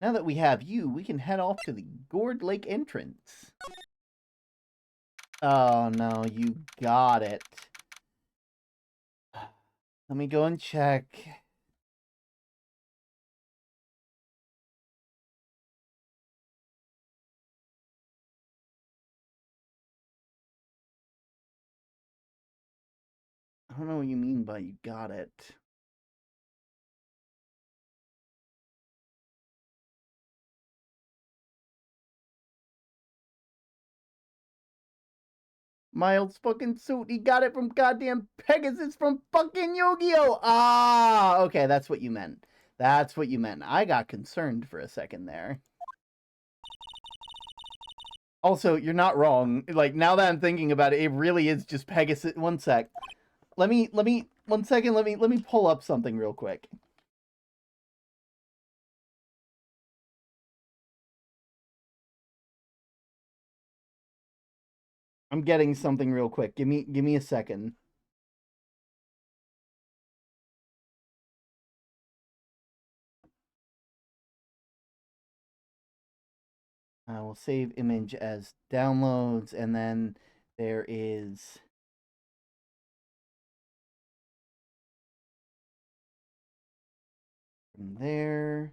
Now that we have you, we can head off to the Gourd Lake entrance. Oh, no, you got it. Let me go and check. I don't know what you mean by you got it. Mild spoken suit. He got it from goddamn Pegasus from fucking Yu-Gi-Oh! Ah, okay, that's what you meant. That's what you meant. I got concerned for a second there. Also, you're not wrong. Like, now that I'm thinking about it, it really is just Pegasus. One sec. Let me pull up something real quick. I'm getting something real quick. Give me a second. I will save image as downloads, and then there is from there.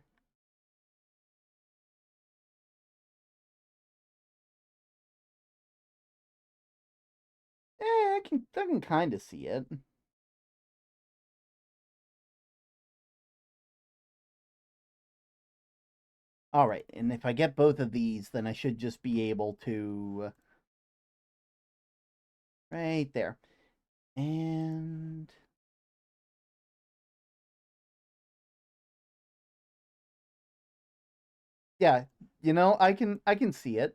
I can kind of see it. All right, and if I get both of these, then I should just be able to... Right there. And... Yeah, you know, I can see it.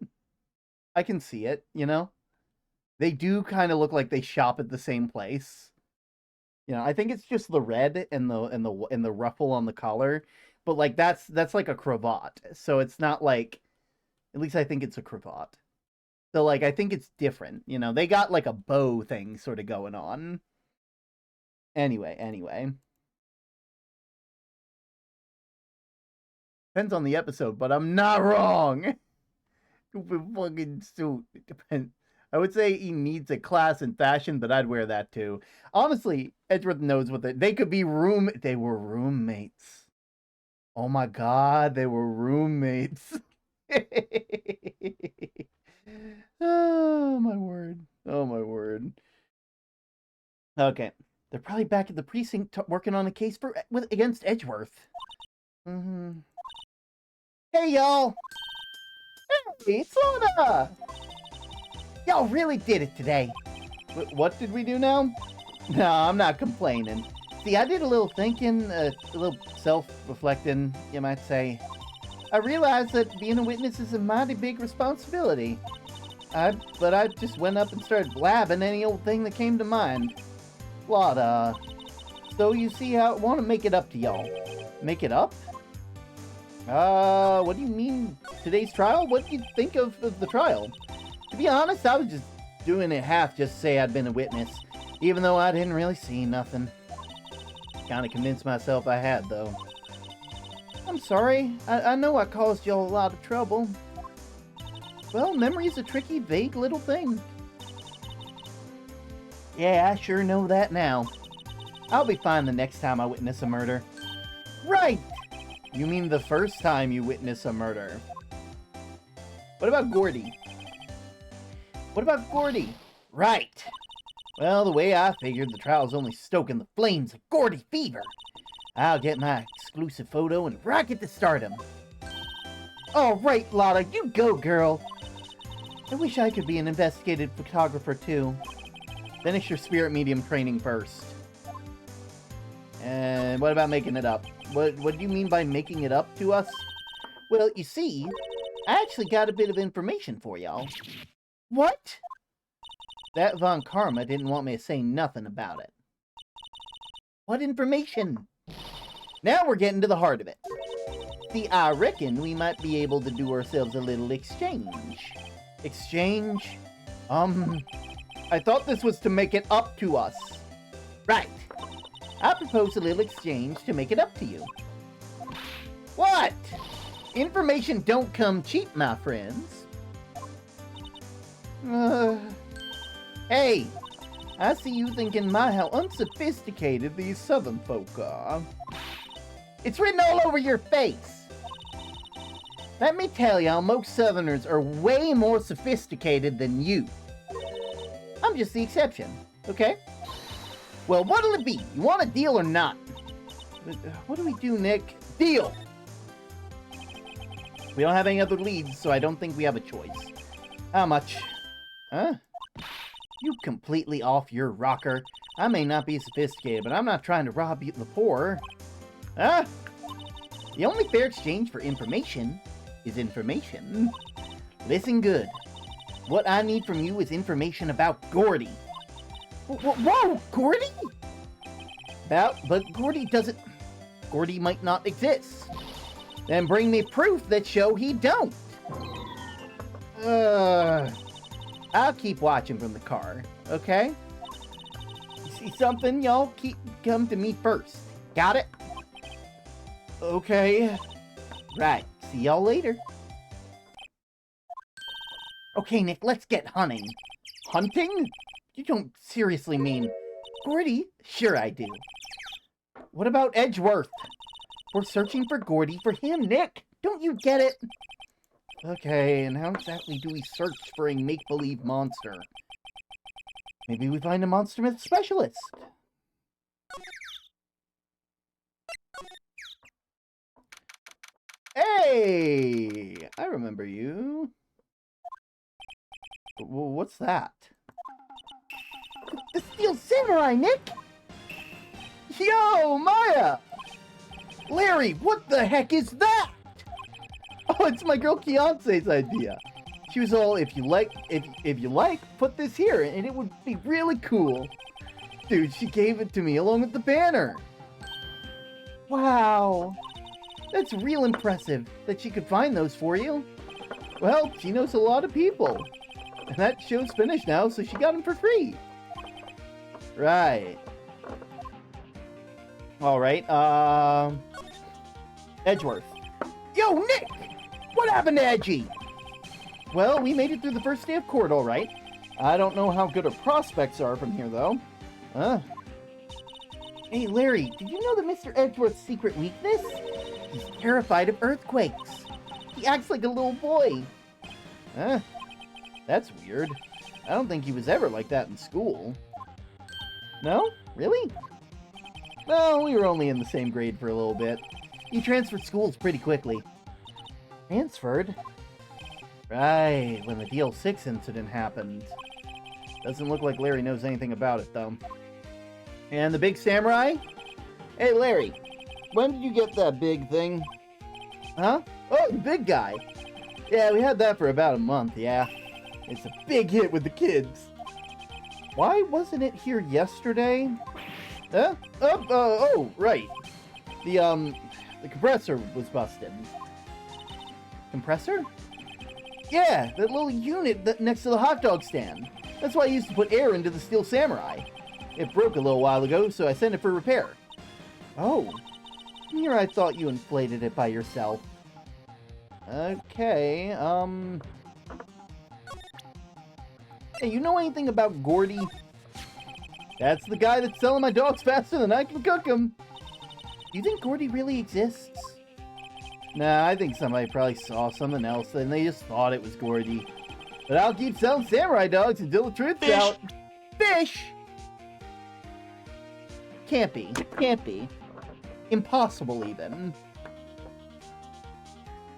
I can see it, you know? They do kind of look like they shop at the same place. You know, I think it's just the red and the ruffle on the collar, but like that's like a cravat. So it's not like, at least I think it's a cravat. So like I think it's different. You know, they got like a bow thing sort of going on. Anyway. Depends on the episode, but I'm not wrong. Stupid fucking suit. It depends. I would say he needs a class and fashion, but I'd wear that too. Honestly, Edgeworth knows what they could be they were roommates. Oh my god, they were roommates. Oh my word. Oh my word. Okay. They're probably back at the precinct working on a case against Edgeworth. Mm-hmm. Hey, y'all! Hey, it's Lotl! Y'all really did it today. What did we do now? No, I'm not complaining. See, I did a little thinking, a little self-reflecting, you might say. I realized that being a witness is a mighty big responsibility. But I just went up and started blabbing any old thing that came to mind. Lotl. So you see how I want to make it up to y'all. Make it up? What do you mean today's trial? What do you think of the trial? To be honest, I was just doing it half just to say I'd been a witness, even though I didn't really see nothing. Kinda convinced myself I had, though. I'm sorry. I know I caused y'all a lot of trouble. Well, memory's a tricky, vague little thing. Yeah, I sure know that now. I'll be fine the next time I witness a murder. Right! You mean the first time you witness a murder. What about Gordy? What about Gordy? Right! Well, the way I figured, the trial's only stoking the flames of Gordy fever. I'll get my exclusive photo and rocket to stardom. All right, Lotl, you go, girl. I wish I could be an investigative photographer, too. Finish your spirit medium training first. And what about making it up? What do you mean by making it up to us? Well, you see, I actually got a bit of information for y'all. What? That Von Karma didn't want me to say nothing about it. What information? Now we're getting to the heart of it. See, I reckon we might be able to do ourselves a little exchange. Exchange? I thought this was to make it up to us. Right. I propose a little exchange to make it up to you. What? Information don't come cheap, my friends. Hey, I see you thinking how unsophisticated these southern folk are. It's written all over your face. Let me tell y'all, most southerners are way more sophisticated than you. I'm just the exception, okay? Well, what'll it be? You want a deal or not? What do we do, Nick? Deal! We don't have any other leads, so I don't think we have a choice. How much? Huh? You completely off your rocker. I may not be sophisticated, but I'm not trying to rob you the poor. Huh? The only fair exchange for information is information. Listen good. What I need from you is information about Gordy. Whoa, Gordy? But Gordy doesn't... Gordy might not exist. Then bring me proof that show he don't. I'll keep watching from the car, okay? You see something, y'all? Come to me first. Got it? Okay. Right. See y'all later. Okay, Nick, let's get hunting. Hunting? You don't seriously mean... Gordy? Sure I do. What about Edgeworth? We're searching for Gordy for him, Nick. Don't you get it? Okay, and how exactly do we search for a make-believe monster? Maybe we find a monster myth specialist. Hey! I remember you. What's that? The Steel Samurai, Nick! Yo, Maya! Larry, what the heck is that? Oh, it's my girl Keonce's idea. She was all, if you like, put this here, and it would be really cool. Dude, she gave it to me along with the banner. Wow. That's real impressive that she could find those for you. Well, she knows a lot of people. And that show's finished now, so she got them for free. Right. Alright, Edgeworth. Yo, Nick! What happened to Edgy? Well, we made it through the first day of court, alright. I don't know how good our prospects are from here, though. Hey, Larry, did you know that Mr. Edgeworth's secret weakness? He's terrified of earthquakes. He acts like a little boy. That's weird. I don't think he was ever like that in school. No? Really? No, we were only in the same grade for a little bit. He transferred schools pretty quickly. Transferred? Right, when the DL6 incident happened. Doesn't look like Larry knows anything about it, though. And the big samurai? Hey, Larry, when did you get that big thing? Huh? Oh, the big guy. Yeah, we had that for about a month, yeah. It's a big hit with the kids. Why wasn't it here yesterday? Huh? Oh, right. The compressor was busted. Compressor? Yeah, that little unit next to the hot dog stand. That's why I used to put air into the Steel Samurai. It broke a little while ago, so I sent it for repair. Oh. Here I thought you inflated it by yourself. Okay, Hey, you know anything about Gordy? That's the guy that's selling my dogs faster than I can cook them. Do you think Gordy really exists? Nah, I think somebody probably saw something else and they just thought it was Gordy. But I'll keep selling samurai dogs until the truth's out. Fish! Can't be. Can't be. Impossible, even.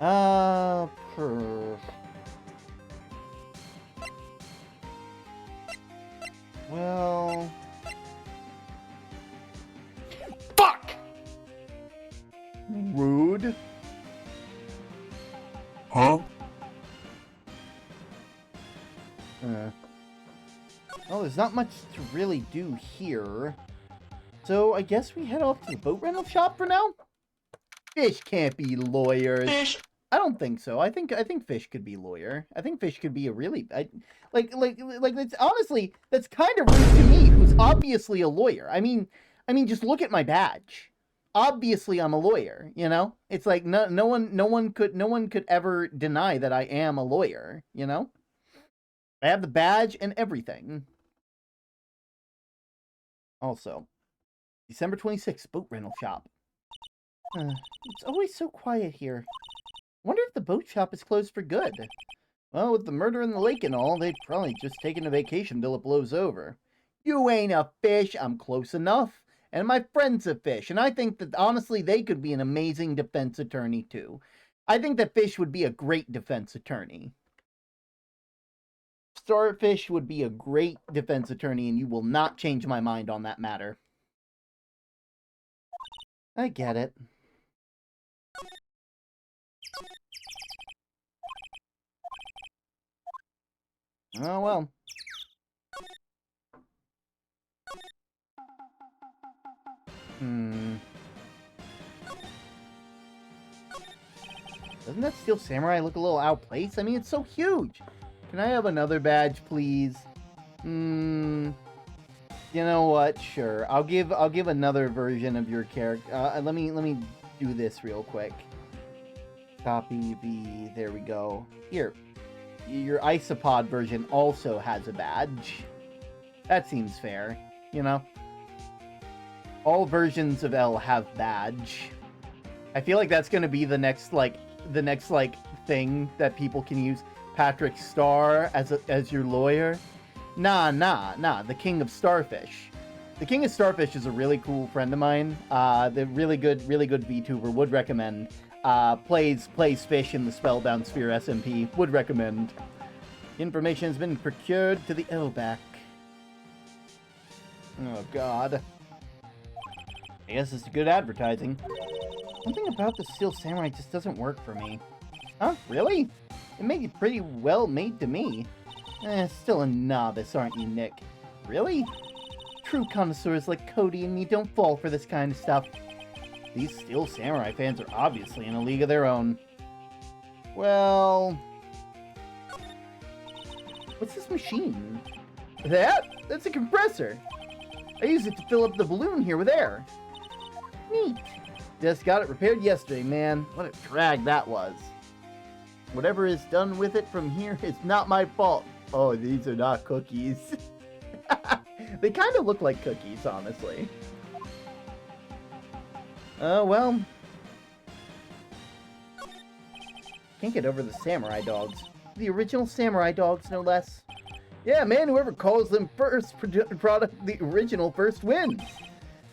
Well... Fuck! Rude. Huh? Well, there's not much to really do here. So, I guess we head off to the boat rental shop for now? Fish can't be lawyers. Fish. I don't think so. I think Fish could be lawyer. I think Fish could be a really... it's honestly, that's kind of rude to me, who's obviously a lawyer. I mean, just look at my badge. Obviously, I'm a lawyer, you know? It's like, no one could ever deny that I am a lawyer, you know? I have the badge and everything. Also, December 26th, boat rental shop. It's always so quiet here. Wonder if the boat shop is closed for good. Well, with the murder in the lake and all, they'd probably just taken a vacation till it blows over. You ain't a fish, I'm close enough. And my friend's a fish, and I think that, honestly, they could be an amazing defense attorney, too. I think that Fish would be a great defense attorney. Starfish would be a great defense attorney, and you will not change my mind on that matter. I get it. Oh, well. Doesn't that Steel Samurai look a little outplaced? I mean, it's so huge. Can I have another badge, please? You know what? Sure. I'll give another version of your character. Let me do this real quick. Copy the... There we go. Here. Your Isopod version also has a badge. That seems fair, you know? All versions of L have badge. I feel like that's gonna be the next thing that people can use. Patrick Star as your lawyer. Nah, the King of Starfish. The King of Starfish is a really cool friend of mine. The really good VTuber, would recommend. Plays Fish in the Spellbound Sphere SMP, would recommend. Information has been procured to the L-back. Oh god. I guess it's good advertising. Something about the Steel Samurai just doesn't work for me. Huh? Really? It made it pretty well made to me. Still a novice, aren't you, Nick? Really? True connoisseurs like Cody and me don't fall for this kind of stuff. These Steel Samurai fans are obviously in a league of their own. Well... What's this machine? That's a compressor! I use it to fill up the balloon here with air. Neat. Just got it repaired yesterday, man. What a drag that was. Whatever is done with it from here is not my fault. Oh, these are not cookies. They kind of look like cookies, honestly. Oh, well. Can't get over the samurai dogs. The original samurai dogs, no less. Yeah, man, whoever calls them first product, the original first wins.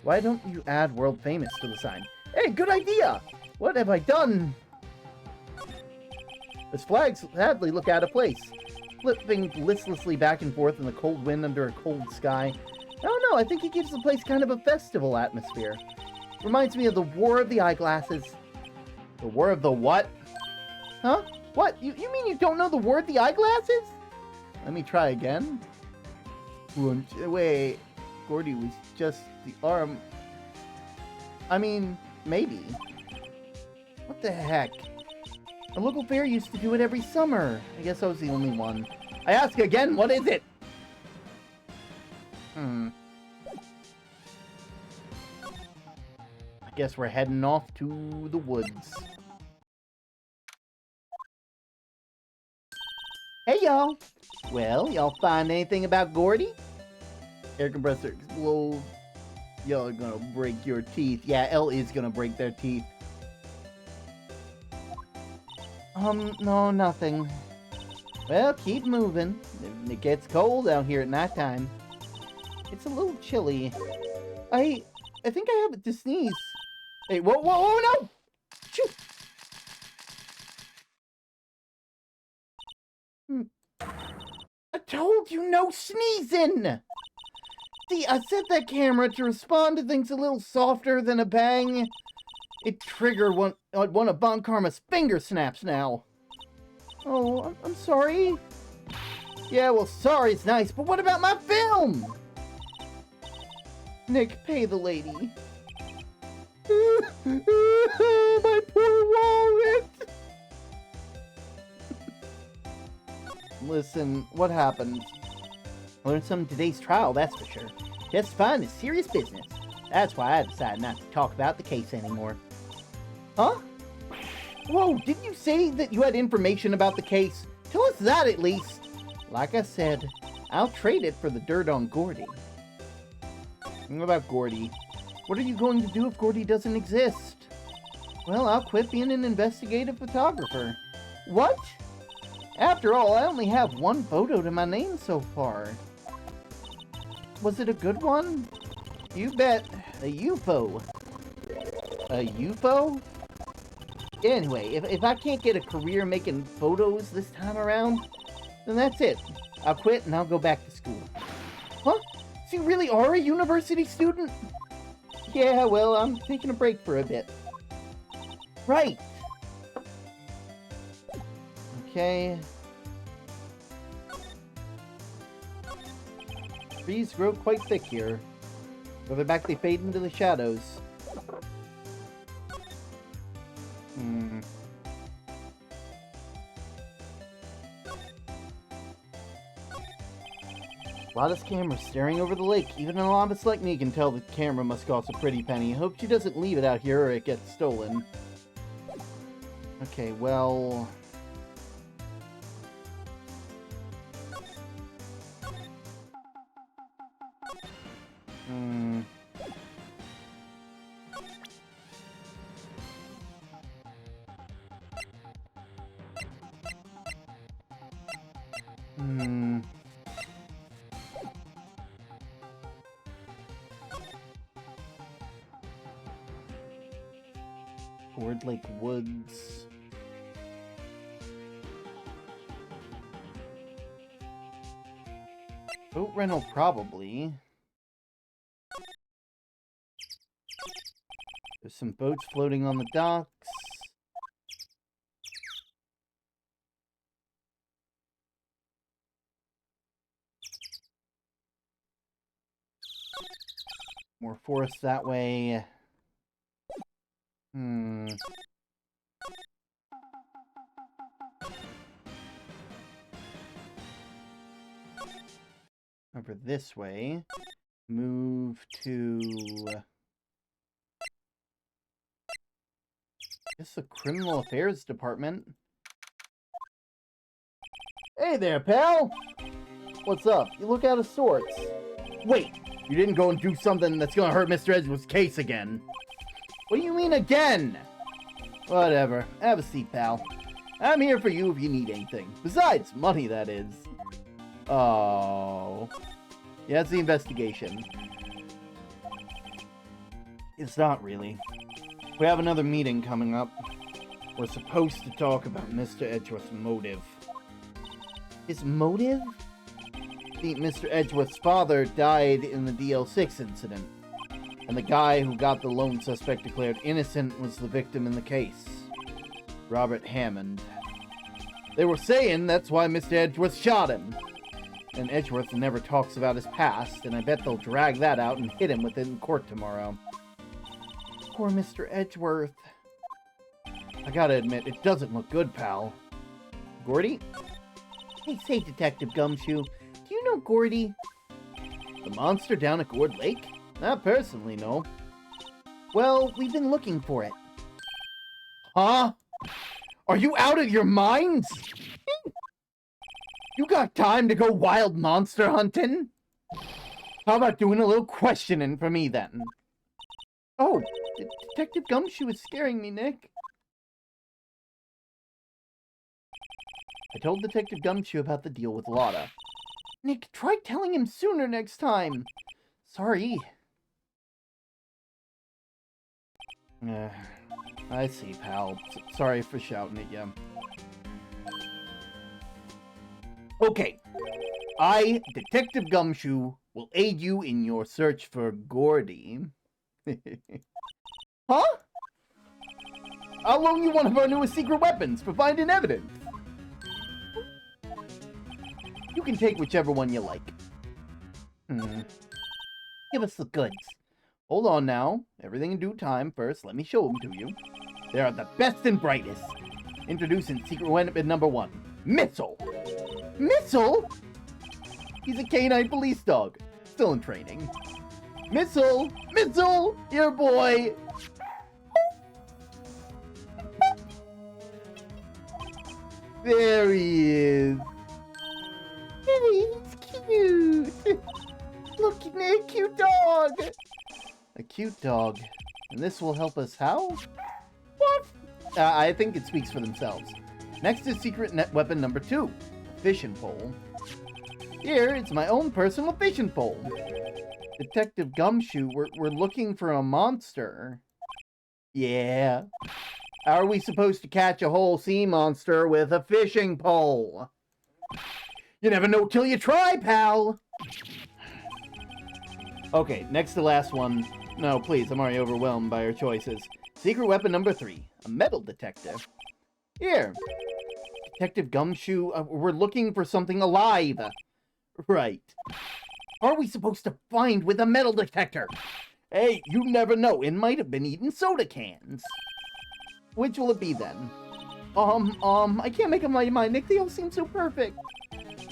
Why don't you add world famous to the sign? Hey, good idea! What have I done? His flags sadly look out of place, flipping listlessly back and forth in the cold wind under a cold sky. I don't know, I think it gives the place kind of a festival atmosphere. Reminds me of the War of the Eyeglasses. The War of the what? Huh? What? You mean you don't know the War of the Eyeglasses? Let me try again. Wait, Gordy was just the arm. I mean, maybe. What the heck? A local fair used to do it every summer. I guess I was the only one. I ask again, what is it? I guess we're heading off to the woods. Hey, y'all. Well, y'all find anything about Gordy? Air compressor explodes. Y'all are gonna break your teeth. Yeah, L is gonna break their teeth. No, nothing. Well, keep moving. It gets cold out here at nighttime. It's a little chilly. I think I have it to sneeze. Hey, whoa, no! Shoo! I told you no sneezing! See, I set that camera to respond to things a little softer than a bang. It triggered one of Bon Karma's finger snaps now. Oh, I'm sorry. Yeah, well, sorry's nice, but what about my film? Nick, pay the lady. My poor wallet. Listen, what happened? Learned some in today's trial, that's for sure. Testifying is serious business. That's why I decided not to talk about the case anymore. Huh? Whoa, didn't you say that you had information about the case? Tell us that at least. Like I said, I'll trade it for the dirt on Gordy. What about Gordy? What are you going to do if Gordy doesn't exist? Well, I'll quit being an investigative photographer. What? After all, I only have one photo to my name so far. Was it a good one? You bet. A UFO. A UFO? Anyway, if I can't get a career making photos this time around, then that's it. I'll quit and I'll go back to school. Huh? So you really are a university student? Yeah, well, I'm taking a break for a bit. Right. Okay. Trees grow quite thick here. Further back they fade into the shadows. Lotta's camera staring over the lake. Even a novice like me can tell the camera must cost a pretty penny. Hope she doesn't leave it out here or it gets stolen. Okay, well... Ford Lake Woods. Boat rental, probably. There's some boats floating on the docks. More forest that way. Over this way. Move to... It's the Criminal Affairs Department. Hey there, pal! What's up? You look out of sorts. Wait, you didn't go and do something that's gonna hurt Mr. Edgeworth's case again. What do you mean again? Whatever. Have a seat, pal. I'm here for you if you need anything. Besides, money, that is. Oh. Yeah, it's the investigation. It's not really. We have another meeting coming up. We're supposed to talk about Mr. Edgeworth's motive. His motive? See, Mr. Edgeworth's father died in the DL6 incident, and the guy who got the lone suspect declared innocent was the victim in the case. Robert Hammond. They were saying that's why Mr. Edgeworth shot him. And Edgeworth never talks about his past, and I bet they'll drag that out and hit him with it in court tomorrow. Poor Mr. Edgeworth. I gotta admit, it doesn't look good, pal. Gordy? Hey, say, Detective Gumshoe, do you know Gordy? The monster down at Gourd Lake? Not personally, no. Well, we've been looking for it. Huh? Are you out of your minds? You got time to go wild monster hunting? How about doing a little questioning for me, then? Oh, Detective Gumshoe is scaring me, Nick. I told Detective Gumshoe about the deal with Lotl. Nick, try telling him sooner next time. Sorry. I see, pal. Sorry for shouting at you. Okay. I, Detective Gumshoe, will aid you in your search for Gordy. Huh? I'll loan you one of our newest secret weapons for finding evidence. You can take whichever one you like. Give us the goods. Hold on now. Everything in due time. First, let me show them to you. They are the best and brightest. Introducing secret weapon number 1. Missile! Missile? He's a canine police dog. Still in training. Missile! Missile! Here, boy! There he is. Hey, he's cute. Look, Nick, cute dog. A cute dog. And this will help us how? What? I think it speaks for themselves. Next is secret net weapon number 2. Fishing pole. Here, it's my own personal fishing pole. Detective Gumshoe, we're looking for a monster. Yeah. How are we supposed to catch a whole sea monster with a fishing pole? You never know till you try, pal! Okay, next to last one. No, please, I'm already overwhelmed by our choices. Secret weapon number 3. A metal detector. Here. Detective Gumshoe, we're looking for something alive. Right. How are we supposed to find with a metal detector? Hey, you never know. It might have been eating soda cans. Which will it be then? I can't make up my mind. Nick, they all seem so perfect.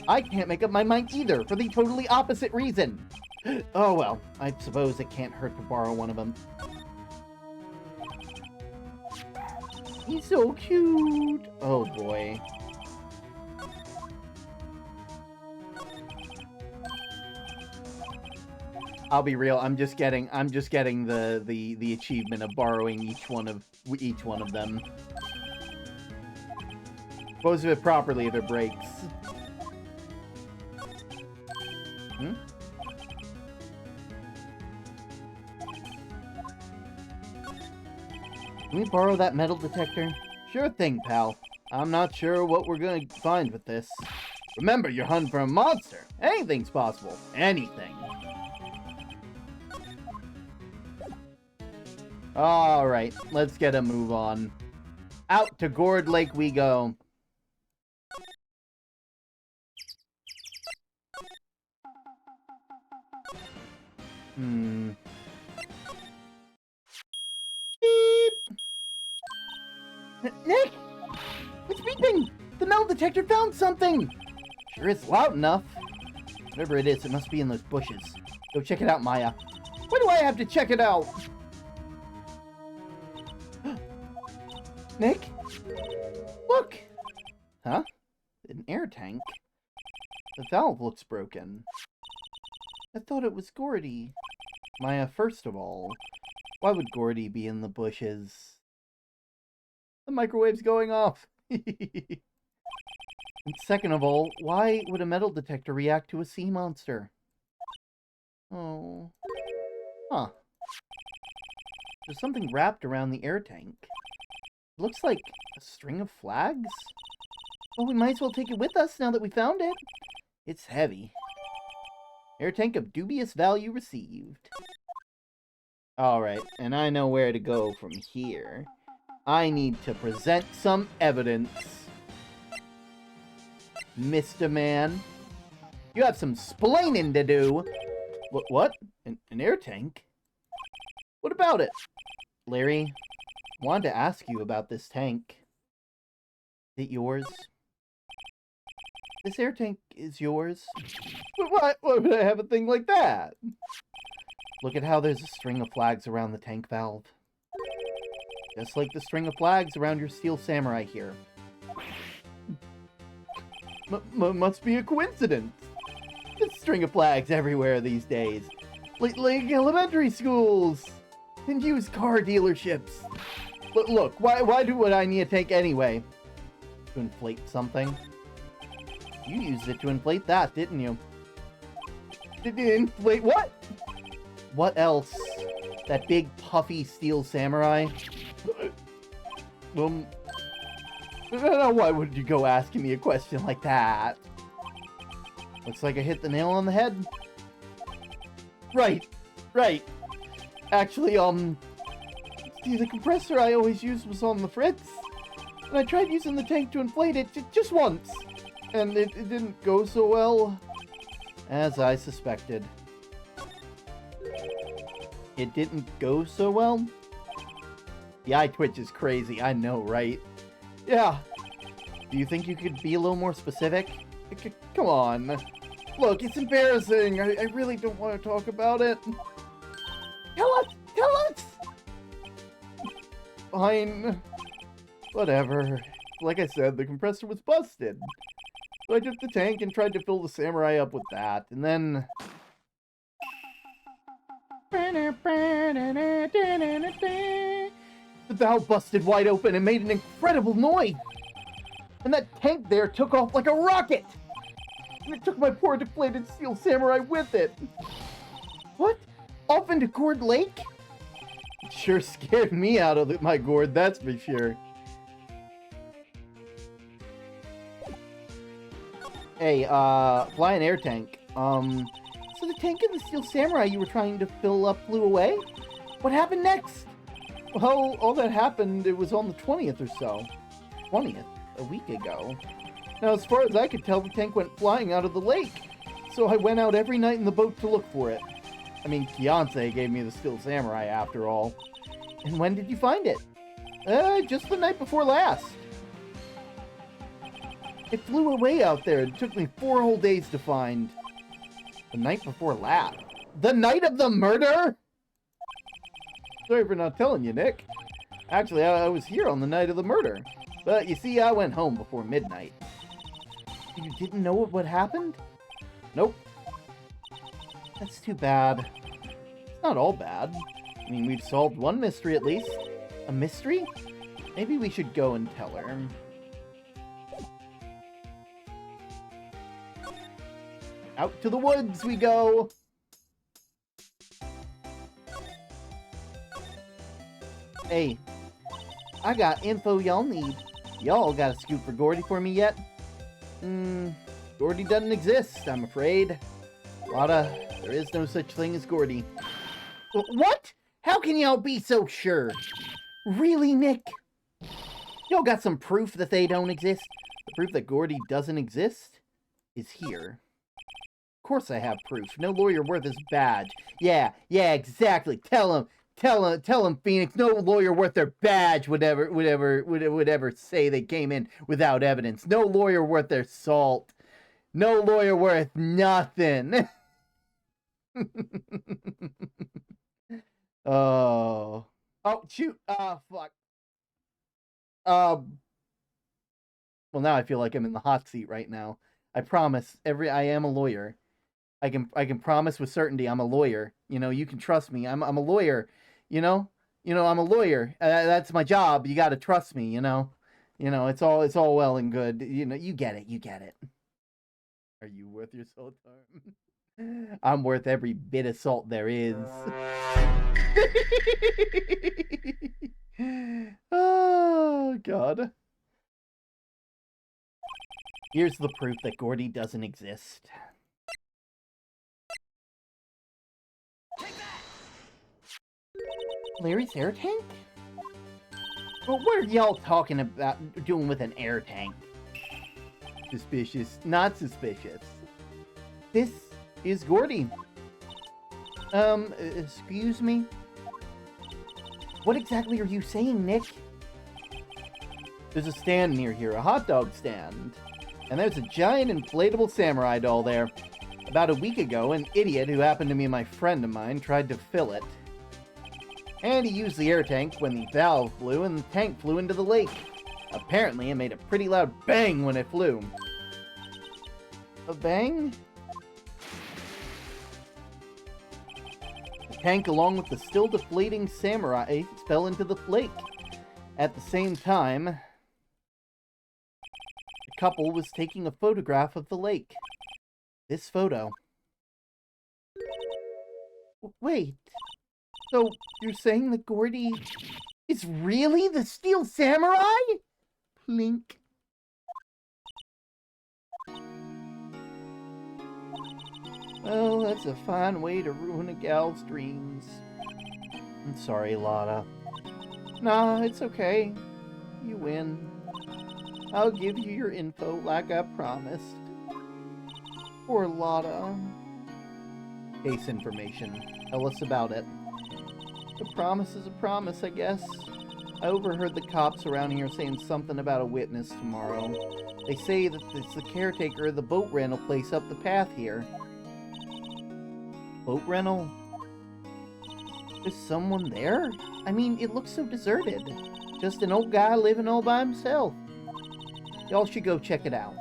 I can't make up my mind either, for the totally opposite reason. Oh well, I suppose it can't hurt to borrow one of them. He's so cute. Oh boy. I'll be real. I'm just getting the achievement of borrowing each one of them. Dispose of it properly if it breaks. Can we borrow that metal detector? Sure thing, pal. I'm not sure what we're gonna find with this. Remember, you're hunting for a monster. Anything's possible. Anything. Alright, let's get a move on. Out to Gourd Lake we go. Beep! Nick! It's beeping! The metal detector found something! Sure is loud enough. Whatever it is, it must be in those bushes. Go check it out, Maya. Why do I have to check it out? Nick? Look! Huh? An air tank? The valve looks broken. I thought it was Gordy. Maya, first of all, why would Gordy be in the bushes? The microwave's going off. And second of all, why would a metal detector react to a sea monster? Oh. Huh. There's something wrapped around the air tank. It looks like a string of flags? Well, we might as well take it with us now that we found it. It's heavy. Air tank of dubious value received. Alright, and I know where to go from here. I need to present some evidence. Mr. Man. You have some splaining to do. What? An air tank? What about it? Larry, wanted to ask you about this tank. Is it yours? This air tank is yours? Why would I have a thing like that? Look at how there's a string of flags around the tank valve. Just like the string of flags around your steel samurai here. Must be a coincidence. There's a string of flags everywhere these days. Like elementary schools and used car dealerships. But look, why would I need a tank anyway? To inflate something? You used it to inflate that, didn't you? Did you inflate what? What else? That big puffy steel samurai? Now why would you go asking me a question like that? Looks like I hit the nail on the head. Right. Actually, see, the compressor I always used was on the fritz. And I tried using the tank to inflate it just once. And it didn't go so well. As I suspected. It didn't go so well? The eye twitch is crazy, I know, right? Yeah. Do you think you could be a little more specific? Come on. Look, it's embarrassing. I really don't want to talk about it. Tell us! Fine. Whatever. Like I said, the compressor was busted. So I took the tank and tried to fill the samurai up with that, and then... The valve busted wide open and made an incredible noise! And that tank there took off like a rocket! And it took my poor deflated steel samurai with it! What? Off into Gourd Lake? It sure scared me out of my gourd, that's for sure. Hey, flying air tank. So the tank and the steel samurai you were trying to fill up flew away? What happened next? Well, all that happened, it was on the 20th or so. 20th? A week ago. Now, as far as I could tell, the tank went flying out of the lake. So I went out every night in the boat to look for it. I mean, Fiance gave me the steel samurai after all. And when did you find it? Just the night before last. It flew away out there. It took me 4 whole days to find. The night before last. The night of the murder? Sorry for not telling you, Nick. Actually, I was here on the night of the murder. But you see, I went home before midnight. You didn't know what happened? Nope. That's too bad. It's not all bad. I mean, we've solved one mystery at least. A mystery? Maybe we should go and tell her. Out to the woods we go! Hey, I got info y'all need. Y'all got a scoop for Gordy for me yet? Gordy doesn't exist, I'm afraid. Lotta, there is no such thing as Gordy. What? How can y'all be so sure? Really, Nick? Y'all got some proof that they don't exist? The proof that Gordy doesn't exist is here. Of course I have proof. No lawyer worth his badge. Yeah, exactly. Tell him, Phoenix. No lawyer worth their badge would ever say they came in without evidence. No lawyer worth their salt. No lawyer worth nothing. Oh, shoot. Fuck. Well, now I feel like I'm in the hot seat right now. I promise, I am a lawyer. I can promise with certainty I'm a lawyer. You know, you can trust me. I'm a lawyer. You know, I'm a lawyer. That's my job. You got to trust me. It's all well and good. You know, you get it. You get it. Are you worth your salt, Arm? I'm worth every bit of salt there is. Oh God. Here's the proof that Gordy doesn't exist. Larry's air tank? Well, what are y'all talking about doing with an air tank? Suspicious. Not suspicious. This is Gordy. Excuse me? What exactly are you saying, Nick? There's a stand near here, a hot dog stand. And there's a giant inflatable samurai doll there. About a week ago, an idiot who happened to be my friend of mine tried to fill it. And he used the air tank when the valve blew and the tank flew into the lake. Apparently, it made a pretty loud bang when it flew. A bang? The tank, along with the still deflating samurai, fell into the lake. At the same time, the couple was taking a photograph of the lake. This photo. Wait. So, you're saying that Gordy is really the Steel Samurai? Plink. Well, that's a fine way to ruin a gal's dreams. I'm sorry, Lotta. Nah, it's okay. You win. I'll give you your info like I promised. Poor Lotta. Case information. Tell us about it. A promise is a promise, I guess. I overheard the cops around here saying something about a witness tomorrow. They say that it's the caretaker of the boat rental place up the path here. Boat rental? Is someone there? I mean, it looks so deserted. Just an old guy living all by himself. Y'all should go check it out.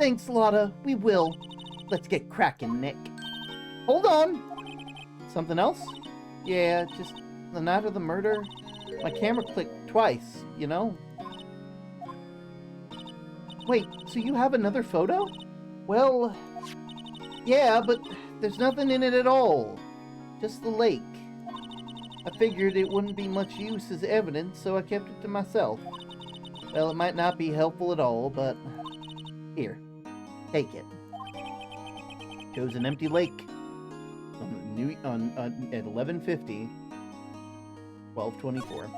Thanks, Lotta. We will. Let's get cracking, Nick. Hold on! Something else? Yeah, just the night of the murder. My camera clicked twice, you know? Wait, so you have another photo? Well, yeah, but there's nothing in it at all. Just the lake. I figured it wouldn't be much use as evidence, so I kept it to myself. Well, it might not be helpful at all, but here, take it. Shows an empty lake at 11:50, 12:24.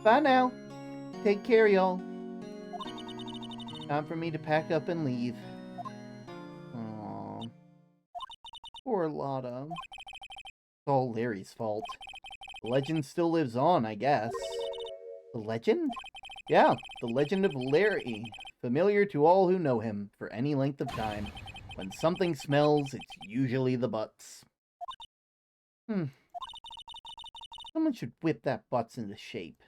Bye now. Take care, y'all. Time for me to pack up and leave. Aww. Poor Lotta. It's all Larry's fault. The legend still lives on, I guess. The legend? Yeah, the legend of Larry. Familiar to all who know him for any length of time. When something smells, it's usually the butts. Someone should whip that butts into shape.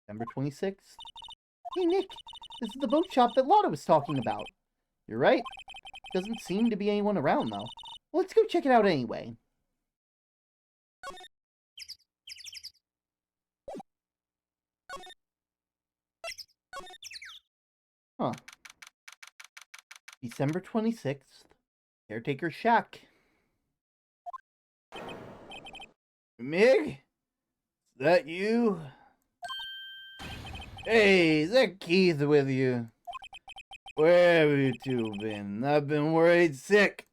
December 26th. Hey, Nick. This is the boat shop that Lotta was talking about. You're right. Doesn't seem to be anyone around, though. Well, let's go check it out anyway. Huh. December 26th. Caretaker Shack. Mig? Is that you? Hey, is that Keith with you? Where have you two been? I've been worried sick.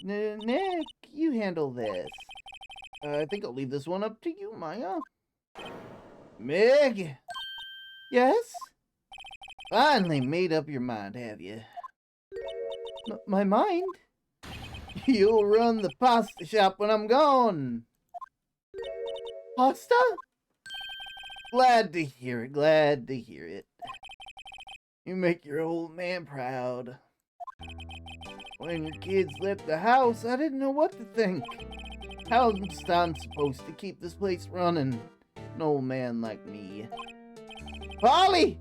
Nick, you handle this. I think I'll leave this one up to you, Maya. Mig? Yes? Finally made up your mind, have you? My mind? You'll run the pasta shop when I'm gone. Pasta? Glad to hear it, glad to hear it. You make your old man proud. When your kids left the house, I didn't know what to think. How's I'm supposed to keep this place running? An old man like me. Polly!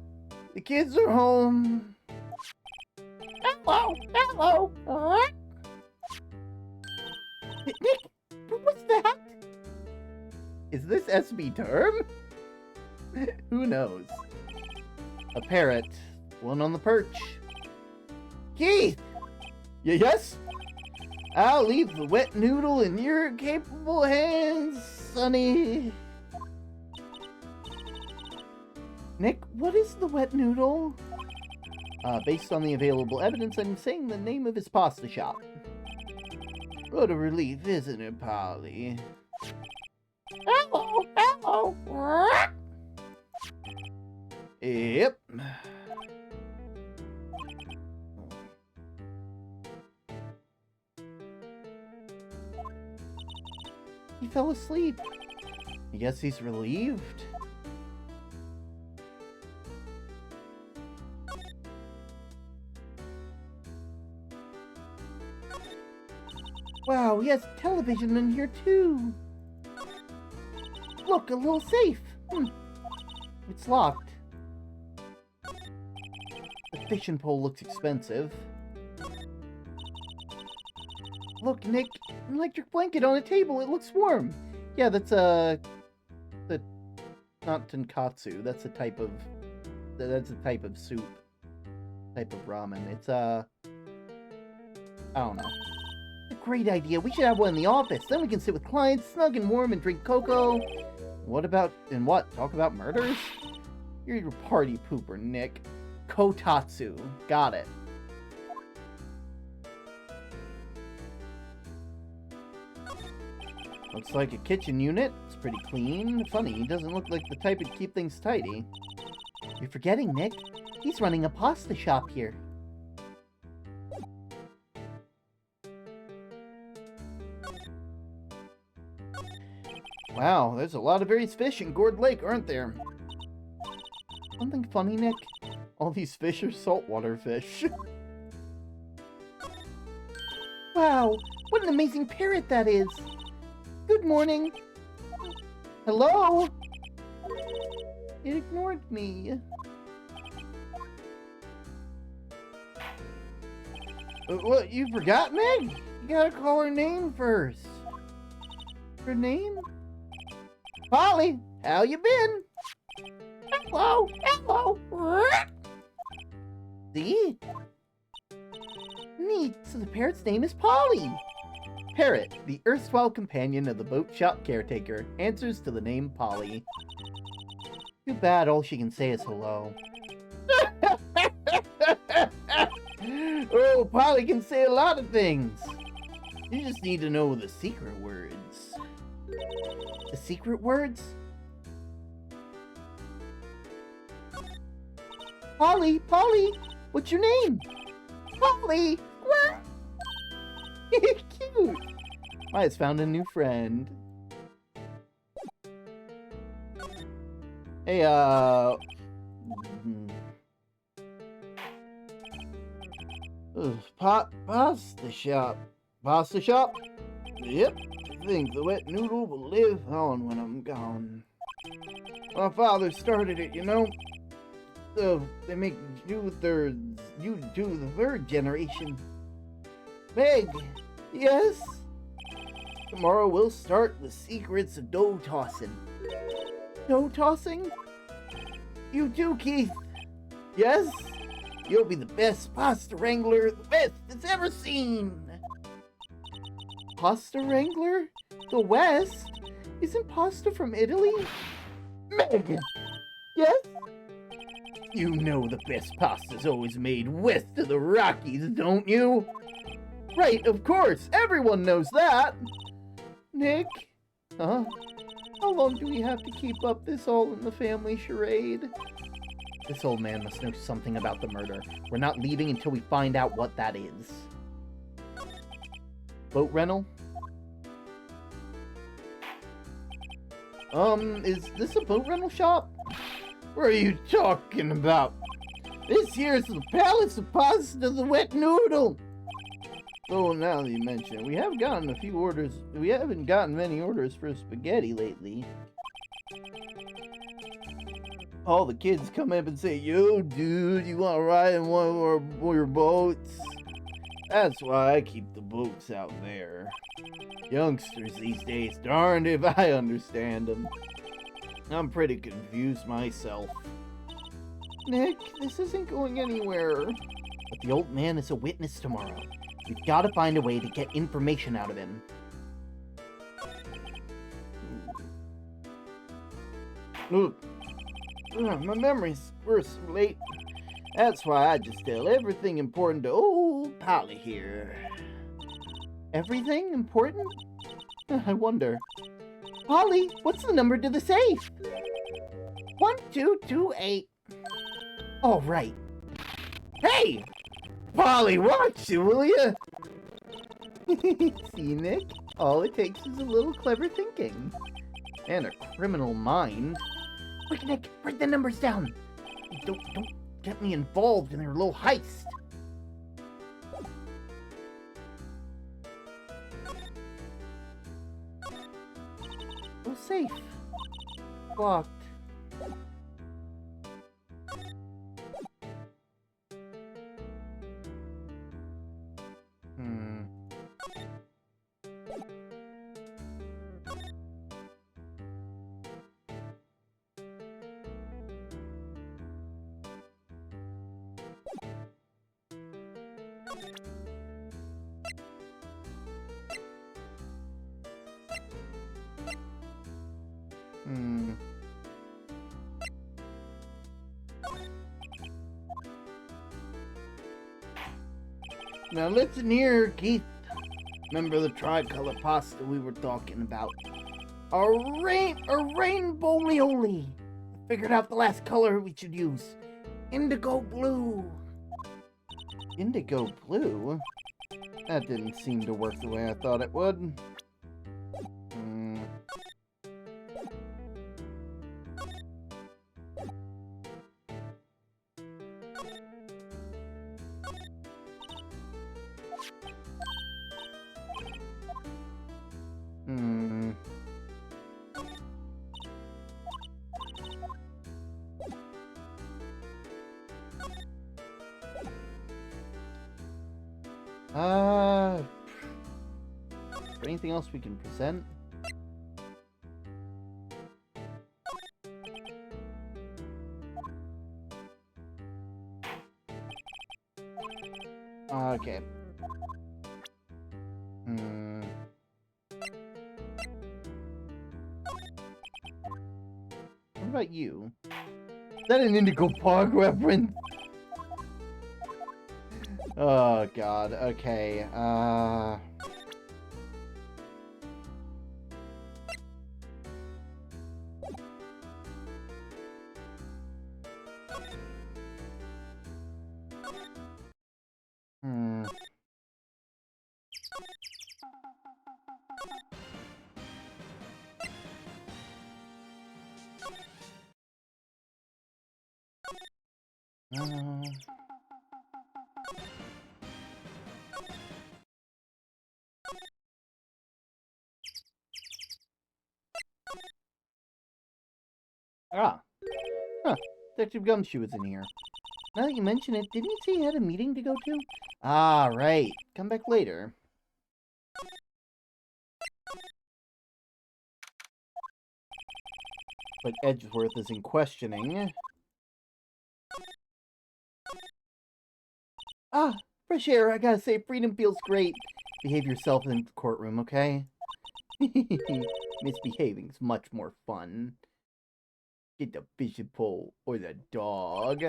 The kids are home. Hello, hello. Nick, what's that? Is this SUBTember? Who knows? A parrot. One on the perch. Keith! Yes? I'll leave the wet noodle in your capable hands, Sonny. Nick, what is the wet noodle? Based on the available evidence, I'm saying the name of his pasta shop. What a relief, isn't it, Polly? Hello, hello. Yep. He fell asleep. I guess he's relieved. Wow, he has television in here too. Look, a little safe. It's locked. The fishing pole looks expensive. Look, Nick, an electric blanket on a table. It looks warm. Yeah, that's not tonkatsu. That's a type of soup. Type of ramen. It's I don't know. A great idea. We should have one in the office. Then we can sit with clients, snug and warm, and drink cocoa. What about talk about murders? You're a party pooper, Nick. Kotatsu. Got it. Looks like a kitchen unit. It's pretty clean. Funny, he doesn't look like the type to keep things tidy. You're forgetting, Nick. He's running a pasta shop here. Wow, there's a lot of various fish in Gourd Lake, aren't there? Something funny, Nick? All these fish are saltwater fish. Wow, what an amazing parrot that is! Good morning. Hello? It ignored me. What, you forgot, Meg? You gotta call her name first. Her name? Polly, how you been? Hello, hello. See? Neat, so the parrot's name is Polly. Parrot, the erstwhile companion of the boat shop caretaker, answers to the name Polly. Too bad all she can say is hello. Oh, Polly can say a lot of things. You just need to know the secret words. The secret words? Polly, Polly, what's your name? Polly! Cute! I has found a new friend. Hey, pasta shop. Pasta shop? Yep. I think the wet noodle will live on when I'm gone. My father started it, you know. So they make you the third generation. Meg, yes? Tomorrow we'll start the secrets of dough tossing. Dough tossing? You too, Keith. Yes? You'll be the best pasta wrangler the West has ever seen. Pasta wrangler? The West? Isn't pasta from Italy? Meg! Yes? You know the best pasta's always made west of the Rockies, don't you? Right, of course. Everyone knows that. Nick? Huh? How long do we have to keep up this all-in-the-family charade? This old man must know something about the murder. We're not leaving until we find out what that is. Boat rental? Is this a boat rental shop? What are you talking about? This here's the palace of pasta, the wet noodle. Oh, now that you mention it, we have gotten a few orders. We haven't gotten many orders for spaghetti lately. All the kids come up and say, "Yo, dude, you want to ride in one of your boats?" That's why I keep the boats out there. Youngsters these days, darned if I understand them. I'm pretty confused myself. Nick, this isn't going anywhere. But the old man is a witness tomorrow. We've got to find a way to get information out of him. Look, my memory's worse late. That's why I just tell everything important to old Polly here. Everything important? I wonder. Polly, what's the number to the safe? 1228. All right. Hey! Polly, watch it, will ya? See, Nick? All it takes is a little clever thinking. And a criminal mind. Quick, Nick, write the numbers down. Don't get me involved in their little heist. Oh, safe. Locked. Now listen here, Keith. Remember the tricolor pasta we were talking about? A rainbow lioli. Figured out the last color we should use. Indigo blue. Indigo blue? That didn't seem to work the way I thought it would. Anything else we can present? Okay. What about you? Is that an Indigo Park reference? Oh god, okay, Huh. Detective Gumshoe was in here. Now that you mention it, didn't you say you had a meeting to go to? Ah, right. Come back later. But Edgeworth isn't questioning. Ah, fresh air. I gotta say, freedom feels great. Behave yourself in the courtroom, okay? Misbehaving's much more fun. Get the fishing pole or the dog.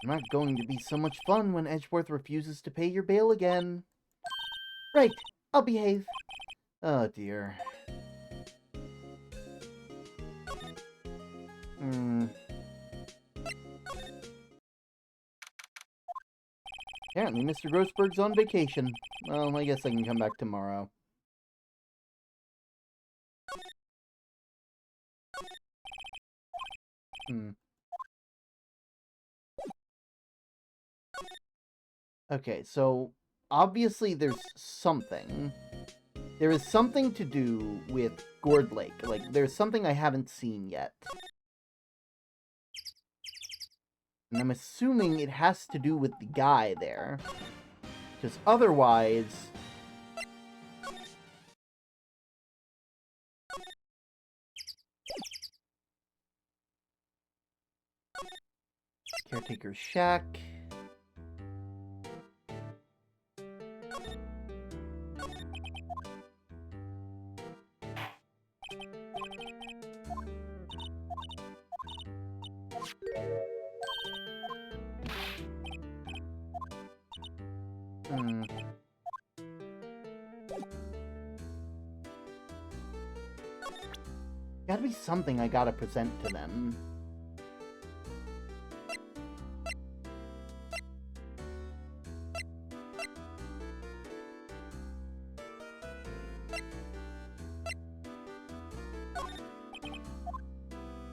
Not going to be so much fun when Edgeworth refuses to pay your bail again. Right, I'll behave. Oh dear. Apparently Mr. Grossberg's on vacation. Well, I guess I can come back tomorrow. Okay, so obviously there's something. There is something to do with Gourd Lake. Like, there's something I haven't seen yet. And I'm assuming it has to do with the guy there. Because otherwise... Caretaker's shack. Gotta be something I gotta present to them.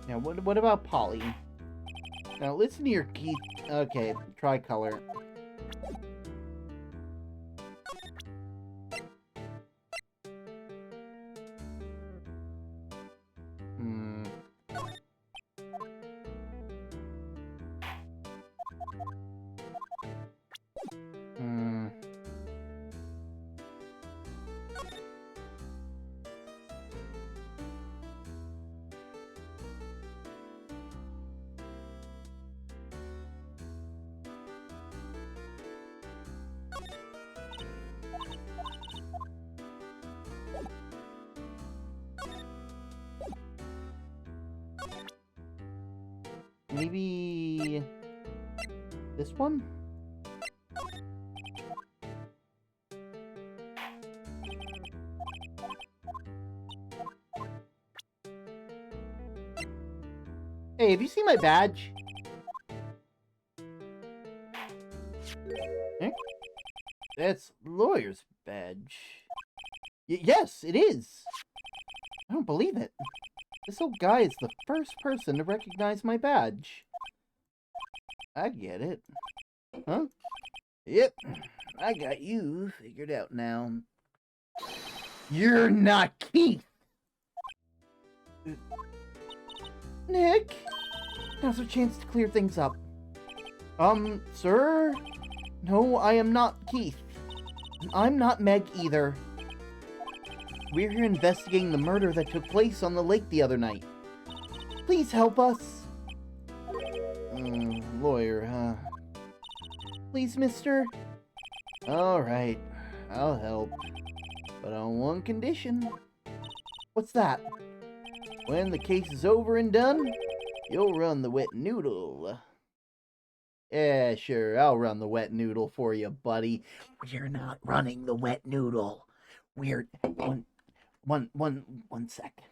Now, what about Polly? Now, listen to your key... Okay, tricolor. Maybe... this one? Hey, have you seen my badge? Eh? That's lawyer's badge. Yes, it is. I don't believe it. This old guy is the first person to recognize my badge. I get it. Huh? Yep, I got you figured out now. You're not Keith! Nick? Now's our chance to clear things up. Sir? No, I am not Keith. I'm not Meg either. We're here investigating the murder that took place on the lake the other night. Please help us. Lawyer, huh? Please, mister? Alright, I'll help. But on one condition. What's that? When the case is over and done, you'll run the wet noodle. Yeah, sure, I'll run the wet noodle for you, buddy. We're not running the wet noodle. We're... One sec.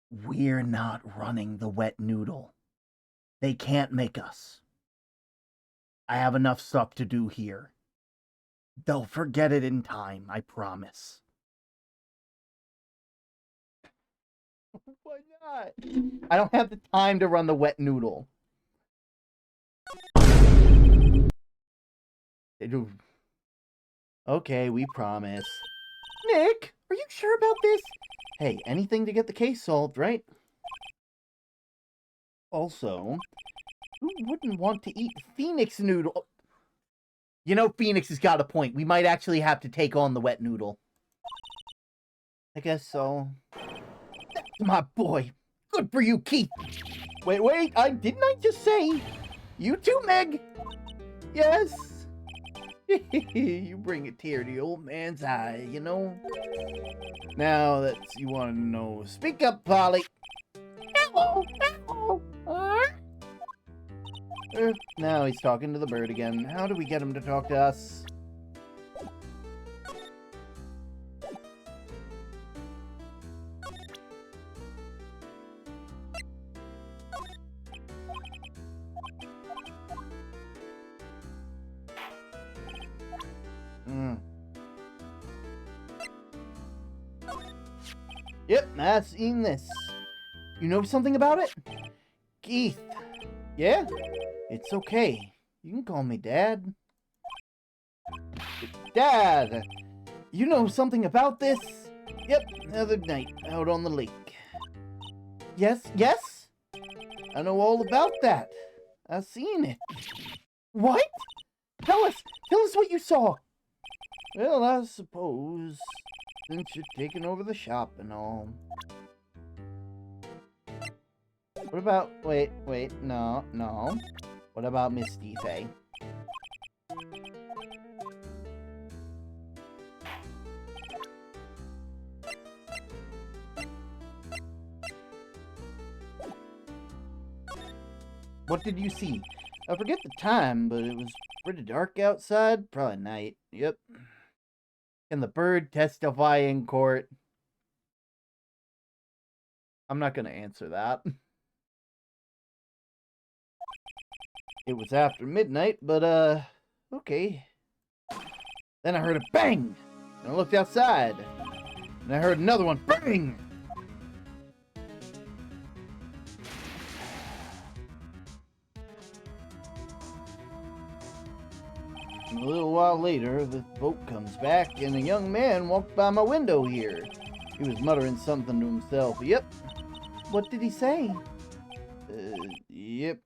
We're not running the wet noodle. They can't make us. I have enough stuff to do here. They'll forget it in time, I promise. Why not? I don't have the time to run the wet noodle. Okay, we promise. Nick, are you sure about this? Hey, anything to get the case solved, right? Also, who wouldn't want to eat Phoenix noodle? You know, Phoenix has got a point. We might actually have to take on the wet noodle. I guess so. That's my boy. Good for you, Keith. Wait, didn't I just say? You too, Meg. Yes. You bring a tear to the old man's eye, you know? Now that you want to know, speak up, Polly. Hello. Now he's talking to the bird again. How do we get him to talk to us? Yep, I've seen this. You know something about it? Keith. Yeah? It's okay. You can call me Dad. Dad! You know something about this? Yep, the other night, out on the lake. Yes? I know all about that. I've seen it. What? Tell us what you saw. Well, I suppose, since you're taking over the shop and all. What about, wait, no. What about Miss Faye? What did you see? I forget the time, but it was pretty dark outside. Probably night. Yep. Can the bird testify in court? I'm not going to answer that. It was after midnight, but, okay. Then I heard a bang! And I looked outside. And I heard another one, bang! And a little while later, the boat comes back, and a young man walked by my window here. He was muttering something to himself. Yep. What did he say? Yep.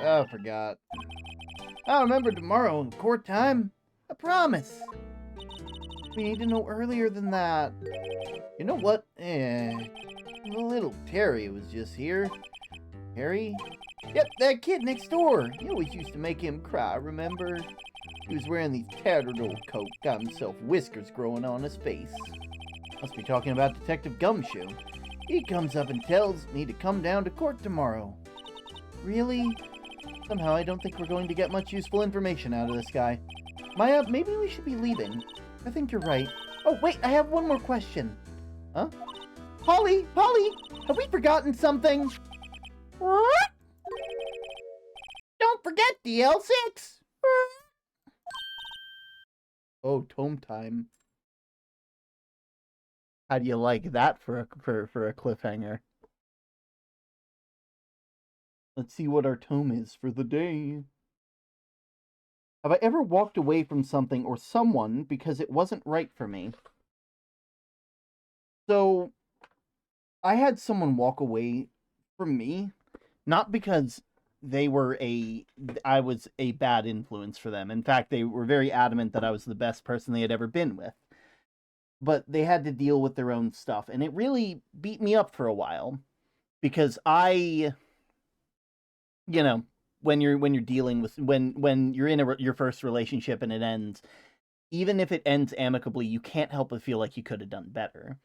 I forgot. I'll remember tomorrow in court time. I promise. We need to know earlier than that. You know what? Little Terry was just here. Terry? Yep, that kid next door. You always used to make him cry, remember? He was wearing these tattered old coat, got himself whiskers growing on his face. Must be talking about Detective Gumshoe. He comes up and tells me to come down to court tomorrow. Really? Somehow I don't think we're going to get much useful information out of this guy. Maya, maybe we should be leaving. I think you're right. Oh, wait, I have one more question. Huh? Polly, have we forgotten something? What? Don't forget DL6! Oh, tome time. How do you like that for a cliffhanger? Let's see what our tome is for the day. Have I ever walked away from something or someone because it wasn't right for me? So, I had someone walk away from me, not because I was a bad influence for them. In fact, they were very adamant that I was the best person they had ever been with. But they had to deal with their own stuff, and it really beat me up for a while, because when you're dealing with when you're in your first relationship and it ends, even if it ends amicably, you can't help but feel like you could have done better.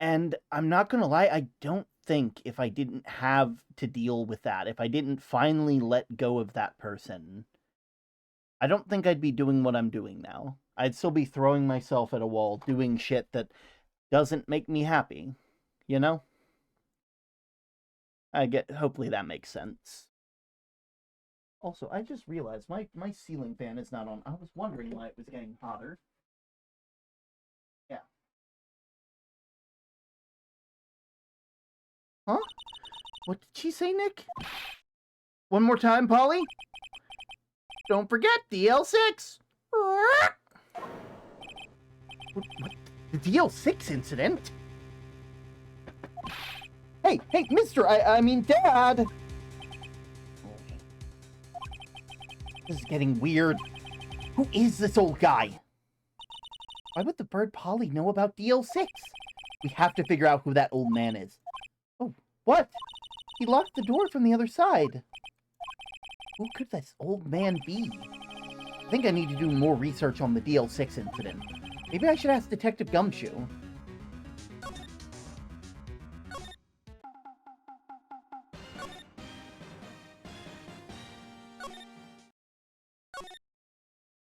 And I'm not gonna lie, I don't think if I didn't have to deal with that, if I didn't finally let go of that person, I don't think I'd be doing what I'm doing now. I'd still be throwing myself at a wall, doing shit that doesn't make me happy, you know? Hopefully that makes sense. Also, I just realized my ceiling fan is not on. I was wondering why it was getting hotter. Yeah. Huh? What did she say, Nick? One more time, Polly? Don't forget, DL6! What? The DL6 incident? Hey, mister, I mean, Dad! This is getting weird. Who is this old guy? Why would the bird Polly know about DL6? We have to figure out who that old man is. Oh, what? He locked the door from the other side. Who could this old man be? I think I need to do more research on the DL6 incident. Maybe I should ask Detective Gumshoe.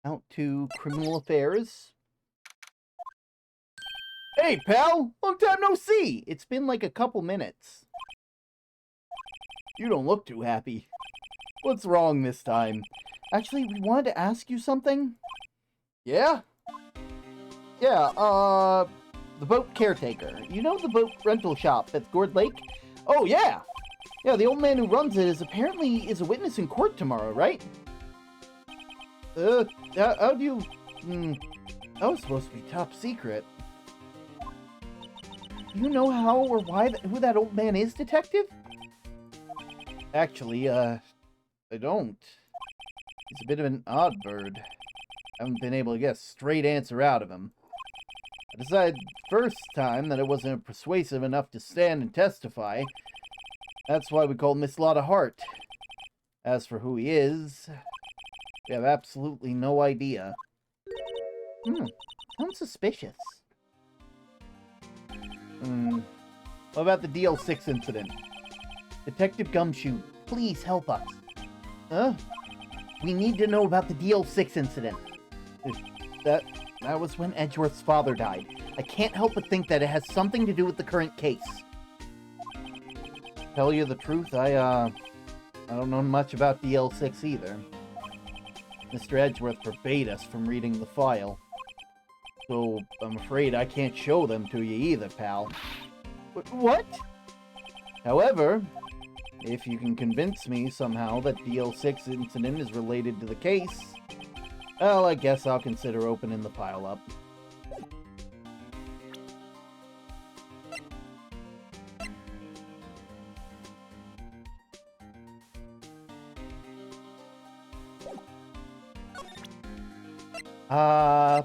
Out to criminal affairs. Hey, pal! Long time no see! It's been like a couple minutes. You don't look too happy. What's wrong this time? Actually, we wanted to ask you something. Yeah? Yeah, the boat caretaker. You know the boat rental shop at Gourd Lake? Oh, yeah! Yeah, the old man who runs it apparently a witness in court tomorrow, right? How do you... that was supposed to be top secret. Do you know how or who that old man is, Detective? Actually, I don't. He's a bit of an odd bird. I haven't been able to get a straight answer out of him. I decided first time that it wasn't persuasive enough to stand and testify. That's why we called Miss Lotta Hart. As for who he is, we have absolutely no idea. Sounds suspicious. What about the DL6 incident? Detective Gumshoe, please help us. We need to know about the DL6 incident. That was when Edgeworth's father died. I can't help but think that it has something to do with the current case. Tell you the truth, I don't know much about DL6 either. Mr. Edgeworth forbade us from reading the file. So, I'm afraid I can't show them to you either, pal. What? However, if you can convince me somehow that DL6 incident is related to the case, well, I guess I'll consider opening the file up.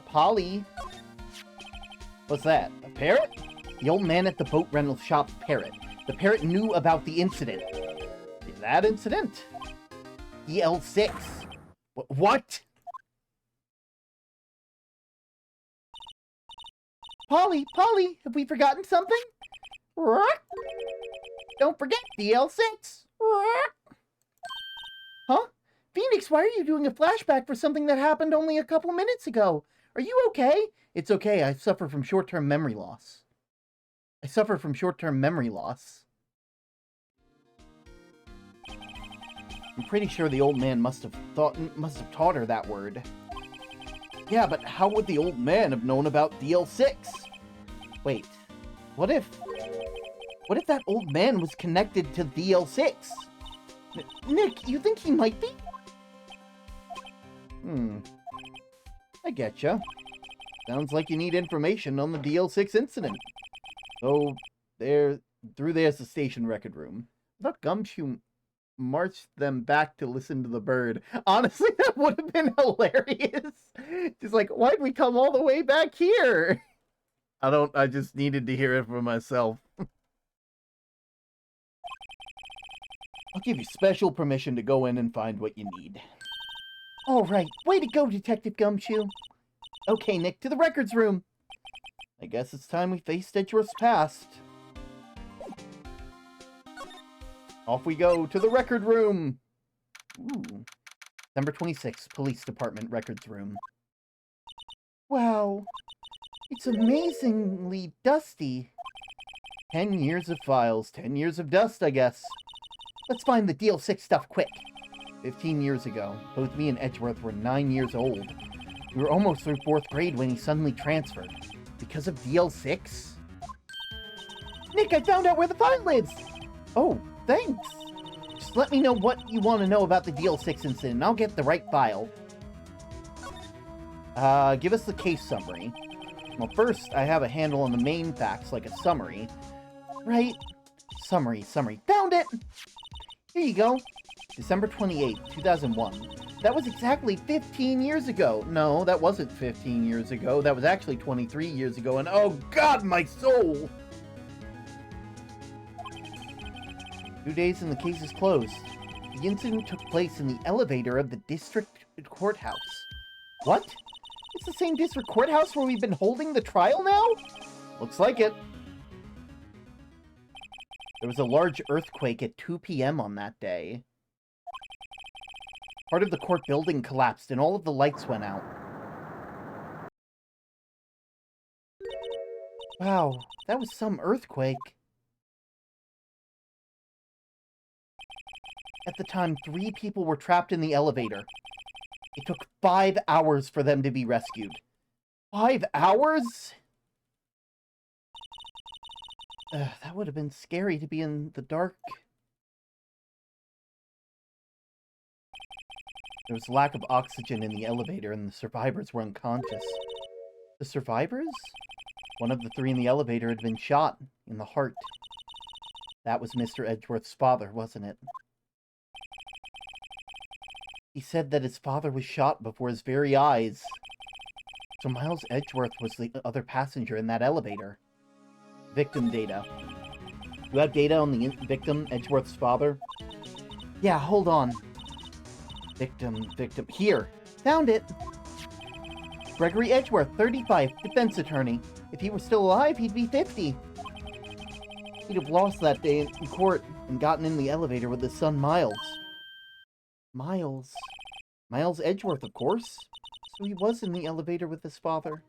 Polly? What's that? A parrot? The old man at the boat rental shop's parrot. The parrot knew about the incident. That incident? DL6. What? Polly, have we forgotten something? Don't forget DL6. Huh? Phoenix, why are you doing a flashback for something that happened only a couple minutes ago? Are you okay? It's okay, I suffer from short-term memory loss. I'm pretty sure the old man must have taught her that word. Yeah, but how would the old man have known about DL6? Wait, what if that old man was connected to DL6? Nick, you think he might be? I getcha. Sounds like you need information on the DL6 incident. So, there's the station record room. I thought Gumshoe marched them back to listen to the bird. Honestly, that would have been hilarious. Just like, why'd we come all the way back here? I just needed to hear it for myself. I'll give you special permission to go in and find what you need. All right, way to go, Detective Gumshoe. Okay, Nick, to the records room. I guess it's time we faced Edgeworth's past. Off we go to the record room. Ooh. December 26th, Police Department records room. Wow, it's amazingly dusty. 10 years of files, 10 years of dust, I guess. Let's find the DL6 stuff quick. 15 years ago, both me and Edgeworth were 9 years old. We were almost through 4th grade when he suddenly transferred. Because of DL6? Nick, I found out where the file is! Oh, thanks. Just let me know what you want to know about the DL6 incident, and I'll get the right file. Give us the case summary. Well, first, I have a handle on the main facts, like a summary. Right? Summary. Found it! Here you go. December 28th, 2001. That was exactly 15 years ago. No, that wasn't 15 years ago. That was actually 23 years ago, and oh god, my soul! 2 days and the case is closed. The incident took place in the elevator of the district courthouse. What? It's the same district courthouse where we've been holding the trial now? Looks like it. There was a large earthquake at 2 p.m. on that day. Part of the court building collapsed and all of the lights went out. Wow, that was some earthquake. At the time, 3 people were trapped in the elevator. It took 5 hours for them to be rescued. 5 hours? That would have been scary to be in the dark There was lack of oxygen in the elevator and the survivors were unconscious. The survivors? One of the 3 in the elevator had been shot in the heart. That was Mr. Edgeworth's father, wasn't it? He said that his father was shot before his very eyes. So Miles Edgeworth was the other passenger in that elevator. Victim data. You have data on the victim, Edgeworth's father? Yeah, hold on. Victim. Here! Found it! Gregory Edgeworth, 35, defense attorney. If he were still alive, he'd be 50. He'd have lost that day in court and gotten in the elevator with his son, Miles. Miles? Miles Edgeworth, of course. So he was in the elevator with his father.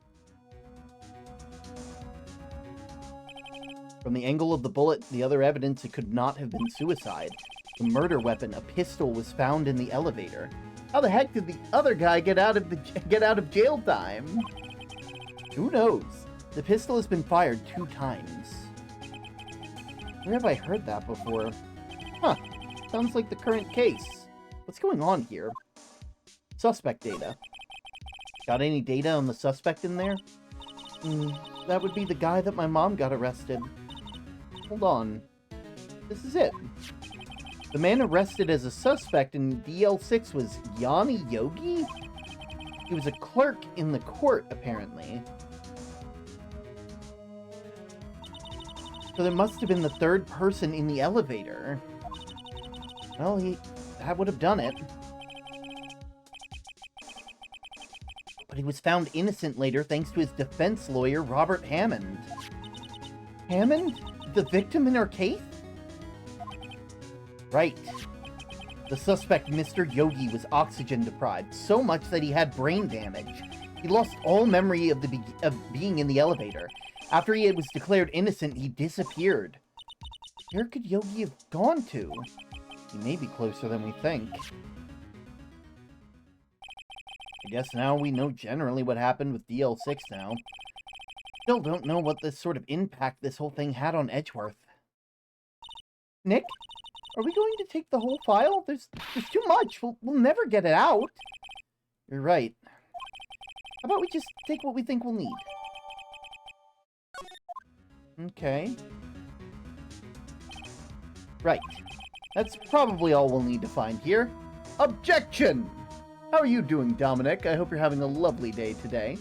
From the angle of the bullet, the other evidence, it could not have been suicide. The murder weapon, a pistol, was found in the elevator. How the heck did the other guy get out of jail time? Who knows? The pistol has been fired 2 times. Where have I heard that before? Huh. Sounds like the current case. What's going on here? Suspect data. Got any data on the suspect in there? That would be the guy that my mom got arrested. Hold on. This is it. The man arrested as a suspect in DL6 was Yanni Yogi? He was a clerk in the court, apparently. So there must have been the 3rd person in the elevator. Well, that would have done it. But he was found innocent later thanks to his defense lawyer, Robert Hammond. Hammond? The victim in our case? Right. The suspect, Mr. Yogi, was oxygen deprived, so much that he had brain damage. He lost all memory of being in the elevator. After he was declared innocent, he disappeared. Where could Yogi have gone to? He may be closer than we think. I guess now we know generally what happened with DL6 now. Still don't know what this sort of impact this whole thing had on Edgeworth. Nick? Are we going to take the whole file? There's too much. We'll never get it out. You're right. How about we just take what we think we'll need? Okay. Right. That's probably all we'll need to find here. Objection! How are you doing, Dominic? I hope you're having a lovely day today.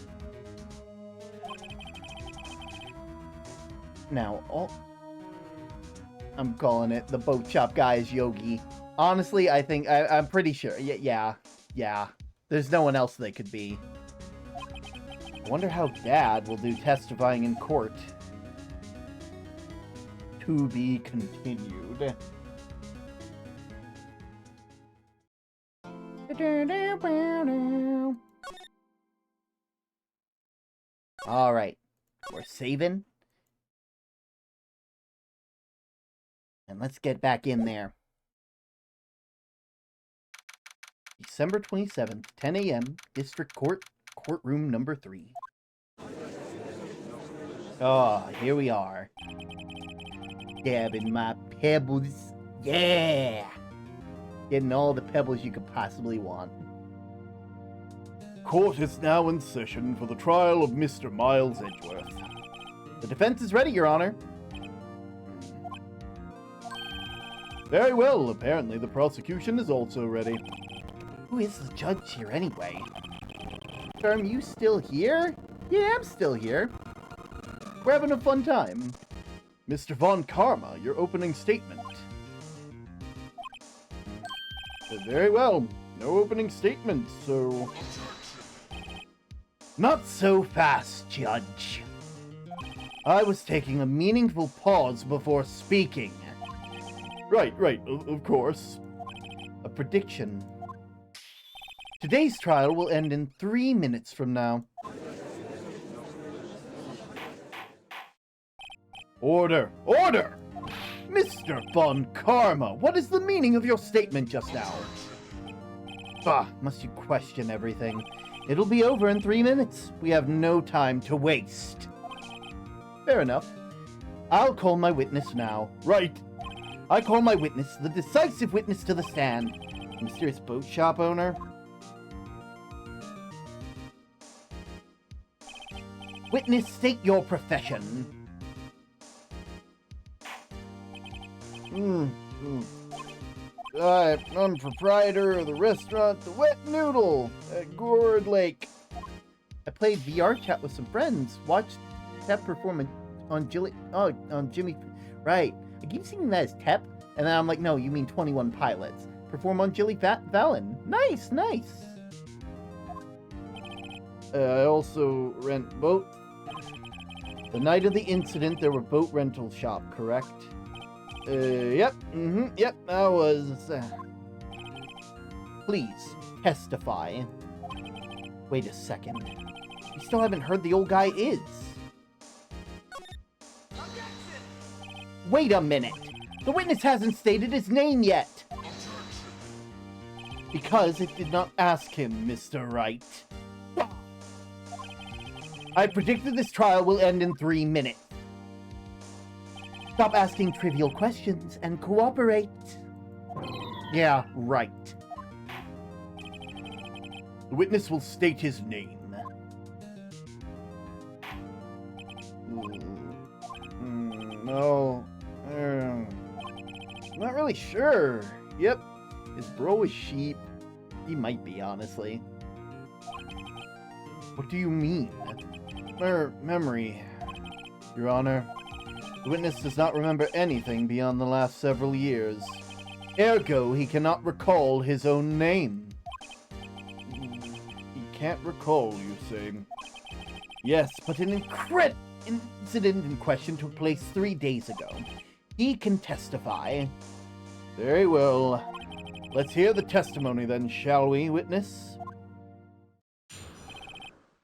Now, I'm calling it the boat shop guy is Yogi. Honestly, I think, I'm pretty sure. Yeah. There's no one else they could be. I wonder how Dad will do testifying in court. To be continued. Alright. We're saving. And let's get back in there. December 27th, 10 a.m., District Court, Courtroom number 3. Oh, here we are. Dabbing my pebbles. Yeah! Getting all the pebbles you could possibly want. Court is now in session for the trial of Mr. Miles Edgeworth. The defense is ready, Your Honor. Very well. Apparently the prosecution is also ready. Who is the judge here anyway? Are you still here? Yeah, I'm still here. We're having a fun time. Mr. Von Karma, your opening statement. Very well. No opening statement, so... Not so fast, Judge. I was taking a meaningful pause before speaking. Right, of course. A prediction. Today's trial will end in 3 minutes from now. Order! Order! Mr. Von Karma, what is the meaning of your statement just now? Must you question everything? It'll be over in 3 minutes. We have no time to waste. Fair enough. I'll call my witness now. Right. I call my witness, the decisive witness to the stand. The mysterious boat shop owner? Witness, state your profession. I'm proprietor of the restaurant The Wet Noodle at Gourd Lake. I played VR chat with some friends. Watched Tep perform on Jimmy. Right. I keep seeing that as Tep, and then I'm like, no, you mean 21 Pilots. Perform on Jilly Fallon. Nice, nice. I also rent boat. The night of the incident, there were boat rental shop, correct? Yep. Yep, I was. Please, testify. Wait a second. You still haven't heard the old guy is. Wait a minute. The witness hasn't stated his name yet. Because it did not ask him, Mr. Wright. I predicted this trial will end in 3 minutes. Stop asking trivial questions and cooperate. Yeah, right. The witness will state his name. No. Not really sure. Yep. His bro is sheep. He might be, honestly. What do you mean? Memory, Your Honor. The witness does not remember anything beyond the last several years. Ergo, he cannot recall his own name. He can't recall, you say? Yes, but an incredible incident in question took place 3 days ago. He can testify. Very well. Let's hear the testimony then, shall we, witness?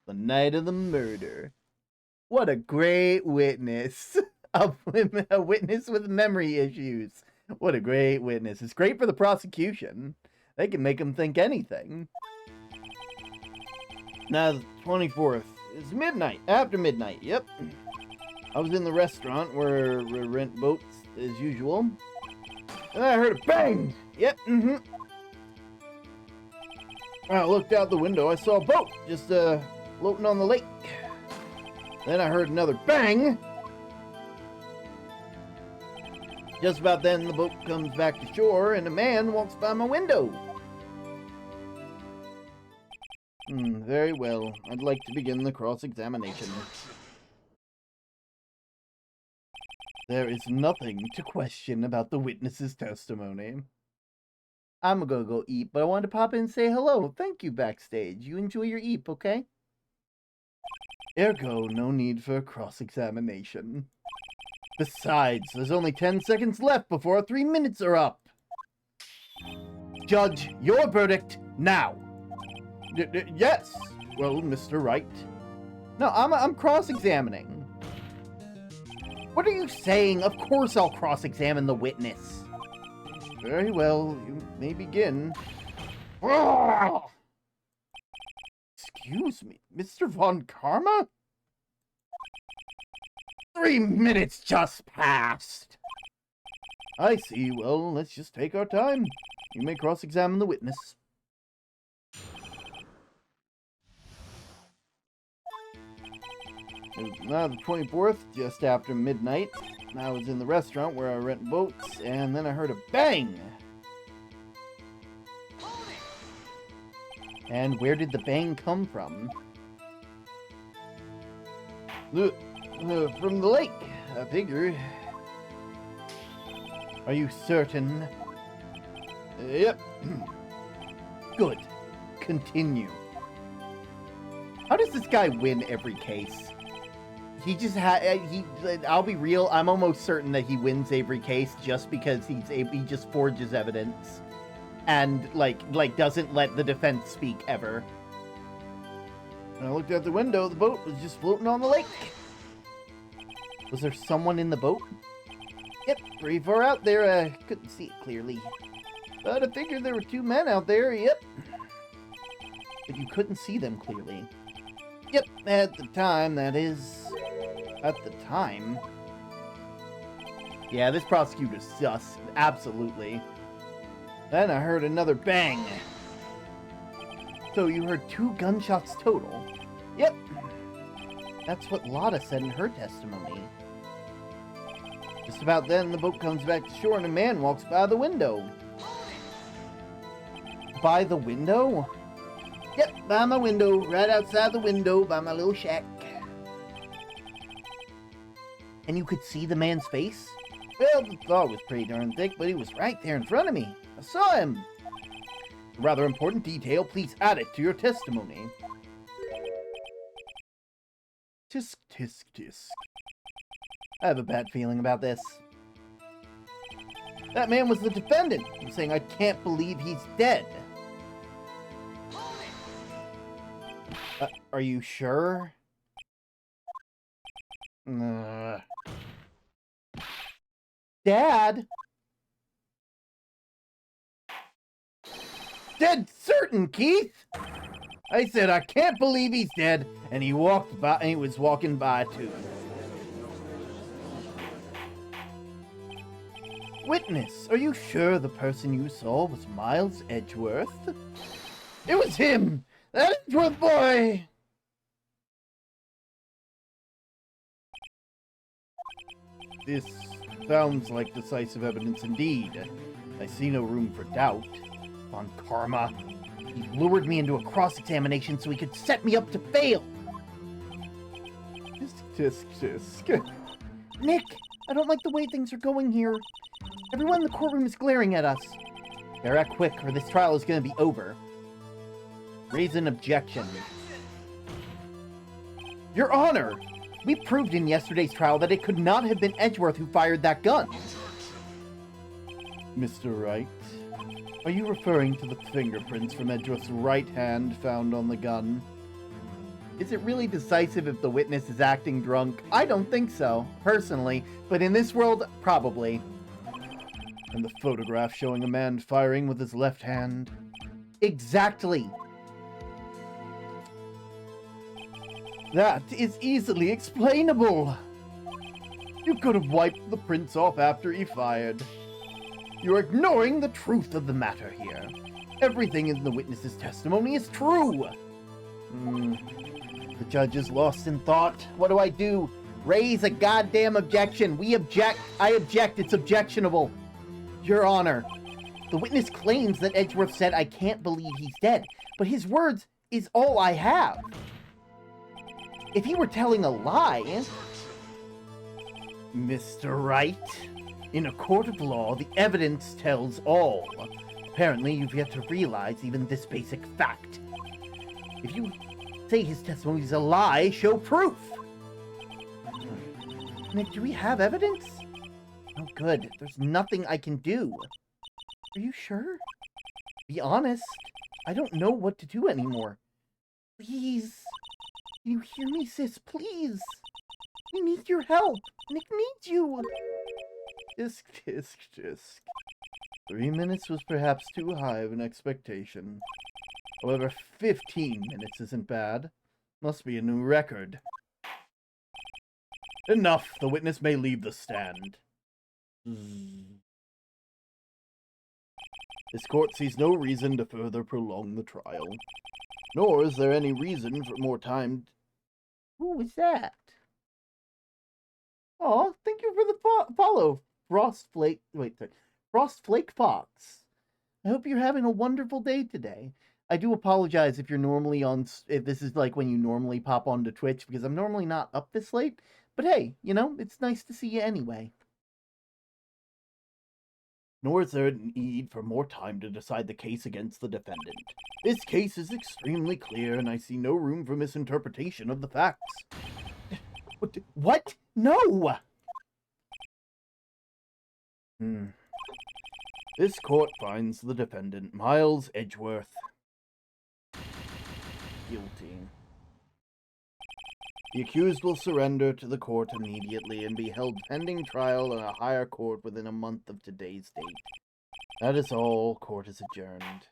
The night of the murder. What a great witness. A witness with memory issues. What a great witness. It's great for the prosecution. They can make him think anything. Now, the 24th. It's midnight. After midnight, yep. I was in the restaurant where we rent boats, as usual. And I heard a bang! Yep, When I looked out the window, I saw a boat just, floating on the lake. Then I heard another bang! Just about then, the boat comes back to shore, and a man walks by my window. Very well. I'd like to begin the cross-examination. There is nothing to question about the witness's testimony. I'm gonna go eat, but I wanted to pop in and say hello. Thank you, backstage. You enjoy your eat, okay? Ergo, no need for a cross-examination. Besides, there's only 10 seconds left before 3 minutes are up. Judge, your verdict now. Yes. Well, Mr. Wright. No, I'm cross-examining. What are you saying? Of course I'll cross-examine the witness. Very well, you may begin. Excuse me, Mr. Von Karma? 3 minutes just passed. I see. Well, let's just take our time. You may cross-examine the witness. It was now the 24th, just after midnight. I was in the restaurant where I rent boats, and then I heard a bang! And where did the bang come from? From the lake, I figure. Are you certain? Yep. Good. Continue. How does this guy win every case? He just I'll be real, I'm almost certain that he wins every case just because he just forges evidence and like doesn't let the defense speak ever. When I looked out the window, the boat was just floating on the lake. Was there someone in the boat? Yep, pretty far out there. I couldn't see it clearly. But I figured there were 2 men out there, yep. But you couldn't see them clearly. Yep, at the time, that is. At the time. Yeah, this prosecutor's sus. Absolutely. Then I heard another bang. So you heard 2 gunshots total? Yep. That's what Lotta said in her testimony. Just about then, the boat comes back to shore and a man walks by the window. By the window? Yep, by my window, right outside the window, by my little shack. And you could see the man's face? Well, the fog was pretty darn thick, but he was right there in front of me. I saw him. A rather important detail, please add it to your testimony. Tisk, tisk, tisk. I have a bad feeling about this. That man was the defendant. I'm saying I can't believe he's dead. Are you sure? Dad? Dead certain, Keith! I said I can't believe he's dead, and he walked by, and he was walking by too. Witness, are you sure the person you saw was Miles Edgeworth? It was him! That Edgeworth boy! This sounds like decisive evidence indeed. I see no room for doubt. On karma. He lured me into a cross-examination so he could set me up to fail. Tisk, tisk. Nick, I don't like the way things are going here. Everyone in the courtroom is glaring at us. Better act quick or this trial is going to be over. Raise an objection. Your Honor! We proved in yesterday's trial that it could not have been Edgeworth who fired that gun. Mr. Wright, are you referring to the fingerprints from Edgeworth's right hand found on the gun? Is it really decisive if the witness is acting drunk? I don't think so, personally, but in this world, probably. And the photograph showing a man firing with his left hand? Exactly! That is easily explainable! You could have wiped the prints off after he fired. You're ignoring the truth of the matter here. Everything in the witness's testimony is true! The judge is lost in thought. What do I do? Raise a goddamn objection! We object! I object! It's objectionable! Your Honor, the witness claims that Edgeworth said, "I can't believe he's dead," but his words is all I have. If he were telling a lie... Mr. Wright, in a court of law, the evidence tells all. Apparently, you've yet to realize even this basic fact. If you say his testimony is a lie, show proof. Nick, do we have evidence? Oh, good. There's nothing I can do. Are you sure? Be honest. I don't know what to do anymore. Please. Can you hear me, sis? Please. We need your help. Nick needs you. Tisk, tisk, tisk. 3 minutes was perhaps too high of an expectation. However, 15 minutes isn't bad. Must be a new record. Enough. The witness may leave the stand. This court sees no reason to further prolong the trial. Nor is there any reason for more time. Who was that? Oh, thank you for the follow, Frostflake. Wait, sorry. Frostflake Fox. I hope you're having a wonderful day today. I do apologize if you're normally on, if this is like when you normally pop onto Twitch, because I'm normally not up this late. But hey, you know, it's nice to see you anyway. Nor is there a need for more time to decide the case against the defendant. This case is extremely clear, and I see no room for misinterpretation of the facts. What? No! This court finds the defendant, Miles Edgeworth, guilty. The accused will surrender to the court immediately and be held pending trial in a higher court within a month of today's date. That is all. Court is adjourned.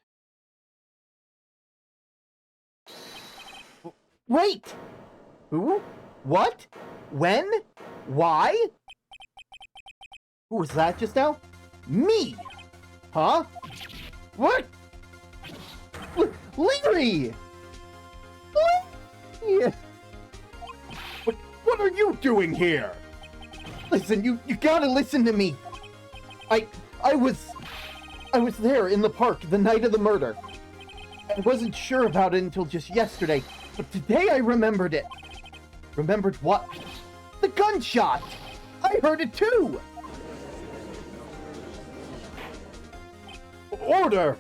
Wait! Who? What? When? Why? Who was that just now? Me! Huh? What? Leary! you doing here? Listen, you gotta listen to me. I was there in the park the night of the murder. I wasn't sure about it until just yesterday, but today I remembered it. Remembered what? The gunshot! I heard it too! Order!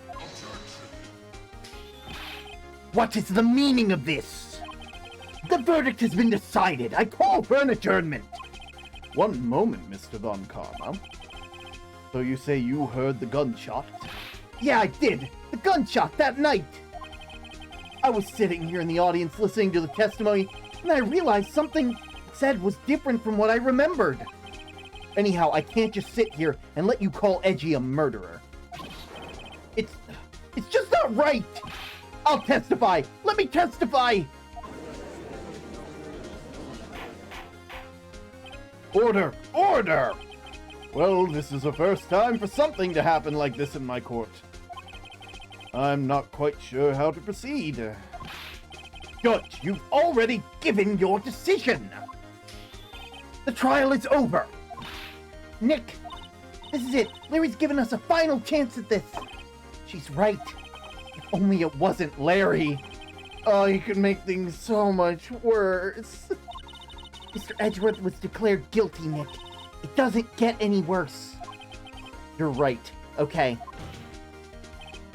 What is the meaning of this? The verdict has been decided. I call for an adjournment. One moment, Mr. Von Karma. So you say you heard the gunshot? Yeah, I did. The gunshot that night. I was sitting here in the audience listening to the testimony, and I realized something said was different from what I remembered. Anyhow, I can't just sit here and let you call Edgy a murderer. It's just not right! I'll testify! Let me testify! Order! Order! Well, this is the first time for something to happen like this in my court. I'm not quite sure how to proceed. Judge, you've already given your decision! The trial is over! Nick, this is it. Larry's given us a final chance at this. She's right. If only it wasn't Larry. Oh, you could make things so much worse. Mr. Edgeworth was declared guilty, Nick. It doesn't get any worse. You're right. Okay.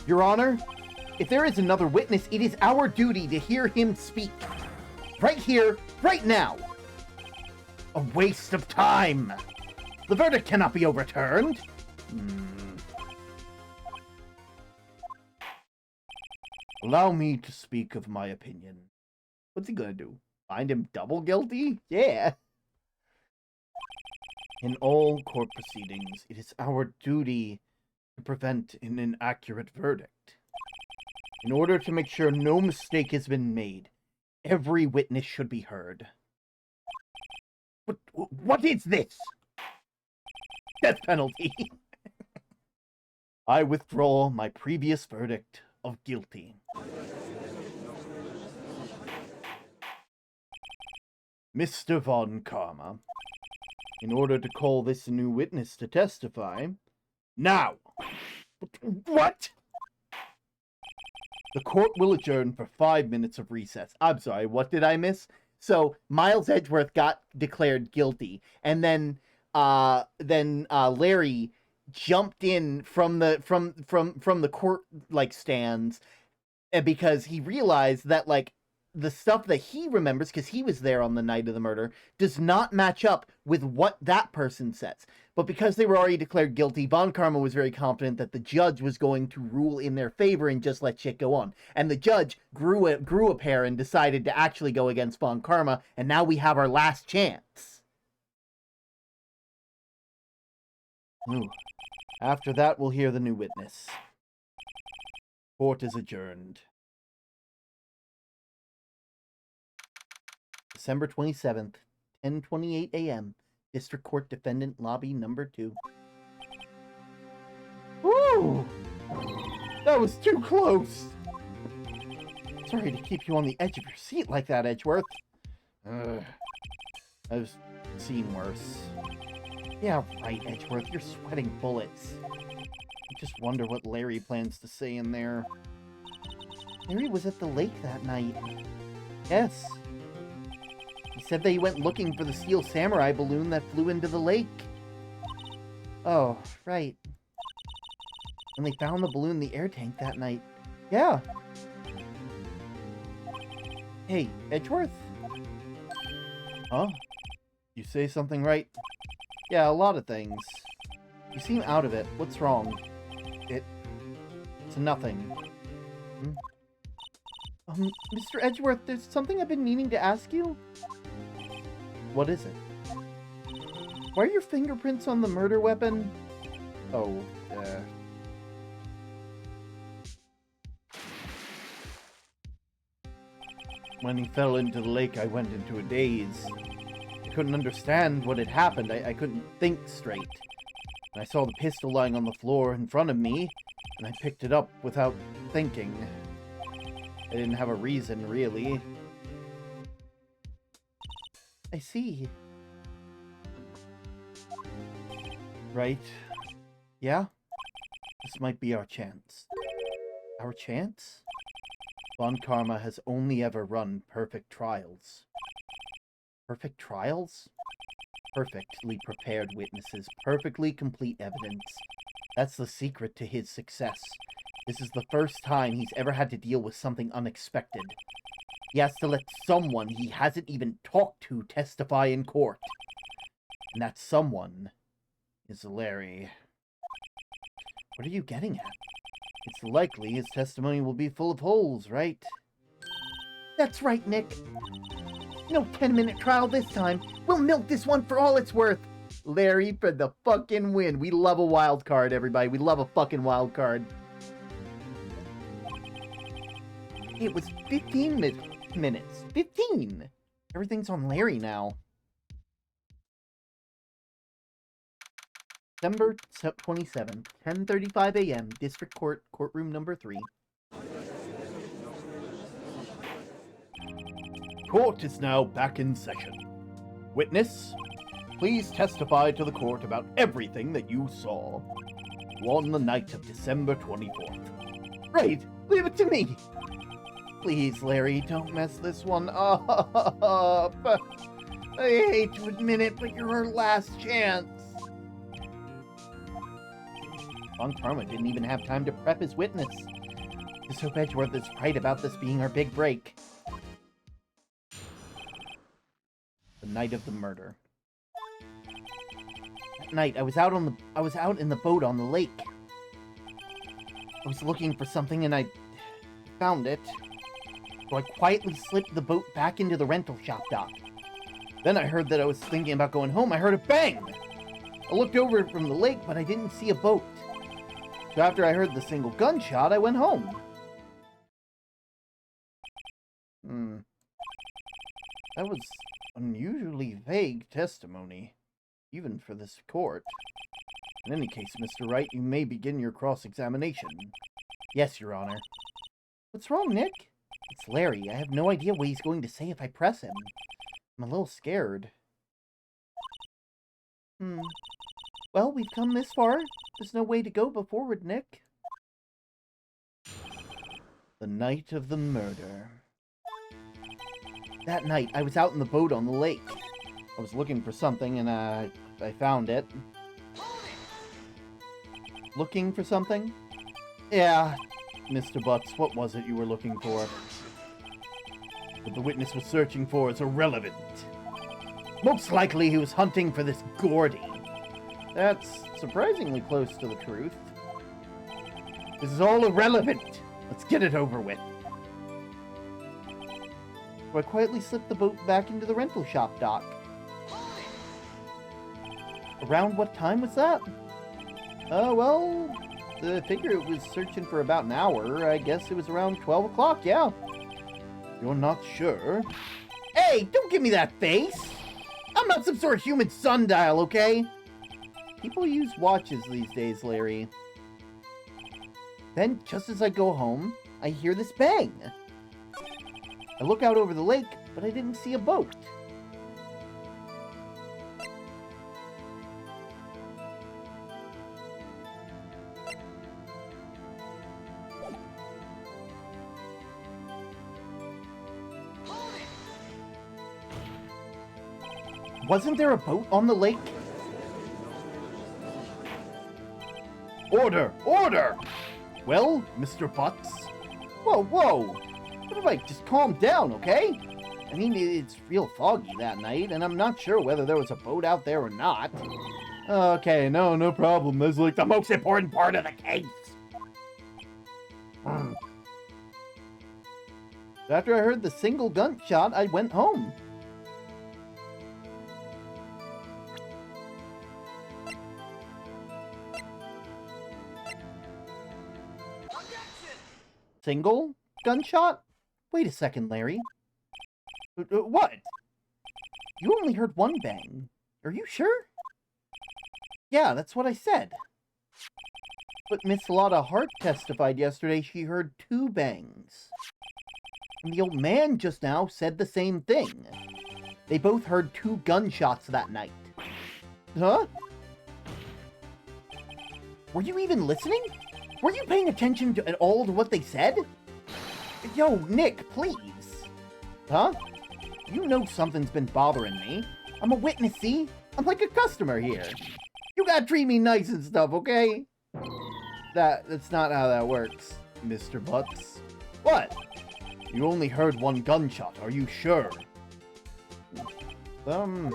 Your Honor, if there is another witness, it is our duty to hear him speak. Right here, right now. A waste of time. The verdict cannot be overturned. Allow me to speak of my opinion. What's he gonna do? Find him double guilty? Yeah. In all court proceedings, it is our duty to prevent an inaccurate verdict. In order to make sure no mistake has been made, every witness should be heard. But what is this? Death penalty. I withdraw my previous verdict of guilty. Mr. Von Karma, in order to call this new witness to testify, now! What? The court will adjourn for 5 minutes of recess. I'm sorry, what did I miss? So, Miles Edgeworth got declared guilty, and then Larry jumped in from the court stands, and because he realized that the stuff that he remembers, because he was there on the night of the murder, does not match up with what that person says. But because they were already declared guilty, Von Karma was very confident that the judge was going to rule in their favor and just let shit go on. And the judge grew a pair and decided to actually go against Von Karma, and now we have our last chance. Ooh. After that, we'll hear the new witness. Court is adjourned. December 27th, 10:28 a.m. District Court Defendant Lobby Number 2. Woo! That was too close! Sorry to keep you on the edge of your seat like that, Edgeworth. I've seen worse. Yeah, right, Edgeworth. You're sweating bullets. I just wonder what Larry plans to say in there. Larry was at the lake that night. Yes. He said that he went looking for the steel samurai balloon that flew into the lake. Oh, right. And they found the balloon in the air tank that night. Yeah. Hey, Edgeworth? Huh? You say something right? Yeah, a lot of things. You seem out of it. What's wrong? It's nothing. Mr. Edgeworth, there's something I've been meaning to ask you. What is it? Why are your fingerprints on the murder weapon? Oh, When he fell into the lake, I went into a daze. I couldn't understand what had happened. I couldn't think straight. And I saw the pistol lying on the floor in front of me, and I picked it up without thinking. I didn't have a reason, really. I see. Right. Yeah? This might be our chance. Our chance? Von Karma has only ever run perfect trials. Perfect trials? Perfectly prepared witnesses, perfectly complete evidence. That's the secret to his success. This is the first time he's ever had to deal with something unexpected. He has to let someone he hasn't even talked to testify in court. And that someone is Larry. What are you getting at? It's likely his testimony will be full of holes, right? That's right, Nick. No 10-minute trial this time. We'll milk this one for all it's worth. Larry for the fucking win. We love a wild card, everybody. We love a fucking wild card. It was 15 minutes. 15! Everything's on Larry now. December 27th, 10:35 a.m., District Court, Courtroom Number 3. Court is now back in session. Witness, please testify to the court about everything that you saw on the night of December 24th. Right, leave it to me. Please, Larry, don't mess this one up. I hate to admit it, but you're our last chance. Von Karma didn't even have time to prep his witness. I just hope Edgeworth is right about this being our big break. The night of the murder. That night, I was out in the boat on the lake. I was looking for something and I found it. So I quietly slipped the boat back into the rental shop dock. Then I heard that I was thinking about going home. I heard a bang! I looked over from the lake, but I didn't see a boat. So after I heard the single gunshot, I went home. That was unusually vague testimony, even for this court. In any case, Mr. Wright, you may begin your cross-examination. Yes, Your Honor. What's wrong, Nick? It's Larry. I have no idea what he's going to say if I press him. I'm a little scared. Well, we've come this far. There's no way to go but forward, Nick. The night of the murder. That night, I was out in the boat on the lake. I was looking for something, and I found it. Looking for something? Yeah, Mr. Butts, what was it you were looking for? What the witness was searching for is irrelevant. Most likely he was hunting for this Gordy. That's surprisingly close to the truth. This is all irrelevant. Let's get it over with. So I quietly slipped the boat back into the rental shop dock. Around what time was that? Well, I figure it was searching for about an hour. I guess it was around 12 o'clock, yeah. You're not sure? Hey, don't give me that face! I'm not some sort of human sundial, okay? People use watches these days, Larry. Then, just as I go home, I hear this bang. I look out over the lake, but I didn't see a boat. Wasn't there a boat on the lake? Order! Order! Well, Mr. Butts? Whoa, whoa! Everybody, just calm down, okay? I mean, it's real foggy that night, and I'm not sure whether there was a boat out there or not. Okay, no problem. That's like the most important part of the case. After I heard the single gunshot, I went home. Single gunshot? Wait a second, Larry. What? You only heard one bang. Are you sure? Yeah, that's what I said. But Miss Lotta Hart testified yesterday she heard 2 bangs. And the old man just now said the same thing. They both heard 2 gunshots that night. Huh? Were you even listening? Were you paying attention at all to what they said? Yo, Nick, please. Huh? You know something's been bothering me. I'm a witness, see? I'm like a customer here. You gotta treat me nice and stuff, okay? That's not how that works, Mr. Butts. What? You only heard 1 gunshot, are you sure? Well,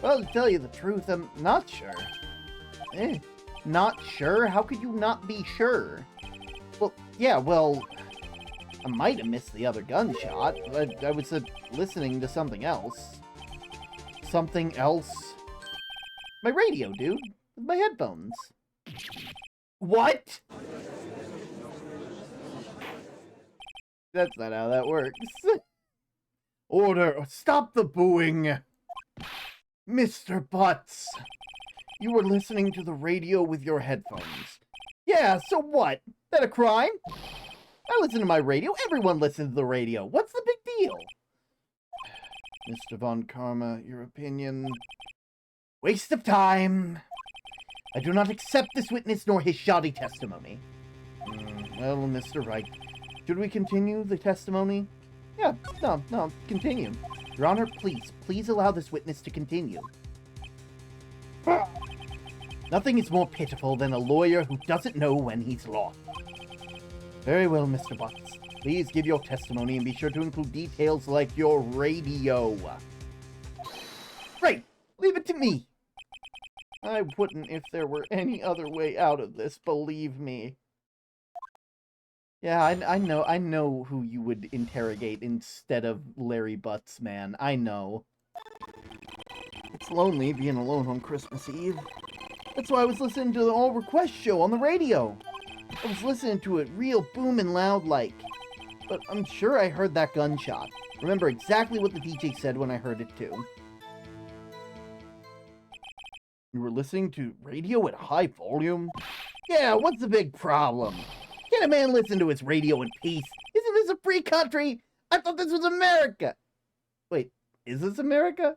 to tell you the truth, I'm not sure. Not sure? How could you not be sure? Well, yeah, well, I might have missed the other gunshot, but I was listening to something else. Something else? My radio, dude. With my headphones. What? That's not how that works. Order! Stop the booing! Mr. Butts! You were listening to the radio with your headphones. Yeah, so what? That a crime? I listen to my radio. Everyone listens to the radio. What's the big deal? Mr. Von Karma, your opinion... Waste of time. I do not accept this witness nor his shoddy testimony. Well, Mr. Wright, should we continue the testimony? Yeah, no, continue. Your Honor, please allow this witness to continue. Nothing is more pitiful than a lawyer who doesn't know when he's lost. Very well, Mr. Butts. Please give your testimony and be sure to include details like your radio. Right, leave it to me. I wouldn't if there were any other way out of this, believe me. Yeah, I know who you would interrogate instead of Larry Butts, man. I know. It's lonely being alone on Christmas Eve. That's why I was listening to the All Request show on the radio. I was listening to it real booming loud like. But I'm sure I heard that gunshot. Remember exactly what the DJ said when I heard it too. You were listening to radio at high volume? Yeah, what's the big problem? Can a man listen to his radio in peace? Isn't this a free country? I thought this was America. Wait, is this America?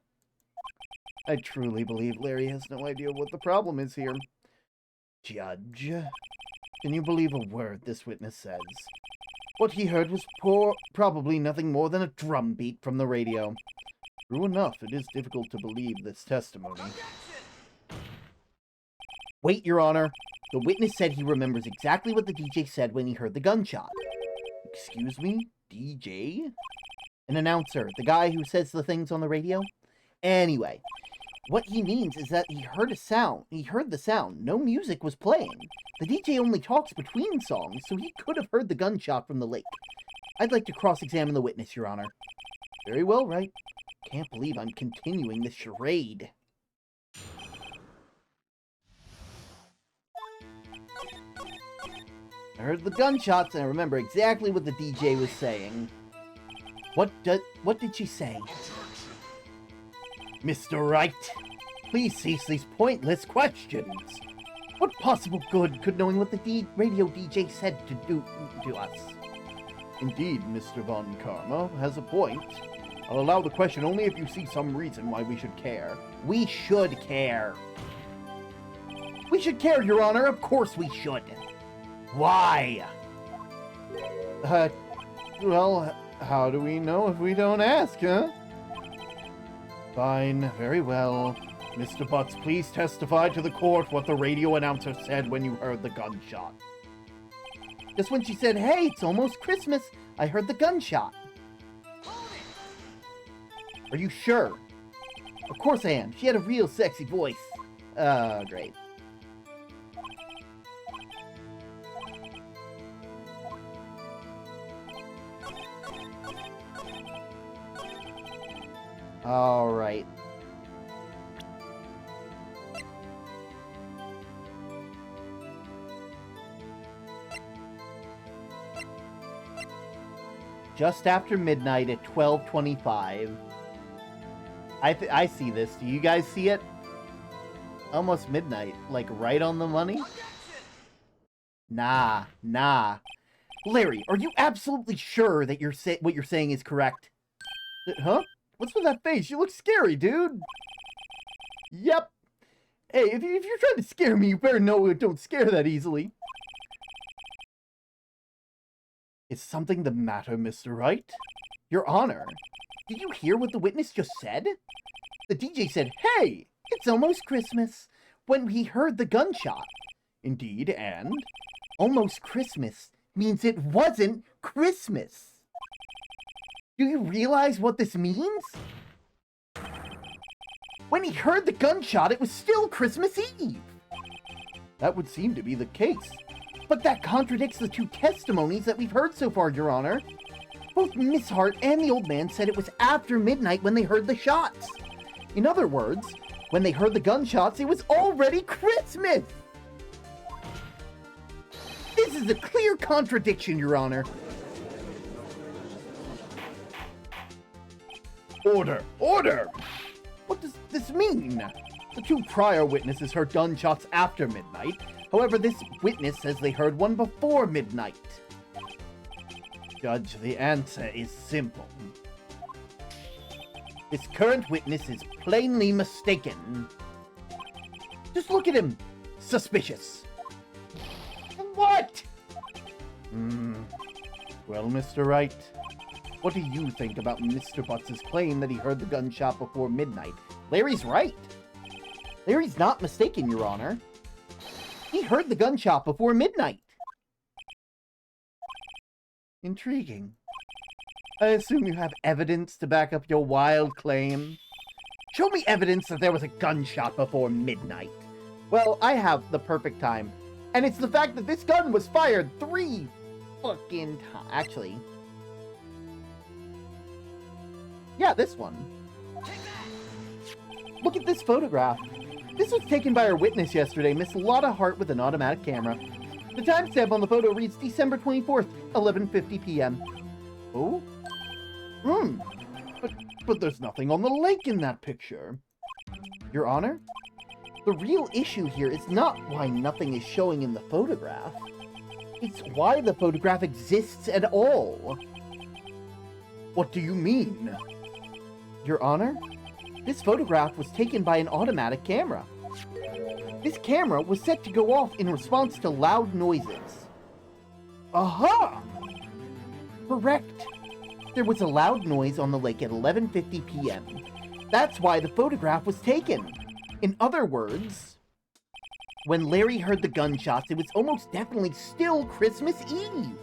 I truly believe Larry has no idea what the problem is here. Judge, can you believe a word this witness says? What he heard was probably nothing more than a drum beat from the radio. True enough, it is difficult to believe this testimony. Wait, Your Honor. The witness said he remembers exactly what the DJ said when he heard the gunshot. Excuse me? DJ? An announcer, the guy who says the things on the radio? Anyway, what he means is that he heard a sound. He heard the sound. No music was playing. The DJ only talks between songs, so he could have heard the gunshot from the lake. I'd like to cross-examine the witness, Your Honor. Very well, Wright. Can't believe I'm continuing this charade. I heard the gunshots, and I remember exactly what the DJ was saying. What did she say? Mr. Wright, please cease these pointless questions. What possible good could knowing what the radio DJ said to do to us? Indeed, Mr. Von Karma has a point. I'll allow the question only if you see some reason why we should care. We should care. We should care, Your Honor. Of course we should. Why? Well, how do we know if we don't ask, huh? Fine, very well. Mr. Butts, please testify to the court what the radio announcer said when you heard the gunshot. Just when she said, hey, it's almost Christmas, I heard the gunshot. Are you sure? Of course I am. She had a real sexy voice. Great. All right. Just after midnight at 12:25. I see this. Do you guys see it? Almost midnight. Like, right on the money? Nah. Larry, are you absolutely sure that what you're saying is correct? Huh? What's with that face? You look scary, dude. Yep. Hey, if you're trying to scare me, you better know it don't scare that easily. Is something the matter, Mr. Wright? Your Honor, did you hear what the witness just said? The DJ said, "Hey, it's almost Christmas," when he heard the gunshot. Indeed, and? Almost Christmas means it wasn't Christmas. Do you realize what this means? When he heard the gunshot, it was still Christmas Eve. That would seem to be the case. But that contradicts the two testimonies that we've heard so far, Your Honor. Both Miss Hart and the old man said it was after midnight when they heard the shots. In other words, when they heard the gunshots, it was already Christmas! This is a clear contradiction, Your Honor. Order! Order! What does this mean? The two prior witnesses heard gunshots after midnight. However, this witness says they heard one before midnight. Judge, the answer is simple. This current witness is plainly mistaken. Just look at him. Suspicious. What? Well, Mr. Wright, what do you think about Mr. Butts' claim that he heard the gunshot before midnight? Larry's right. Larry's not mistaken, Your Honor. He heard the gunshot before midnight. Intriguing. I assume you have evidence to back up your wild claim? Show me evidence that there was a gunshot before midnight. Well, I have the perfect time. And it's the fact that this gun was fired 3 fucking times. Actually. Yeah, this one. Look at this photograph. This was taken by our witness yesterday, Miss Lotta Hart, with an automatic camera. The timestamp on the photo reads December 24th, 11:50 p.m. Oh? But there's nothing on the lake in that picture. Your Honor, the real issue here is not why nothing is showing in the photograph. It's why the photograph exists at all. What do you mean? Your Honor, this photograph was taken by an automatic camera. This camera was set to go off in response to loud noises. Aha! Correct. There was a loud noise on the lake at 11:50 p.m. That's why the photograph was taken. In other words, when Larry heard the gunshots, it was almost definitely still Christmas Eve.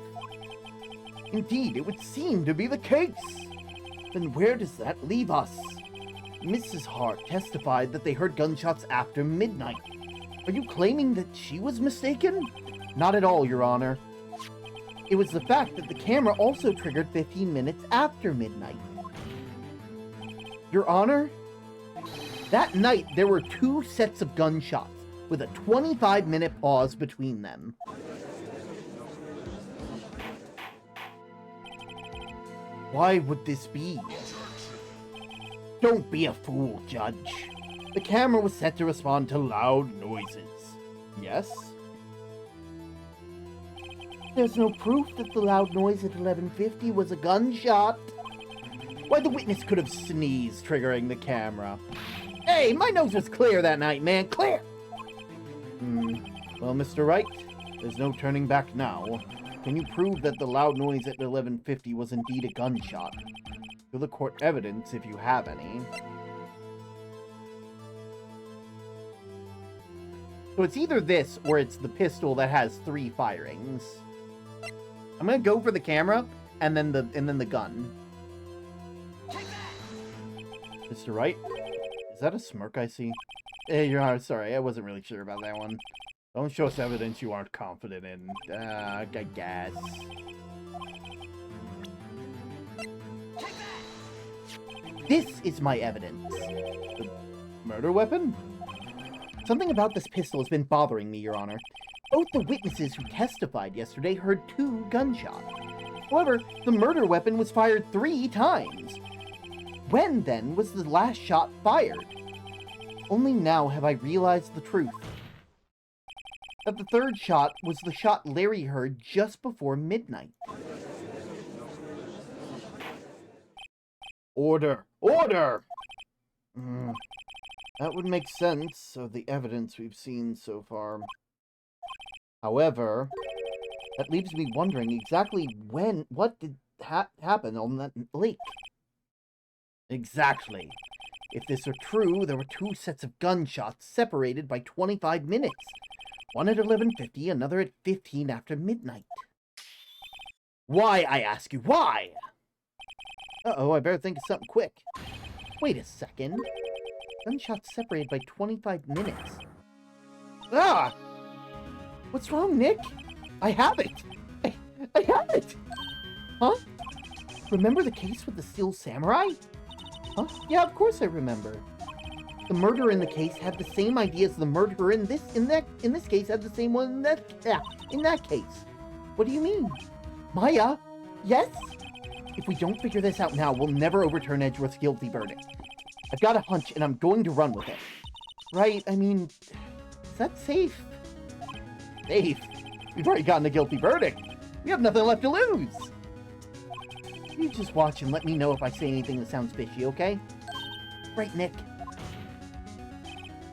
Indeed, it would seem to be the case. Then where does that leave us? Mrs. Hart testified that they heard gunshots after midnight. Are you claiming that she was mistaken? Not at all, Your Honor. It was the fact that the camera also triggered 15 minutes after midnight. Your Honor, that night there were 2 sets of gunshots, with a 25-minute pause between them. Why would this be? Don't be a fool, Judge. The camera was set to respond to loud noises. Yes? There's no proof that the loud noise at 11:50 was a gunshot. Why, the witness could have sneezed, triggering the camera. Hey, my nose was clear that night, man. Clear! Well, Mr. Wright, there's no turning back now. Can you prove that the loud noise at 11:50 was indeed a gunshot? Show the court evidence if you have any. So it's either this, or it's the pistol that has 3 firings. I'm gonna go for the camera, and then the gun. Mr. Wright, is that a smirk I see? Hey, Your Honor, sorry, I wasn't really sure about that one. Don't show us evidence you aren't confident in. I guess. This is my evidence. The murder weapon? Something about this pistol has been bothering me, Your Honor. Both the witnesses who testified yesterday heard 2 gunshots. However, the murder weapon was fired 3 times. When, then, was the last shot fired? Only now have I realized the truth. That the 3rd shot was the shot Larry heard just before midnight. Order! Order! That would make sense of the evidence we've seen so far. However, that leaves me wondering exactly what did happen on that lake. Exactly. If this are true, there were 2 sets of gunshots separated by 25 minutes. One at 11:50, another at 15 after midnight. Why, I ask you, why? Uh-oh, I better think of something quick. Wait a second. Gunshots separated by 25 minutes. Ah! What's wrong, Nick? I have it! I have it! Huh? Remember the case with the Steel Samurai? Huh? Yeah, of course I remember. The murderer in the case had the same idea as the murderer in this case had the same one in that case. What do you mean? Maya? Yes? If we don't figure this out now, we'll never overturn Edgeworth's guilty verdict. I've got a hunch, and I'm going to run with it. Right, I mean, is that safe? Safe? We've already gotten a guilty verdict. We have nothing left to lose. You just watch and let me know if I say anything that sounds fishy, okay? Right, Nick.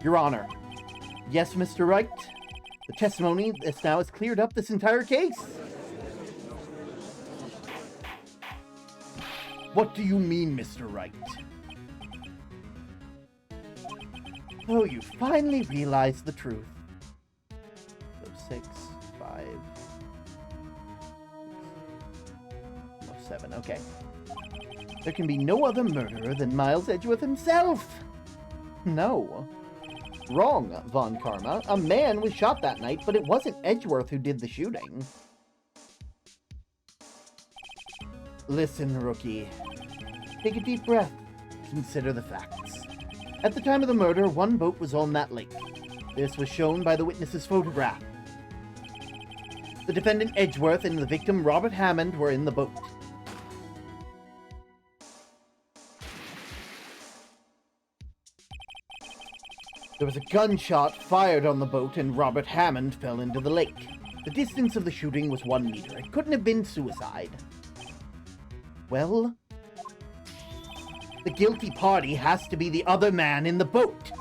Your Honor. Yes, Mr. Wright. The testimony that's now has cleared up this entire case. What do you mean, Mr. Wright? Oh, you finally realized the truth. So 6, 5, 7, okay. There can be no other murderer than Miles Edgeworth himself! No. Wrong, Von Karma. A man was shot that night, but it wasn't Edgeworth who did the shooting. Listen, rookie. Take a deep breath. Consider the facts. At the time of the murder, 1 boat was on that lake. This was shown by the witness's photograph. The defendant Edgeworth and the victim Robert Hammond were in the boat. There was a gunshot fired on the boat and Robert Hammond fell into the lake. The distance of the shooting was 1 meter. It couldn't have been suicide. Well, the guilty party has to be the other man in the boat.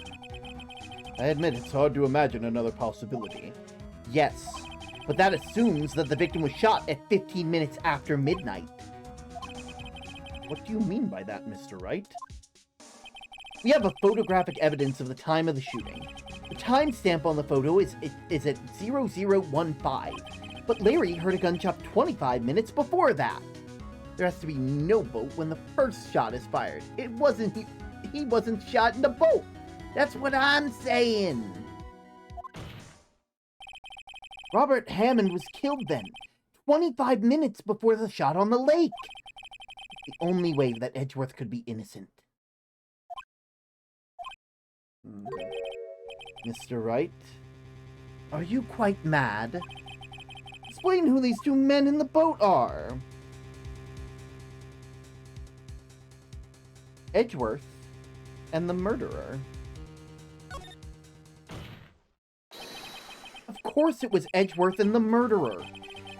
I admit it's hard to imagine another possibility. Yes, but that assumes that the victim was shot at 15 minutes after midnight. What do you mean by that, Mr. Wright? We have a photographic evidence of the time of the shooting. The timestamp on the photo is at 0015, but Larry heard a gunshot 25 minutes before that. There has to be no boat when the first shot is fired. He wasn't shot in the boat. That's what I'm saying. Robert Hammond was killed then, 25 minutes before the shot on the lake. The only way that Edgeworth could be innocent. Mr. Wright, are you quite mad? Explain who these 2 men in the boat are. Edgeworth and the murderer. Of course it was Edgeworth and the murderer.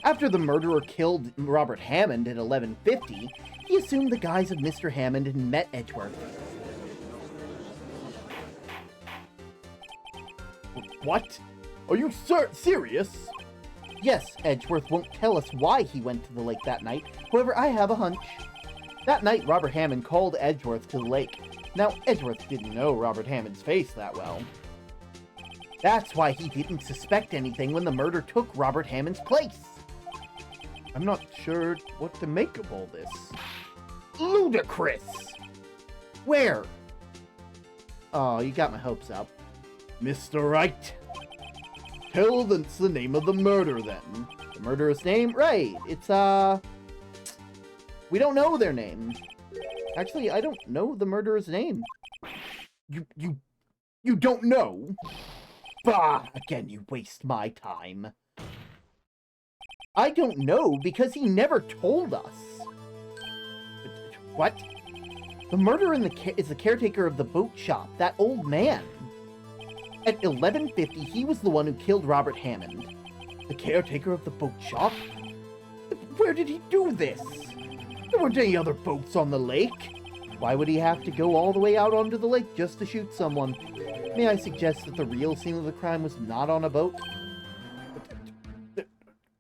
After the murderer killed Robert Hammond at 11:50, he assumed the guise of Mr. Hammond and met Edgeworth. What? Are you serious? Yes, Edgeworth won't tell us why he went to the lake that night. However, I have a hunch. That night, Robert Hammond called Edgeworth to the lake. Now, Edgeworth didn't know Robert Hammond's face that well. That's why he didn't suspect anything when the murder took Robert Hammond's place. I'm not sure what to make of all this. Ludicrous! Where? Oh, you got my hopes up. Mr. Wright, tell us the name of the murderer then. The murderer's name? Right, it's, we don't know their name. Actually, I don't know the murderer's name. You don't know? Bah! Again, you waste my time. I don't know because he never told us. What? The murderer is the caretaker of the boat shop, that old man. At 11:50, he was the one who killed Robert Hammond. The caretaker of the boat shop? Where did he do this? There weren't any other boats on the lake. Why would he have to go all the way out onto the lake just to shoot someone? May I suggest that the real scene of the crime was not on a boat?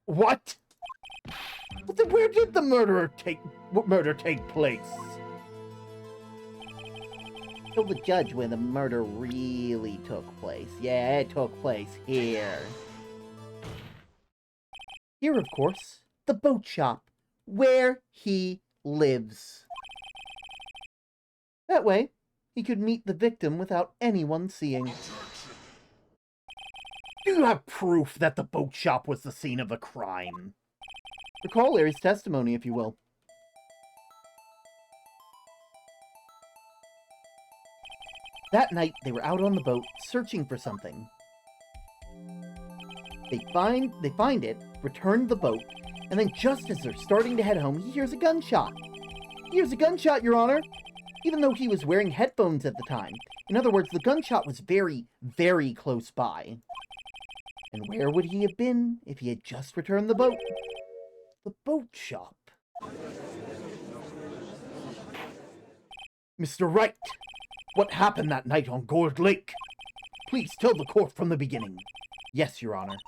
What? But then where did the murder take place? Tell the judge where the murder really took place. Yeah, it took place here. Here, of course, the boat shop, where he lives. That way, he could meet the victim without anyone seeing. Do you have proof that the boat shop was the scene of the crime? Recall Larry's testimony, if you will. That night, they were out on the boat, searching for something. They find it, return the boat, and then just as they're starting to head home, he hears a gunshot. He hears a gunshot, Your Honor! Even though he was wearing headphones at the time. In other words, the gunshot was very, very close by. And where would he have been if he had just returned the boat? The boat shop. Mr. Wright, what happened that night on Gourd Lake? Please tell the court from the beginning. Yes, Your Honor.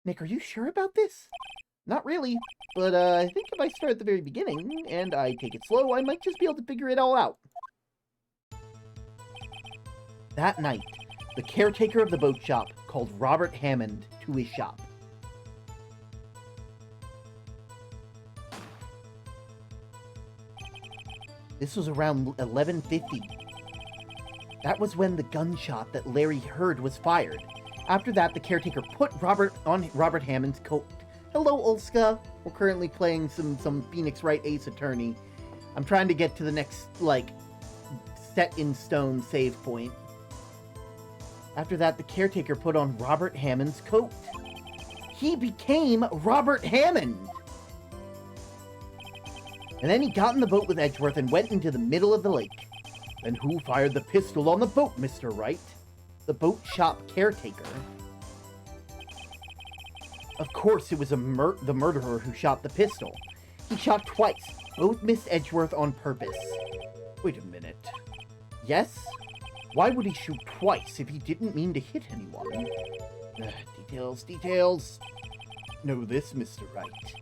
Nick, are you sure about this? Not really, but I think if I start at the very beginning, and I take it slow, I might just be able to figure it all out. That night, the caretaker of the boat shop called Robert Hammond to his shop. This was around 11:50. That was when the gunshot that Larry heard was fired. After that, the caretaker put Robert on Robert Hammond's coat. Hello, Ulska. We're currently playing some Phoenix Wright Ace Attorney. I'm trying to get to the next, set-in-stone save point. After that, the caretaker put on Robert Hammond's coat. He became Robert Hammond! And then he got in the boat with Edgeworth and went into the middle of the lake. Then who fired the pistol on the boat, Mr. Wright? The boat shop caretaker. Of course, it was the murderer who shot the pistol. He shot twice. Both missed Edgeworth on purpose. Wait a minute. Yes? Why would he shoot twice if he didn't mean to hit anyone? Details. Know this, Mr. Wright.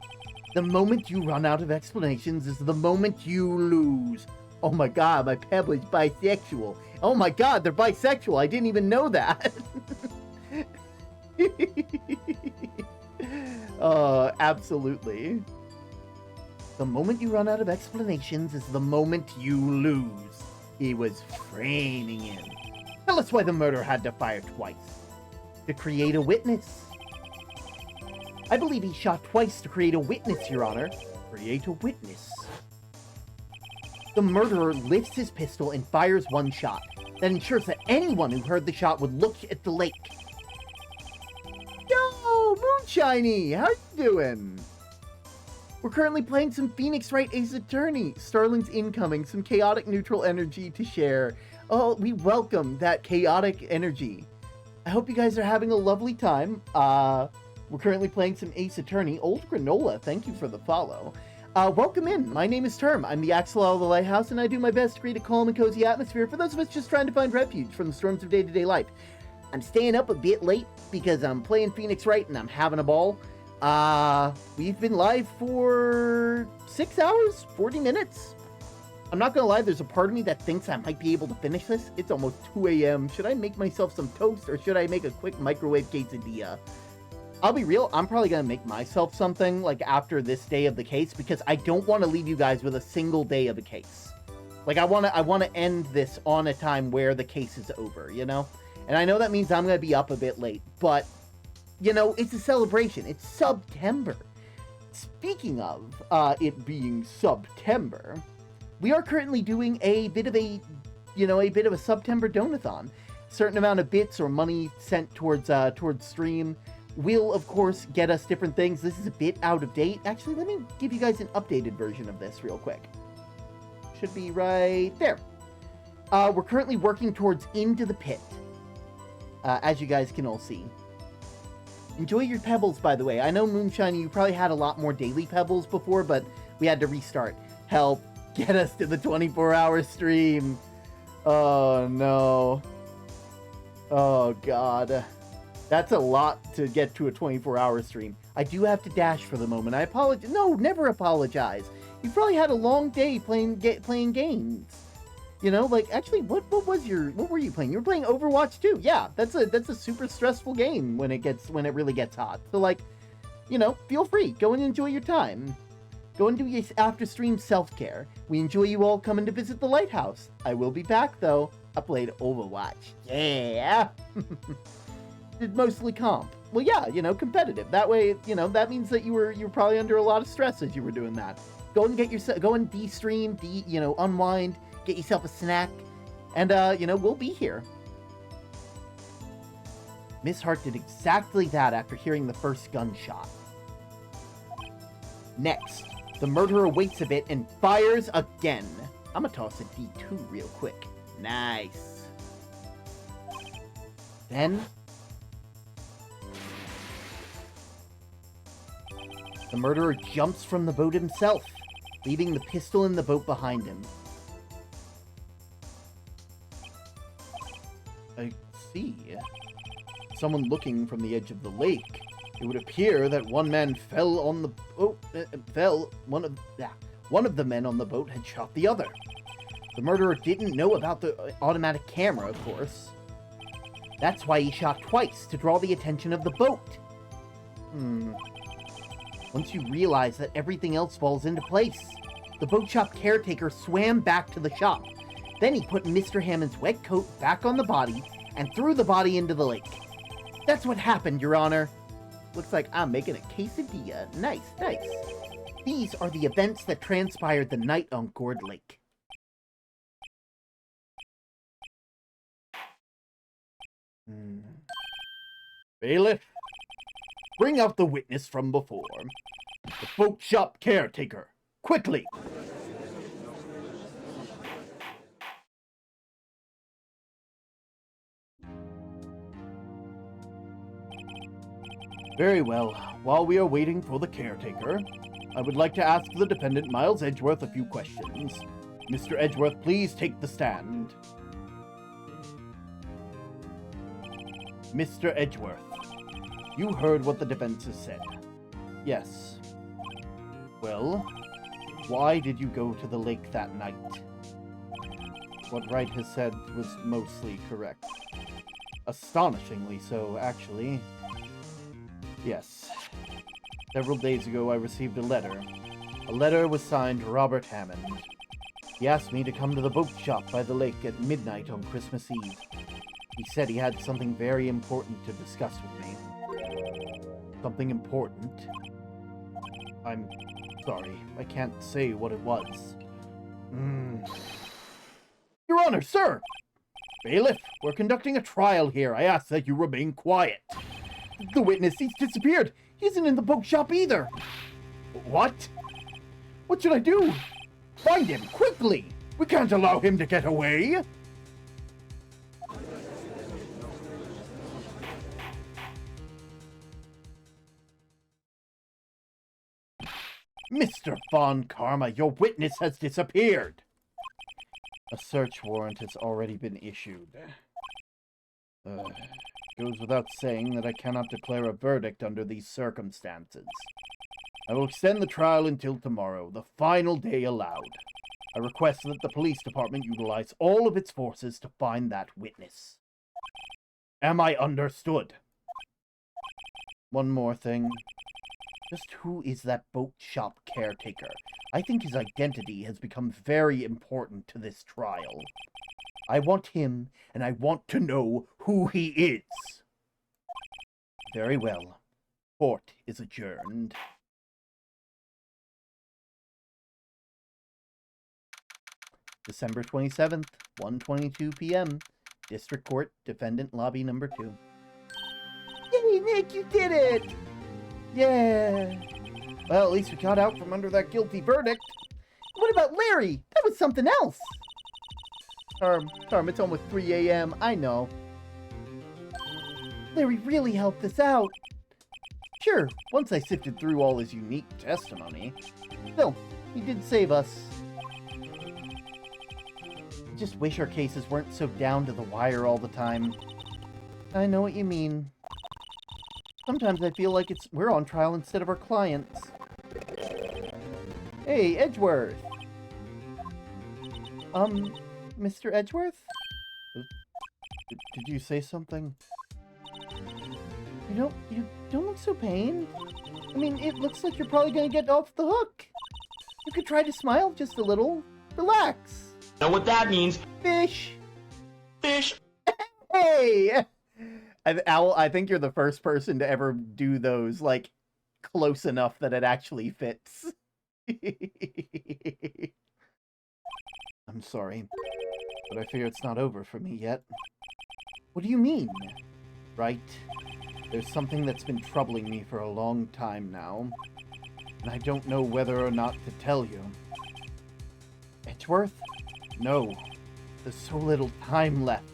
The moment you run out of explanations is the moment you lose. Oh my god, my pebble is bisexual. Oh my god, they're bisexual. I didn't even know that. Absolutely. The moment you run out of explanations is the moment you lose. He was framing him. Tell us why the murderer had to fire twice. To create a witness. I believe he shot twice to create a witness, Your Honor. Create a witness. The murderer lifts his pistol and fires one shot. That ensures that anyone who heard the shot would look at the lake. Yo, Moonshiny! How you doing? We're currently playing some Phoenix Wright Ace Attorney. Starling's incoming, some chaotic neutral energy to share. Oh, we welcome that chaotic energy. I hope you guys are having a lovely time. We're currently playing some Ace Attorney. Old Granola, thank you for the follow. Welcome in. My name is Term. I'm the Axolotl of the Lighthouse, and I do my best to create a calm and cozy atmosphere for those of us just trying to find refuge from the storms of day-to-day life. I'm staying up a bit late because I'm playing Phoenix Wright and I'm having a ball. We've been live for 6 hours, 40 minutes. I'm not gonna lie, there's a part of me that thinks I might be able to finish this. It's almost 2 a.m. Should I make myself some toast or should I make a quick microwave quesadilla? I'll be real, I'm probably gonna make myself something after this day of the case because I don't want to leave you guys with a single day of the case. I wanna end this on a time where the case is over, you know? And I know that means I'm gonna be up a bit late, but you know, it's a celebration. It's SUBTember. Speaking of it being SUBTember, we are currently doing a bit of a SUBTember donathon. A certain amount of bits or money sent towards stream will, of course, get us different things. This is a bit out of date. Actually, let me give you guys an updated version of this real quick. Should be right there. We're currently working towards Into the Pit, as you guys can all see. Enjoy your pebbles, by the way. I know, Moonshiny, you probably had a lot more daily pebbles before, but we had to restart. Hell, get us to the 24-hour stream. Oh, no. Oh, God. That's a lot to get to a 24-hour stream. I do have to dash for the moment. I apologize. No, never apologize. You probably had a long day playing games. You know, like, actually, what were you playing? You were playing Overwatch 2. Yeah, that's a super stressful game when it really gets hot. So, like, you know, feel free. Go and enjoy your time. Go and do your after-stream self-care. We enjoy you all coming to visit the lighthouse. I will be back, though. I played Overwatch. Yeah! Did mostly comp. Well, yeah, you know, competitive. That way, you know, that means that you were probably under a lot of stress as you were doing that. Go and de-stream, you know, unwind, get yourself a snack, and, you know, we'll be here. Miss Hart did exactly that after hearing the first gunshot. Next, the murderer waits a bit and fires again. I'm gonna toss a D2 real quick. Nice. Then, the murderer jumps from the boat himself, leaving the pistol in the boat behind him. I see. Someone looking from the edge of the lake. It would appear that one man fell on the boat. One of the men on the boat had shot the other. The murderer didn't know about the automatic camera, of course. That's why he shot twice, to draw the attention of the boat. Once you realize that everything else falls into place, the boat shop caretaker swam back to the shop. Then he put Mr. Hammond's wet coat back on the body and threw the body into the lake. That's what happened, Your Honor. Looks like I'm making a quesadilla. Nice, nice. These are the events that transpired the night on Gourd Lake. Bailiff, bring out the witness from before. The boat shop caretaker. Quickly! Very well. While we are waiting for the caretaker, I would like to ask the defendant, Miles Edgeworth, a few questions. Mr. Edgeworth, please take the stand. Mr. Edgeworth, you heard what the defense has said. Yes. Well, why did you go to the lake that night? What Wright has said was mostly correct. Astonishingly so, actually. Yes. Several days ago I received a letter. A letter was signed Robert Hammond. He asked me to come to the boat shop by the lake at midnight on Christmas Eve. He said he had something very important to discuss with me. Something important? I'm sorry, I can't say what it was. Your Honor, sir! Bailiff, we're conducting a trial here. I ask that you remain quiet. The witness, he's disappeared. He isn't in the boat shop either. What? What should I do? Find him, quickly! We can't allow him to get away! Mr. Von Karma, your witness has disappeared! A search warrant has already been issued. Goes without saying that I cannot declare a verdict under these circumstances. I will extend the trial until tomorrow, the final day allowed. I request that the police department utilize all of its forces to find that witness. Am I understood? One more thing. Just who is that boat shop caretaker? I think his identity has become very important to this trial. I want him, and I want to know who he is. Very well. Court is adjourned. December 27th, 1:22 p.m. District Court, Defendant Lobby Number 2. Yay, Nick, you did it! Yeah. Well, at least we got out from under that guilty verdict. What about Larry? That was something else. Carm, it's almost 3 a.m. I know. Larry really helped us out. Sure, once I sifted through all his unique testimony. Still, he did save us. just wish our cases weren't so down to the wire all the time. I know what you mean. Sometimes I feel like we're on trial instead of our clients. Hey, Edgeworth! Mr. Edgeworth? Did you say something? You don't look so pained. I mean, it looks like you're probably gonna get off the hook. You could try to smile just a little. Relax. Know what that means? Fish. Fish. Hey! Owl, I think you're the first person to ever do those, like, close enough that it actually fits. I'm sorry, but I fear it's not over for me yet. What do you mean? Right? There's something that's been troubling me for a long time now, and I don't know whether or not to tell you. Edgeworth? No, there's so little time left.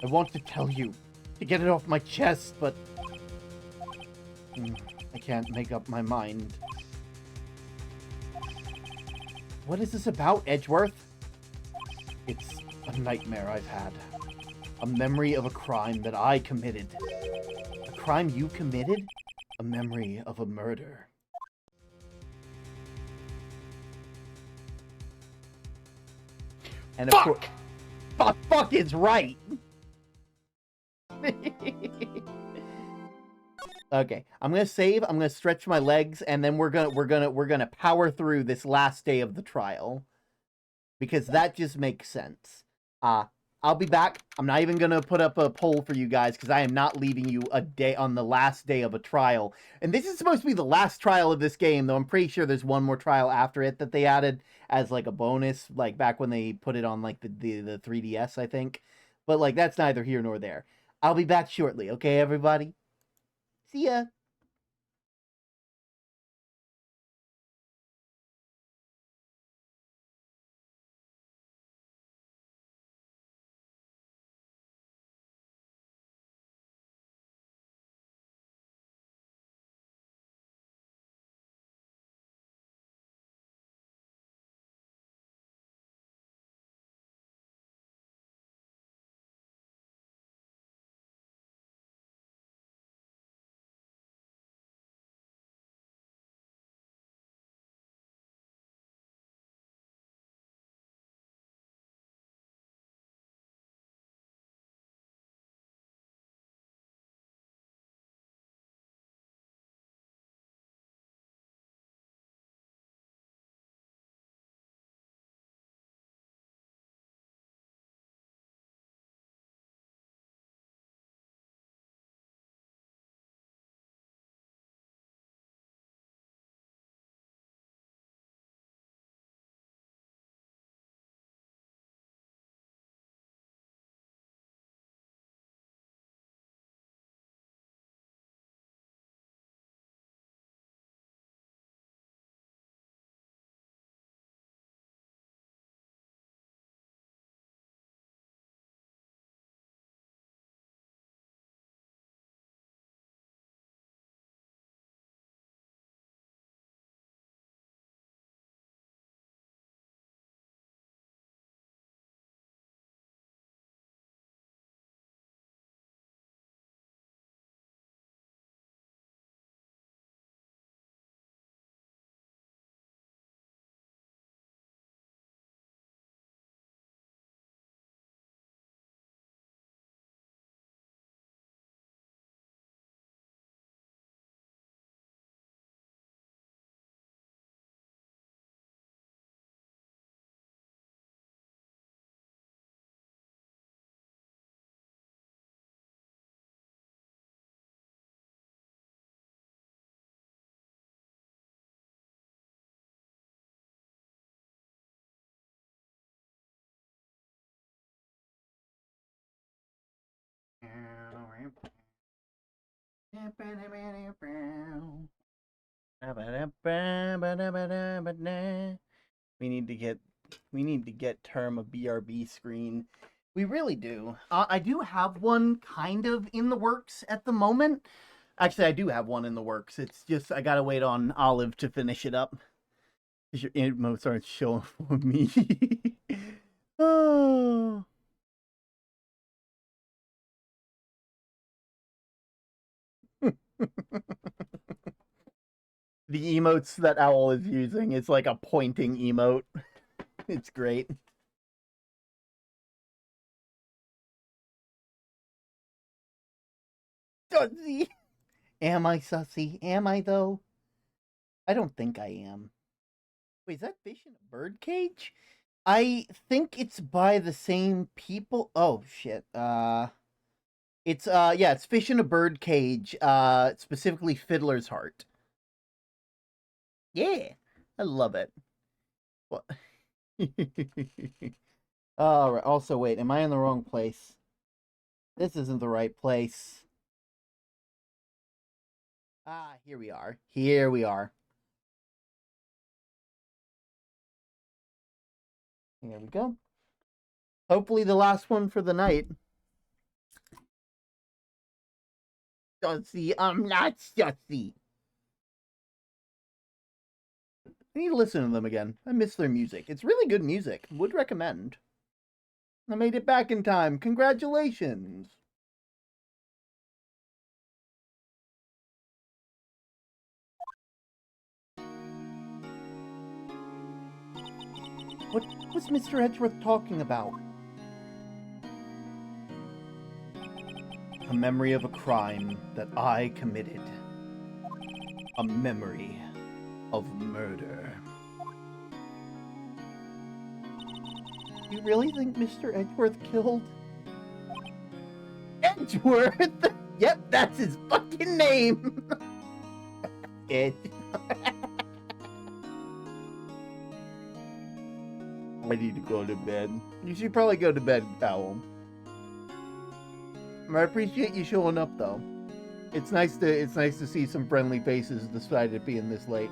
I want to tell you, to get it off my chest, but I can't make up my mind. What is this about, Edgeworth? It's a nightmare I've had. A memory of a crime that I committed. A crime you committed? A memory of a murder. And of course, fuck is right. Okay, I'm gonna save. I'm gonna stretch my legs, and then we're gonna power through this last day of the trial, because that just makes sense. I'll be back. I'm not even gonna put up a poll for you guys because I am not leaving you a day on the last day of a trial. And this is supposed to be the last trial of this game, though I'm pretty sure there's one more trial after it that they added as like a bonus, like back when they put it on like the 3DS, I think. But like that's neither here nor there. I'll be back shortly, okay, everybody? See ya. We need to get term a BRB screen. We really do. I do have one kind of in the works at the moment. Actually, I do have one in the works. It's just I gotta wait on Olive to finish it up. Your emotes aren't showing for me. Oh. The emotes that Owl is using is like a pointing emote. It's great. Sussy. Am I sussy? Am I, though? I don't think I am. Wait, is that fish in a bird cage? I think it's by the same people. Oh, shit. It's fish in a bird cage, specifically Fiddler's Heart. Yeah, I love it. What? Alright, also, wait, am I in the wrong place? This isn't the right place. Ah, here we are. Here we are. There we go. Hopefully the last one for the night. Sussy, I'm not sussy. I need to listen to them again. I miss their music. It's really good music. Would recommend. I made it back in time. Congratulations. What was Mr. Edgeworth talking about? A memory of a crime that I committed. A memory of murder. You really think Mr. Edgeworth killed? Edgeworth? Yep, that's his fucking name! Edge. I need to go to bed. You should probably go to bed, Owl. I appreciate you showing up, though. It's nice to see some friendly faces despite it being this late.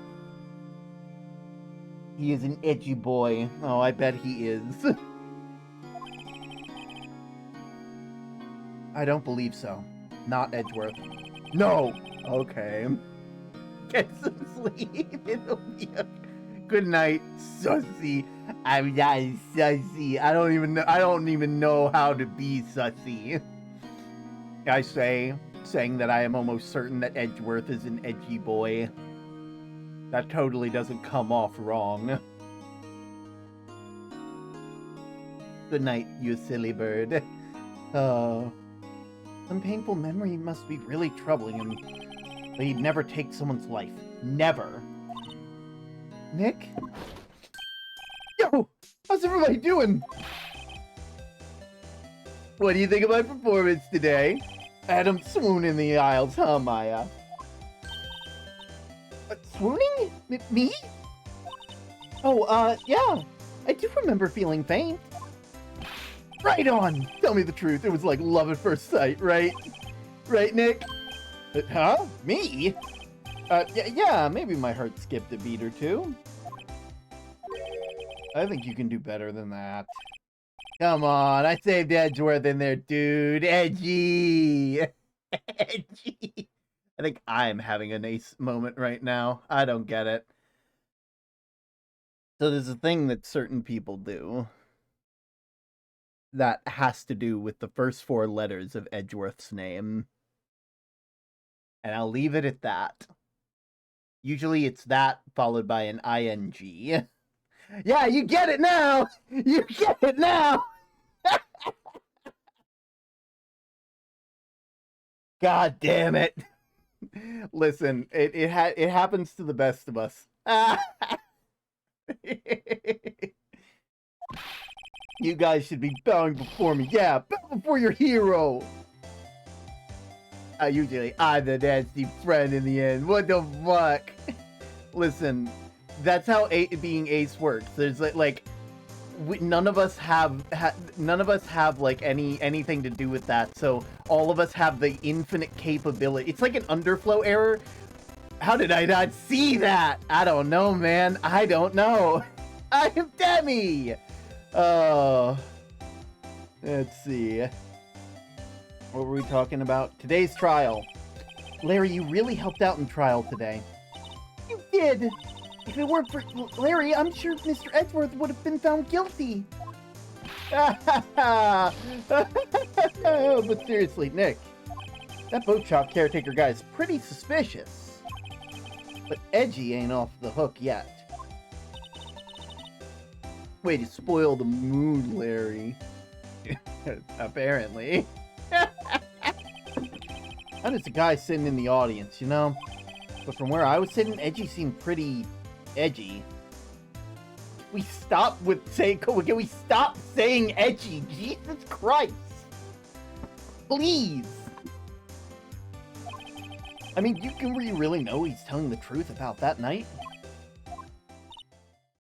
He is an edgy boy. Oh, I bet he is. I don't believe so. Not Edgeworth. No! Okay. Get some sleep. It'll be okay. Good night, sussy. I'm not sussy. I don't even know how to be sussy. I saying that I am almost certain that Edgeworth is an edgy boy. That totally doesn't come off wrong. Good night, you silly bird. Oh. Some painful memory must be really troubling him. But he'd never take someone's life. Never. Nick? Yo! How's everybody doing? What do you think of my performance today? I had him swoon in the aisles, huh, Maya? Swooning? Me? Oh, yeah. I do remember feeling faint. Right on! Tell me the truth, it was like love at first sight, right? Right, Nick? Huh? Me? Yeah, maybe my heart skipped a beat or two. I think you can do better than that. Come on, I saved Edgeworth in there, dude. Edgy! Edgy! I think I'm having a nice moment right now. I don't get it. So there's a thing that certain people do that has to do with the first 4 letters of Edgeworth's name. And I'll leave it at that. Usually it's that followed by an ing. Yeah, you get it now! You get it now! God damn it. Listen, it happens to the best of us. You guys should be bowing before me. Yeah, bow before your hero. Usually I'm the nasty friend in the end. What the fuck? Listen, that's how being ace works. There's like none of us have like anything to do with that. So all of us have the infinite capability. It's like an underflow error. How did I not see that? I don't know, man. I don't know. I am Demi. Oh, let's see. What were we talking about? Today's trial. Larry, you really helped out in trial today. You did. If it weren't for Larry, I'm sure Mr. Edgeworth would have been found guilty. But seriously, Nick, that boat shop caretaker guy is pretty suspicious. But Edgy ain't off the hook yet. Way to spoil the mood, Larry. Apparently. That is the guy sitting in the audience, you know? But from where I was sitting, Edgy seemed pretty edgy. Can we stop saying edgy? Jesus Christ. Please. I mean, can we really know he's telling the truth about that night?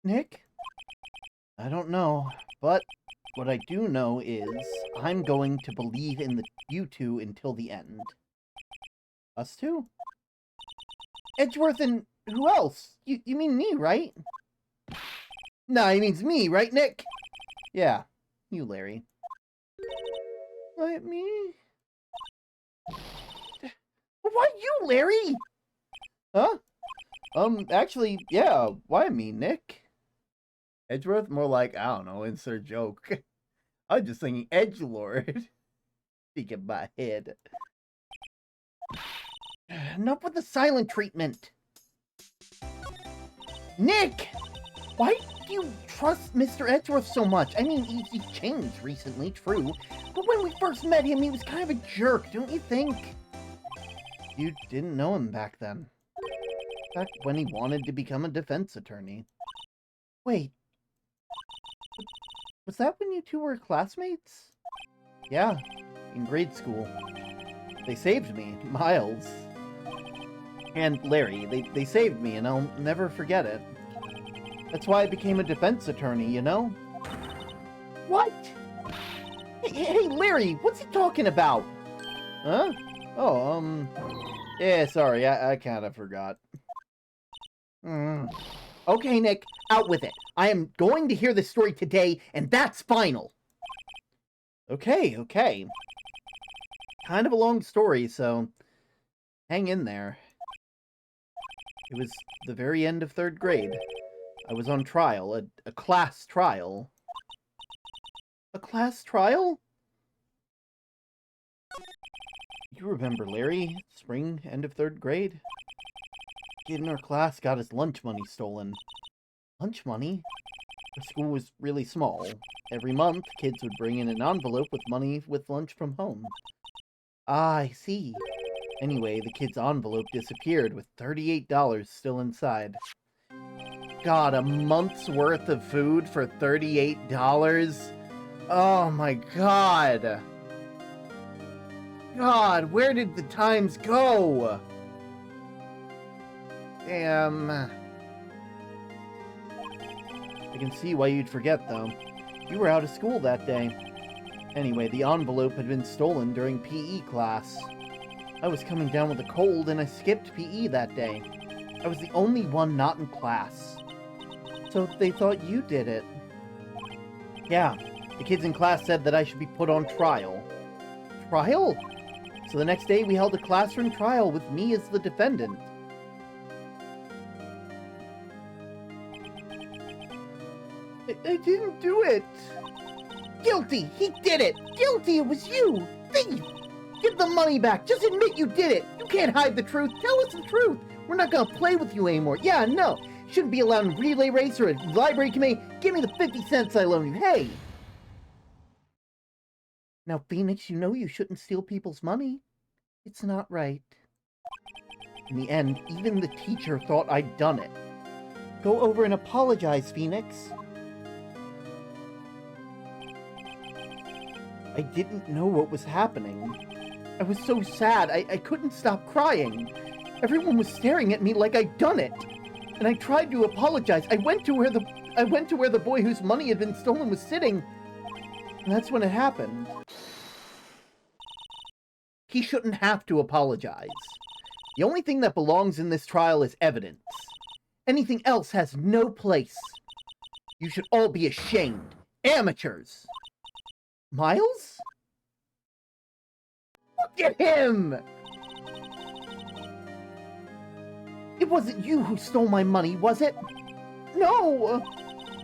Nick? I don't know, but what I do know is I'm going to believe in you two until the end. Us two? Edgeworth and who else? You mean me, right? No, he means me, right, Nick? Yeah, you, Larry. Let me... Why you, Larry? Huh? Actually, yeah, why me, Nick? Edgeworth? More like, I don't know, insert joke. I'm just thinking edgelord. Speaking my head. Enough with the silent treatment. Nick! Why do you trust Mr. Edgeworth so much? I mean, he's changed recently, true. But when we first met him, he was kind of a jerk, don't you think? You didn't know him back then. Back when he wanted to become a defense attorney. Wait. Was that when you two were classmates? Yeah, in grade school. They saved me, Miles. And Larry, they saved me, and I'll never forget it. That's why I became a defense attorney, you know? What? Hey, Larry, what's he talking about? Huh? Oh, yeah, sorry, I kind of forgot. Okay, Nick, out with it. I am going to hear this story today, and that's final. Okay. Kind of a long story, so hang in there. It was the very end of 3rd grade. I was on trial, a class trial. A class trial? You remember Larry? Spring, end of 3rd grade? Kid in our class got his lunch money stolen. Lunch money? Our school was really small. Every month, kids would bring in an envelope with money with lunch from home. Ah, I see. Anyway, the kid's envelope disappeared with $38 still inside. God, a month's worth of food for $38? Oh my god! God, where did the times go? Damn. I can see why you'd forget, though. You were out of school that day. Anyway, the envelope had been stolen during PE class. I was coming down with a cold, and I skipped PE that day. I was the only one not in class. So they thought you did it. Yeah, the kids in class said that I should be put on trial. Trial? So the next day we held a classroom trial with me as the defendant. I didn't do it. Guilty! He did it! Guilty! It was you! Thief! Give the money back! Just admit you did it! You can't hide the truth! Tell us the truth! We're not gonna play with you anymore! Yeah, no! Shouldn't be allowed in relay race or a library committee! Give me the 50 cents I loan you! Hey! Now, Phoenix, you know you shouldn't steal people's money. It's not right. In the end, even the teacher thought I'd done it. Go over and apologize, Phoenix. I didn't know what was happening. I was so sad, I couldn't stop crying. Everyone was staring at me like I'd done it. And I tried to apologize. I went to where the boy whose money had been stolen was sitting. And that's when it happened. He shouldn't have to apologize. The only thing that belongs in this trial is evidence. Anything else has no place. You should all be ashamed. Amateurs! Miles? Look at him! It wasn't you who stole my money, was it? No!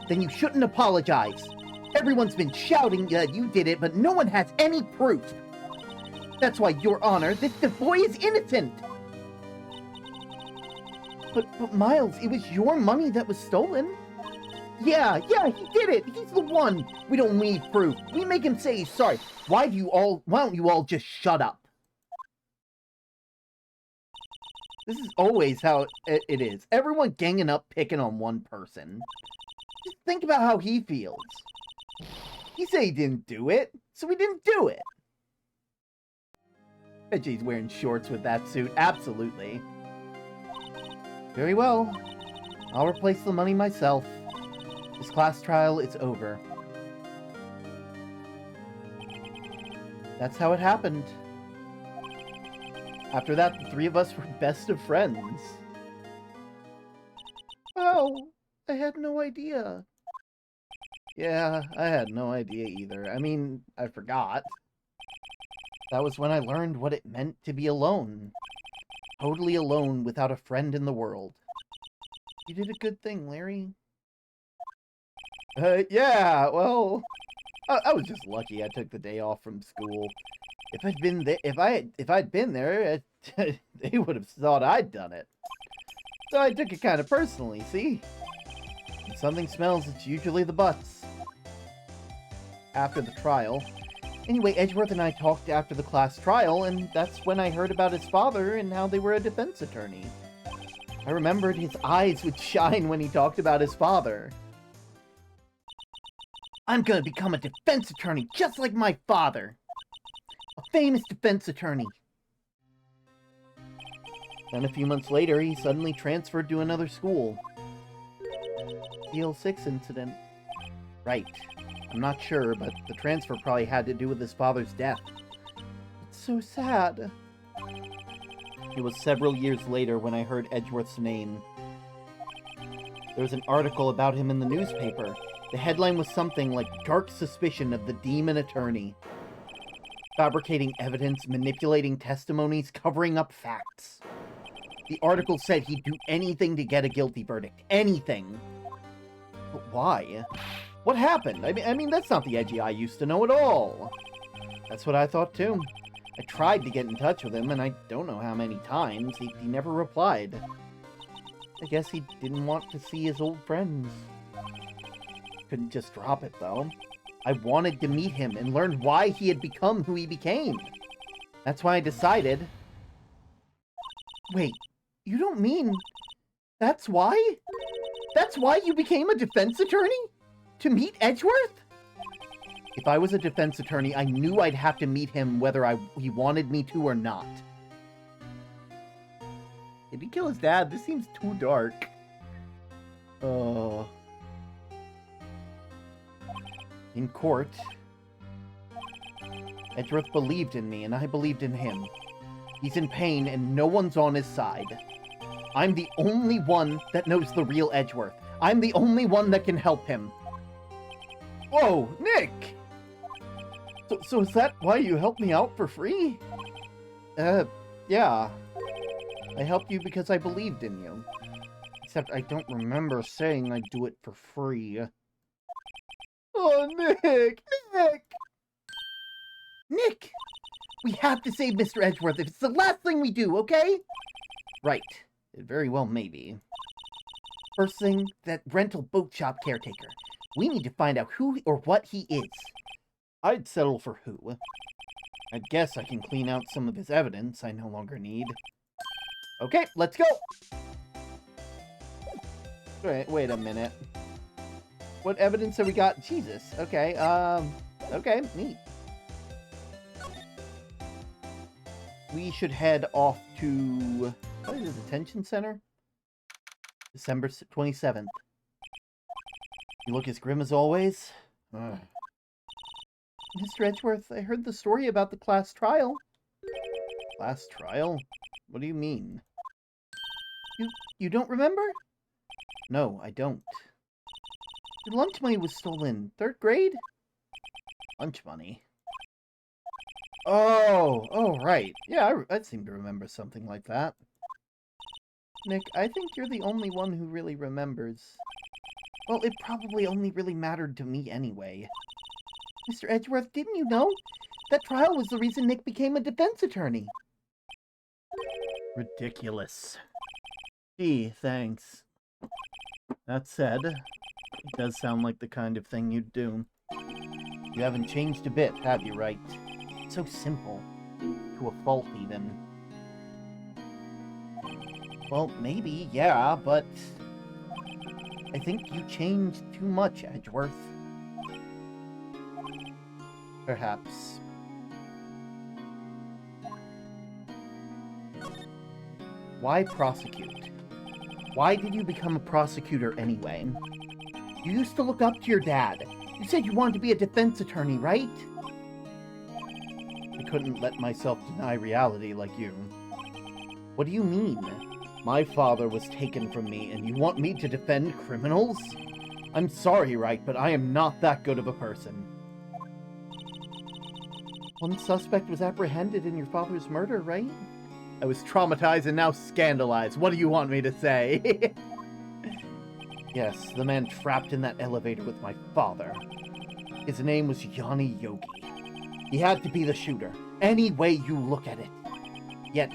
Then you shouldn't apologize. Everyone's been shouting that you did it, but no one has any proof. That's why, Your Honor, this boy is innocent. But Miles, it was your money that was stolen. Yeah, he did it. He's the one. We don't need proof. We make him say he's sorry. Why don't you all just shut up? This is always how it is. Everyone ganging up, picking on one person. Just think about how he feels. He said he didn't do it, so he didn't do it. Bet he's wearing shorts with that suit. Absolutely. Very well. I'll replace the money myself. This class trial is over. That's how it happened. After that, the three of us were best of friends. Oh, I had no idea. Yeah, I had no idea either. I mean, I forgot. That was when I learned what it meant to be alone. Totally alone without a friend in the world. You did a good thing, Larry. Yeah, well, I was just lucky I took the day off from school. If I'd been there, if I'd been there, they would have thought I'd done it. So I took it kind of personally, see? When something smells, it's usually the butts. After the trial. Anyway, Edgeworth and I talked after the class trial, and that's when I heard about his father and how they were a defense attorney. I remembered his eyes would shine when he talked about his father. I'm gonna become a defense attorney just like my father. A famous defense attorney. Then a few months later, he suddenly transferred to another school. The L6 incident. Right. I'm not sure, but the transfer probably had to do with his father's death. It's so sad. It was several years later when I heard Edgeworth's name. There was an article about him in the newspaper. The headline was something like Dark Suspicion of the Demon Attorney. Fabricating evidence, manipulating testimonies, covering up facts. The article said he'd do anything to get a guilty verdict. Anything. But why? What happened? I mean, that's not the Edgy I used to know at all. That's what I thought too. I tried to get in touch with him, and I don't know how many times. He never replied. I guess he didn't want to see his old friends. Couldn't just drop it, though. I wanted to meet him and learn why he had become who he became. That's why I decided... Wait, you don't mean... That's why? That's why you became a defense attorney? To meet Edgeworth? If I was a defense attorney, I knew I'd have to meet him whether he wanted me to or not. Did he kill his dad? This seems too dark. In court, Edgeworth believed in me, and I believed in him. He's in pain, and no one's on his side. I'm the only one that knows the real Edgeworth. I'm the only one that can help him. Whoa, Nick! So is that why you helped me out for free? Yeah. I helped you because I believed in you. Except I don't remember saying I'd do it for free. Oh, Nick! Nick! We have to save Mr. Edgeworth if it's the last thing we do, okay? Right. It very well may be. First thing, that rental boat shop caretaker. We need to find out who or what he is. I'd settle for who. I guess I can clean out some of his evidence I no longer need. Okay, let's go! Wait a minute. What evidence have we got? Jesus. Okay, okay, neat. We should head off to... What is it, detention center? December 27th. You look as grim as always. Ugh. Mr. Edgeworth, I heard the story about the class trial. Class trial? What do you mean? You don't remember? No, I don't. Your lunch money was stolen. 3rd grade? Lunch money? Oh, right. Yeah, I seem to remember something like that. Nick, I think you're the only one who really remembers. Well, it probably only really mattered to me anyway. Mr. Edgeworth, didn't you know? That trial was the reason Nick became a defense attorney. Ridiculous. Gee, thanks. That said, it does sound like the kind of thing you'd do. You haven't changed a bit, have you, Wright? So simple. To a fault, even. Well, maybe, yeah, but... I think you changed too much, Edgeworth. Perhaps. Why prosecute? Why did you become a prosecutor anyway? You used to look up to your dad. You said you wanted to be a defense attorney, right? I couldn't let myself deny reality like you. What do you mean? My father was taken from me, and you want me to defend criminals? I'm sorry, Wright, but I am not that good of a person. One suspect was apprehended in your father's murder, right? I was traumatized and now scandalized. What do you want me to say? Yes, the man trapped in that elevator with my father. His name was Yanni Yogi. He had to be the shooter, any way you look at it. Yet,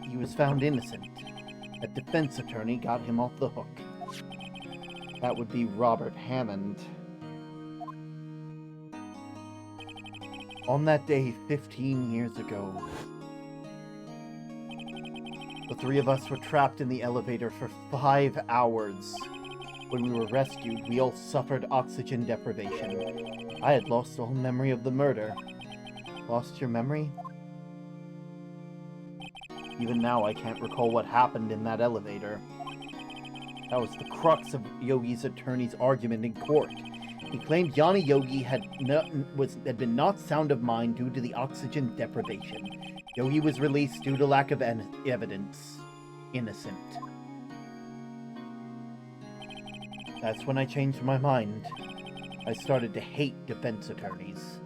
he was found innocent. A defense attorney got him off the hook. That would be Robert Hammond. On that day 15 years ago, the three of us were trapped in the elevator for 5 hours. When we were rescued, we all suffered oxygen deprivation. I had lost all memory of the murder. Lost your memory? Even now, I can't recall what happened in that elevator. That was the crux of Yogi's attorney's argument in court. He claimed Yanni Yogi had been knocked sound of mind due to the oxygen deprivation. Yogi was released due to lack of evidence. Innocent. That's when I changed my mind. I started to hate defense attorneys.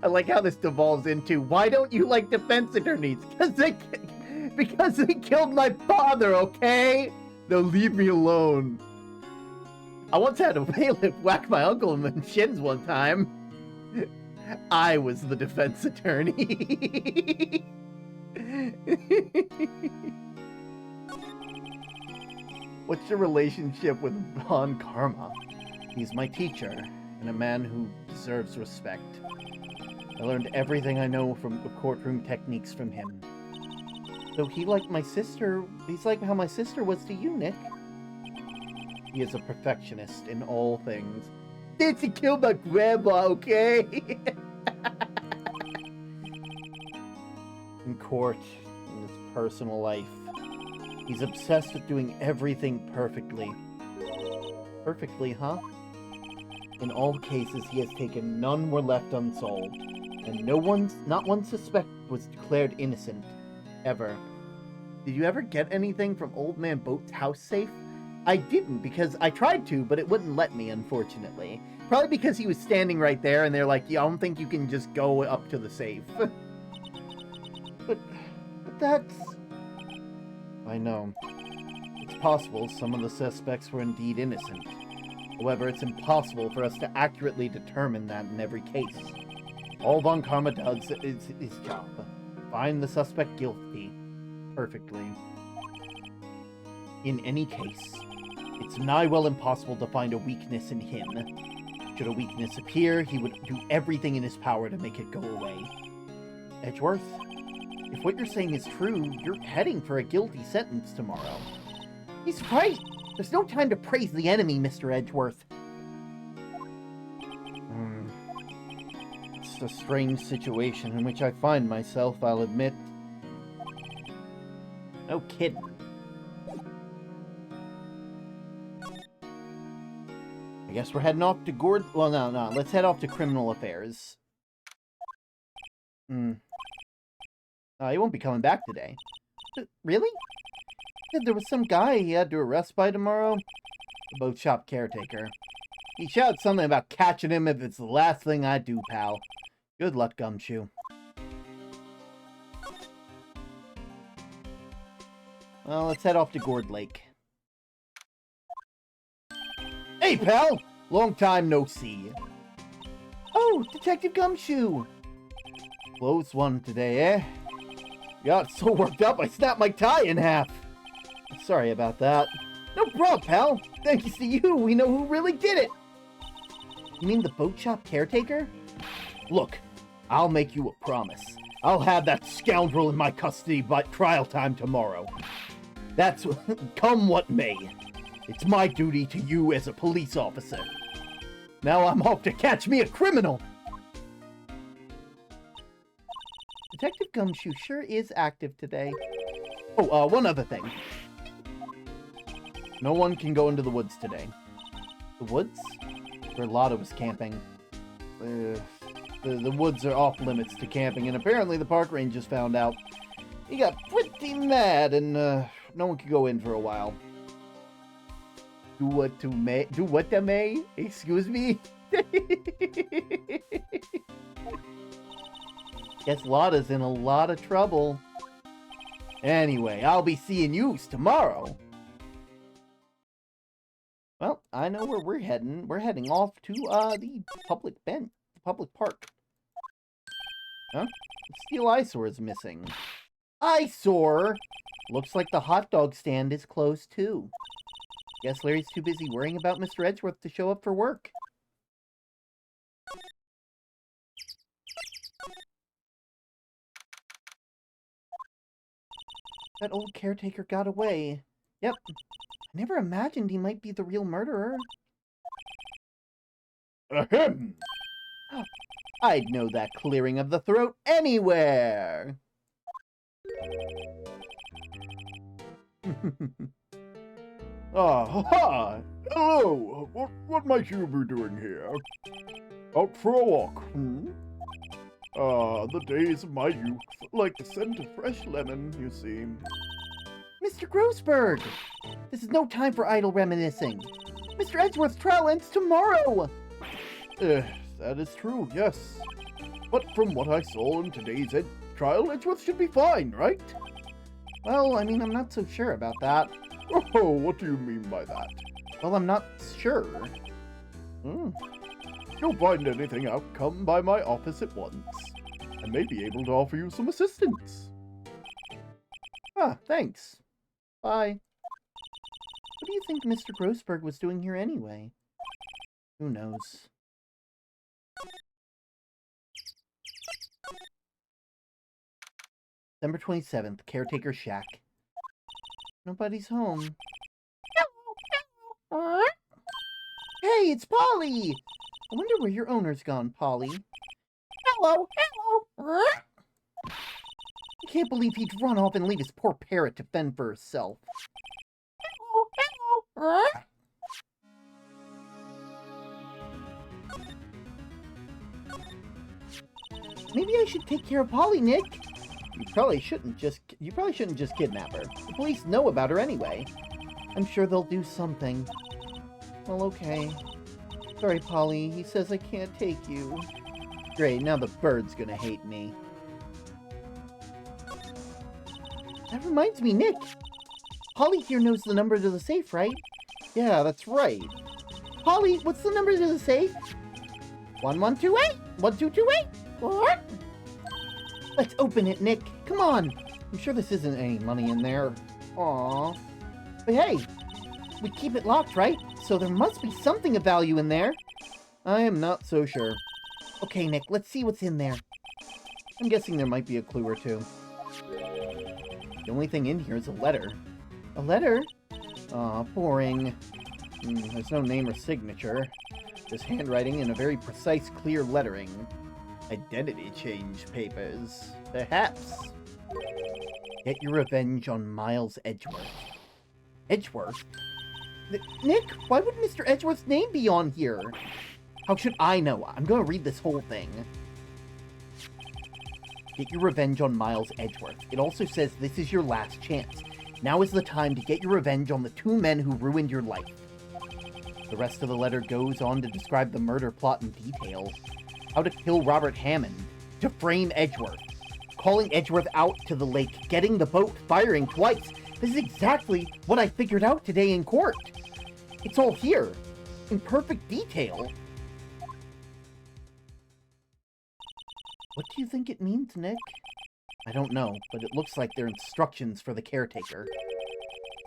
I like how this devolves into, why don't you like defense attorneys? Because they killed my father, okay? Now leave me alone. I once had a bailiff whack my uncle in the shins one time. I was the defense attorney. What's your relationship with Von Karma? He's my teacher, and a man who deserves respect. I learned everything I know from the courtroom techniques from him. So he like my sister, he's like how my sister was to you, Nick. He is a perfectionist in all things. Nancy killed my grandma, okay? In court, in his personal life, he's obsessed with doing everything perfectly. Perfectly, huh? In all cases, he has taken none were left unsolved, and not one suspect was declared innocent, ever. Did you ever get anything from Old Man Boat's house safe? I didn't, because I tried to, but it wouldn't let me, unfortunately. Probably because he was standing right there, and they're like, yeah, I don't think you can just go up to the safe. but that's... I know. It's possible some of the suspects were indeed innocent. However, it's impossible for us to accurately determine that in every case. All Von Karma does is his job. Find the suspect guilty. Perfectly. In any case, it's nigh well impossible to find a weakness in him. Should a weakness appear, he would do everything in his power to make it go away. Edgeworth, if what you're saying is true, you're heading for a guilty sentence tomorrow. He's right! There's no time to praise the enemy, Mr. Edgeworth. It's a strange situation in which I find myself, I'll admit. No kidding. I guess we're heading off to Well, no. Let's head off to criminal affairs. He won't be coming back today. Really? There was some guy he had to arrest by tomorrow. The boat shop caretaker. He shouted something about catching him if it's the last thing I do, pal. Good luck, Gumshoe. Well, let's head off to Gourd Lake. Hey, pal! Long time no see. Oh, Detective Gumshoe! Close one today, eh? Got so worked up I snapped my tie in half. Sorry about that. No problem, pal. Thanks to you, we know who really did it. You mean the boat shop caretaker? Look, I'll make you a promise. I'll have that scoundrel in my custody by trial time tomorrow. That's come what may. It's my duty to you as a police officer. Now I'm off to catch me a criminal. Detective Gumshoe sure is active today. Oh, one other thing. No one can go into the woods today. The woods? Where Lotl was camping. The woods are off limits to camping, and apparently the park rangers found out. He got pretty mad, and no one could go in for a while. Do what to may? Excuse me? Guess Lotta's in a lot of trouble. Anyway, I'll be seeing yous tomorrow. Well, I know where we're heading. We're heading off to the public park. Huh? The steel eyesore is missing. Eyesore! Looks like the hot dog stand is closed too. Guess Larry's too busy worrying about Mr. Edgeworth to show up for work. That old caretaker got away. Yep. I never imagined he might be the real murderer. Ahem! I'd know that clearing of the throat anywhere! Ah, hello! What might you be doing here? Out for a walk, hmm? The days of my youth, like the scent of fresh lemon, you see. Mr. Grossberg! This is no time for idle reminiscing. Mr. Edgeworth's trial ends tomorrow! That is true, yes. But from what I saw in today's trial, Edgeworth should be fine, right? Well, I mean, I'm not so sure about that. Oh, what do you mean by that? Well, I'm not sure. If you'll find anything out, come by my office at once. I may be able to offer you some assistance. Ah, thanks. Bye. What do you think Mr. Grossberg was doing here anyway? Who knows? December 27th, Caretaker Shack. Nobody's home. Hey, it's Polly! I wonder where your owner's gone, Polly. Hello. I can't believe he'd run off and leave his poor parrot to fend for herself. Hello. Maybe I should take care of Polly, Nick. You probably shouldn't just kidnap her. The police know about her anyway. I'm sure they'll do something. Well, okay. Sorry, Polly. He says I can't take you. Great, now the bird's gonna hate me. That reminds me, Nick. Polly here knows the number to the safe, right? Yeah, that's right. Polly, what's the number to the safe? 1128? 1228? What? Let's open it, Nick. Come on. I'm sure this isn't any money in there. Aww. But hey, we keep it locked, right? So there must be something of value in there. I am not so sure. Okay, Nick, let's see what's in there. I'm guessing there might be a clue or two. The only thing in here is a letter. A letter? Aw, boring. There's no name or signature. Just handwriting and a very precise, clear lettering. Identity change papers. Perhaps. Get your revenge on Miles Edgeworth. Edgeworth? Nick, why would Mr. Edgeworth's name be on here? How should I know? I'm gonna read this whole thing. Get your revenge on Miles Edgeworth. It also says this is your last chance. Now is the time to get your revenge on the two men who ruined your life. The rest of the letter goes on to describe the murder plot in detail. How to kill Robert Hammond, to frame Edgeworth, calling Edgeworth out to the lake, getting the boat, firing twice. This is exactly what I figured out today in court. It's all here. in perfect detail. What do you think it means, Nick? I don't know, but it looks like they're instructions for the caretaker.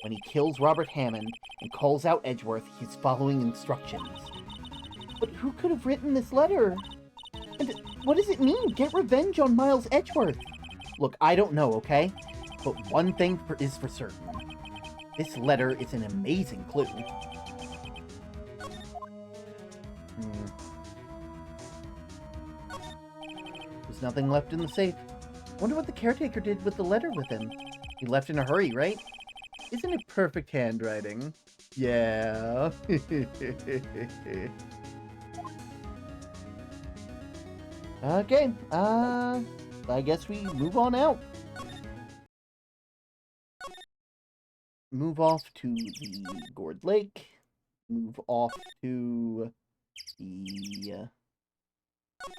When he kills Robert Hammond and calls out Edgeworth, he's following instructions. But who could have written this letter? And what does it mean, get revenge on Miles Edgeworth? Look, I don't know, okay? But one thing is for certain. This letter is an amazing clue. There's nothing left in the safe. Wonder what the caretaker did with the letter with him. He left in a hurry, right? Isn't it perfect handwriting? Yeah. Okay, I guess we move on out. Move off to the Gourd Lake. Move off to the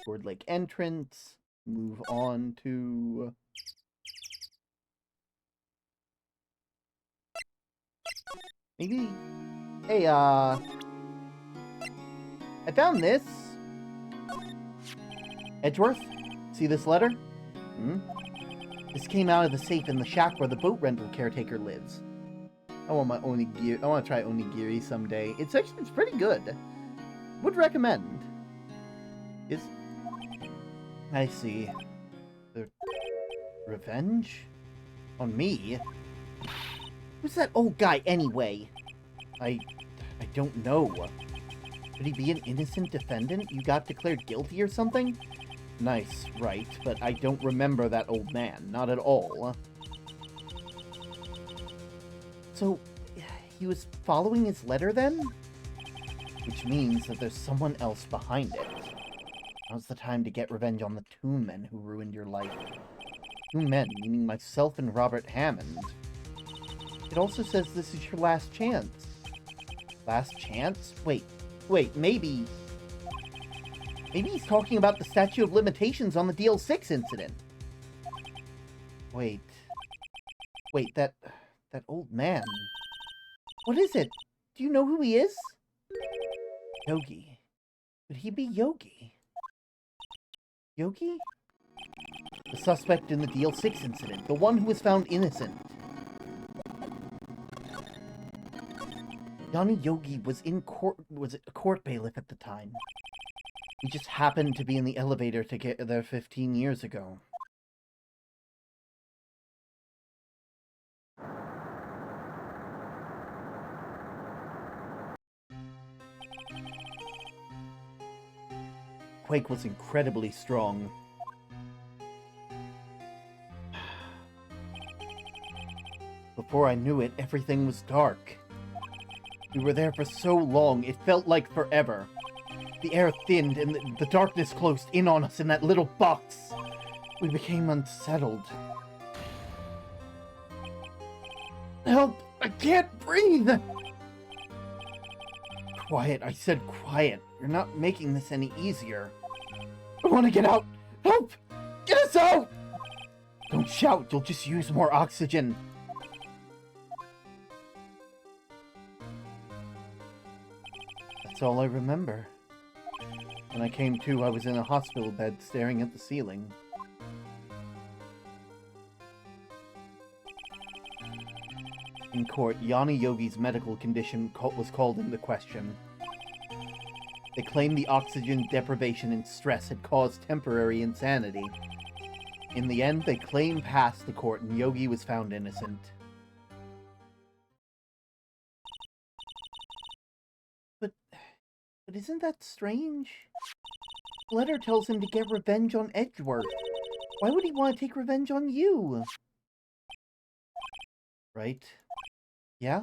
Gourd Lake entrance. Move on to... maybe... Hey, I found this. Edgeworth? See this letter? This came out of the safe in the shack where the boat rental caretaker lives. I want my onigiri. I want to try onigiri someday. It's pretty good. Would recommend. I see. The revenge? On me? Who's that old guy anyway? I don't know. Could he be an innocent defendant? You got declared guilty or something? Nice, right, but I don't remember that old man. Not at all. So, he was following his letter then? Which means that there's someone else behind it. Now's the time to get revenge on the two men who ruined your life. Two men, meaning myself and Robert Hammond. It also says this is your last chance. Last chance? Wait, maybe... maybe he's talking about the statute of limitations on the DL6 incident. Wait, that old man. What is it? Do you know who he is? Yogi. Could he be Yogi? Yogi? The suspect in the DL6 incident. The one who was found innocent. Yanni Yogi was a court bailiff at the time. He just happened to be in the elevator to get there 15 years ago. Quake was incredibly strong. Before I knew it, everything was dark. We were there for so long, it felt like forever. The air thinned and the darkness closed in on us in that little box. We became unsettled. Help! I can't breathe! Quiet, I said quiet. You're not making this any easier. I want to get out! Help! Get us out! Don't shout, you'll just use more oxygen. That's all I remember. When I came to, I was in a hospital bed staring at the ceiling. In court, Yanni Yogi's medical condition was called into question. They claimed the oxygen deprivation and stress had caused temporary insanity. In the end, they claimed past the court and Yogi was found innocent. But isn't that strange? The letter tells him to get revenge on Edgeworth. Why would he want to take revenge on you? Right? Yeah?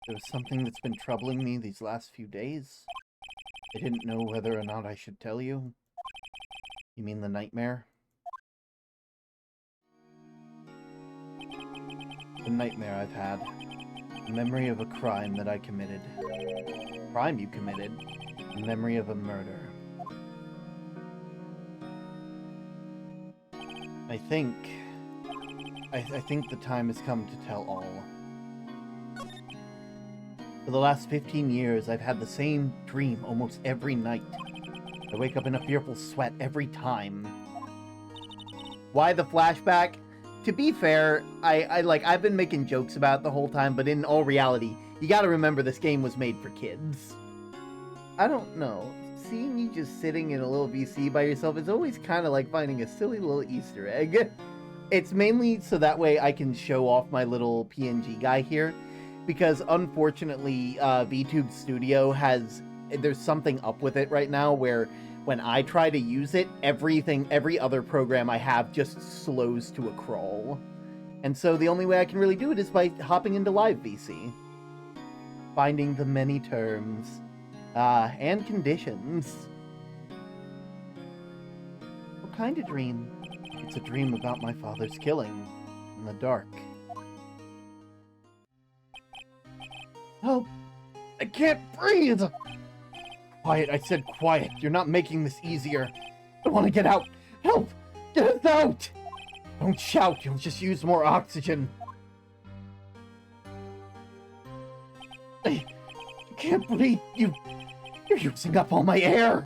There was something that's been troubling me these last few days. I didn't know whether or not I should tell you. You mean the nightmare? The nightmare I've had. The memory of a crime that I committed. Crime you committed. The memory of a murder. I think the time has come to tell all. For the last 15 years, I've had the same dream almost every night. I wake up in a fearful sweat every time. Why the flashback? To be fair, I've been making jokes about it the whole time, but in all reality, you gotta remember this game was made for kids. I don't know. Seeing you just sitting in a little VC by yourself is always kind of like finding a silly little Easter egg. It's mainly so that way I can show off my little PNG guy here, because unfortunately, VTube Studio there's something up with it right now where when I try to use it, every other program I have just slows to a crawl. And so the only way I can really do it is by hopping into Live VC. Finding the many terms. And conditions. What kind of dream? It's a dream about my father's killing. In the dark. Help! I can't breathe! Quiet, I said quiet. You're not making this easier. I want to get out. Help! Get us out! Don't shout, you'll just use more oxygen. I can't breathe. You're using up all my air.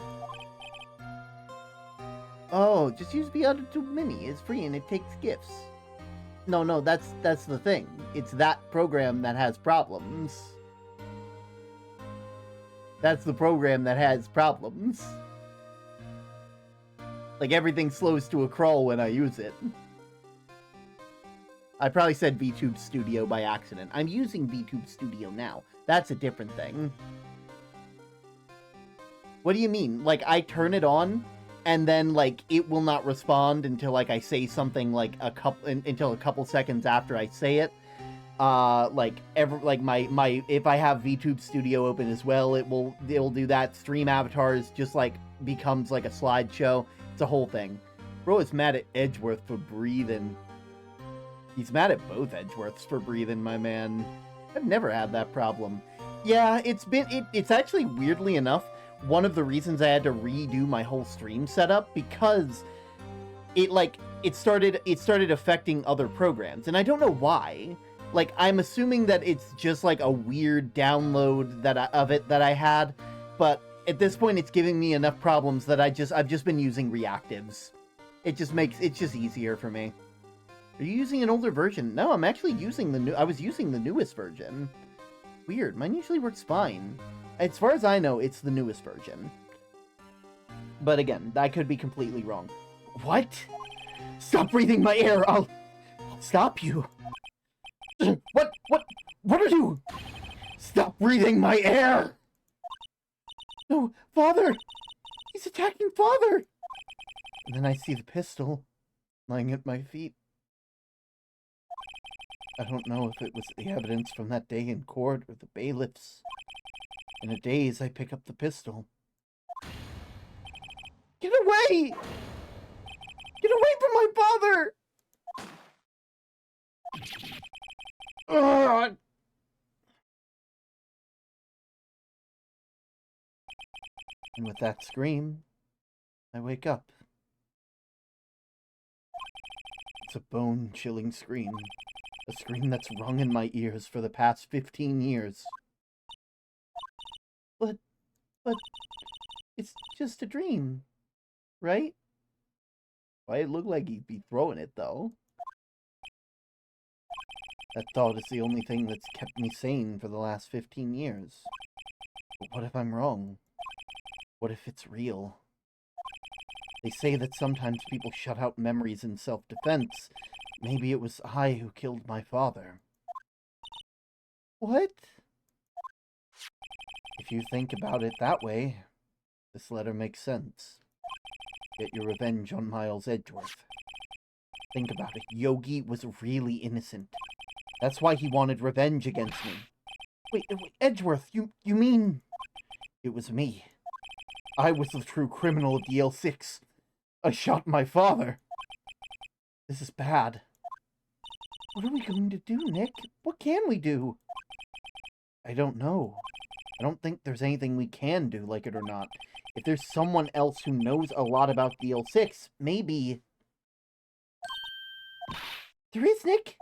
Oh, just use the other tube mini. It's free and it takes gifts. No, that's the thing. It's that program that has problems. That's the program that has problems. Like, everything slows to a crawl when I use it. I probably said VTube Studio by accident. I'm using VTube Studio now. That's a different thing. What do you mean? Like, I turn it on, and then, like, it will not respond until, like, I say something, like, until a couple seconds after I say it. If I have VTube Studio open as well, it'll do that. Stream avatars just, like, becomes, like, a slideshow. It's a whole thing. Bro is mad at Edgeworth for breathing. He's mad at both Edgeworths for breathing, my man. I've never had that problem. Yeah, it's actually, weirdly enough, one of the reasons I had to redo my whole stream setup, because it started affecting other programs, and I don't know why. Like, I'm assuming that it's just like a weird download of it that I had, but at this point it's giving me enough problems that I've just been using reactives. It's just easier for me. Are you using an older version? No, I'm actually using I was using the newest version. Weird, mine usually works fine. As far as I know, it's the newest version. But again, I could be completely wrong. What? Stop breathing my air! I'll stop you! What are you? Stop breathing my air! No, Father! He's attacking Father! And then I see the pistol lying at my feet. I don't know if it was the evidence from that day in court or the bailiffs. In a daze, I pick up the pistol. Get away! Get away from my father! Ugh! And with that scream, I wake up. It's a bone-chilling scream. A scream that's rung in my ears for the past 15 years. But it's just a dream, right? Why it look like he'd be throwing it, though? That thought is the only thing that's kept me sane for the last 15 years. But what if I'm wrong? What if it's real? They say that sometimes people shut out memories in self-defense. Maybe it was I who killed my father. What? If you think about it that way, this letter makes sense. Get your revenge on Miles Edgeworth. Think about it. Yogi was really innocent. That's why he wanted revenge against me. Wait, Edgeworth, you mean... It was me. I was the true criminal of the L6. I shot my father. This is bad. What are we going to do, Nick? What can we do? I don't know. I don't think there's anything we can do, like it or not. If there's someone else who knows a lot about DL6, maybe... There is, Nick!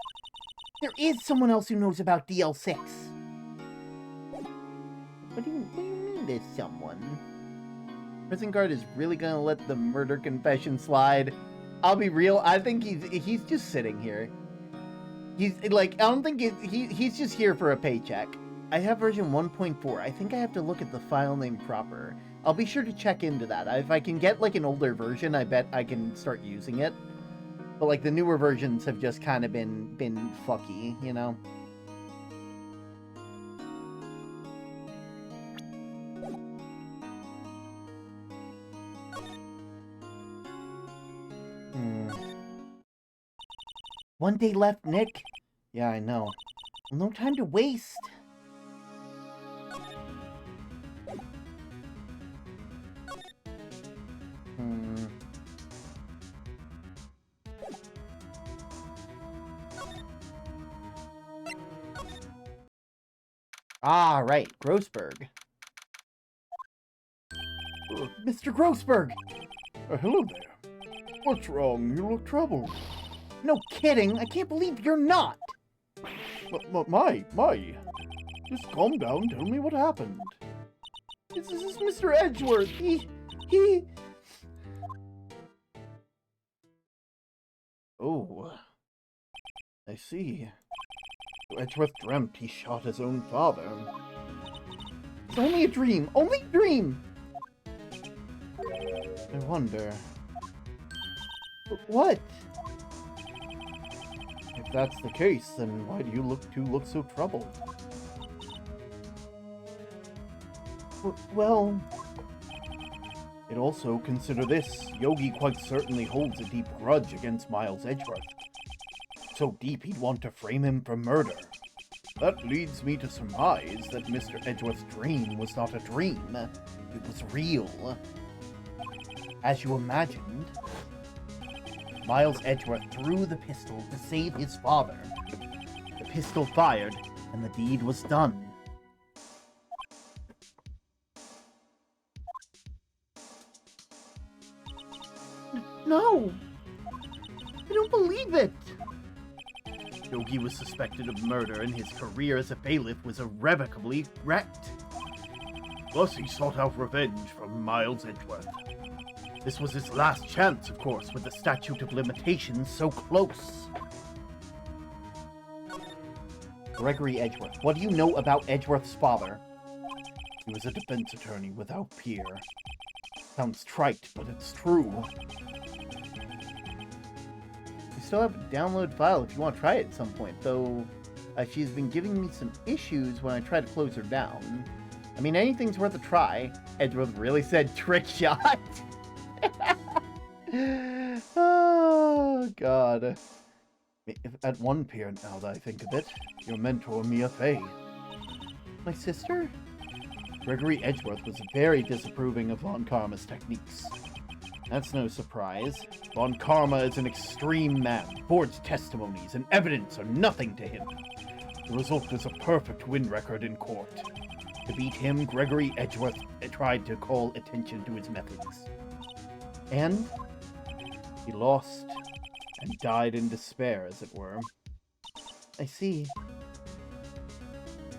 There is someone else who knows about DL6! What do you mean there's someone? Prison guard is really gonna let the murder confession slide? I'll be real, I think he's just sitting here. He's like, I don't think he's just here for a paycheck. I have version 1.4. I think I have to look at the file name proper. I'll be sure to check into that. If I can get like an older version, I bet I can start using it. But like the newer versions have just kind of been fucky, you know? One day left, Nick. Yeah, I know. No time to waste. Ah, right. Grossberg. Mr. Grossberg! Hello there. What's wrong? You look troubled. No kidding! I can't believe you're not! My. Just calm down. Tell me what happened. This is Mr. Edgeworth. He... Oh. I see. Edgeworth dreamt he shot his own father. It's only a dream. Only a dream! I wonder. What? If that's the case, then why do you look so troubled? Well... And also, consider this. Yogi quite certainly holds a deep grudge against Miles Edgeworth. So deep he'd want to frame him for murder. That leads me to surmise that Mr. Edgeworth's dream was not a dream. It was real. As you imagined, Miles Edgeworth threw the pistol to save his father. The pistol fired, and the deed was done. No! I don't believe it! Yogi was suspected of murder, and his career as a bailiff was irrevocably wrecked. Thus he sought out revenge from Miles Edgeworth. This was his last chance, of course, with the statute of limitations so close. Gregory Edgeworth. What do you know about Edgeworth's father? He was a defense attorney without peer. Sounds trite, but it's true. We still have a download file if you want to try it at some point, though she's been giving me some issues when I try to close her down. I mean, anything's worth a try. Edgeworth really said trick shot. Oh, God. At one peer, now that I think of it, your mentor, Mia Fey. My sister? Gregory Edgeworth was very disapproving of Von Karma's techniques. That's no surprise. Von Karma is an extreme man. Forged testimonies and evidence are nothing to him. The result is a perfect win record in court. To beat him, Gregory Edgeworth tried to call attention to his methods. And? He lost, and died in despair, as it were. I see.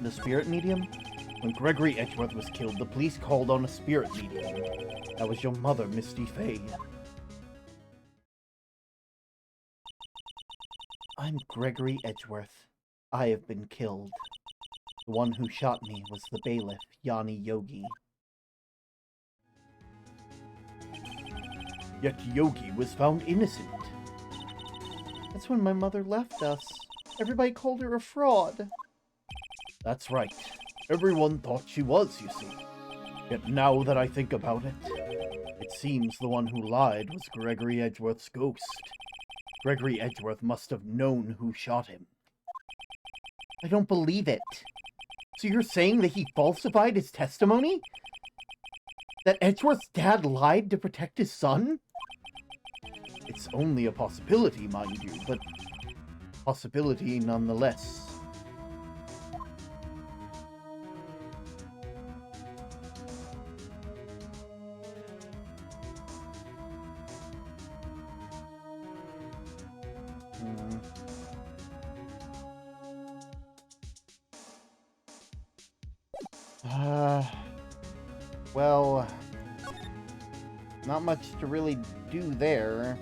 The spirit medium? When Gregory Edgeworth was killed, the police called on a spirit medium. That was your mother, Misty Fey. I'm Gregory Edgeworth. I have been killed. The one who shot me was the bailiff, Yanni Yogi. Yet Yogi was found innocent. That's when my mother left us. Everybody called her a fraud. That's right. Everyone thought she was, you see. Yet now that I think about it, it seems the one who lied was Gregory Edgeworth's ghost. Gregory Edgeworth must have known who shot him. I don't believe it. So you're saying that he falsified his testimony? That Edgeworth's dad lied to protect his son? It's only a possibility, mind you, but possibility nonetheless. Well, not much to really do there.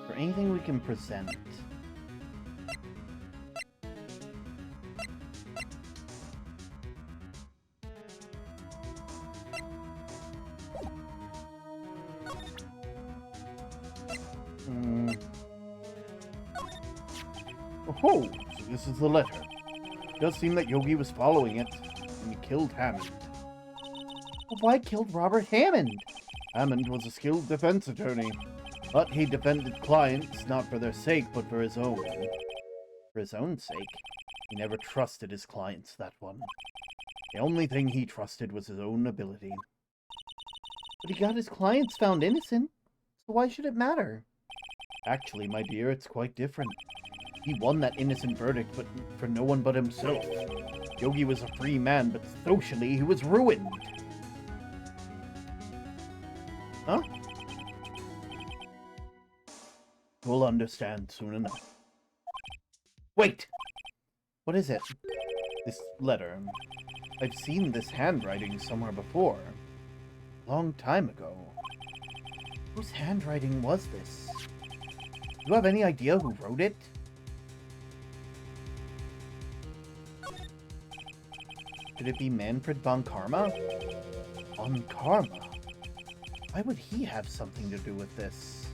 For anything we can present. Oh, so this is the letter. It does seem that Yogi was following it, and he killed Hammond. Well, why killed Robert Hammond? Hammond was a skilled defense attorney, but he defended clients not for their sake, but for his own. For his own sake? He never trusted his clients, that one. The only thing he trusted was his own ability. But he got his clients found innocent, so why should it matter? Actually, my dear, it's quite different. He won that innocent verdict, but for no one but himself. Yogi was a free man, but socially he was ruined. Huh? You'll understand soon enough. Wait! What is it? This letter. I've seen this handwriting somewhere before. Long time ago. Whose handwriting was this? Do you have any idea who wrote it? Could it be Manfred von Karma? Von Karma? Why would he have something to do with this?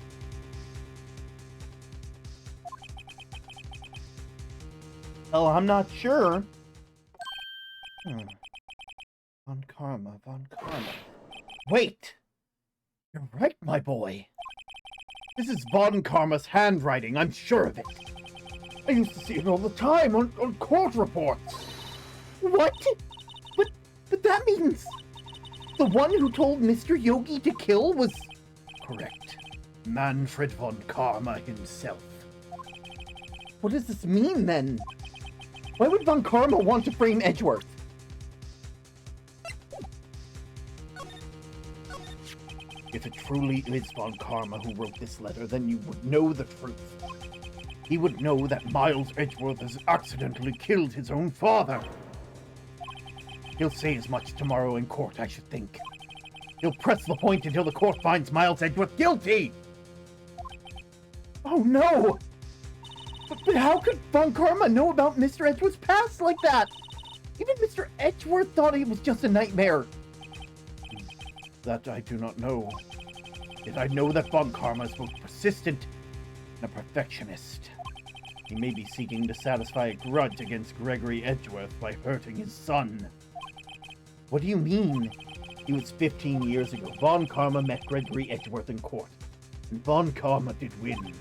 Oh, I'm not sure. Von Karma, Von Karma. Wait! You're right, my boy. This is Von Karma's handwriting, I'm sure of it. I used to see it all the time on court reports. What? But that means the one who told Mr. Yogi to kill was... Correct. Manfred von Karma himself. What does this mean, then? Why would Von Karma want to frame Edgeworth? If it truly is Von Karma who wrote this letter, then you would know the truth. He would know that Miles Edgeworth has accidentally killed his own father. He'll say as much tomorrow in court, I should think. He'll press the point until the court finds Miles Edgeworth guilty! Oh no! But how could Von Karma know about Mr. Edgeworth's past like that? Even Mr. Edgeworth thought it was just a nightmare. That I do not know. Yet I know that Von Karma is both persistent and a perfectionist. He may be seeking to satisfy a grudge against Gregory Edgeworth by hurting his son. What do you mean? It was 15 years ago. Von Karma met Gregory Edgeworth in court, and Von Karma did win,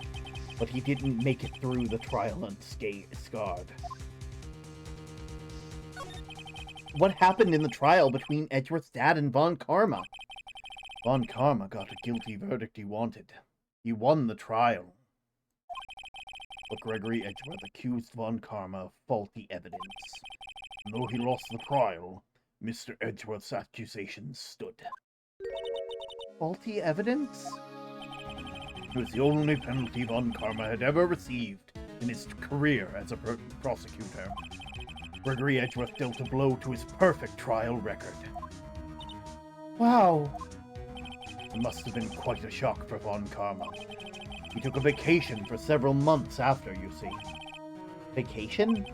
but he didn't make it through the trial unscarred. What happened in the trial between Edgeworth's dad and Von Karma? Von Karma got a guilty verdict he wanted. He won the trial. But Gregory Edgeworth accused Von Karma of faulty evidence. And though he lost the trial, Mr. Edgeworth's accusations stood. Faulty evidence? It was the only penalty Von Karma had ever received in his career as a prosecutor. Gregory Edgeworth dealt a blow to his perfect trial record. Wow. It must have been quite a shock for Von Karma. He took a vacation for several months after, you see. Vacation?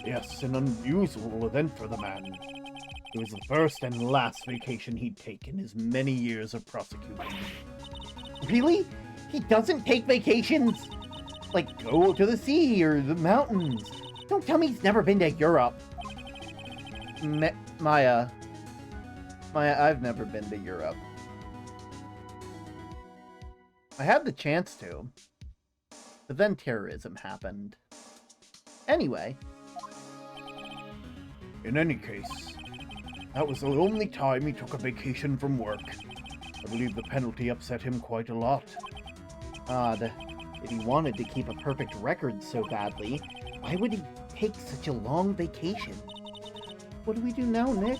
Yes, an unusual event for the man. It was the first and last vacation he'd taken in his many years of prosecuting. Really? He doesn't take vacations? Like, go to the sea or the mountains? Don't tell me he's never been to Europe. Maya, I've never been to Europe. I had the chance to, but then terrorism happened. Anyway. In any case, that was the only time he took a vacation from work. I believe the penalty upset him quite a lot. Odd. If he wanted to keep a perfect record so badly, why would he take such a long vacation? What do we do now, Nick?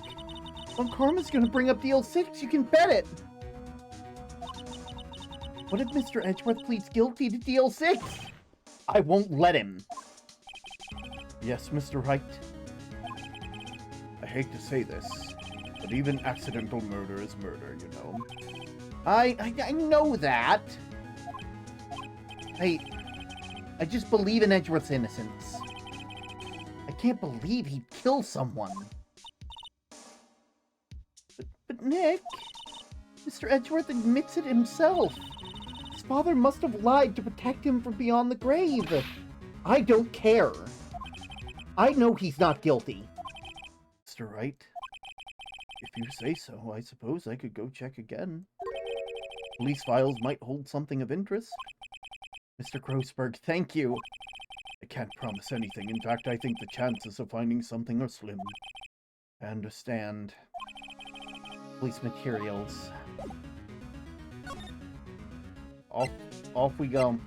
Well, Karma's gonna bring up DL6, you can bet it! What if Mr. Edgeworth pleads guilty to DL6? I won't let him. Yes, Mr. Wright. I hate to say this, but even accidental murder is murder, you know. I know that. I just believe in Edgeworth's innocence. I can't believe he'd kill someone. But Nick, Mr. Edgeworth admits it himself. His father must have lied to protect him from beyond the grave. I don't care. I know he's not guilty. Mr. Wright, if you say so, I suppose I could go check again. Police files might hold something of interest. Mr. Grossberg, thank you. I can't promise anything. In fact, I think the chances of finding something are slim. I understand. Police materials. Off we go.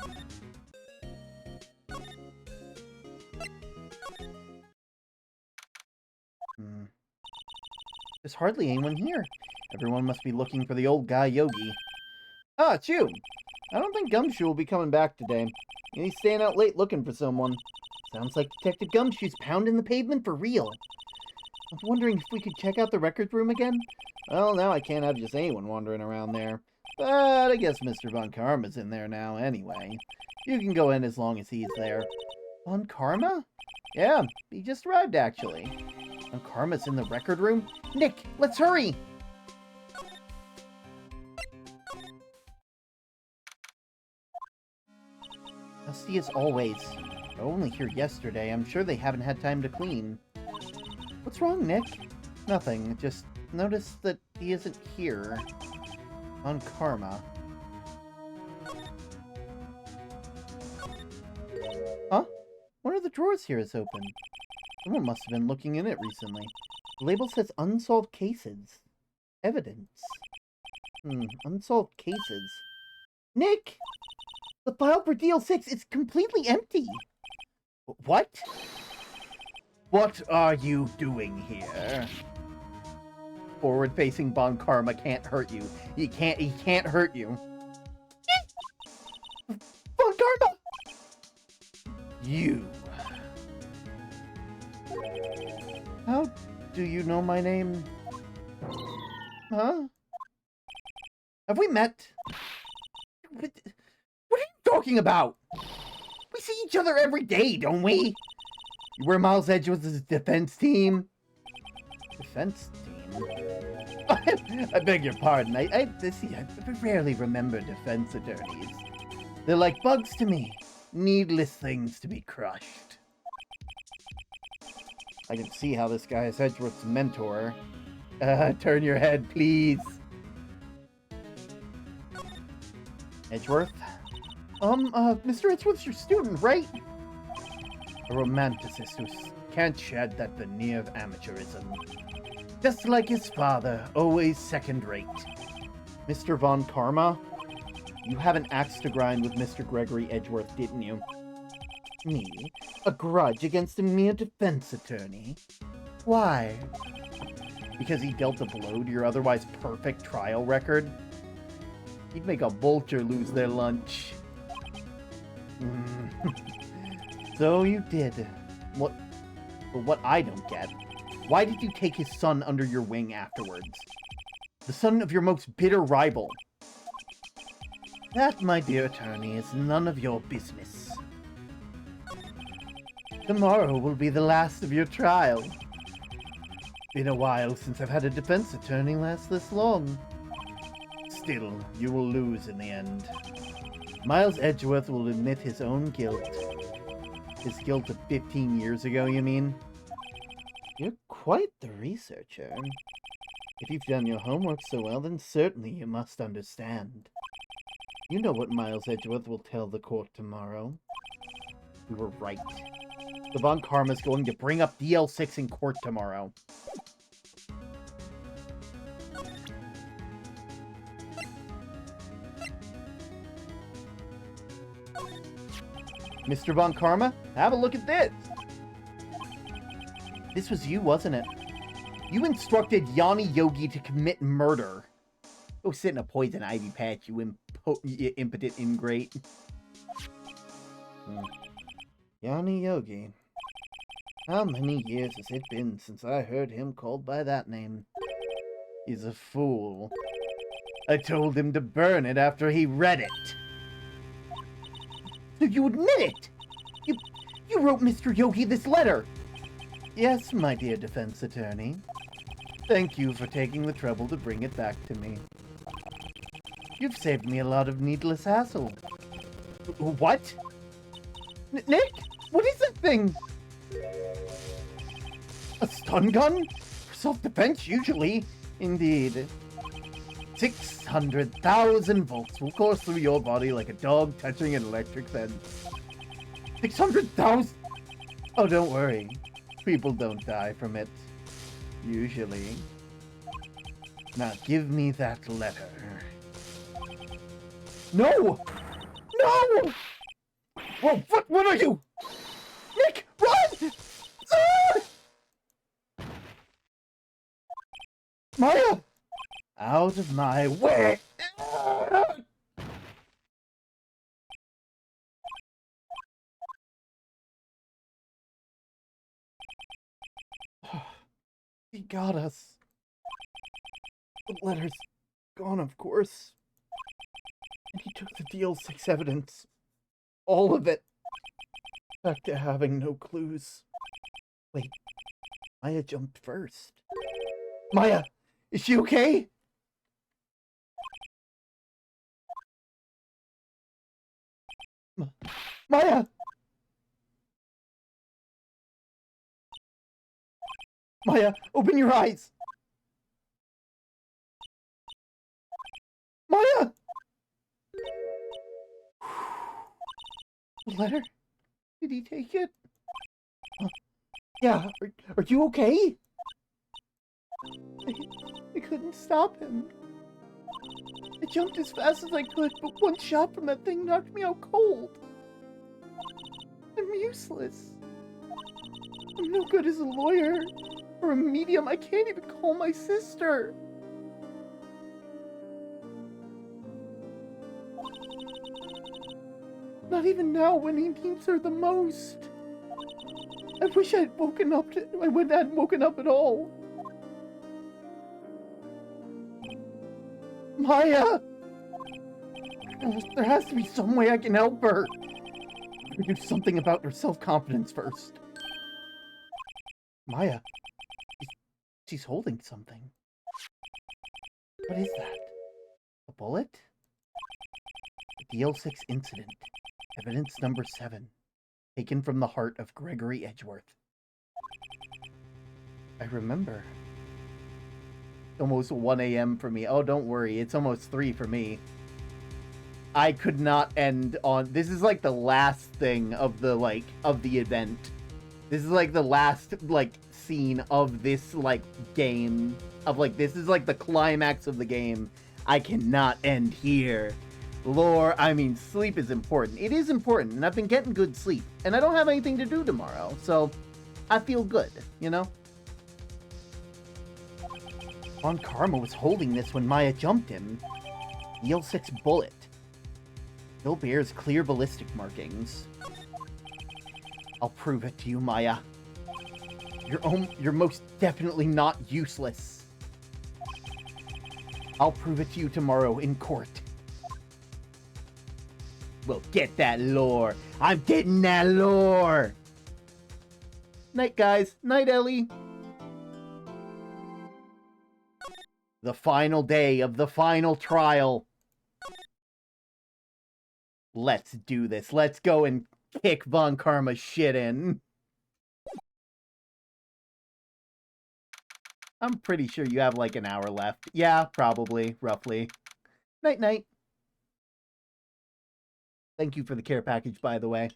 There's hardly anyone here. Everyone must be looking for the old guy Yogi. Ah, it's you! I don't think Gumshoe will be coming back today. He's staying out late looking for someone. Sounds like Detective Gumshoe's pounding the pavement for real. I was wondering if we could check out the records room again? Well, now I can't have just anyone wandering around there. But I guess Mr. Von Karma's in there now anyway. You can go in as long as he's there. Von Karma? Yeah, he just arrived actually. Von Karma's in the record room? Nick, let's hurry! Dusty as always. I was only here yesterday. I'm sure they haven't had time to clean. What's wrong, Nick? Nothing. Just noticed that he isn't here. On Karma. Huh? One of the drawers here is open. Someone must have been looking in it recently. The label says unsolved cases. Evidence. Unsolved cases. Nick! The file for DL6 is completely empty. What? What are you doing here? Forward-facing Bon Karma can't hurt you. He can't hurt you. Bon Karma! You. How do you know my name? Huh? Have we met? What are you talking about? We see each other every day, don't we? You were Miles Edgeworth's defense team? Defense team? I beg your pardon. I rarely remember defense attorneys. They're like bugs to me. Needless things to be crushed. I can see how this guy is Edgeworth's mentor. Turn your head, please. Edgeworth? Mr. Edgeworth's your student, right? A romanticist who can't shed that veneer of amateurism. Just like his father, always second-rate. Mr. Von Karma? You have an axe to grind with Mr. Gregory Edgeworth, didn't you? Me? A grudge against a mere defense attorney? Why? Because he dealt a blow to your otherwise perfect trial record? He'd make a vulture lose their lunch. So you did. What? But what I don't get, why did you take his son under your wing afterwards? The son of your most bitter rival. That, my dear attorney, is none of your business. Tomorrow will be the last of your trial. Been a while since I've had a defense attorney last this long. Still, you will lose in the end. Miles Edgeworth will admit his own guilt. His guilt of 15 years ago, you mean? You're quite the researcher. If you've done your homework so well, then certainly you must understand. You know what Miles Edgeworth will tell the court tomorrow. We were right. The Von Karma's going to bring up DL6 in court tomorrow. Mr. Von Karma, have a look at this. This was you, wasn't it? You instructed Yanni Yogi to commit murder. Go sit in a poison ivy patch, you impotent ingrate. Yanni Yogi. How many years has it been since I heard him called by that name? He's a fool. I told him to burn it after he read it. So you admit it? You wrote Mr. Yogi this letter? Yes, my dear defense attorney. Thank you for taking the trouble to bring it back to me. You've saved me a lot of needless hassle. What? Nick? What is that thing? A stun gun? For self-defense, usually. Indeed. 600,000 volts will course through your body like a dog touching an electric fence. 600,000? Oh, don't worry. People don't die from it. Usually. Now give me that letter. No! No! Whoa, what are you? Nick, run! Ah! Maya! Out of my way! He got us. The letter's gone, of course. And he took the DL6 evidence. All of it. Back to having no clues. Wait, Maya jumped first. Maya, is she okay? Maya! Maya, open your eyes! Maya! The letter? Did he take it? Yeah, are you okay? I couldn't stop him. I jumped as fast as I could, but one shot from that thing knocked me out cold. I'm useless. I'm no good as a lawyer or a medium. I can't even call my sister. Not even now when he needs her the most. I wish I hadn't woken up at all. Maya! There has to be some way I can help her. We do something about her self-confidence first. Maya. She's holding something. What is that? A bullet? The DL6 incident. Evidence number 7. Taken from the heart of Gregory Edgeworth. I remember. Almost 1 a.m. for me. Oh, don't worry. It's almost 3 for me. I could not end on... This is like the last thing of the, of the event. This is like the last, scene of this, game. This is like the climax of the game. I cannot end here. Sleep is important. It is important, and I've been getting good sleep. And I don't have anything to do tomorrow, so I feel good, you know? Von Karma was holding this when Maya jumped him. The L6 bullet. Still bears clear ballistic markings. I'll prove it to you, Maya. You're most definitely not useless. I'll prove it to you tomorrow in court. We'll get that lore. I'm getting that lore. Night, guys. Night, Ellie. The final day of the final trial. Let's do this. Let's go and kick Von Karma's shit in. I'm pretty sure you have an hour left. Yeah, probably, roughly. Night, night. Thank you for the care package, by the way.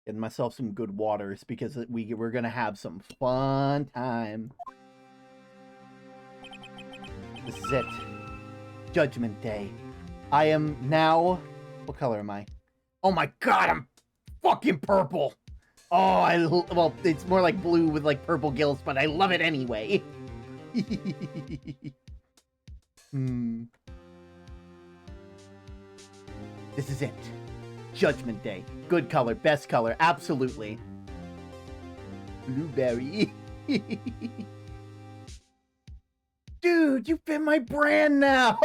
Getting myself some good waters because we're gonna have some fun time. This is it. Judgment Day. I am now... What color am I? Oh my god, I'm fucking purple! Oh, well, it's more like blue with like purple gills, but I love it anyway. This is it. Judgment Day. Good color, best color, absolutely. Blueberry. Dude, you fit my brand now!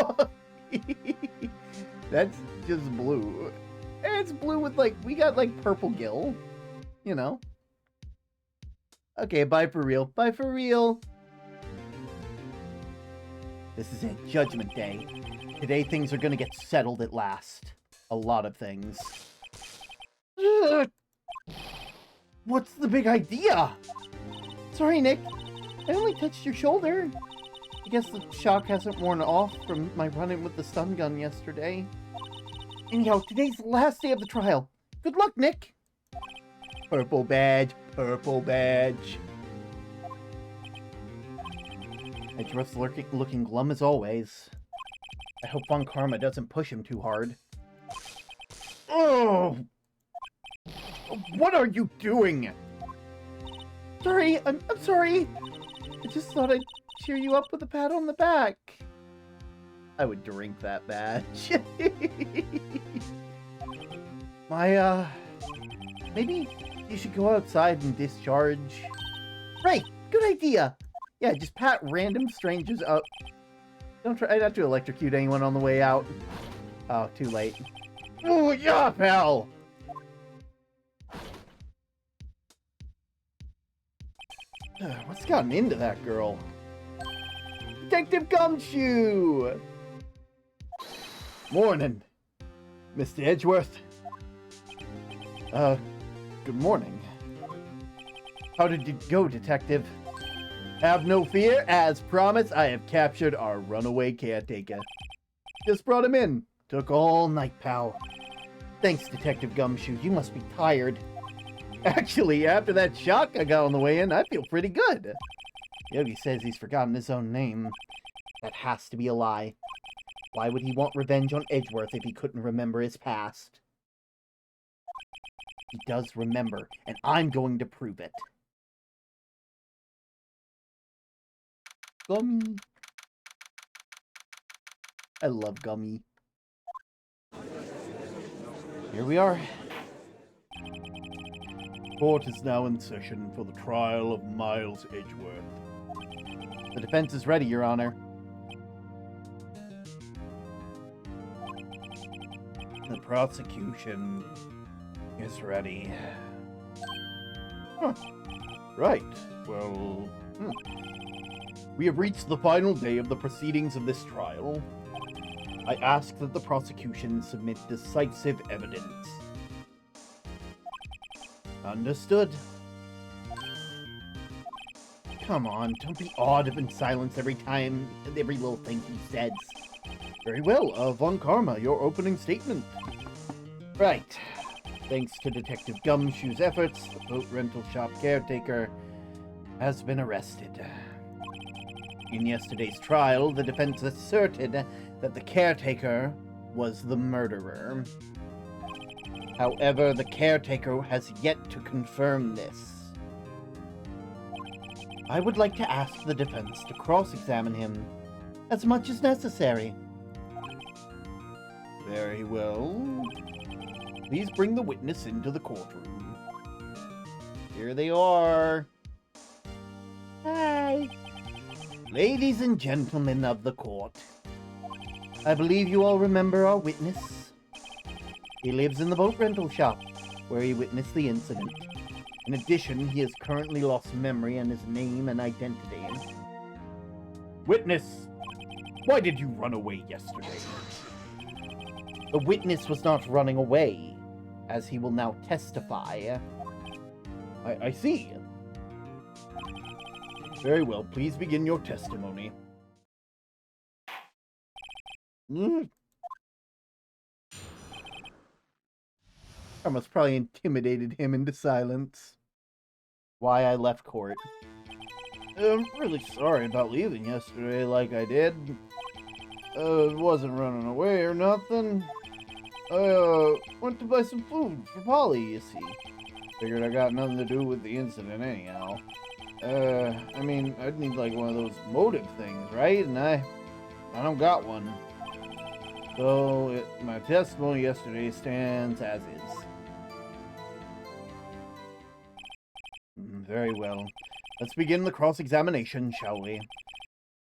That's just blue. It's blue with like, we got like purple gill. You know. Okay, bye for real. Bye for real. This is it. Judgment Day. Today things are gonna get settled at last. A lot of things. Ugh. What's the big idea? Sorry, Nick. I only touched your shoulder. I guess the shock hasn't worn off from my run-in with the stun gun yesterday. Anyhow, today's the last day of the trial. Good luck, Nick. Purple badge. Purple badge. Edgeworth's looking glum as always. I hope Von Karma doesn't push him too hard. Oh! What are you doing? Sorry, I'm sorry. I just thought I'd cheer you up with a pat on the back. I would drink that badge. Maybe you should go outside and discharge. Right, good idea. Yeah, just pat random strangers up. Don't try not to electrocute anyone on the way out. Oh, too late. Oh, yeah, pal! What's gotten into that girl? Detective Gumshoe! Morning, Mr. Edgeworth. Good morning. How did it go, Detective? Have no fear. As promised, I have captured our runaway caretaker. Just brought him in. Took all night, pal. Thanks, Detective Gumshoe. You must be tired. Actually, after that shock I got on the way in, I feel pretty good. Yogi says he's forgotten his own name. That has to be a lie. Why would he want revenge on Edgeworth if he couldn't remember his past? He does remember, and I'm going to prove it. Gummy. I love Gummy. Here we are. Court is now in session for the trial of Miles Edgeworth. The defense is ready, Your Honor. The prosecution is ready. Huh. Right. Well, we have reached the final day of the proceedings of this trial. I ask that the prosecution submit decisive evidence. Understood. Come on, don't be awed in silence every little thing he says. Very well, Von Karma, your opening statement. Right. Thanks to Detective Gumshoe's efforts, the boat rental shop caretaker has been arrested. In yesterday's trial, the defense asserted that the caretaker was the murderer. However, the caretaker has yet to confirm this. I would like to ask the defense to cross-examine him as much as necessary. Very well. Please bring the witness into the courtroom. Here they are. Hi. Ladies and gentlemen of the court, I believe you all remember our witness. He lives in the boat rental shop, where he witnessed the incident. In addition, he has currently lost memory and his name and identity. Witness, why did you run away yesterday? The witness was not running away, as he will now testify. I see. Very well, please begin your testimony. Almost probably intimidated him into silence. Why I left court. I'm really sorry about leaving yesterday like I did. Wasn't running away or nothing. I went to buy some food for Polly, you see. Figured I got nothing to do with the incident anyhow. I mean, I'd need like one of those motive things, right? And I don't got one. So, my testimony yesterday stands as is. Very well. Let's begin the cross-examination, shall we?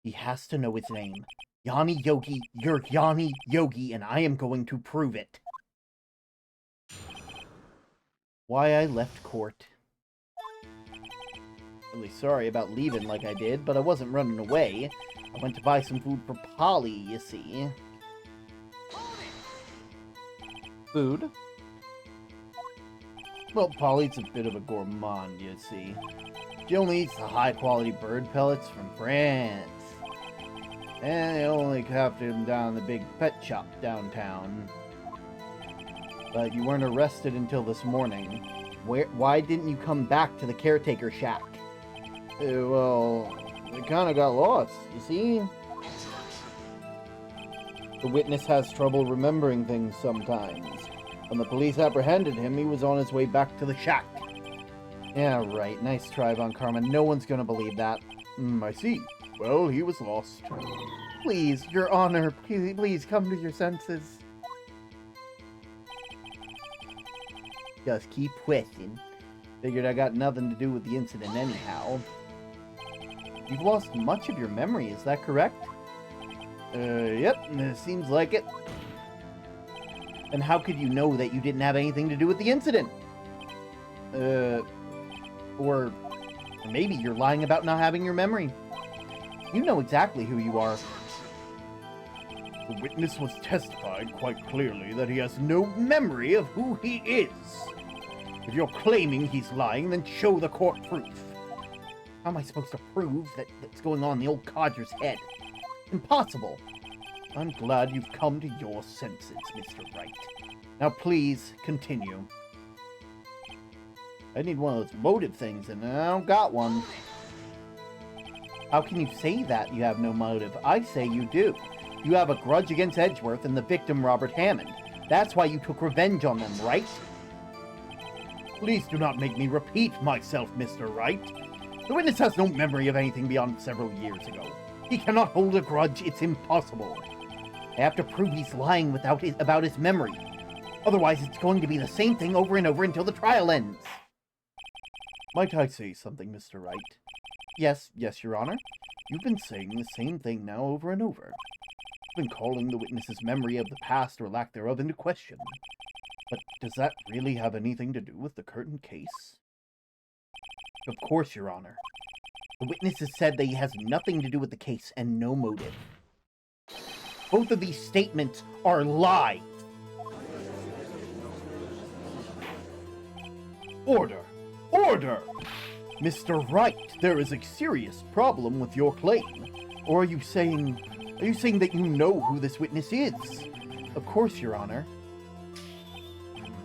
He has to know his name. Yanni Yogi, you're Yanni Yogi, and I am going to prove it. Why I left court. Really sorry about leaving like I did, but I wasn't running away. I went to buy some food for Polly, you see. Food? Well, Polly's a bit of a gourmand, you see. She only eats the high-quality bird pellets from France. And they only kept him down the big pet shop downtown. But you weren't arrested until this morning. Why didn't you come back to the caretaker shack? Well, I kinda got lost, you see? The witness has trouble remembering things sometimes. When the police apprehended him, he was on his way back to the shack. Yeah, right. Nice try, Von Karma. No one's gonna believe that. I see. Well, he was lost. Please, Your Honor, please come to your senses. Just keep twisting. Figured I got nothing to do with the incident anyhow. You've lost much of your memory, is that correct? Yep, seems like it. Then how could you know that you didn't have anything to do with the incident? Or maybe you're lying about not having your memory. You know exactly who you are. The witness was testified quite clearly that he has no memory of who he is. If you're claiming he's lying, then show the court proof. How am I supposed to prove that's going on in the old codger's head? Impossible. I'm glad you've come to your senses, Mr. Wright. Now please, continue. I need one of those motive things, and I don't got one. How can you say that you have no motive? I say you do. You have a grudge against Edgeworth and the victim, Robert Hammond. That's why you took revenge on them, right? Please do not make me repeat myself, Mr. Wright. The witness has no memory of anything beyond several years ago. He cannot hold a grudge. It's impossible. I have to prove he's lying about his memory. Otherwise, it's going to be the same thing over and over until the trial ends. Might I say something, Mr. Wright? Yes, Your Honor. You've been saying the same thing now over and over. You've been calling the witness's memory of the past or lack thereof into question. But does that really have anything to do with the Curtin case? Of course, Your Honor. The witness has said that he has nothing to do with the case and no motive. Both of these statements are lies. Order! Order! Mr. Wright, there is a serious problem with your claim. Or are you saying that you know who this witness is? Of course, Your Honor.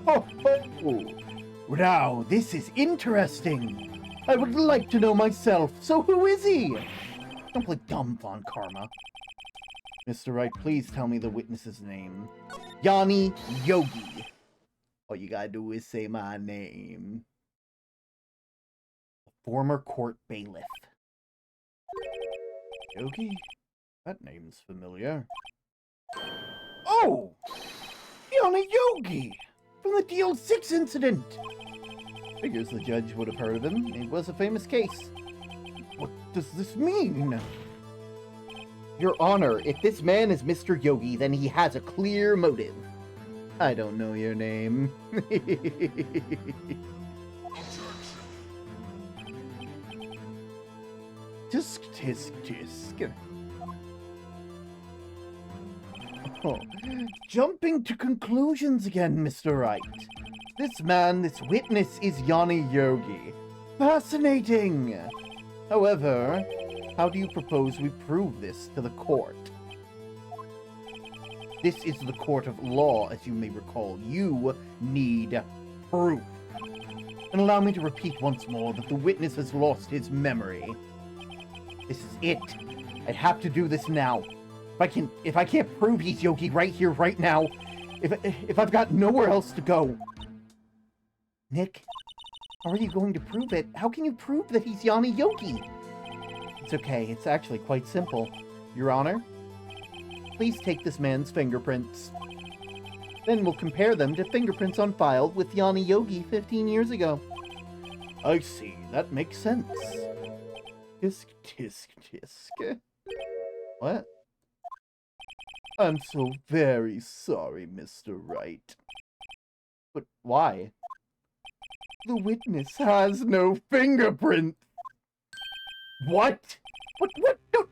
Oh, now, this is interesting. I would like to know myself. So who is he? Don't play dumb, Von Karma. Mr. Wright, please tell me the witness's name. Yanni Yogi. All you gotta do is say my name. Former court bailiff. Yogi? That name's familiar. Oh! Yanni Yogi! From the DL6 incident! Figures the judge would have heard of him. It was a famous case. What does this mean? Your Honor, if this man is Mr. Yogi, then he has a clear motive. I don't know your name. Tisk. Oh, jumping to conclusions again, Mr. Wright. This witness is Yanni Yogi. Fascinating! However, how do you propose we prove this to the court? This is the court of law, as you may recall. You need proof. And allow me to repeat once more that the witness has lost his memory. This is it. I have to do this now. If I can't prove he's Yogi right here, right now, if I've got nowhere else to go. Nick, how are you going to prove it? How can you prove that he's Yanni Yogi? It's okay, it's actually quite simple. Your Honor, please take this man's fingerprints. Then we'll compare them to fingerprints on file with Yanni Yogi 15 years ago. I see, that makes sense. Tisk, tisk, tisk. What? I'm so very sorry, Mr. Wright. But why? The witness has no fingerprint. What? What?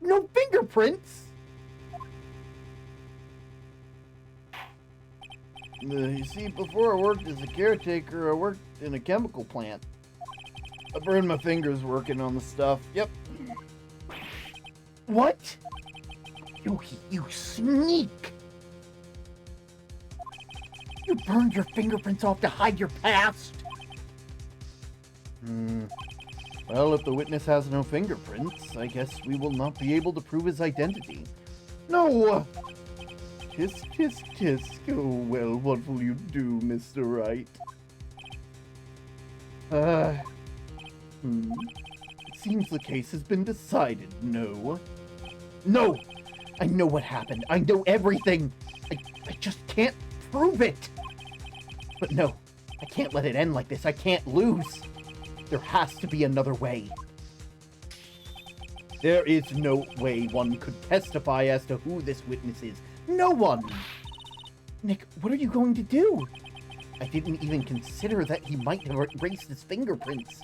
No fingerprints? You see, before I worked as a caretaker, I worked in a chemical plant. I burned my fingers working on the stuff. Yep. What? Yogi, you sneak! You burned your fingerprints off to hide your past? Well, if the witness has no fingerprints, I guess we will not be able to prove his identity. No! Tisk, tisk, tisk. Oh, well, what will you do, Mr. Wright? It seems the case has been decided, no? No! I know what happened. I know everything. I just can't prove it. But no, I can't let it end like this. I can't lose. There has to be another way. There is no way one could testify as to who this witness is. No one! Nick, what are you going to do? I didn't even consider that he might have erased his fingerprints.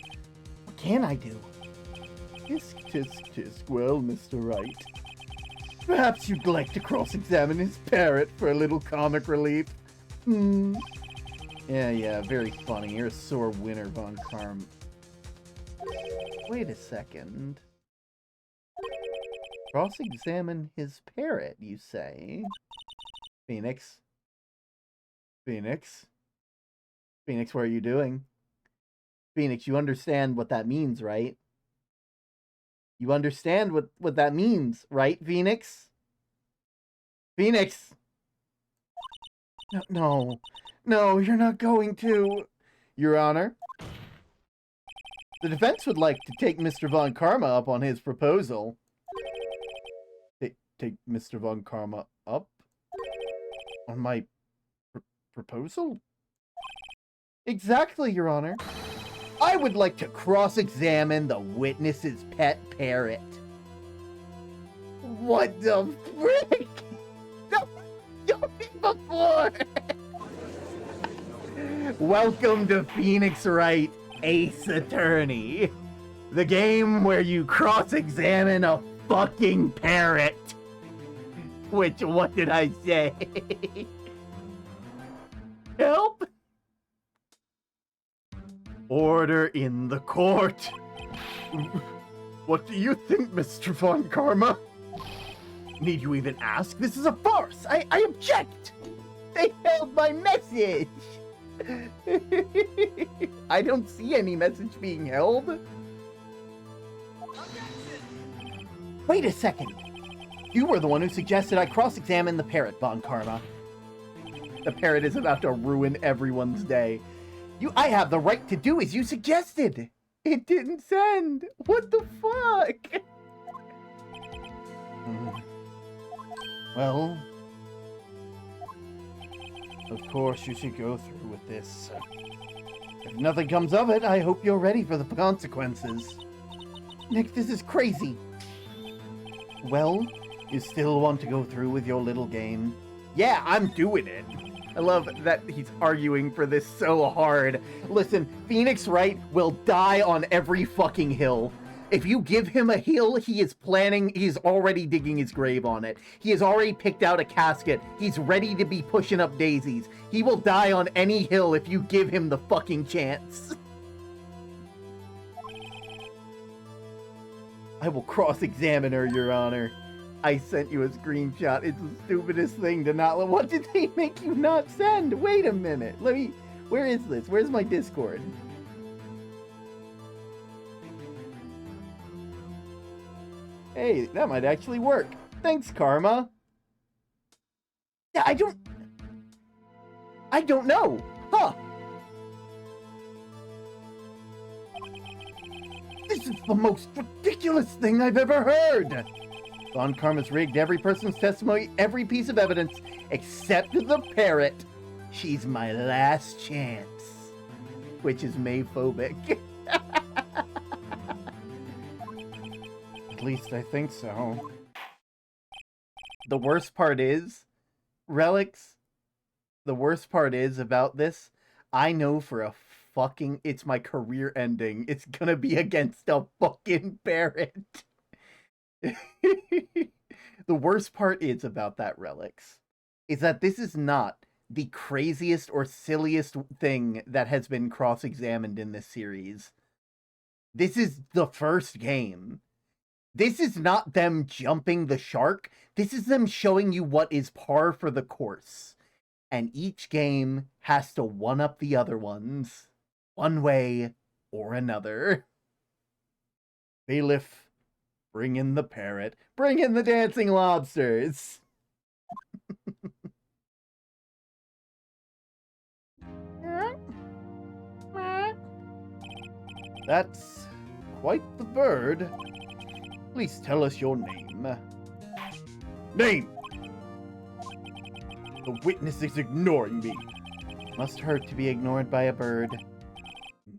What can I do? Tisk, tisk, tisk. Well, Mr. Wright, Perhaps you'd like to cross-examine his parrot for a little comic relief. Yeah, very funny. You're a sore winner, Von Karm. Wait a second. Cross-examine his parrot, you say? Phoenix? Phoenix, what are you doing? Phoenix, you understand what that means, right? You understand what that means, right, Phoenix? Phoenix! No, you're not going to. Your Honor, the defense would like to take Mr. Von Karma up on his proposal. Take Mr. Von Karma up? On my proposal? Exactly, Your Honor. I would like to cross-examine the witness's pet parrot. What the frick? No, before! Welcome to Phoenix Wright, Ace Attorney. The game where you cross-examine a fucking parrot. Which, what did I say? Help? Order in the court. What do you think, Mr. Von Karma? Need you even ask? This is a farce. I object. They held my message. I don't see any message being held. Wait a second. You were the one who suggested I cross-examine the parrot, Von Karma. The parrot is about to ruin everyone's day. I have the right to do as you suggested. It didn't send. What the fuck? Well, of course you should go through with this. If nothing comes of it, I hope you're ready for the consequences. Nick, this is crazy. Well, you still want to go through with your little game? Yeah, I'm doing it. I love that he's arguing for this so hard. Listen, Phoenix Wright will die on every fucking hill. If you give him a hill, he's already digging his grave on it. He has already picked out a casket. He's ready to be pushing up daisies. He will die on any hill if you give him the fucking chance. I will cross-examine her, Your Honor. I sent you a screenshot. It's the stupidest thing to not... What did they make you not send? Wait a minute. Where is this? Where's my Discord? Hey, that might actually work. Thanks, Karma. I don't know. Huh. This is the most ridiculous thing I've ever heard. Von Karma's rigged every person's testimony, every piece of evidence, except the parrot. She's my last chance. Which is Mayphobic. At least I think so. The worst part is, Relics, the worst part is about this, I know for a fucking, it's my career ending. It's gonna be against a fucking parrot. The worst part is about that, Relics, is that this is not the craziest or silliest thing that has been cross-examined in this series. This is the first game. This is not them jumping the shark. This is them showing you what is par for the course. And each game has to one-up the other ones, one way or another. Bailiff, bring in the parrot. Bring in the dancing lobsters. That's quite the bird. Please tell us your name. Name! The witness is ignoring me. Must hurt to be ignored by a bird.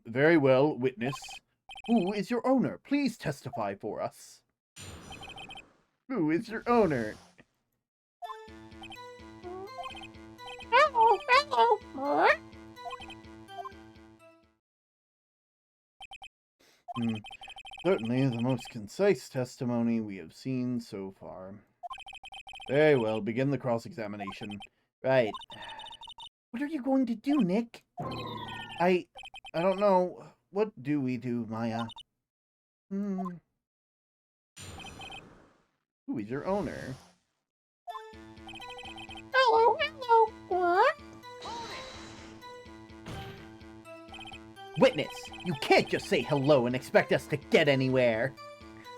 Very well, witness. Who is your owner? Please testify for us. Who is your owner? Certainly the most concise testimony we have seen so far. Very well, begin the cross-examination. Right. What are you going to do, Nick? I don't know. What do we do, Maya? Who is your owner? Hello. What? Witness, you can't just say hello and expect us to get anywhere.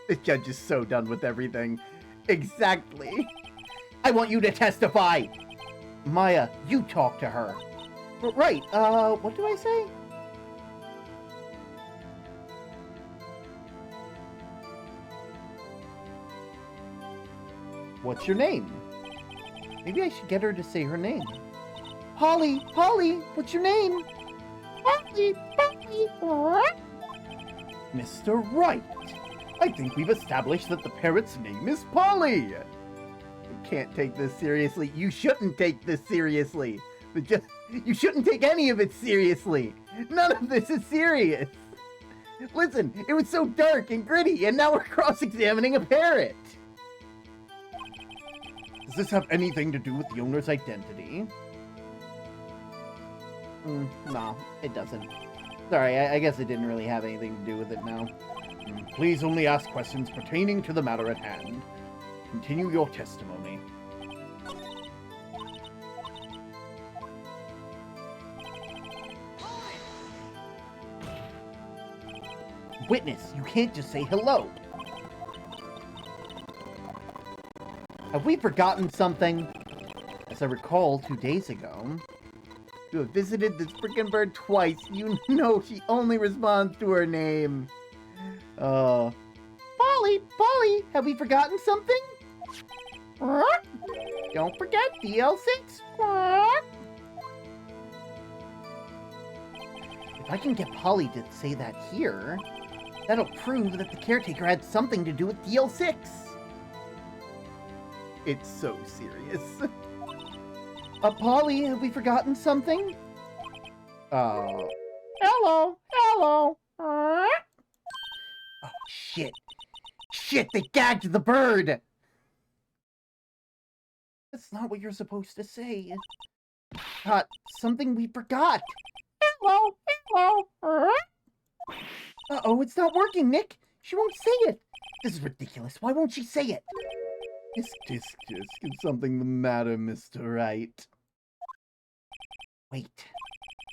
This judge is so done with everything. Exactly. I want you to testify. Maya, you talk to her. Right, what do I say? What's your name? Maybe I should get her to say her name. Polly, what's your name? Polly. What? Mr. Wright. I think we've established that the parrot's name is Polly. You can't take this seriously. You shouldn't take this seriously. You shouldn't take any of it seriously. None of this is serious. Listen, it was so dark and gritty, and now we're cross-examining a parrot. Does this have anything to do with the owner's identity? No, it doesn't. Sorry, I guess it didn't really have anything to do with it now. Please only ask questions pertaining to the matter at hand. Continue your testimony. Witness, you can't just say hello. Have we forgotten something? As I recall, 2 days ago, you have visited this frickin' bird twice. You know she only responds to her name. Polly, have we forgotten something? What? Don't forget DL6. What? If I can get Polly to say that here, that'll prove that the caretaker had something to do with DL6. It's so serious. Polly, have we forgotten something? Hello. What? Oh, shit. Shit, they gagged the bird! That's not what you're supposed to say. Something we forgot. Hello. What? Uh-oh, it's not working, Nick. She won't say it. This is ridiculous. Why won't she say it? Is something the matter, Mr. Wright? Wait.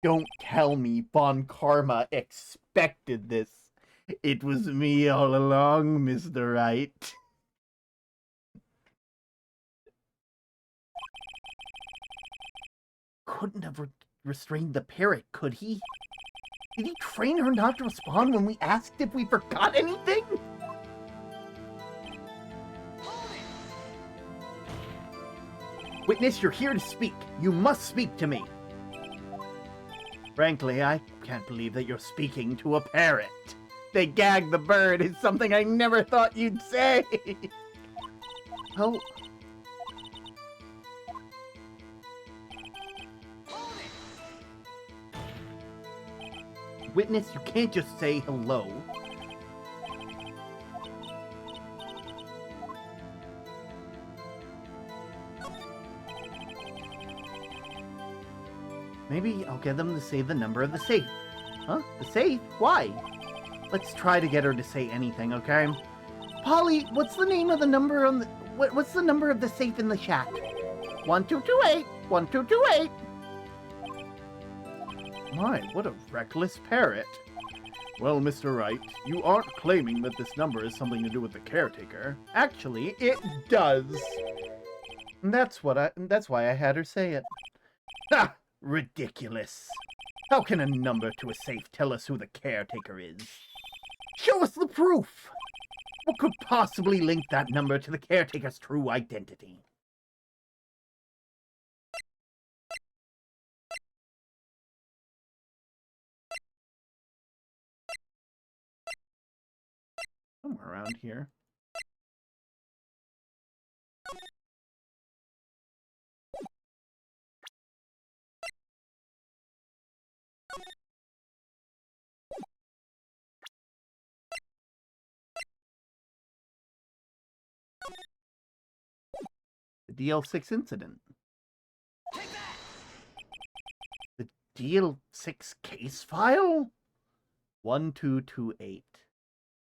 Don't tell me Von Karma expected this. It was me all along, Mr. Wright. couldn't have restrained the parrot, could he? Did he train her not to respond when we asked if we forgot anything? Witness, you're here to speak. You must speak to me. Frankly, I can't believe that you're speaking to a parrot. They gagged the bird is something I never thought you'd say. Oh. Witness, you can't just say hello. Maybe I'll get them to say the number of the safe. Huh? The safe? Why? Let's try to get her to say anything, okay? Polly, what's the name of the number on the... What's the number of the safe in the shack? 1228! 1228! My, what a reckless parrot. Well, Mr. Wright, you aren't claiming that this number is something to do with the caretaker. Actually, it does. And that's why I had her say it. Ha! Ridiculous. How can a number to a safe tell us who the caretaker is? Show us the proof! What could possibly link that number to the caretaker's true identity? Somewhere around here. The DL6 incident. The DL6 case file? 1228.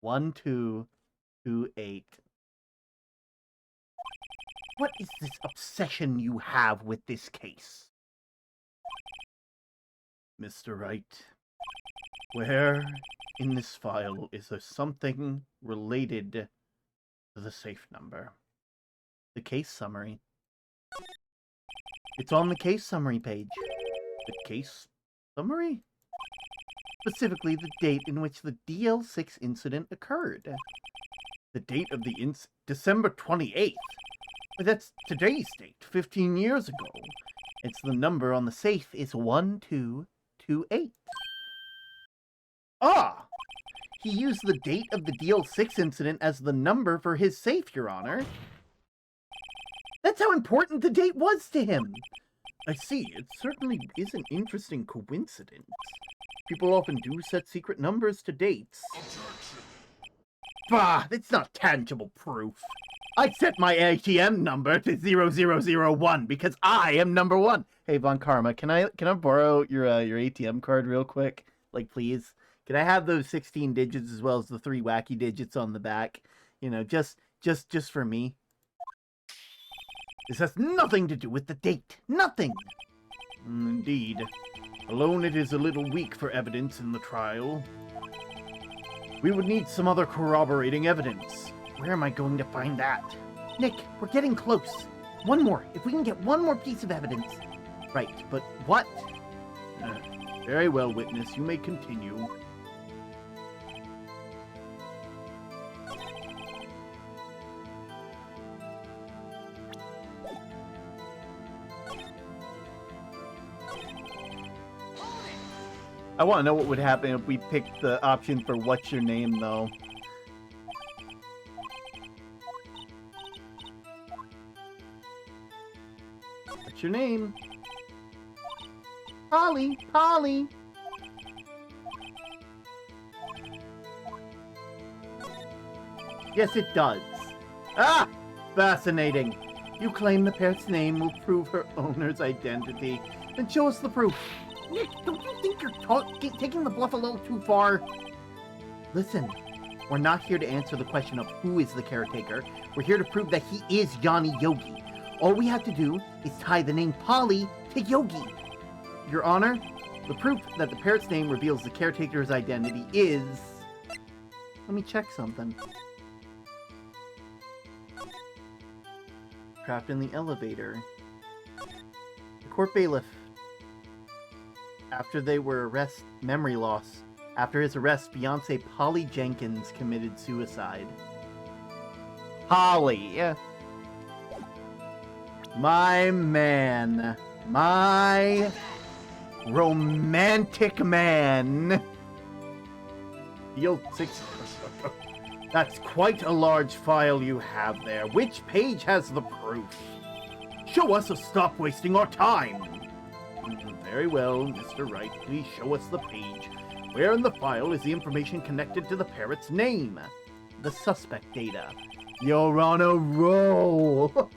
1228. What is this obsession you have with this case? Mr. Wright, where in this file is there something related to the safe number? The case summary. It's on the case summary page. The case summary? Specifically, the date in which the DL6 incident occurred. The date of the December 28th? But that's today's date, 15 years ago. It's the number on the safe is 1228. Ah! He used the date of the DL6 incident as the number for his safe, Your Honor. That's how important the date was to him. I see. It certainly is an interesting coincidence. People often do set secret numbers to dates. Bah, that's not tangible proof. I set my ATM number to 0001 because I am number one. Hey, Von Karma, can I borrow your ATM card real quick? Like, please? Can I have those 16 digits as well as the 3 wacky digits on the back? You know, just for me. This has nothing to do with the date. Nothing. Indeed. Alone it is a little weak for evidence in the trial. We would need some other corroborating evidence. Where am I going to find that? Nick, we're getting close. One more. If we can get one more piece of evidence. Right, but what? Very well, witness. You may continue. I want to know what would happen if we picked the option for what's your name, though. What's your name? Polly, Polly. Yes, it does. Ah! Fascinating. You claim the parrot's name will prove her owner's identity. Then show us the proof. Nick, don't you think you're taking the bluff a little too far? Listen, we're not here to answer the question of who is the caretaker. We're here to prove that he is Yanni Yogi. All we have to do is tie the name Polly to Yogi. Your Honor, the proof that the parrot's name reveals the caretaker's identity is... Let me check something. Trapped in the elevator. The court bailiff After they were memory loss. After his arrest, fiancée Polly Jenkins committed suicide. Polly. My man. My romantic man. Field 6. That's quite a large file you have there. Which page has the proof? Show us or stop wasting our time. Very well, Mr. Wright. Please show us the page. Where in the file is the information connected to the parrot's name? The suspect data. You're on a roll.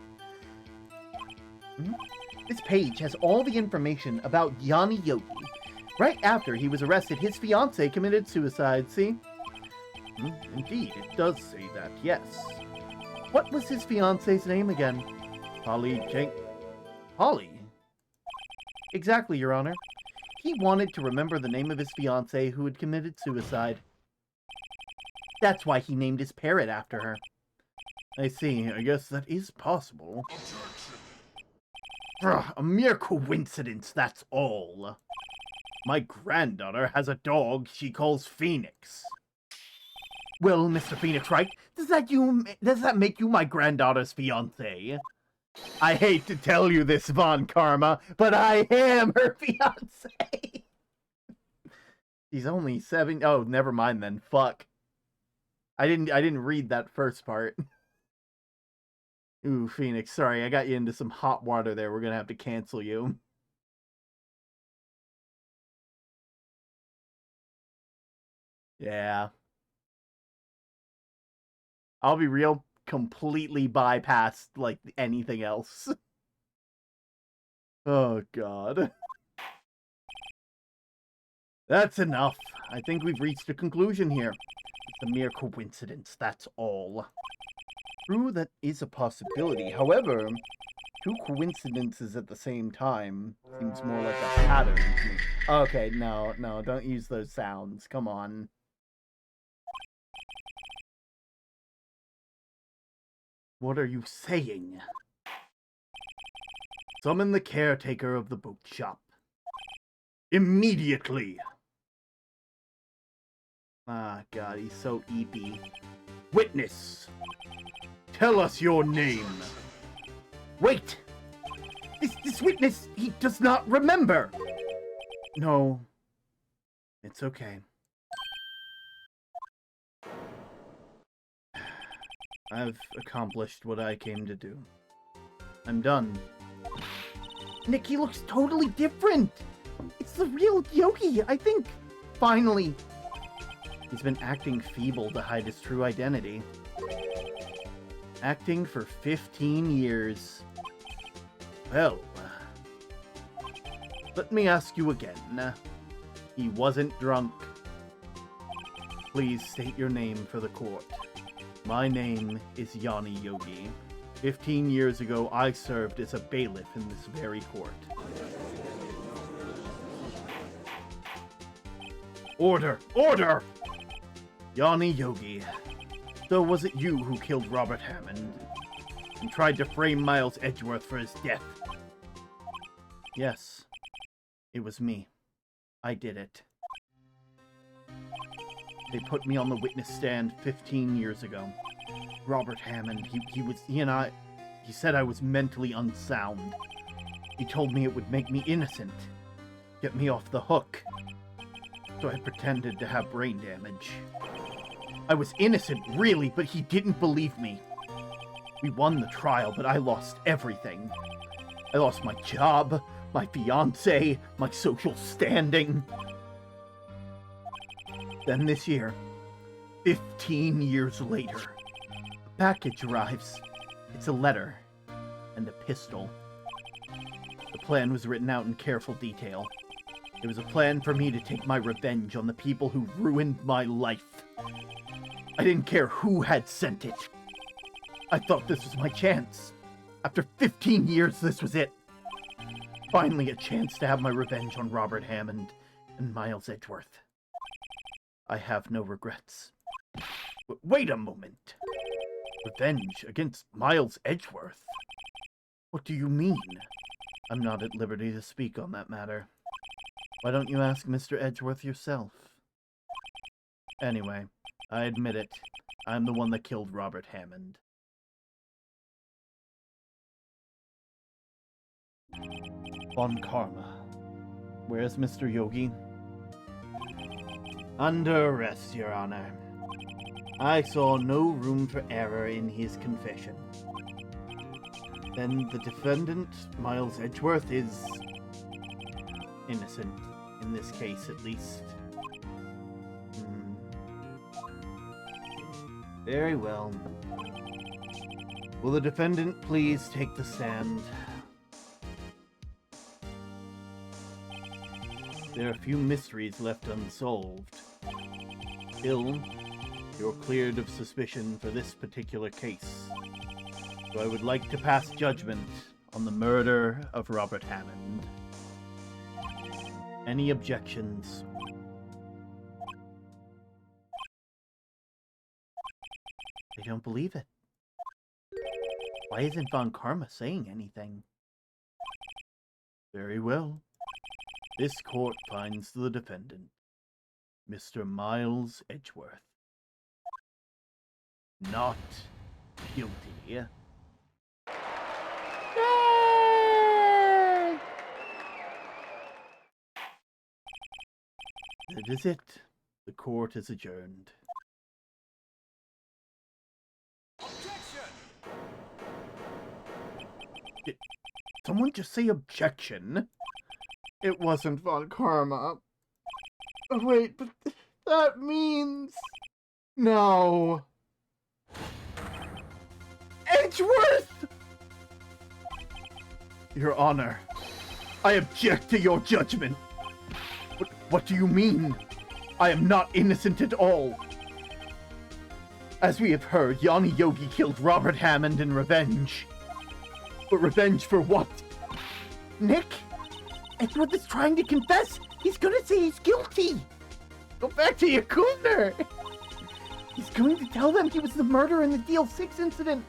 This page has all the information about Yanni Yogi. Right after he was arrested, his fiancée committed suicide, see? Indeed, it does say that, yes. What was his fiancée's name again? Polly. Exactly, Your Honor. He wanted to remember the name of his fiancée who had committed suicide. That's why he named his parrot after her. I see. I guess that is possible. A mere coincidence, that's all. My granddaughter has a dog she calls Phoenix. Well, Mr. Phoenix Wright, does that make you my granddaughter's fiancé? I hate to tell you this, Von Karma, but I am her fiancé. She's only 7. Oh, never mind then. Fuck. I didn't read that first part. Ooh, Phoenix, sorry, I got you into some hot water there. We're gonna have to cancel you. Yeah. I'll be real, completely bypassed, like, anything else. Oh, God. That's enough. I think we've reached a conclusion here. It's a mere coincidence, that's all. True, that is a possibility. However, two coincidences at the same time seems more like a pattern to me. Okay, no, don't use those sounds. Come on. What are you saying? Summon the caretaker of the bookshop. Immediately! Ah, God, he's so eepy. Witness! Tell us your name! Wait! This witness, he does not remember! No. It's okay. I've accomplished what I came to do. I'm done. Nick, he looks totally different! It's the real Yogi, I think! Finally! He's been acting feeble to hide his true identity. Acting for 15 years. Well, let me ask you again. He wasn't drunk. Please state your name for the court. My name is Yanni Yogi. 15 years ago, I served as a bailiff in this very court. Order! Order! Yanni Yogi. So was it you who killed Robert Hammond and tried to frame Miles Edgeworth for his death? Yes. It was me. I did it. They put me on the witness stand 15 years ago. Robert Hammond, he said I was mentally unsound. He told me it would make me innocent. Get me off the hook. So I pretended to have brain damage. I was innocent, really, but he didn't believe me. We won the trial, but I lost everything. I lost my job, my fiancé, my social standing. Then this year, 15 years later, a package arrives. It's a letter and a pistol. The plan was written out in careful detail. It was a plan for me to take my revenge on the people who ruined my life. I didn't care who had sent it. I thought this was my chance. After 15 years, this was it. Finally a chance to have my revenge on Robert Hammond and Miles Edgeworth. I have no regrets. Wait a moment. Revenge against Miles Edgeworth? What do you mean? I'm not at liberty to speak on that matter. Why don't you ask Mr. Edgeworth yourself? Anyway, I admit it. I'm the one that killed Robert Hammond. Von Karma. Where's Mr. Yogi? Under arrest, Your Honor. I saw no room for error in his confession. Then the defendant, Miles Edgeworth, is innocent, in this case at least. Very well. Will the defendant please take the stand? There are a few mysteries left unsolved. Still, you're cleared of suspicion for this particular case. So I would like to pass judgment on the murder of Robert Hammond. Any objections? I don't believe it. Why isn't Von Karma saying anything? Very well. This court finds the defendant, Mr. Miles Edgeworth, not guilty. Yay! That is it. The court is adjourned. Did someone just say objection? It wasn't Von Karma. Oh, wait, but that means... No. Edgeworth! Your Honor, I object to your judgment. What do you mean? I am not innocent at all. As we have heard, Yanni Yogi killed Robert Hammond in revenge. But revenge for what? Nick? Edgeworth is trying to confess. He's gonna say he's guilty. Go back to your corner. He's going to tell them he was the murderer in the DL6 incident.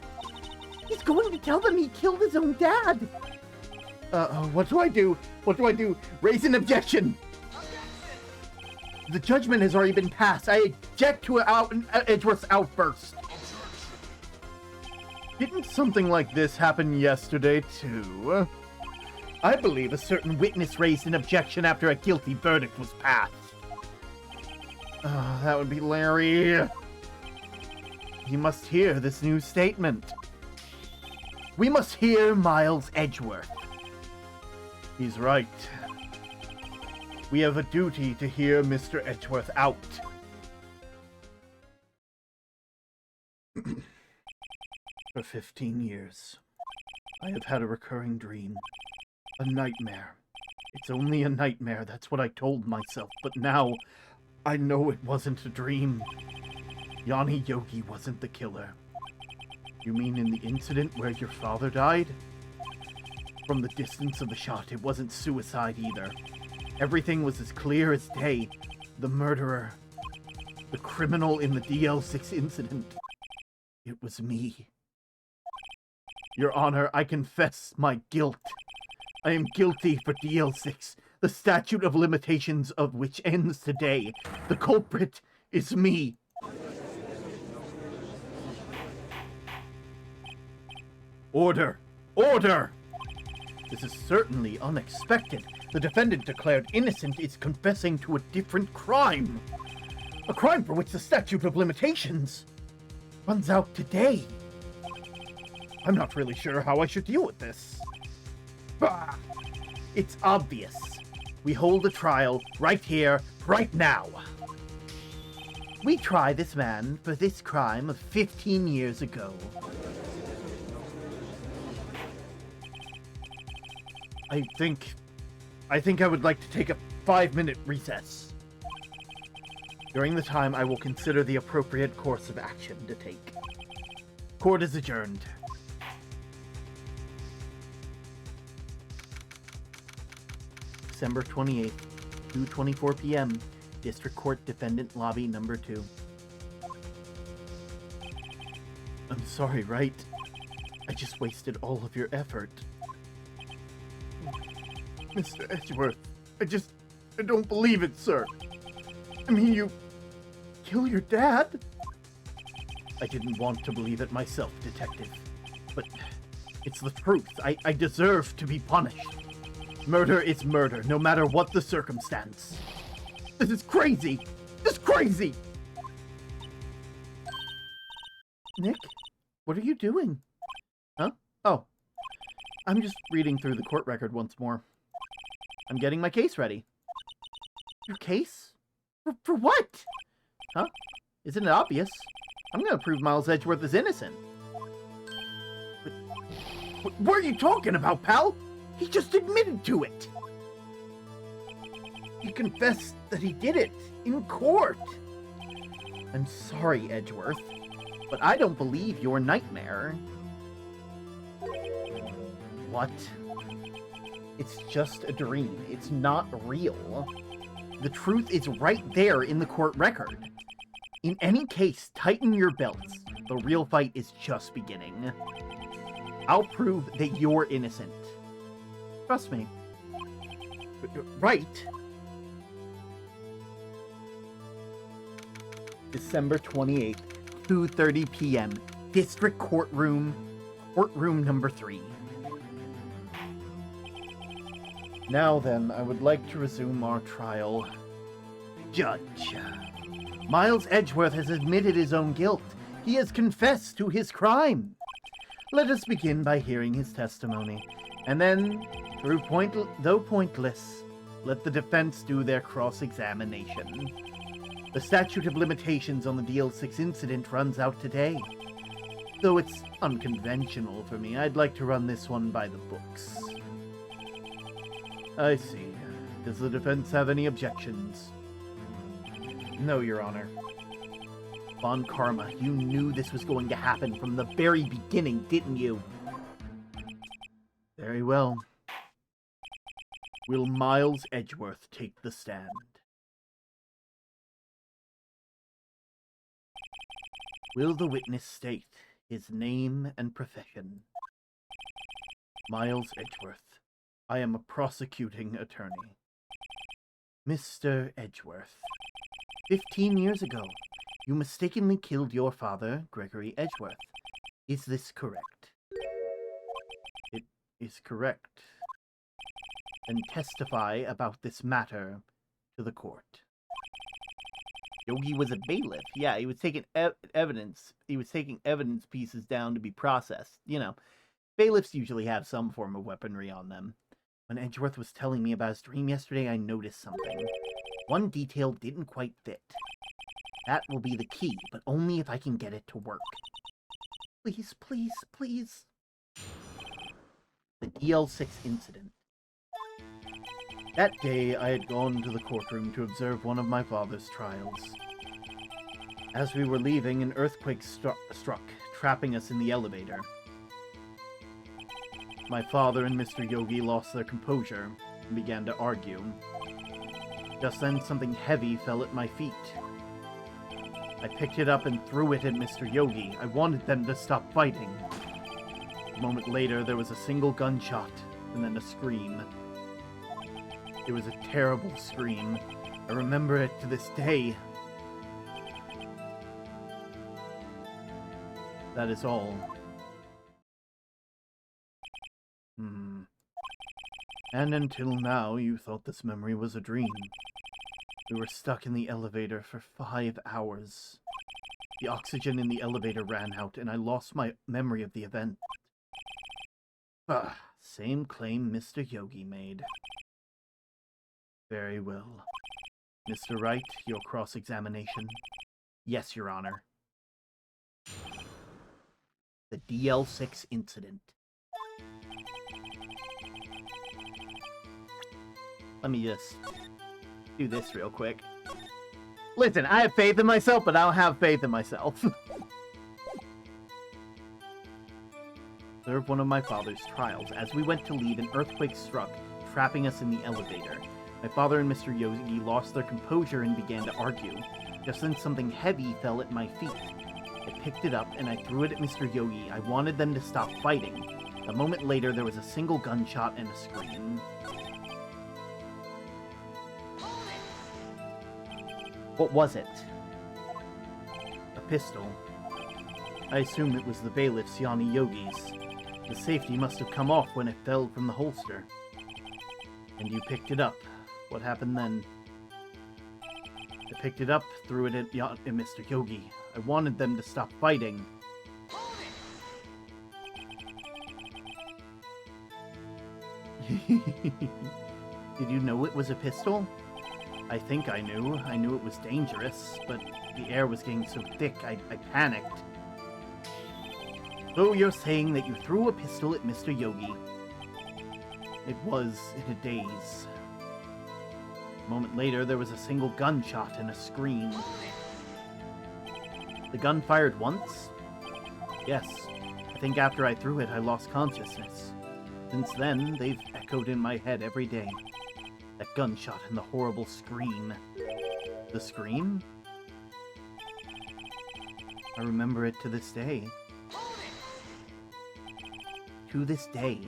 He's going to tell them he killed his own dad. What do I do? What do I do? Raise an objection! The judgment has already been passed. I object to Edgeworth's outburst. Didn't something like this happen yesterday, too? I believe a certain witness raised an objection after a guilty verdict was passed. That would be Larry. He must hear this new statement. We must hear Miles Edgeworth. He's right. We have a duty to hear Mr. Edgeworth out. For 15 years, I have had a recurring dream. A nightmare. It's only a nightmare, that's what I told myself, but now I know it wasn't a dream. Yanni Yogi wasn't the killer. You mean in the incident where your father died? From the distance of the shot, it wasn't suicide either. Everything was as clear as day. The murderer, the criminal in the DL6 incident, it was me. Your Honor, I confess my guilt. I am guilty for DL6, the statute of limitations of which ends today. The culprit is me. Order! Order! This is certainly unexpected. The defendant declared innocent is confessing to a different crime. A crime for which the statute of limitations runs out today. I'm not really sure how I should deal with this. Bah! It's obvious. We hold a trial right here, right now. We try this man for this crime of 15 years ago. I think I would like to take a 5-minute recess. During the time, I will consider the appropriate course of action to take. Court is adjourned. December 28th, 2:24 p.m. District Court Defendant Lobby Number 2. I'm sorry, Wright. I just wasted all of your effort. Mr. Edgeworth, I I don't believe it, sir. I mean, you kill your dad? I didn't want to believe it myself, Detective. But it's the truth. I deserve to be punished. Murder is murder, no matter what the circumstance. This is crazy! This is crazy! Nick, what are you doing? Huh? Oh. I'm just reading through the court record once more. I'm getting my case ready. Your case? For what? Huh? Isn't it obvious? I'm gonna prove Miles Edgeworth is innocent. But what are you talking about, pal? He just admitted to it! He confessed that he did it in court. I'm sorry, Edgeworth, but I don't believe your nightmare. What? It's just a dream. It's not real. The truth is right there in the court record. In any case, tighten your belts. The real fight is just beginning. I'll prove that you're innocent. Trust me. Right? December 28th, 2:30 p.m. District Courtroom number 3. Now then, I would like to resume our trial. Judge. Miles Edgeworth has admitted his own guilt. He has confessed to his crime. Let us begin by hearing his testimony, and then, though pointless, let the defense do their cross-examination. The statute of limitations on the DL6 incident runs out today. Though it's unconventional for me, I'd like to run this one by the books. I see. Does the defense have any objections? No, Your Honor. Von Karma, you knew this was going to happen from the very beginning, didn't you? Very well. Will Miles Edgeworth take the stand? Will the witness state his name and profession? Miles Edgeworth. I am a prosecuting attorney. Mr. Edgeworth. 15 years ago, you mistakenly killed your father, Gregory Edgeworth. Is this correct? It is correct. Then testify about this matter to the court. Yogi was a bailiff. Yeah, he was taking evidence. He was taking evidence pieces down to be processed. You know, bailiffs usually have some form of weaponry on them. When Edgeworth was telling me about his dream yesterday, I noticed something. One detail didn't quite fit. That will be the key, but only if I can get it to work. Please, please, please. The DL6 incident. That day, I had gone to the courtroom to observe one of my father's trials. As we were leaving, an earthquake struck, trapping us in the elevator. My father and Mr. Yogi lost their composure and began to argue. Just then, something heavy fell at my feet. I picked it up and threw it at Mr. Yogi. I wanted them to stop fighting. A moment later, there was a single gunshot, and then a scream. It was a terrible scream. I remember it to this day. That is all. And until now, you thought this memory was a dream. We were stuck in the elevator for 5 hours. The oxygen in the elevator ran out, and I lost my memory of the event. Same claim Mr. Yogi made. Very well. Mr. Wright, your cross-examination. Yes, Your Honor. The DL6 incident. Let me just do this real quick. Listen, I have faith in myself, but I don't have faith in myself. Observe one of my father's trials. As we went to leave, an earthquake struck, trapping us in the elevator. My father and Mr. Yogi lost their composure and began to argue. Just then something heavy fell at my feet. I picked it up and I threw it at Mr. Yogi. I wanted them to stop fighting. A moment later, there was a single gunshot and a scream. What was it? A pistol. I assume it was the bailiff's Yanni Yogi's. The safety must have come off when it fell from the holster. And you picked it up. What happened then? I picked it up, threw it at Mr. Yogi. I wanted them to stop fighting. Did you know it was a pistol? I think I knew. I knew it was dangerous, but the air was getting so thick, I panicked. So you're saying that you threw a pistol at Mr. Yogi. It was in a daze. A moment later, there was a single gunshot and a scream. The gun fired once? Yes. I think after I threw it, I lost consciousness. Since then, they've echoed in my head every day. That gunshot and the horrible scream. The scream? I remember it to this day. To this day.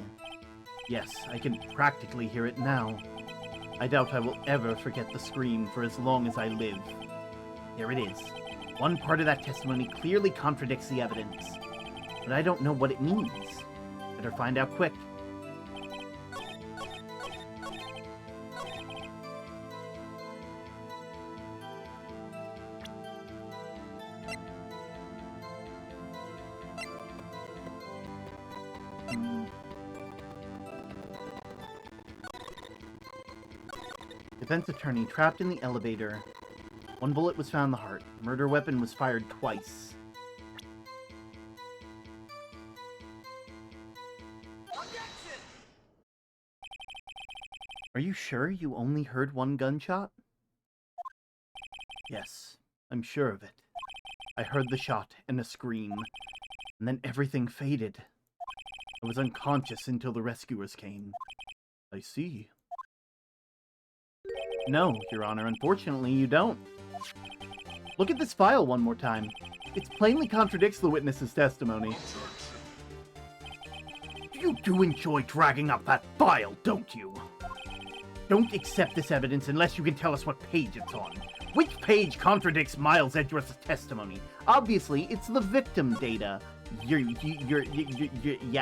Yes, I can practically hear it now. I doubt I will ever forget the scream for as long as I live. There it is. One part of that testimony clearly contradicts the evidence. But I don't know what it means. Better find out quick. Defense attorney trapped in the elevator. One bullet was found in the heart. Murder weapon was fired twice. Are you sure you only heard one gunshot? Yes, I'm sure of it. I heard the shot and a scream, and then everything faded. I was unconscious until the rescuers came. I see. No, Your Honor, unfortunately you don't. Look at this file one more time. It plainly contradicts the witness's testimony. You do enjoy dragging up that file, don't you? Don't accept this evidence unless you can tell us what page it's on. Which page contradicts Miles Edgeworth's testimony? Obviously, it's the victim data. You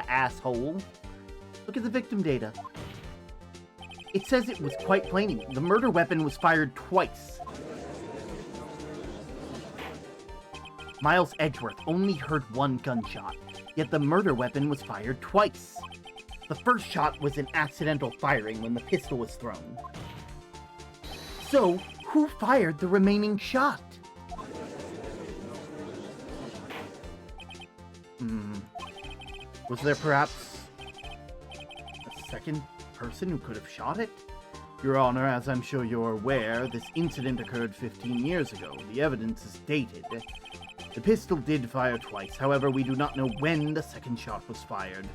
asshole. Look at the victim data. It says it was quite plain. The murder weapon was fired twice. Miles Edgeworth only heard one gunshot, yet the murder weapon was fired twice. The first shot was an accidental firing when the pistol was thrown. So, who fired the remaining shot? Was there perhaps a second person who could have shot it? Your Honor, as I'm sure you're aware, this incident occurred 15 years ago. The evidence is dated. The pistol did fire twice, however, we do not know when the second shot was fired.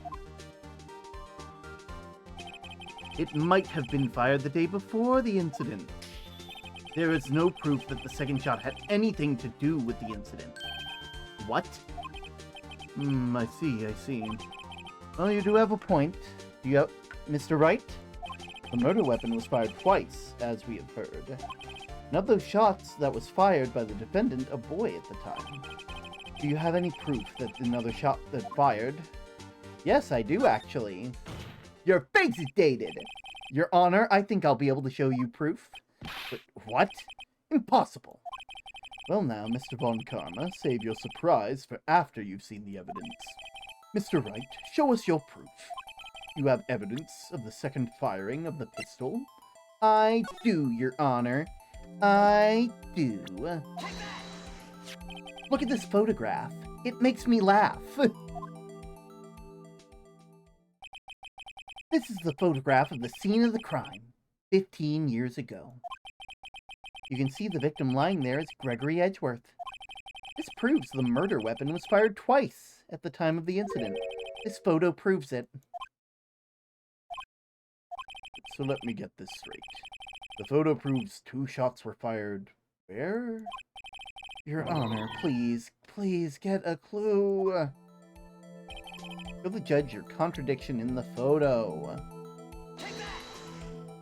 It might have been fired the day before the incident. There is no proof that the second shot had anything to do with the incident. What? I see. Well, you do have a point. Mr. Wright? The murder weapon was fired twice, as we have heard. None of those shots that was fired by the defendant, a boy at the time. Do you have any proof that another shot that fired? Yes, I do, actually. Your face is dated! Your Honor, I think I'll be able to show you proof. But what? Impossible. Well now, Mr. Von Karma, save your surprise for after you've seen the evidence. Mr. Wright, show us your proof. You have evidence of the second firing of the pistol? I do, Your Honor. I do. Look at this photograph. It makes me laugh. This is the photograph of the scene of the crime, 15 years ago. You can see the victim lying there is Gregory Edgeworth. This proves the murder weapon was fired twice at the time of the incident. This photo proves it. So let me get this straight. The photo proves 2 shots were fired where? Your Honor, please get a clue. Show the judge your contradiction in the photo.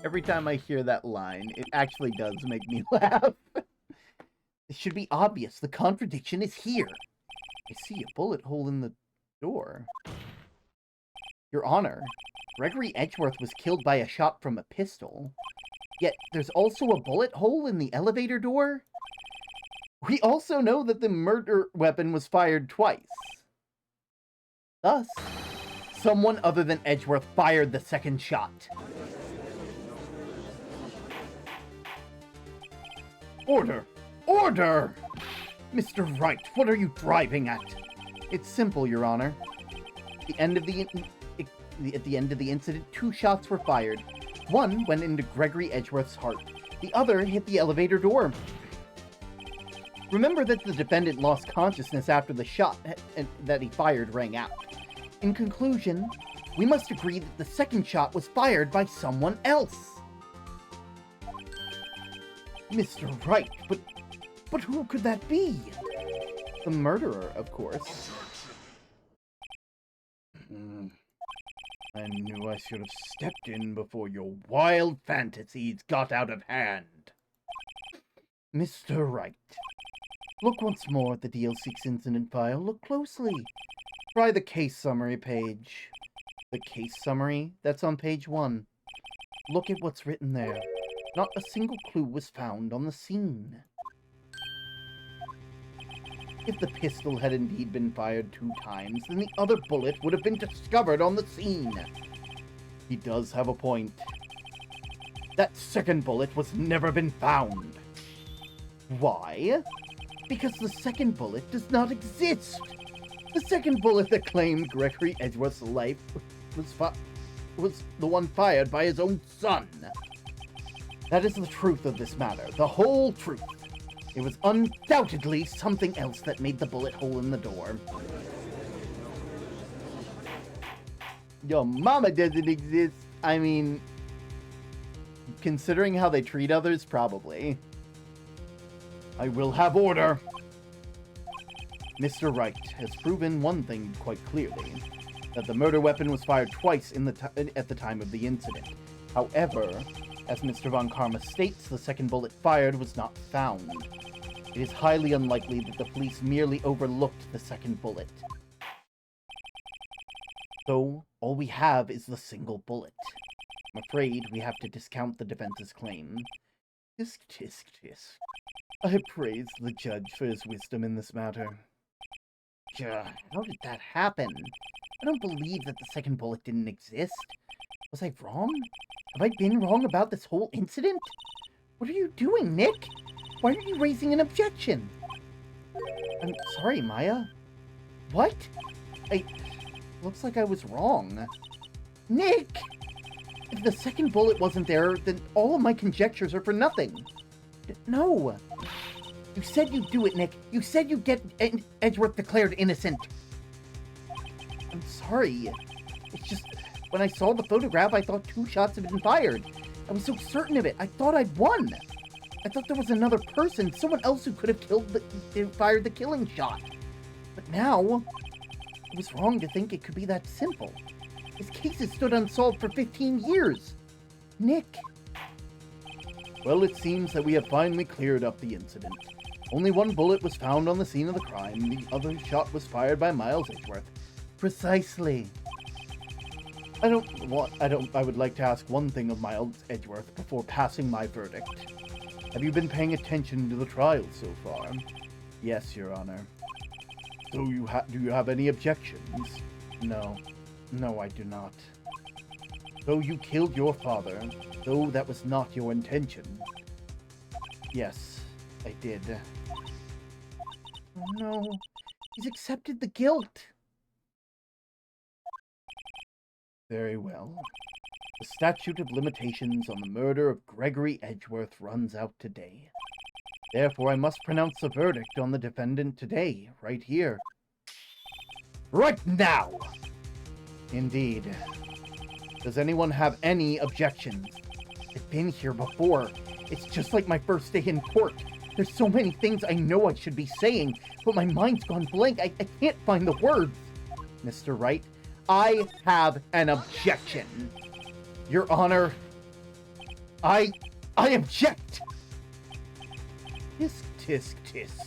Every time I hear that line, it actually does make me laugh. It should be obvious. The contradiction is here. I see a bullet hole in the door. Your Honor, Gregory Edgeworth was killed by a shot from a pistol. Yet there's also a bullet hole in the elevator door? We also know that the murder weapon was fired twice. Thus, someone other than Edgeworth fired the second shot. Order! Order! Mr. Wright, what are you driving at? It's simple, Your Honor. At the end of the incident, 2 shots were fired. One went into Gregory Edgeworth's heart. The other hit the elevator door. Remember that the defendant lost consciousness after the shot that he fired rang out. In conclusion, we must agree that the second shot was fired by someone else. Mr. Wright, but who could that be? The murderer, of course. I knew I should have stepped in before your wild fantasies got out of hand. Mr. Wright, look once more at the DL6 incident file. Look closely. Try the case summary page. The case summary? That's on page 1. Look at what's written there. Not a single clue was found on the scene. If the pistol had indeed been fired 2 times, then the other bullet would have been discovered on the scene. He does have a point. That second bullet was never been found. Why? Because the second bullet does not exist. The second bullet that claimed Gregory Edgeworth's life was the one fired by his own son. That is the truth of this matter, the whole truth. It was undoubtedly something else that made the bullet hole in the door. Your mama doesn't exist. I mean, considering how they treat others, probably. I will have order. Mr. Wright has proven one thing quite clearly, that the murder weapon was fired twice at the time of the incident. However, as Mr. Von Karma states, the second bullet fired was not found. It is highly unlikely that the police merely overlooked the second bullet. So, all we have is the single bullet. I'm afraid we have to discount the defense's claim. Tisk, tisk, tisk. I praise the judge for his wisdom in this matter. How did that happen? I don't believe that the second bullet didn't exist. Was I wrong? Have I been wrong about this whole incident? What are you doing, Nick? Why are you raising an objection? I'm sorry, Maya. What? Looks like I was wrong. Nick! If the second bullet wasn't there, then all of my conjectures are for nothing. No. You said you'd do it, Nick. You said you'd get Edgeworth declared innocent. I'm sorry. It's just, when I saw the photograph, I thought 2 shots had been fired. I was so certain of it. I thought I'd won. I thought there was another person, someone else who could have fired the killing shot. But now, I was wrong to think it could be that simple. This case has stood unsolved for 15 years. Nick. Well, it seems that we have finally cleared up the incident. Only 1 bullet was found on the scene of the crime. The other shot was fired by Miles Edgeworth. Precisely. I would like to ask one thing of Miles Edgeworth before passing my verdict. Have you been paying attention to the trial so far? Yes, Your Honor. So do you have any objections? No. No, I do not. So you killed your father, though that was not your intention. Yes, I did. Oh no, he's accepted the guilt. Very well. The statute of limitations on the murder of Gregory Edgeworth runs out today. Therefore, I must pronounce the verdict on the defendant today, right here. Right now! Indeed. Does anyone have any objections? I've been here before. It's just like my first day in court. There's so many things I know I should be saying, but my mind's gone blank. I can't find the words. Mr. Wright, I have an objection. Your Honor, I object. Tisk, tisk tisk.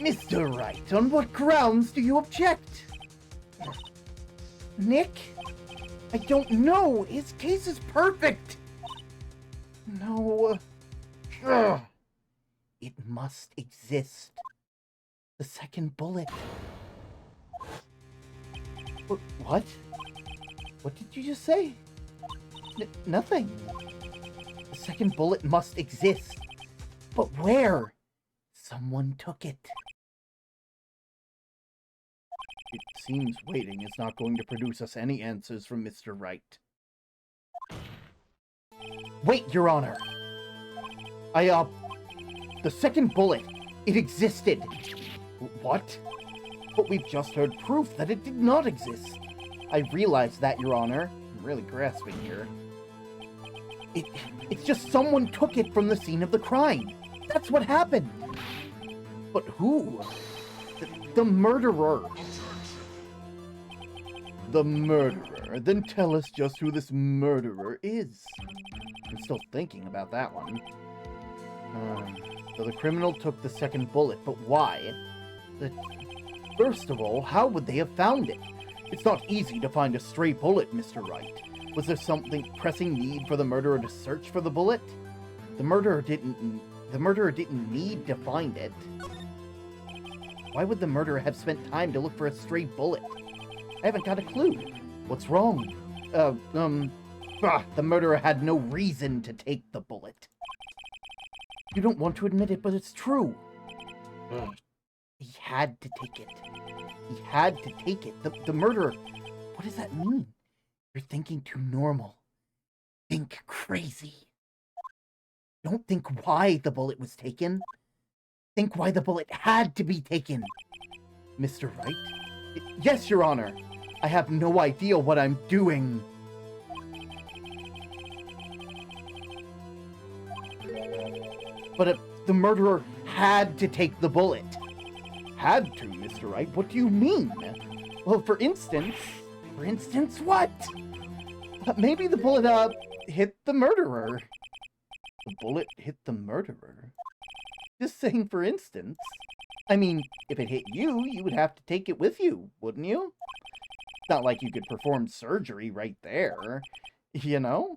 Mr. Wright, on what grounds do you object? Nick? I don't know. His case is perfect. No. Ugh. It must exist. The second bullet. What? What did you just say? Nothing. The second bullet must exist. But where? Someone took it. It seems waiting is not going to produce us any answers from Mr. Wright. Wait, Your Honor! The second bullet, it existed. What? But we've just heard proof that it did not exist. I realize that, Your Honor. I'm really grasping here. It's just someone took it from the scene of the crime. That's what happened. But who? The murderer. The murderer? Then tell us just who this murderer is. I'm still thinking about that one. So the criminal took the second bullet, but why? First of all, how would they have found it? It's not easy to find a stray bullet, Mr. Wright. Was there something pressing need for the murderer to search for the bullet? The murderer didn't need to find it. Why would the murderer have spent time to look for a stray bullet? I haven't got a clue. What's wrong? The murderer had no reason to take the bullet. You don't want to admit it, but it's true. He had to take it. He had to take it. The murderer... What does that mean? You're thinking too normal. Think crazy. Don't think why the bullet was taken. Think why the bullet had to be taken. Mr. Wright? Yes, Your Honor. I have no idea what I'm doing. But the murderer had to take the bullet. Had to, Mr. Wright? What do you mean? Well, for instance... For instance, what? Maybe the bullet, hit the murderer. The bullet hit the murderer? Just saying for instance. I mean, if it hit you, you would have to take it with you, wouldn't you? It's not like you could perform surgery right there, you know?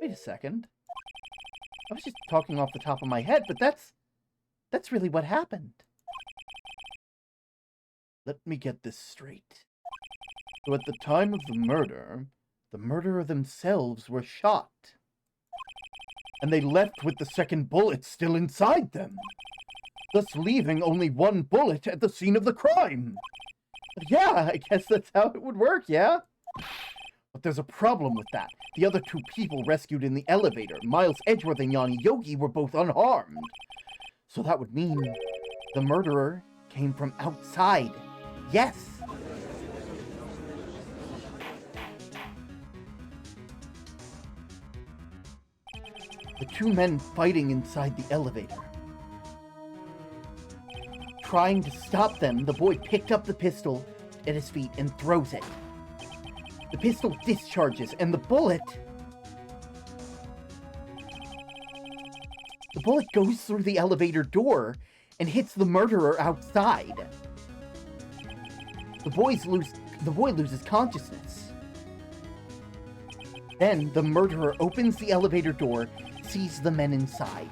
Wait a second. I was just talking off the top of my head, but that's really what happened. Let me get this straight. So at the time of the murderer themselves were shot. And they left with the second bullet still inside them, thus leaving only one bullet at the scene of the crime. But yeah, I guess that's how it would work, yeah? But there's a problem with that. The other two people rescued in the elevator, Miles Edgeworth and Yanni Yogi, were both unharmed. So that would mean the murderer came from outside. Yes! The two men fighting inside the elevator. Trying to stop them, the boy picked up the pistol at his feet and throws it. The pistol discharges, and the bullet goes through the elevator door and hits the murderer outside. The boy loses consciousness. Then the murderer opens the elevator door, sees the men inside.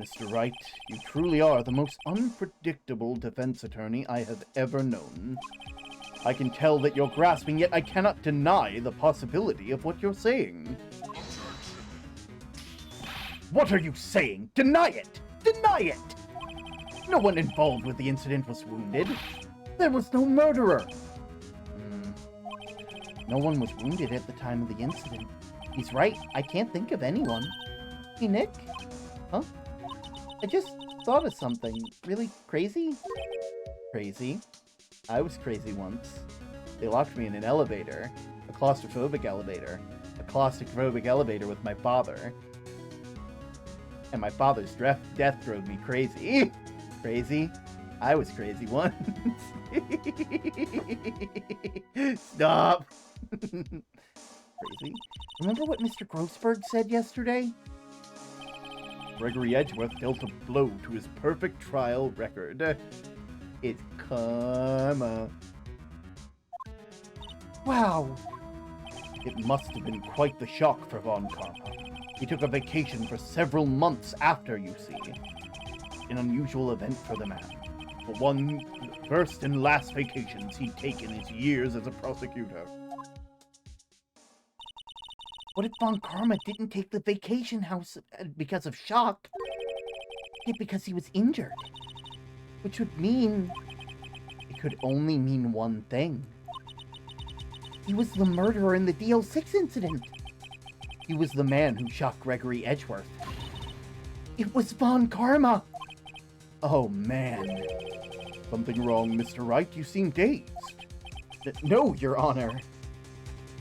Mr. Wright, you truly are the most unpredictable defense attorney I have ever known. I can tell that you're grasping, yet I cannot deny the possibility of what you're saying. What are you saying? Deny it! Deny it! No one involved with the incident was wounded. There was no murderer. No one was wounded at the time of the incident. He's right. I can't think of anyone. Hey, Nick? Huh? I just thought of something really crazy. Crazy? I was crazy once. They locked me in an elevator. A claustrophobic elevator. A claustrophobic elevator with my father. And my father's death drove me crazy. Crazy? I was crazy once. Stop. Crazy. Remember what Mr. Grossberg said yesterday? Gregory Edgeworth dealt a blow to his perfect trial record. It's karma. Wow. It must have been quite the shock for Von Karma. He took a vacation for several months after, you see. An unusual event for the man. For one, the first and last vacations he'd taken in his years as a prosecutor. What if Von Karma didn't take the vacation house because of shock? Yet because he was injured. Which would mean... It could only mean one thing. He was the murderer in the DL6 incident. He was the man who shot Gregory Edgeworth. It was Von Karma! Oh, man. Something wrong, Mr. Wright? You seem dazed. No, Your Honor.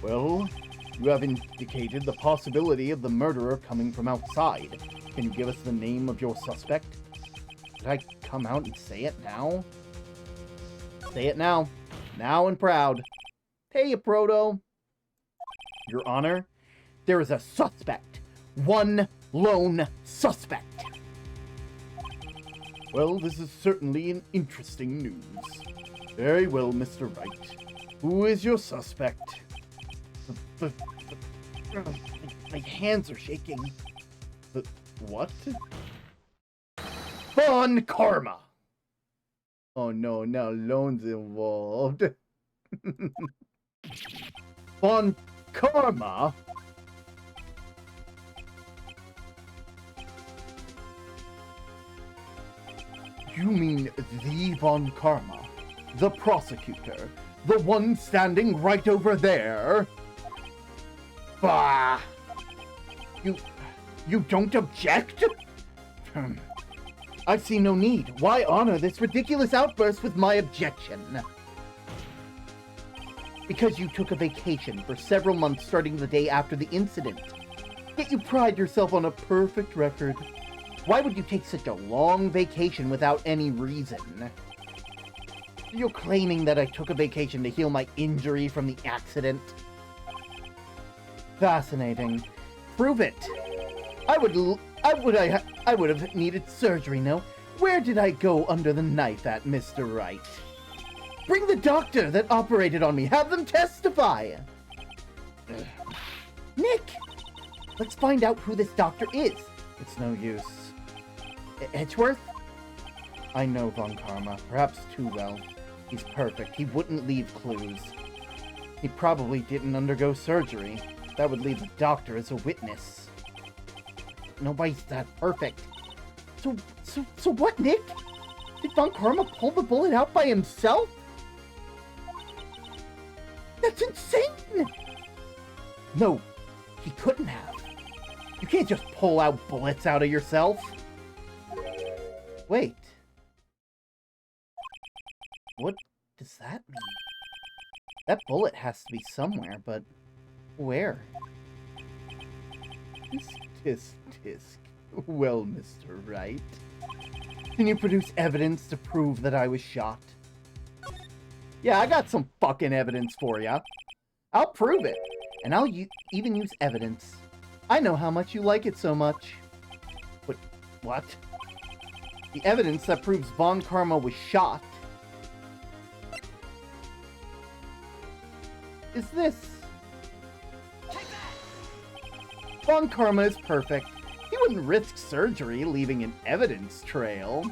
Well, you have indicated the possibility of the murderer coming from outside. Can you give us the name of your suspect? Did I come out and say it now? Say it now. Now and proud. Hey, you Proto. Your Honor? There is a suspect. One lone suspect. Well, this is certainly an interesting news. Very well, Mr. Wright. Who is your suspect? My hands are shaking. What? Von Karma. Oh no, now Lone's involved. Von Karma? You mean the Von Karma? The prosecutor? The one standing right over there? Bah! You don't object? I see no need. Why honor this ridiculous outburst with my objection? Because you took a vacation for several months starting the day after the incident. Yet you pride yourself on a perfect record. Why would you take such a long vacation without any reason? You're claiming that I took a vacation to heal my injury from the accident? Fascinating. Prove it. I would have needed surgery, no? Where did I go under the knife at, Mr. Wright? Bring the doctor that operated on me. Have them testify. Nick! Let's find out who this doctor is. It's no use. Edgeworth? I know Von Karma, perhaps too well. He's perfect. He wouldn't leave clues. He probably didn't undergo surgery. That would leave the doctor as a witness. Nobody's that perfect. So what, Nick? Did Von Karma pull the bullet out by himself? That's insane! No, he couldn't have. You can't just pull out bullets out of yourself. Wait. What does that mean? That bullet has to be somewhere, but where? Tisk. Well, Mr. Wright. Can you produce evidence to prove that I was shot? Yeah, I got some fucking evidence for ya. I'll prove it. And I'll even use evidence. I know how much you like it so much. But what? The evidence that proves Von Karma was shot is this. Von Karma is perfect. He wouldn't risk surgery leaving an evidence trail.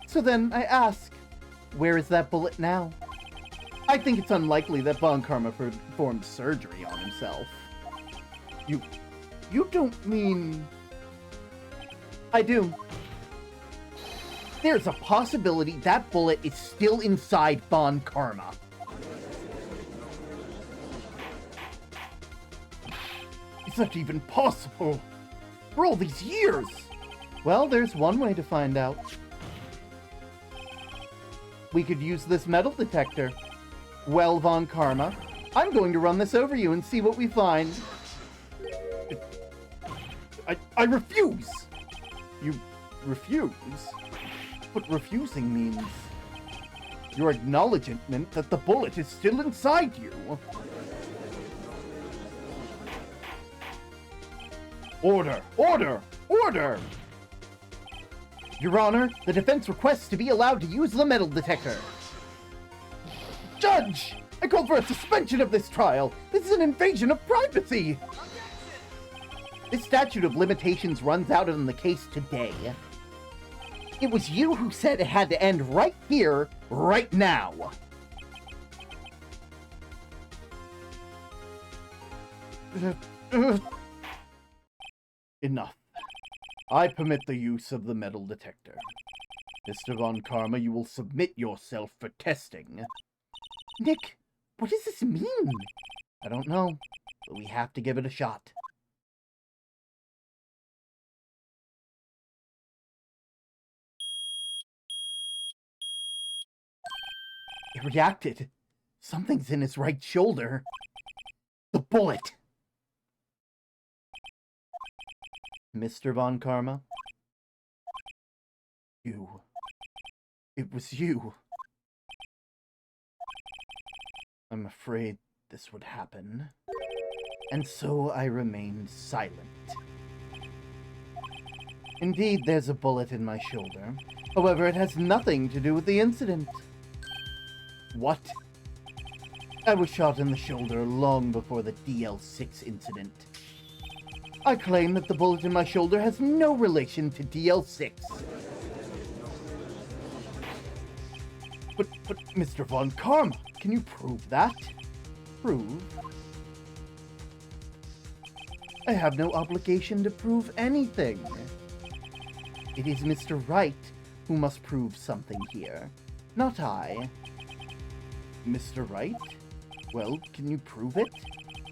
So then I ask, where is that bullet now? I think it's unlikely that Von Karma performed surgery on himself. You don't mean... I do. There's a possibility that bullet is still inside Von Karma. Is that even possible? For all these years? Well, there's one way to find out. We could use this metal detector. Well, Von Karma, I'm going to run this over you and see what we find. I refuse! You refuse? But refusing means your acknowledgement that the bullet is still inside you. Order! Order! Order! Your Honor, the defense requests to be allowed to use the metal detector. Judge! I called for a suspension of this trial! This is an invasion of privacy! This statute of limitations runs out on the case today. It was you who said it had to end right here, right now. Enough. I permit the use of the metal detector. Mr. Von Karma, you will submit yourself for testing. Nick, what does this mean? I don't know, but we have to give it a shot. It reacted. Something's in his right shoulder. The bullet! Mr. Von Karma? You. It was you. I'm afraid this would happen. And so I remained silent. Indeed, there's a bullet in my shoulder. However, it has nothing to do with the incident. What? I was shot in the shoulder long before the DL6 incident. I claim that the bullet in my shoulder has no relation to DL6. But Mr. Von Karma, can you prove that? Prove? I have no obligation to prove anything. It is Mr. Wright who must prove something here, not I. Mr. Wright? Well, can you prove it?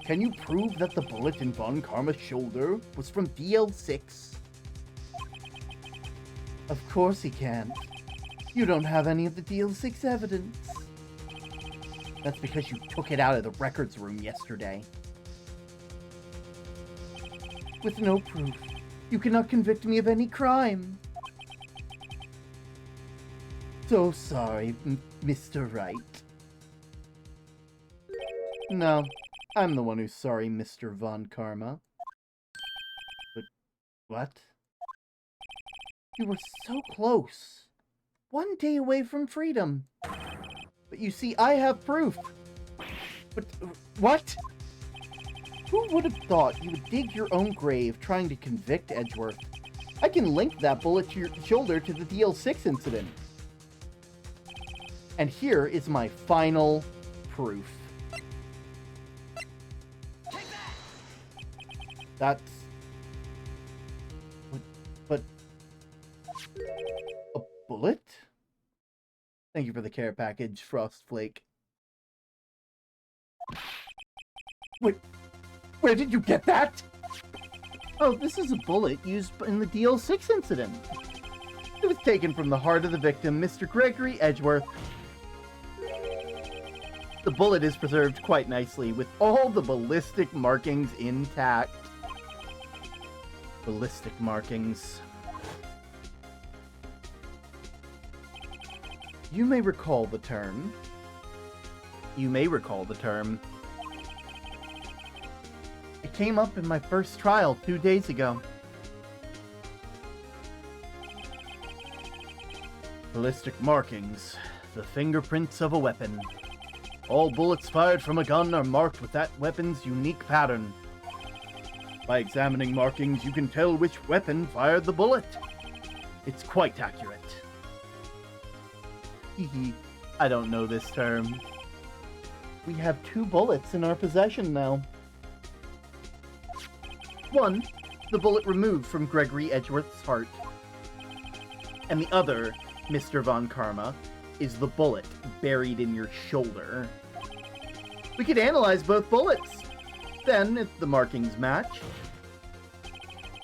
Can you prove that the bullet in Von Karma's shoulder was from DL6? Of course he can't. You don't have any of the DL6 evidence. That's because you took it out of the records room yesterday. With no proof, you cannot convict me of any crime. So sorry, Mr. Wright. No, I'm the one who's sorry, Mr. Von Karma. But what? You were so close. One day away from freedom. But you see, I have proof. But what? Who would have thought you would dig your own grave trying to convict Edgeworth? I can link that bullet to your shoulder to the DL6 incident. And here is my final proof. That's... But... A bullet? Thank you for the care package, Frostflake. Wait, where did you get that? Oh, this is a bullet used in the DL6 incident. It was taken from the heart of the victim, Mr. Gregory Edgeworth. The bullet is preserved quite nicely, with all the ballistic markings intact. Ballistic markings. You may recall the term. It came up in my first trial 2 days ago. Ballistic markings. The fingerprints of a weapon. All bullets fired from a gun are marked with that weapon's unique pattern. By examining markings, you can tell which weapon fired the bullet. It's quite accurate. I don't know this term. We have 2 bullets in our possession now. One, the bullet removed from Gregory Edgeworth's heart. And the other, Mr. Von Karma, is the bullet buried in your shoulder. We could analyze both bullets. Then, if the markings match,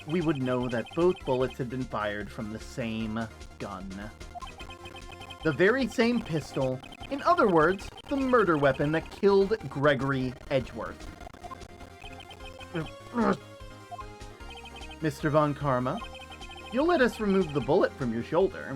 we would know that both bullets had been fired from the same gun. The very same pistol. In other words, the murder weapon that killed Gregory Edgeworth. Mr. Von Karma, you'll let us remove the bullet from your shoulder.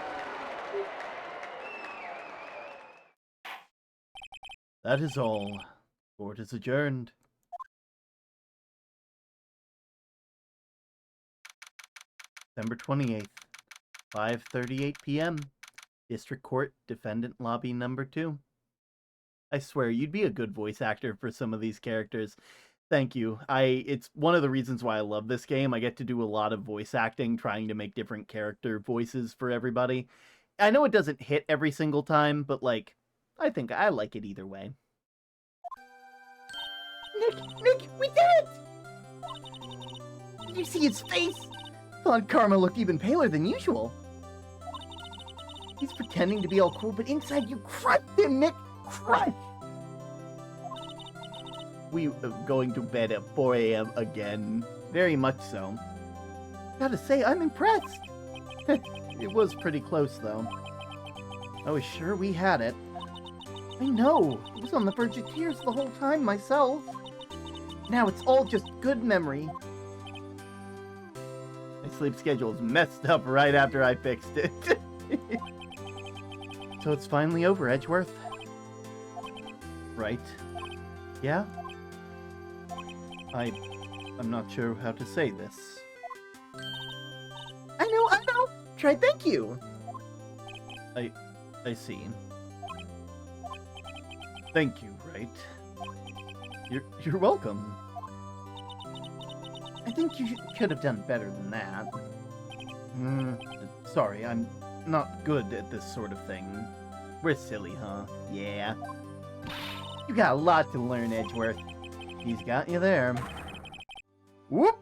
That is all. Court is adjourned. December 28th, 5:38 p.m. District Court, Defendant Lobby number 2. I swear, you'd be a good voice actor for some of these characters. Thank you. It's one of the reasons why I love this game. I get to do a lot of voice acting, trying to make different character voices for everybody. I know it doesn't hit every single time, but, like, I think I like it either way. Nick, we did it! Did you see his face? Thought Karma looked even paler than usual. He's pretending to be all cool, but inside you crushed him, Nick! Crushed! We are going to bed at 4 a.m. again. Very much so. Gotta say, I'm impressed. It was pretty close, though. I was sure we had it. I know. I was on the verge of tears the whole time myself. Now it's all just good memory. My sleep schedule is messed up right after I fixed it. So it's finally over, Edgeworth. Right? Yeah? I'm not sure how to say this. I know. Try thank you. I see. Thank you, Wright. You're welcome. I think you could have done better than that. Sorry, I'm not good at this sort of thing. We're silly, huh? Yeah. You got a lot to learn, Edgeworth. He's got you there. Whoop!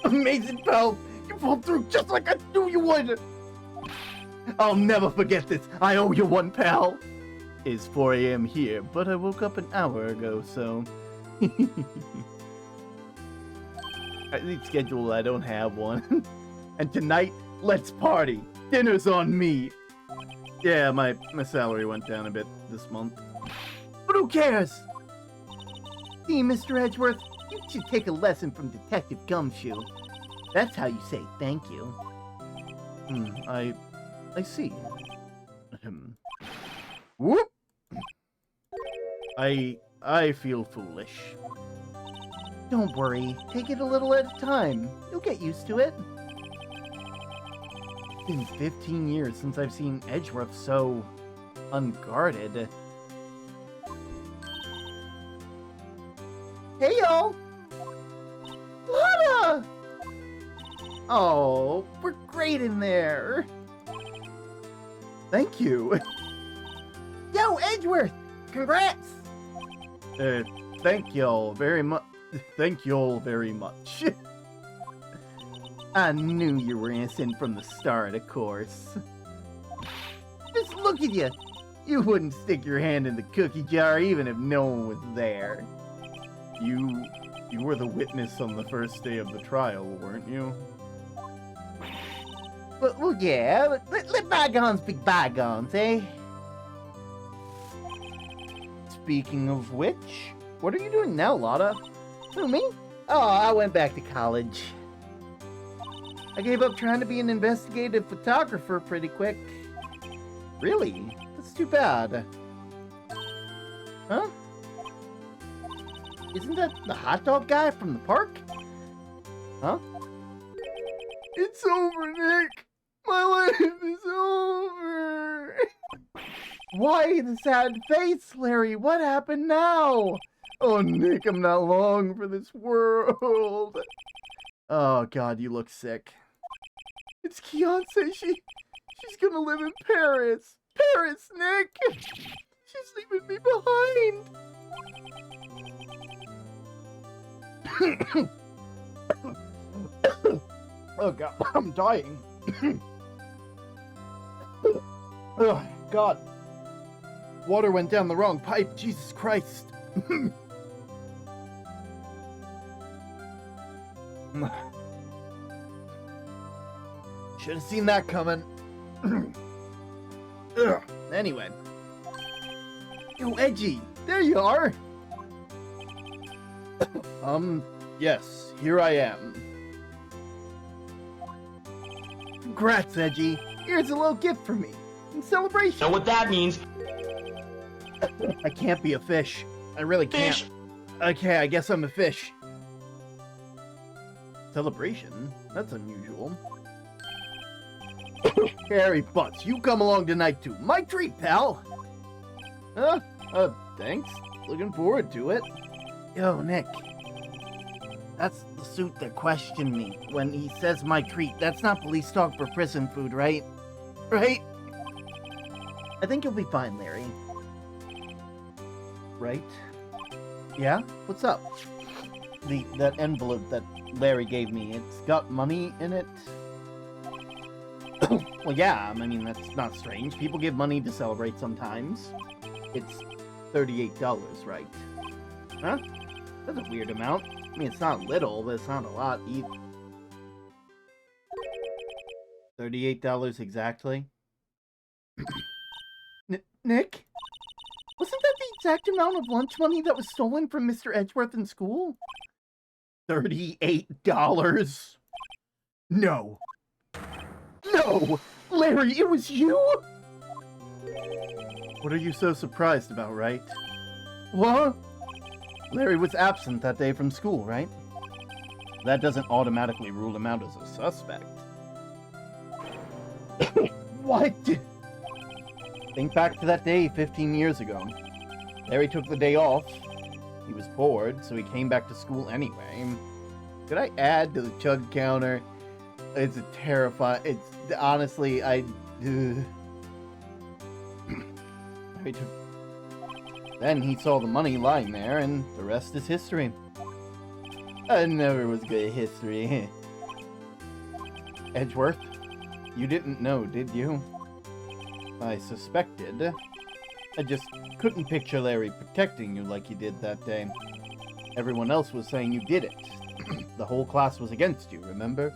Amazing, pal! You pulled through just like I knew you would! I'll never forget this. I owe you one, pal. It's 4 a.m. here, but I woke up an hour ago, so... I need schedule, I don't have one. And tonight, let's party. Dinner's on me. Yeah, my salary went down a bit this month. But who cares? See, Mr. Edgeworth, you should take a lesson from Detective Gumshoe. That's how you say thank you. I see. Whoop! I feel foolish. Don't worry. Take it a little at a time. You'll get used to it. It's been 15 years since I've seen Edgeworth so unguarded. Hey, y'all! Lana! Oh, we're great in there. Thank you. Yo, Edgeworth! Congrats! Thank y'all very much. Thank y'all very much. I knew you were innocent from the start, of course. Just look at you. You wouldn't stick your hand in the cookie jar even if no one was there. You were the witness on the first day of the trial, weren't you? Well, yeah. Let bygones be bygones, eh? Speaking of which, what are you doing now, Lotta? Who, me? Oh, I went back to college. I gave up trying to be an investigative photographer pretty quick. Really? That's too bad. Huh? Isn't that the hot dog guy from the park? Huh? It's over, Nick! My life is over! Why the sad face, Larry? What happened now? Oh, Nick, I'm not long for this world. Oh, God, you look sick. It's Keonce. She's gonna live in Paris. Paris, Nick! She's leaving me behind. Oh, God, I'm dying. Oh, God. Water went down the wrong pipe. Jesus Christ. Should have seen that coming. Anyway. Yo, Edgy, there you are. Yes, here I am. Congrats, Edgy. Here's a little gift from me. In celebration. Know what that means? I can't be a fish. I really can't. Fish. Okay, I guess I'm a fish. Celebration? That's unusual. Harry Butts, you come along tonight too. My treat, pal. Thanks. Looking forward to it. Yo, Nick. That's the suit that questioned me when he says my treat. That's not police talk for prison food, right? Right? I think you'll be fine, Larry. Right? Yeah? What's up? That envelope that Larry gave me, it's got money in it? Well, yeah, I mean, that's not strange. People give money to celebrate sometimes. It's $38, right? Huh? That's a weird amount. I mean, it's not little, but it's not a lot either. $38 exactly? Nick? Wasn't that the exact amount of lunch money that was stolen from Mr. Edgeworth in school? $38? No. No! Larry, it was you? What are you so surprised about, Wright? What? Larry was absent that day from school, right? That doesn't automatically rule him out as a suspect. What? Think back to that day 15 years ago. Larry took the day off. He was bored, so he came back to school anyway. Could I add to the chug counter? It's a terrifying... It's... Honestly, Larry took... Then he saw the money lying there, and the rest is history. I never was good at history. Edgeworth, you didn't know, did you? I suspected. I just couldn't picture Larry protecting you like he did that day. Everyone else was saying you did it. The whole class was against you, remember?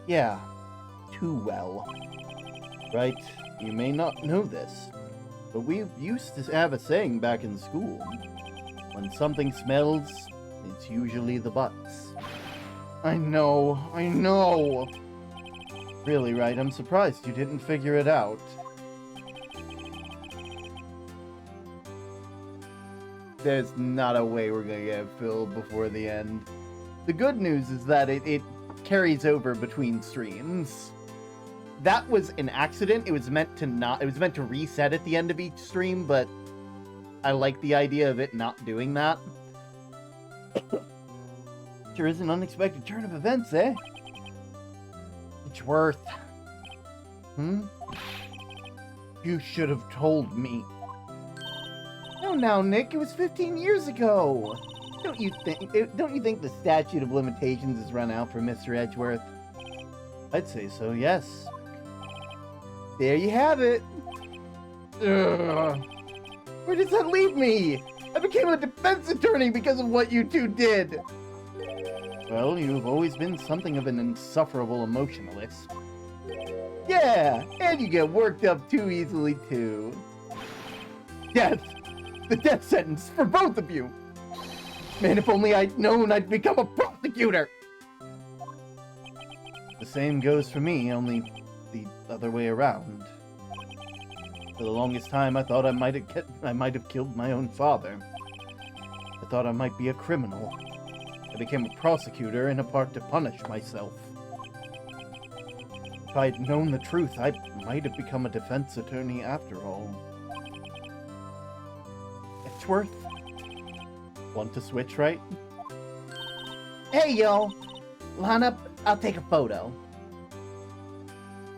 Yeah, too well. Right, you may not know this, but we used to have a saying back in school. When something smells, it's usually the butts. I know. Really, Wright, I'm surprised you didn't figure it out. There's not a way we're gonna get filled before the end. The good news is that it carries over between streams. That was an accident. It was meant to reset at the end of each stream, but I like the idea of it not doing that. Sure is an unexpected turn of events, eh? Edgeworth. You should have told me. No, now, Nick, it was 15 years ago. Don't you think the statute of limitations has run out for Mr. Edgeworth? I'd say so, yes. There you have it. Ugh. Where does that leave me? I became a defense attorney because of what you two did. Well, you've always been something of an insufferable emotionalist. Yeah, and you get worked up too easily, too. Death! The death sentence for both of you! Man, if only I'd known I'd become a prosecutor! The same goes for me, only the other way around. For the longest time, I thought I might have killed my own father. I thought I might be a criminal. I became a prosecutor in a part to punish myself. If I had known the truth, I might have become a defense attorney after all. Edgeworth? Want to switch, right? Hey, yo! Line up, I'll take a photo.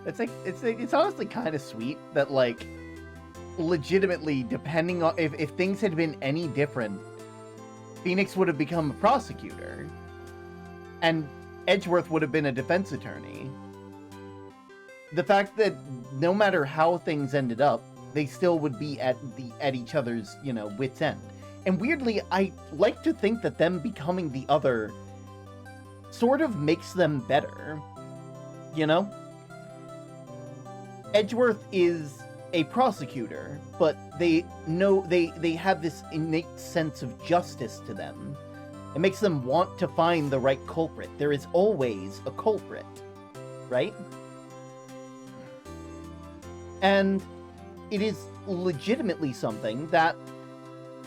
It's honestly kind of sweet that, like, legitimately, depending on if things had been any different, Phoenix would have become a prosecutor, and Edgeworth would have been a defense attorney. The fact that no matter how things ended up, they still would be at each other's, wits' end. And weirdly, I like to think that them becoming the other sort of makes them better. Edgeworth is a prosecutor, but they have this innate sense of justice to them. It makes them want to find the right culprit. There is always a culprit, right? And it is legitimately something that,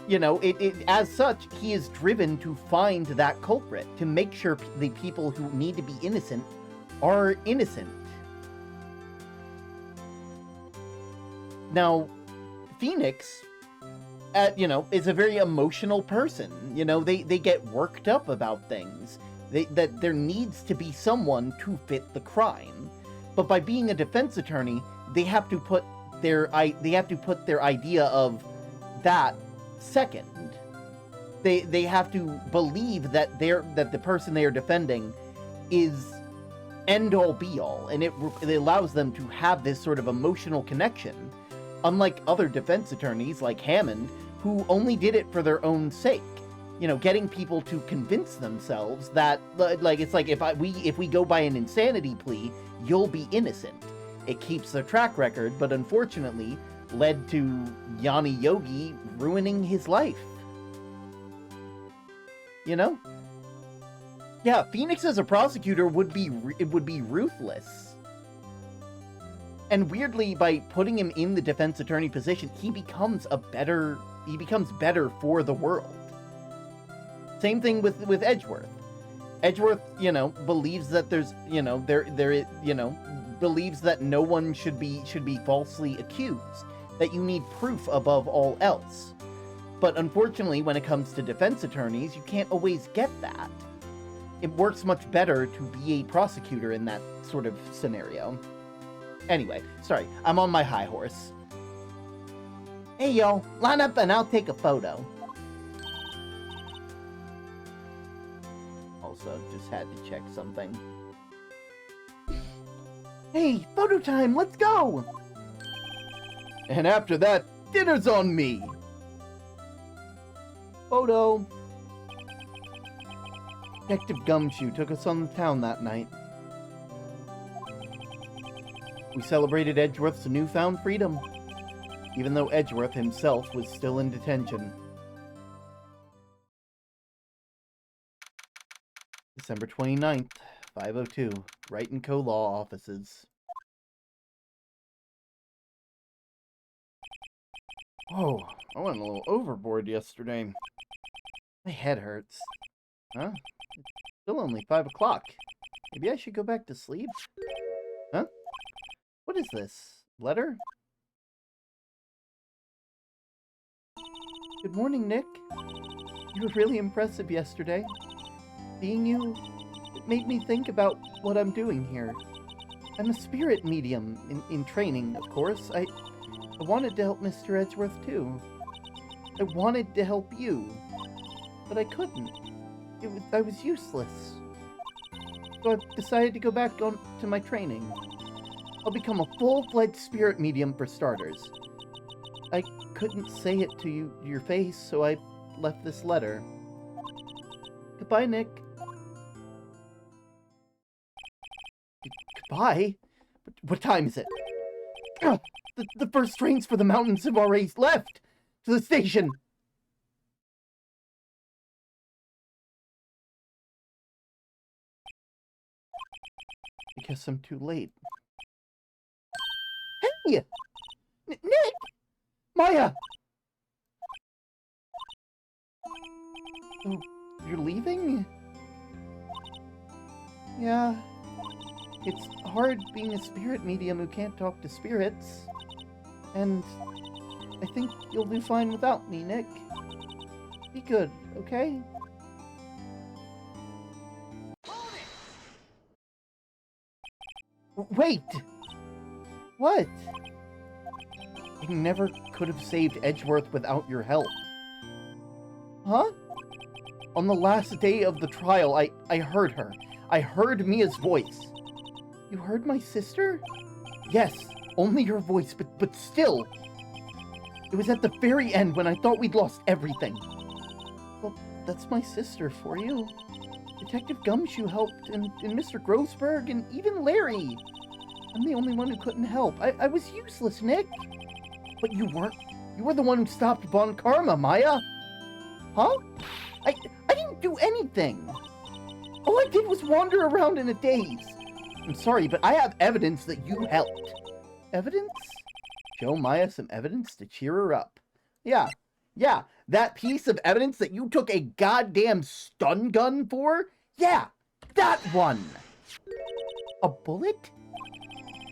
you know, as such, he is driven to find that culprit, to make sure the people who need to be innocent are innocent. Now, Phoenix, you know, is a very emotional person. You know, they get worked up about things. That there needs to be someone to fit the crime. But by being a defense attorney, they have to put their idea of that second. They have to believe that the person they are defending is end all be all, and it allows them to have this sort of emotional connection. Unlike other defense attorneys like Hammond, who only did it for their own sake. You know, getting people to convince themselves that, like, it's like, if we go by an insanity plea, you'll be innocent. It keeps their track record, but unfortunately led to Yanni Yogi ruining his life. You know? Yeah, Phoenix as a prosecutor would be ruthless. And weirdly, by putting him in the defense attorney position, he becomes better for the world. Same thing with Edgeworth. Edgeworth, you know, believes that there's, you know, believes that no one should be falsely accused, that you need proof above all else. But unfortunately, when it comes to defense attorneys, you can't always get that. It works much better to be a prosecutor in that sort of scenario. Anyway, sorry, I'm on my high horse. Hey, yo, line up and I'll take a photo. Also, just had to check something. Hey, photo time, let's go! And after that, dinner's on me! Photo. Detective Gumshoe took us on the town that night. We celebrated Edgeworth's newfound freedom, even though Edgeworth himself was still in detention. December 29th, 5:02, Wright & Co. Law Offices. Whoa, I went a little overboard yesterday. My head hurts. Huh? It's still only 5 o'clock. Maybe I should go back to sleep? Huh? What is this? Letter? Good morning, Nick. You were really impressive yesterday. Seeing you, it made me think about what I'm doing here. I'm a spirit medium in training, of course. I wanted to help Mr. Edgeworth, too. I wanted to help you, but I couldn't. I was useless. So I've decided to go back on to my training. I'll become a full-fledged spirit medium for starters. I couldn't say it to your face, so I left this letter. Goodbye, Nick. Goodbye? What time is it? Ugh, the first trains for the mountains have already left! To the station! I guess I'm too late. Hey! Nick! Maya! Oh, you're leaving? Yeah. It's hard being a spirit medium who can't talk to spirits. And I think you'll do fine without me, Nick. Be good, okay? Wait! What? I never could have saved Edgeworth without your help. Huh? On the last day of the trial, I heard her. I heard Mia's voice. You heard my sister? Yes, only your voice, but still. It was at the very end when I thought we'd lost everything. Well, that's my sister for you. Detective Gumshoe helped, and Mr. Grossberg, and even Larry. I'm the only one who couldn't help. I was useless, Nick. But you weren't. You were the one who stopped Bon Karma, Maya. Huh? I didn't do anything. All I did was wander around in a daze. I'm sorry, but I have evidence that you helped. Evidence? Show Maya some evidence to cheer her up. Yeah, that piece of evidence that you took a goddamn stun gun for? Yeah, that one! A bullet?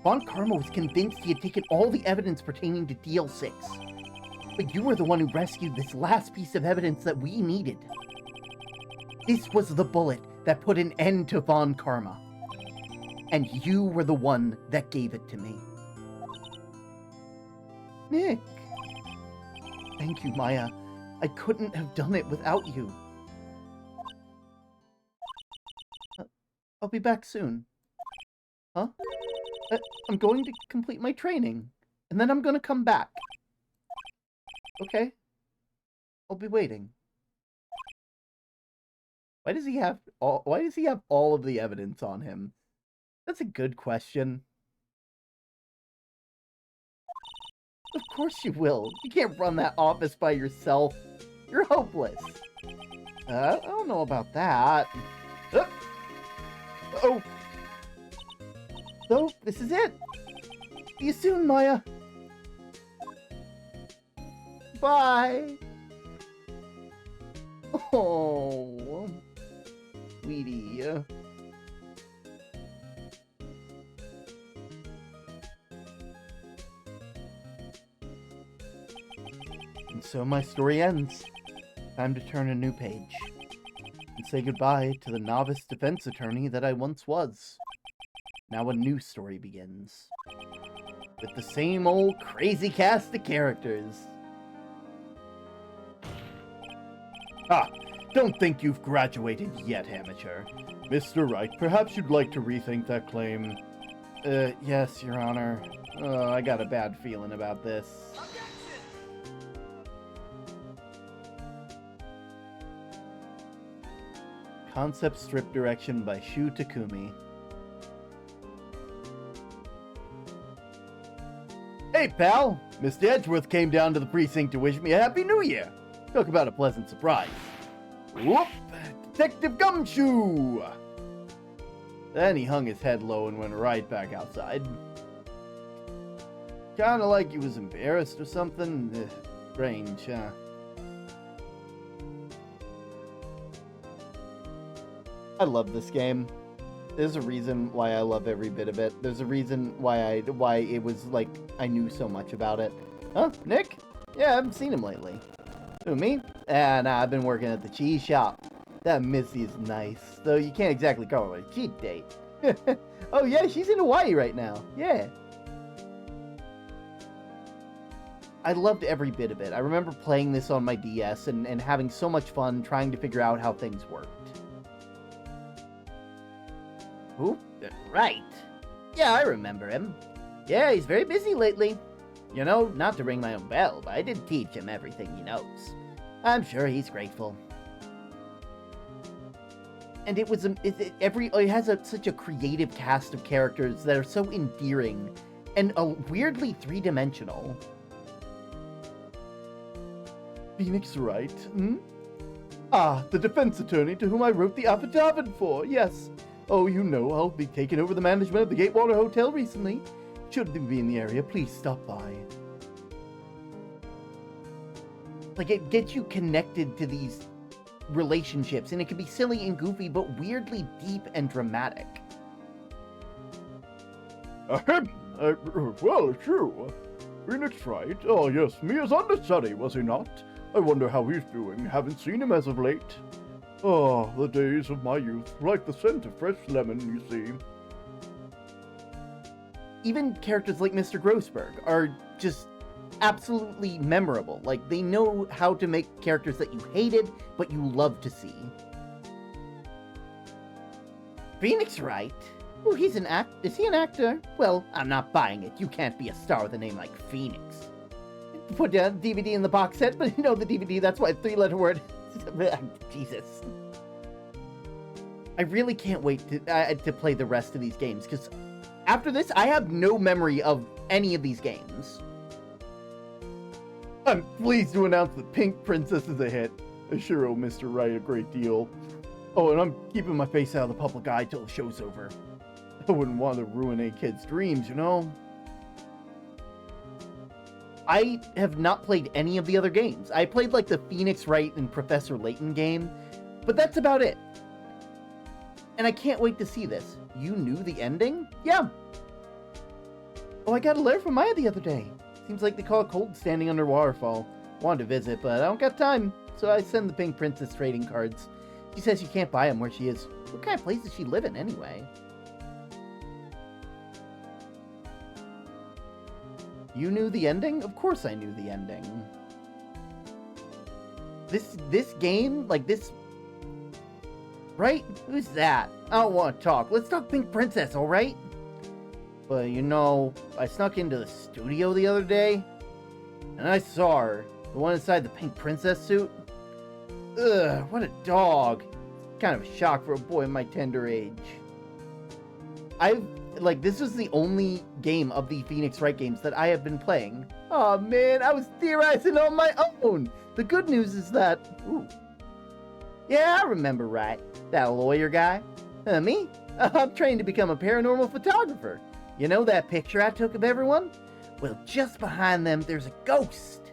Von Karma was convinced he had taken all the evidence pertaining to DL6. But you were the one who rescued this last piece of evidence that we needed. This was the bullet that put an end to Von Karma. And you were the one that gave it to me. Nick. Thank you, Maya. I couldn't have done it without you. I'll be back soon. Huh? I'm going to complete my training, and then I'm going to come back. Okay. I'll be waiting. Why does he have all of the evidence on him? That's a good question. Of course you will. You can't run that office by yourself. You're hopeless. I don't know about that. Oh. So, this is it. See you soon, Maya. Bye. Oh, sweetie. And so my story ends. Time to turn a new page. And say goodbye to the novice defense attorney that I once was. Now a new story begins. With the same old crazy cast of characters. Ah, don't think you've graduated yet, amateur. Mr. Wright, perhaps you'd like to rethink that claim. Yes, Your Honor. I got a bad feeling about this. Concept strip direction by Shu Takumi. Hey, pal! Mr. Edgeworth came down to the precinct to wish me a Happy New Year. Talk about a pleasant surprise. Whoop! Detective Gumshoe! Then he hung his head low and went right back outside. Kinda like he was embarrassed or something. Strange, huh? I love this game. There's a reason why I love every bit of it. There's a reason why it was like I knew so much about it. Huh? Nick? Yeah, I haven't seen him lately. Who, me? Nah, I've been working at the cheese shop. That Missy is nice, though you can't exactly call her a cheat date. Oh yeah, she's in Hawaii right now. Yeah. I loved every bit of it. I remember playing this on my DS and having so much fun trying to figure out how things worked. Who? Right. Yeah, I remember him. Yeah, he's very busy lately. You know, not to ring my own bell, but I did teach him everything he knows. I'm sure he's grateful. And it was it has such a creative cast of characters that are so endearing and weirdly three-dimensional. Phoenix Wright, hmm? Ah, the defense attorney to whom I wrote the affidavit for, yes. Oh, you know, I'll be taking over the management of the Gatewater Hotel recently. Should you be in the area, please stop by. Like, it gets you connected to these relationships, and it can be silly and goofy, but weirdly deep and dramatic. Well, true. Phoenix Wright? Oh, yes, Mia's understudy, was he not? I wonder how he's doing. Haven't seen him as of late. Oh, the days of my youth, like the scent of fresh lemon, you see. Even characters like Mr. Grossberg are just absolutely memorable. Like, they know how to make characters that you hated, but you love to see. Phoenix Wright? Oh, he's an is he an actor? Well, I'm not buying it. You can't be a star with a name like Phoenix. Put down DVD in the box set, but you know the DVD, that's why three-letter word. Jesus. I really can't wait to play the rest of these games, because after this, I have no memory of any of these games. I'm pleased to announce that Pink Princess is a hit. I sure owe Mr. Wright a great deal. Oh, and I'm keeping my face out of the public eye till the show's over. I wouldn't want to ruin any kid's dreams, you know? I have not played any of the other games. I played like the Phoenix Wright and Professor Layton game, but that's about it. And I can't wait to see this. You knew the ending? Yeah. Oh, I got a letter from Maya the other day. Seems like they call it cold standing under a waterfall. Wanted to visit, but I don't got time, so I send the Pink Princess trading cards. She says you can't buy them where she is. What kind of place does she live in anyway? You knew the ending? Of course I knew the ending. This game, like this... Right? Who's that? I don't want to talk. Let's talk Pink Princess, alright? But you know, I snuck into the studio the other day, and I saw her. The one inside the Pink Princess suit. Ugh, what a dog. Kind of a shock for a boy my tender age. This was the only game of the Phoenix Wright games that I have been playing. Oh man, I was theorizing on my own. The good news is that... Ooh. Yeah, I remember Wright. That lawyer guy. Me? I'm trained to become a paranormal photographer. You know that picture I took of everyone? Well, just behind them, there's a ghost.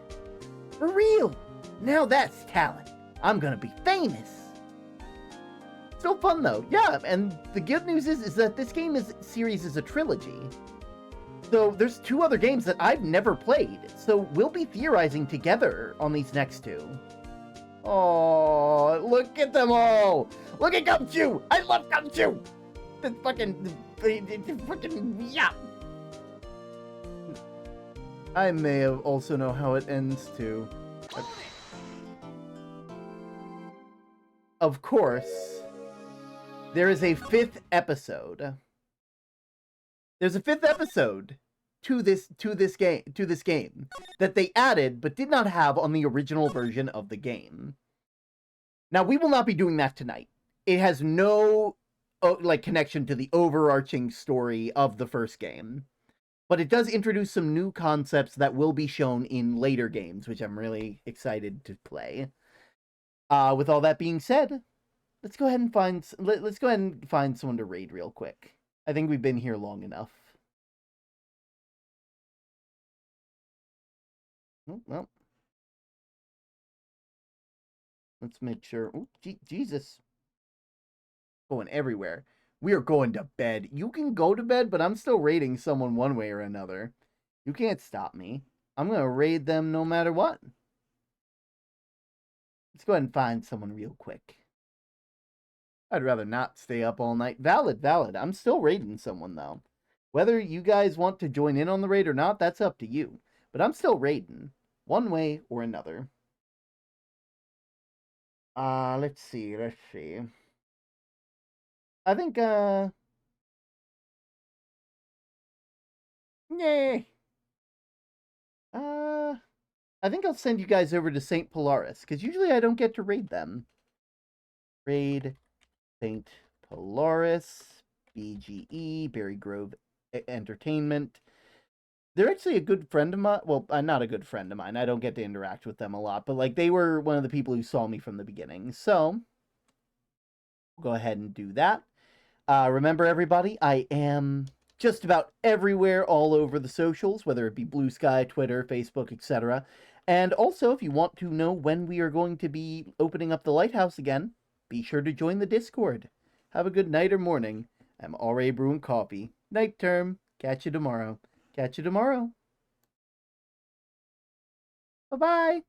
For real. Now that's talent. I'm gonna be famous. Still fun though. Yeah, and the good news is that this series is a trilogy. So there's 2 other games that I've never played. So we'll be theorizing together on these next 2. Oh, look at them all! Look at Gumshoe! I love Gumshoe! The fucking yeah. I may have also know how it ends too. Of course, there is a 5th episode. There's a 5th episode to this game that they added but did not have on the original version of the game. Now, we will not be doing that tonight. It has no connection to the overarching story of the first game. But it does introduce some new concepts that will be shown in later games, which I'm really excited to play. With all that being said, let's go ahead and find someone to raid real quick. I think we've been here long enough. Oh, well, let's make sure. Oh, Jesus, going everywhere. We are going to bed. You can go to bed, but I'm still raiding someone one way or another. You can't stop me. I'm going to raid them no matter what. Let's go ahead and find someone real quick. I'd rather not stay up all night. Valid. I'm still raiding someone, though. Whether you guys want to join in on the raid or not, that's up to you. But I'm still raiding, one way or another. Let's see. I think, yay. I think I'll send you guys over to St. Polaris, because usually I don't get to raid them. Raid St. Polaris, BGE, Berry Grove Entertainment. They're actually a good friend of mine. Well, not a good friend of mine. I don't get to interact with them a lot, but like they were one of the people who saw me from the beginning. So, go ahead and do that. Remember, everybody, I am just about everywhere all over the socials, whether it be Blue Sky, Twitter, Facebook, etc. And also, if you want to know when we are going to be opening up the lighthouse again, be sure to join the Discord. Have a good night or morning. I'm already brewing coffee. Night term. Catch you tomorrow. Bye-bye.